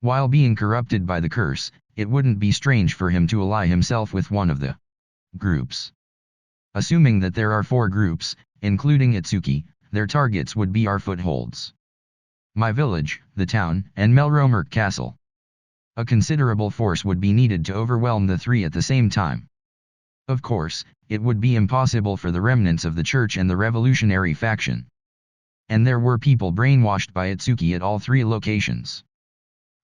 While being corrupted by the curse, it wouldn't be strange for him to ally himself with one of the groups. Assuming that there are 4 groups, including Itsuki, their targets would be our footholds: my village, the town, and Melromer Castle. A considerable force would be needed to overwhelm the 3 at the same time. Of course, it would be impossible for the remnants of the church and the revolutionary faction. And there were people brainwashed by Itsuki at all 3 locations.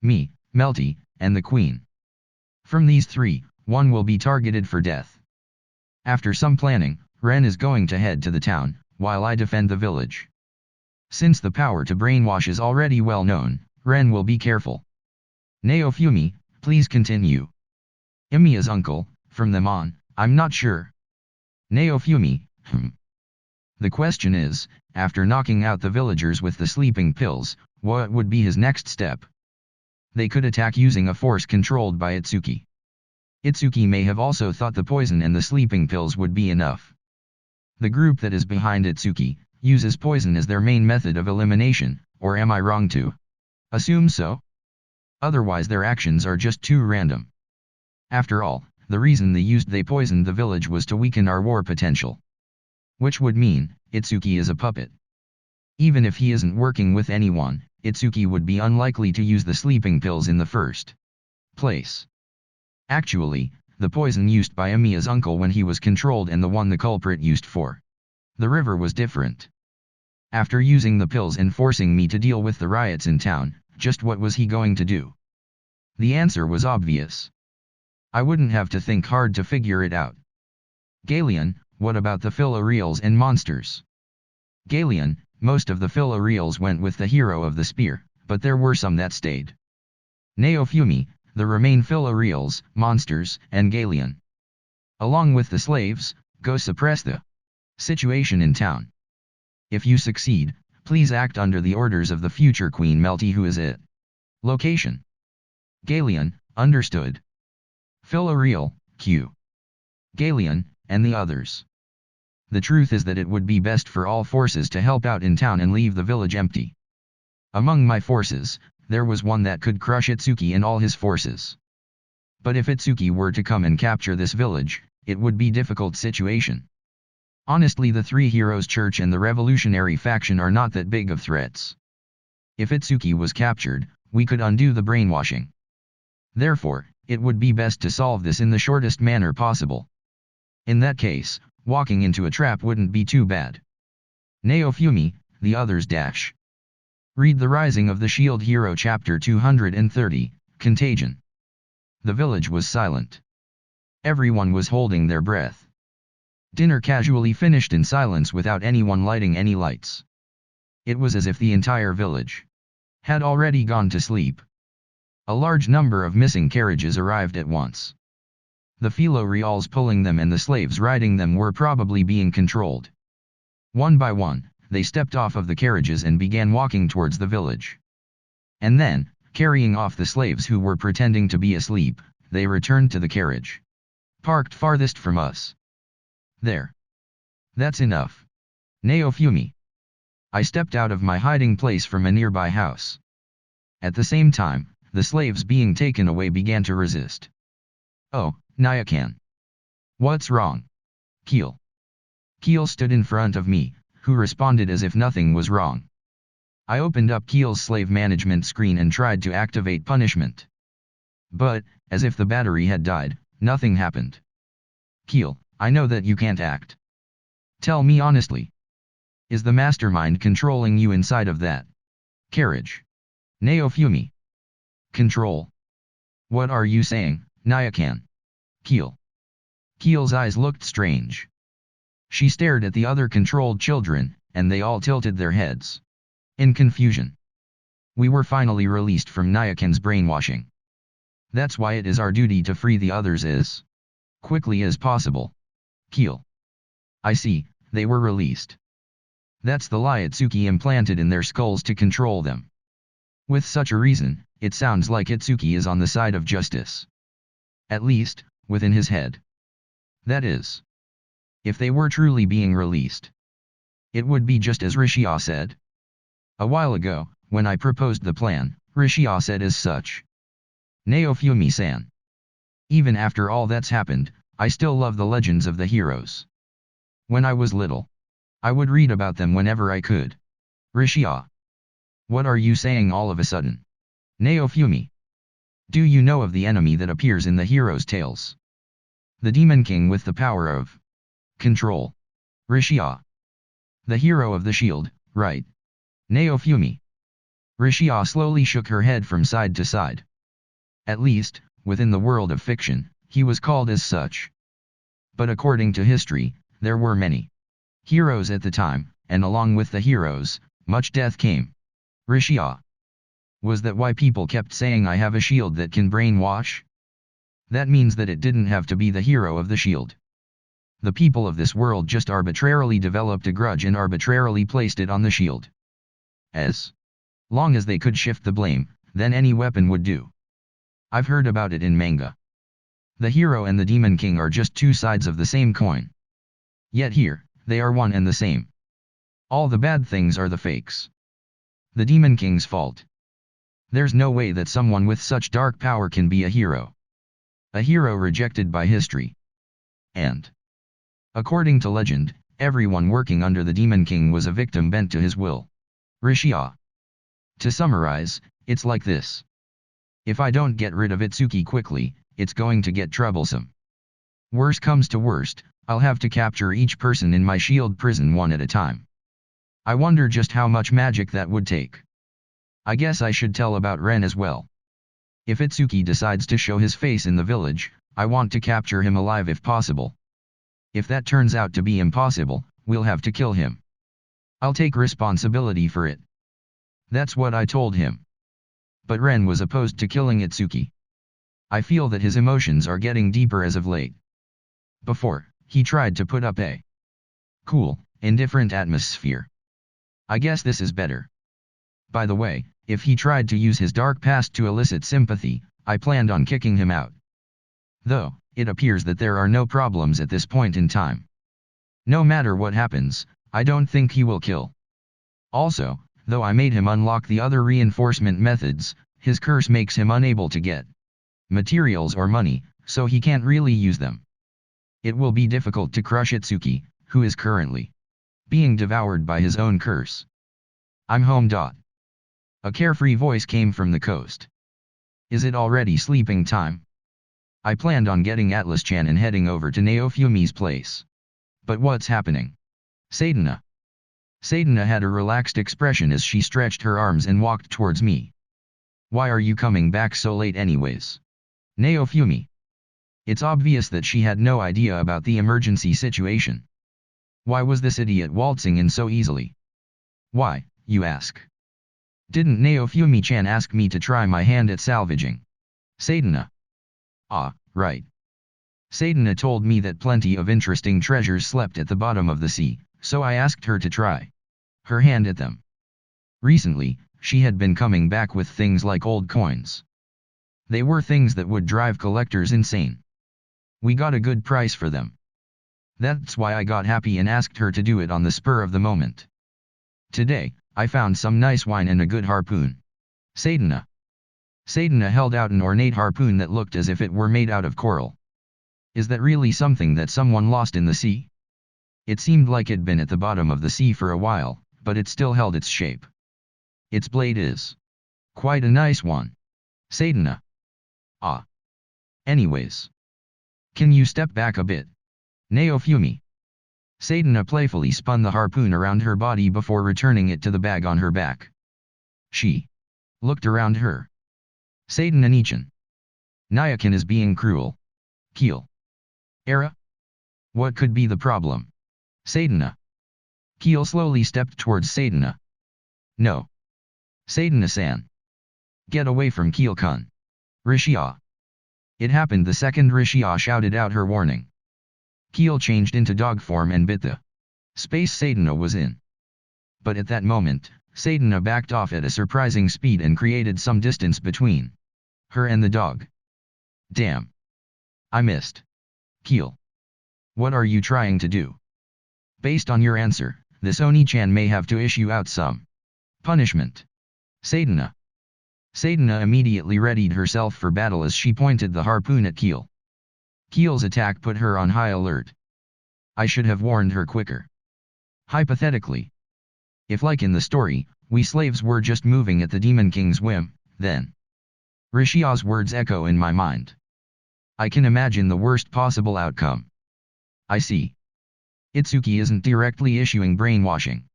Me, Melty, and the Queen. From these 3, one will be targeted for death. After some planning, Ren is going to head to the town, while I defend the village. Since the power to brainwash is already well known, Ren will be careful. Naofumi, please continue. Emiya's uncle, from them on, I'm not sure. Naofumi, The question is, after knocking out the villagers with the sleeping pills, what would be his next step? They could attack using a force controlled by Itsuki. Itsuki may have also thought the poison and the sleeping pills would be enough. The group that is behind Itsuki uses poison as their main method of elimination, or am I wrong to assume so? Otherwise their actions are just too random. After all, the reason they poisoned the village was to weaken our war potential. Which would mean, Itsuki is a puppet. Even if he isn't working with anyone, Itsuki would be unlikely to use the sleeping pills in the first place. Actually, the poison used by Emiya's uncle when he was controlled and the one the culprit used for the river was different. After using the pills and forcing me to deal with the riots in town, just what was he going to do? The answer was obvious. I wouldn't have to think hard to figure it out. Galeon, what about the Philoreals and monsters? Galeon, most of the Philoreals went with the hero of the spear, but there were some that stayed. Naofumi, the remain Philoreals, monsters, and Galeon. Along with the slaves, go suppress the situation in town. If you succeed, please act under the orders of the future Queen Melty, who is it. Location. Galeon, understood. Philoreal, Q. Galeon, and the others. The truth is that it would be best for all forces to help out in town and leave the village empty. Among my forces, there was one that could crush Itsuki and all his forces. But if Itsuki were to come and capture this village, it would be a difficult situation. Honestly, the Three Heroes Church and the revolutionary faction are not that big of threats. If Itsuki was captured, we could undo the brainwashing. Therefore, it would be best to solve this in the shortest manner possible. In that case, walking into a trap wouldn't be too bad. Naofumi, the others dash. Read The Rising of the Shield Hero Chapter 230, Contagion. The village was silent. Everyone was holding their breath. Dinner casually finished in silence without anyone lighting any lights. It was as if the entire village had already gone to sleep. A large number of missing carriages arrived at once. The Philoreals pulling them and the slaves riding them were probably being controlled. One by one, they stepped off of the carriages and began walking towards the village. And then, carrying off the slaves who were pretending to be asleep, they returned to the carriage parked farthest from us. There. That's enough. Naofumi. I stepped out of my hiding place from a nearby house. At the same time, the slaves being taken away began to resist. Oh, Nyakan. What's wrong? Keel. Keel stood in front of me, who responded as if nothing was wrong. I opened up Keel's slave management screen and tried to activate punishment. But, as if the battery had died, nothing happened. Keel, I know that you can't act. Tell me honestly. Is the mastermind controlling you inside of that carriage? Naofumi. Control. What are you saying, Nyakan? Keel. Keel's eyes looked strange. She stared at the other controlled children, and they all tilted their heads in confusion. We were finally released from Nyakan's brainwashing. That's why it is our duty to free the others as quickly as possible. Keel. I see, they were released. That's the lie Itsuki implanted in their skulls to control them. With such a reason, it sounds like Itsuki is on the side of justice. At least, within his head. That is, if they were truly being released, it would be just as Rishia said. A while ago, when I proposed the plan, Rishia said as such. Naofumi-san. Even after all that's happened, I still love the legends of the heroes. When I was little, I would read about them whenever I could. Rishia. What are you saying all of a sudden? Naofumi. Do you know of the enemy that appears in the heroes' tales? The Demon King with the power of control. Rishia. The hero of the shield, right? Naofumi. Rishia slowly shook her head from side to side. At least, within the world of fiction, he was called as such. But according to history, there were many heroes at the time, and along with the heroes, much death came. Rishia. Was that why people kept saying I have a shield that can brainwash? That means that it didn't have to be the hero of the shield. The people of this world just arbitrarily developed a grudge and arbitrarily placed it on the shield. As long as they could shift the blame, then any weapon would do. I've heard about it in manga. The hero and the demon king are just two sides of the same coin. Yet here, they are one and the same. All the bad things are the fakes. The demon king's fault. There's no way that someone with such dark power can be a hero. A hero rejected by history. And according to legend, everyone working under the demon king was a victim bent to his will. Rishia. To summarize, it's like this. If I don't get rid of Itsuki quickly, it's going to get troublesome. Worse comes to worst, I'll have to capture each person in my shield prison one at a time. I wonder just how much magic that would take. I guess I should tell about Ren as well. If Itsuki decides to show his face in the village, I want to capture him alive if possible. If that turns out to be impossible, we'll have to kill him. I'll take responsibility for it. That's what I told him. But Ren was opposed to killing Itsuki. I feel that his emotions are getting deeper as of late. Before, he tried to put up a cool, indifferent atmosphere. I guess this is better. By the way, if he tried to use his dark past to elicit sympathy, I planned on kicking him out. Though, it appears that there are no problems at this point in time. No matter what happens, I don't think he will kill. Also, though I made him unlock the other reinforcement methods, his curse makes him unable to get materials or money, so he can't really use them. It will be difficult to crush Itsuki, who is currently being devoured by his own curse. I'm home. A carefree voice came from the coast. Is it already sleeping time? I planned on getting Atlas-chan and heading over to Naofumi's place. But what's happening? Sadana. Sadana had a relaxed expression as she stretched her arms and walked towards me. Why are you coming back so late anyways? Naofumi. It's obvious that she had no idea about the emergency situation. Why was this idiot waltzing in so easily? Why, you ask? Didn't Naofumi-chan ask me to try my hand at salvaging? Sadana. Ah, right. Sadana told me that plenty of interesting treasures slept at the bottom of the sea, so I asked her to try her hand at them. Recently, she had been coming back with things like old coins. They were things that would drive collectors insane. We got a good price for them. That's why I got happy and asked her to do it on the spur of the moment. Today, I found some nice wine and a good harpoon. Sadana. Sadana held out an ornate harpoon that looked as if it were made out of coral. Is that really something that someone lost in the sea? It seemed like it'd been at the bottom of the sea for a while, but it still held its shape. Its blade is quite a nice one. Sadana. Ah. Anyways. Can you step back a bit? Naofumi. Sadana playfully spun the harpoon around her body before returning it to the bag on her back. She looked around her. Sadana-nichan. Nyakin is being cruel. Keel. Era? What could be the problem? Sadana. Keel slowly stepped towards Sadana. No. Sadana-san. Get away from Keel-kun. Rishia. It happened the second Rishia shouted out her warning. Keel changed into dog form and bit the space Sadana was in. But at that moment, Sadana backed off at a surprising speed and created some distance between her and the dog. Damn. I missed. Keel. What are you trying to do? Based on your answer, this Oni-chan may have to issue out some punishment. Sadana. Sadana immediately readied herself for battle as she pointed the harpoon at Keel. Keel's attack put her on high alert. I should have warned her quicker. Hypothetically. If, like in the story, we slaves were just moving at the Demon King's whim, then Rishia's words echo in my mind. I can imagine the worst possible outcome. I see. Itsuki isn't directly issuing brainwashing.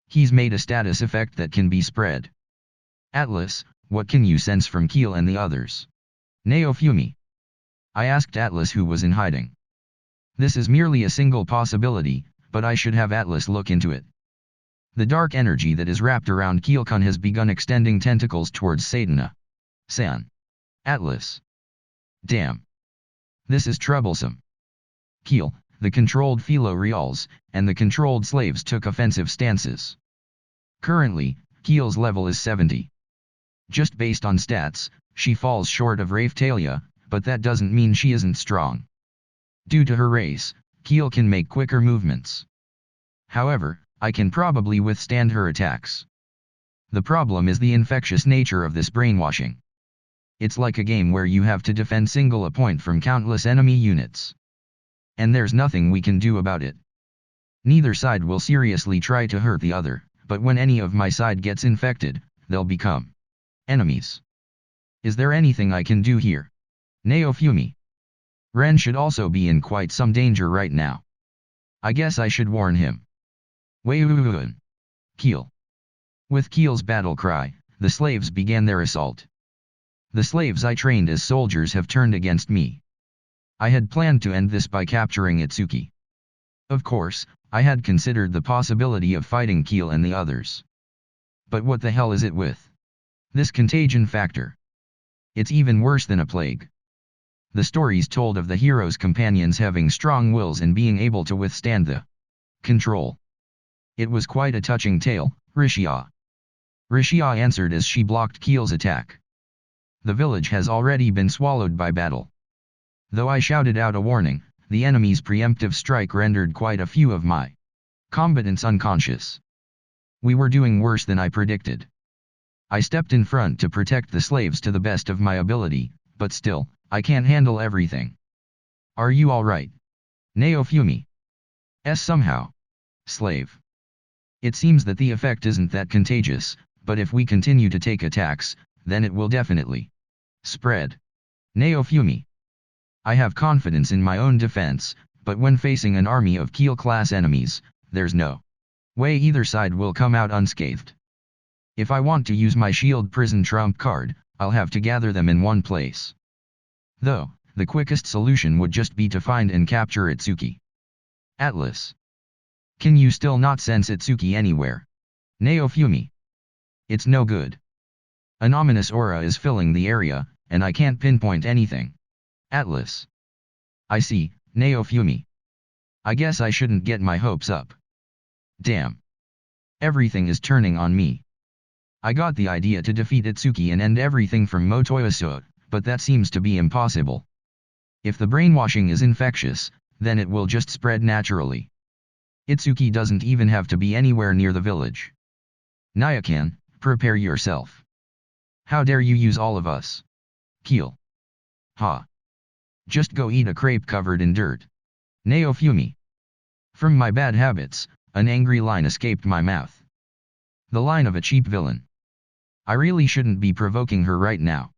He's made a status effect that can be spread. Atlas, what can you sense from Keel and the others? Naofumi. I asked Atlas who was in hiding. This is merely a single possibility, but I should have Atlas look into it. The dark energy that is wrapped around Keelkun has begun extending tentacles towards Satana. San. Atlas. Damn. This is troublesome. Keel, the controlled Philo Reals, and the controlled slaves took offensive stances. Currently, Keel's level is 70. Just based on stats, she falls short of Raphtalia, but that doesn't mean she isn't strong. Due to her race, Keel can make quicker movements. However, I can probably withstand her attacks. The problem is the infectious nature of this brainwashing. It's like a game where you have to defend single a point from countless enemy units. And there's nothing we can do about it. Neither side will seriously try to hurt the other, but when any of my side gets infected, they'll become enemies. Is there anything I can do here? Naofumi. Ren should also be in quite some danger right now. I guess I should warn him. Weiuuun. Keel. With Keel's battle cry, the slaves began their assault. The slaves I trained as soldiers have turned against me. I had planned to end this by capturing Itsuki. Of course, I had considered the possibility of fighting Keel and the others. But what the hell is it with this contagion factor? It's even worse than a plague. The stories told of the hero's companions having strong wills and being able to withstand the control. It was quite a touching tale, Rishia. Rishia answered as she blocked Keel's attack. The village has already been swallowed by battle. Though I shouted out a warning, the enemy's preemptive strike rendered quite a few of my combatants unconscious. We were doing worse than I predicted. I stepped in front to protect the slaves to the best of my ability, but still, I can't handle everything. Are you alright? Naofumi. Somehow. Slave. It seems that the effect isn't that contagious, but if we continue to take attacks, then it will definitely spread. Naofumi. I have confidence in my own defense, but when facing an army of Keel-class enemies, there's no way either side will come out unscathed. If I want to use my shield prison trump card, I'll have to gather them in one place. Though, the quickest solution would just be to find and capture Itsuki. Atlas. Can you still not sense Itsuki anywhere? Naofumi. It's no good. An ominous aura is filling the area, and I can't pinpoint anything. Atlas. I see, Naofumi. I guess I shouldn't get my hopes up. Damn. Everything is turning on me. I got the idea to defeat Itsuki and end everything from Motoyasu, but that seems to be impossible. If the brainwashing is infectious, then it will just spread naturally. Itsuki doesn't even have to be anywhere near the village. Nyakan, prepare yourself. How dare you use all of us? Keel. Ha. Just go eat a crepe covered in dirt. Naofumi. From my bad habits, an angry line escaped my mouth. The line of a cheap villain. I really shouldn't be provoking her right now.